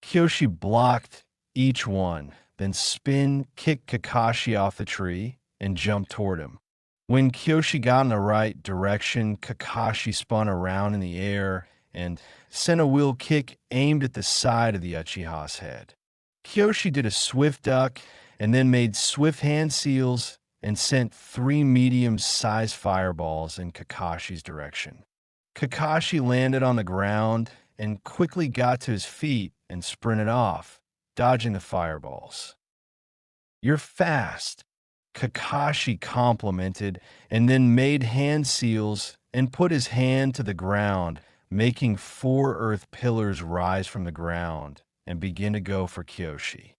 Kyoshi blocked each one, then spin kicked Kakashi off the tree and jumped toward him. When Kyoshi got in the right direction, Kakashi spun around in the air and sent a wheel kick aimed at the side of the Uchiha's head. Kyoshi did a swift duck and then made swift hand seals and sent 3 medium-sized fireballs in Kakashi's direction. Kakashi landed on the ground and quickly got to his feet and sprinted off, dodging the fireballs. "You're fast," Kakashi complimented, and then made hand seals and put his hand to the ground, making 4 earth pillars rise from the ground and begin to go for Kyoshi.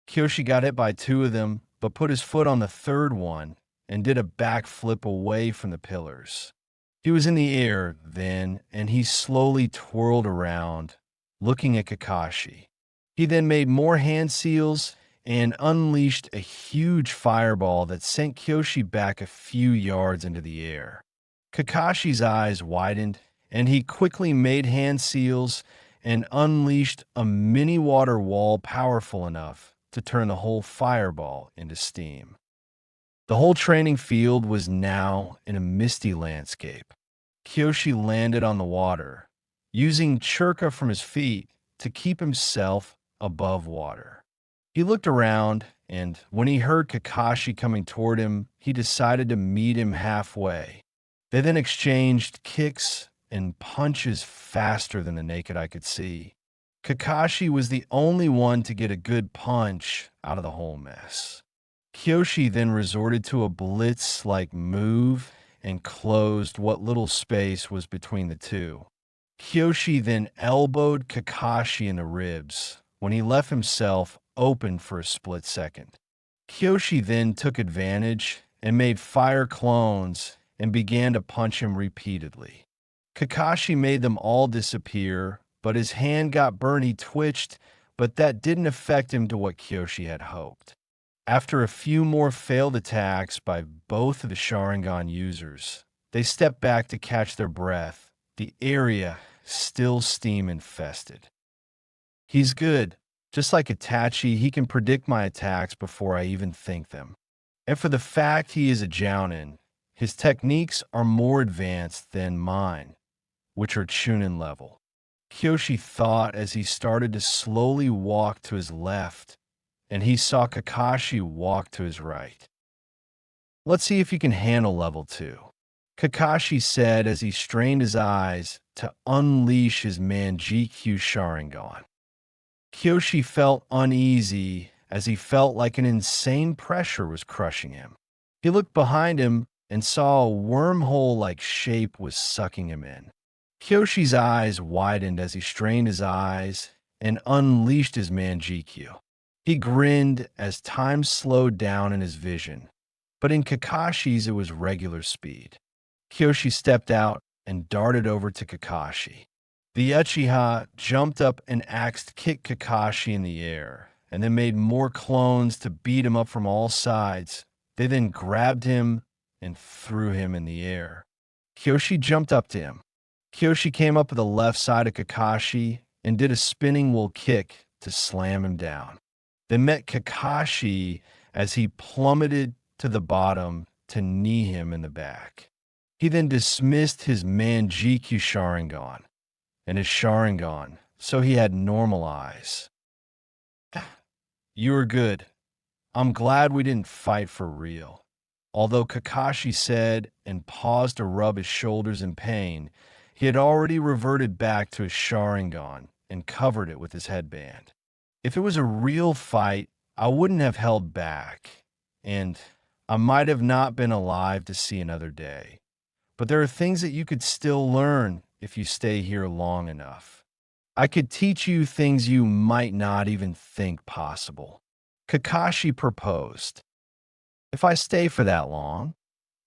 Kyoshi got hit by 2 of them, but put his foot on the 3rd one and did a backflip away from the pillars. He was in the air then, and he slowly twirled around, looking at Kakashi. He then made more hand seals and unleashed a huge fireball that sent Kyoshi back a few yards into the air. Kakashi's eyes widened, and he quickly made hand seals and unleashed a mini water wall powerful enough to turn the whole fireball into steam. The whole training field was now in a misty landscape. Kyoshi landed on the water, using Chakra from his feet to keep himself above water. He looked around, and when he heard Kakashi coming toward him, he decided to meet him halfway. They then exchanged kicks and punches faster than the naked eye could see. Kakashi was the only one to get a good punch out of the whole mess. Kyoshi then resorted to a blitz-like move and closed what little space was between the two. Kyoshi then elbowed Kakashi in the ribs when he left himself open for a split second. Kyoshi then took advantage and made fire clones and began to punch him repeatedly. Kakashi made them all disappear, but his hand got burned. He twitched, but that didn't affect him to what Kyoshi had hoped. After a few more failed attacks by both of the Sharingan users, they stepped back to catch their breath, the area still steam-infested. "He's good. Just like Itachi, he can predict my attacks before I even think them. And for the fact he is a Jounin, his techniques are more advanced than mine, which are Chunin level," Kyoshi thought as he started to slowly walk to his left, and he saw Kakashi walk to his right. "Let's see if you can handle level 2, Kakashi said as he strained his eyes to unleash his Manjikyu Sharingan. Kyoshi felt uneasy as he felt like an insane pressure was crushing him. He looked behind him and saw a wormhole-like shape was sucking him in. Kyoshi's eyes widened as he strained his eyes and unleashed his Manjikyu. He grinned as time slowed down in his vision, but in Kakashi's it was regular speed. Kyoshi stepped out and darted over to Kakashi. The Uchiha jumped up and axe-kicked Kakashi in the air, and then made more clones to beat him up from all sides. They then grabbed him and threw him in the air. Kyoshi jumped up to him. Kyoshi came up to the left side of Kakashi and did a spinning wheel kick to slam him down. They met Kakashi as he plummeted to the bottom to knee him in the back. He then dismissed his Manjikyu Sharingan and his Sharingan, so he had normal eyes. "You were good. I'm glad we didn't fight for real." Although Kakashi said and paused to rub his shoulders in pain, he had already reverted back to his Sharingan and covered it with his headband. "If it was a real fight, I wouldn't have held back, and I might have not been alive to see another day. But there are things that you could still learn if you stay here long enough. I could teach you things you might not even think possible," Kakashi proposed. "If I stay for that long,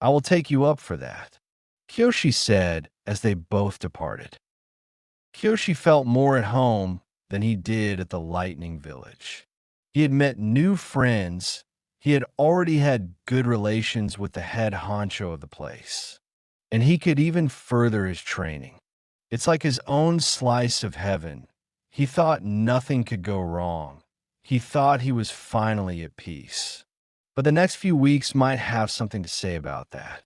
I will take you up for that," Kyoshi said as they both departed. Kyoshi felt more at home than he did at the Lightning Village. He had met new friends. He had already had good relations with the head honcho of the place. And he could even further his training. It's like his own slice of heaven. He thought nothing could go wrong. He thought he was finally at peace. But the next few weeks might have something to say about that.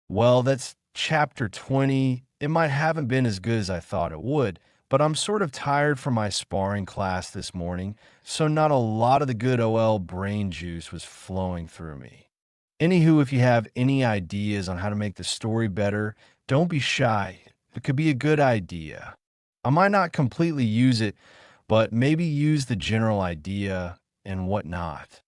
Well, that's chapter 20. It might haven't been as good as I thought it would, but I'm sort of tired from my sparring class this morning, so not a lot of the good OL brain juice was flowing through me. Anywho, if you have any ideas on how to make the story better, don't be shy. It could be a good idea. I might not completely use it, but maybe use the general idea and whatnot.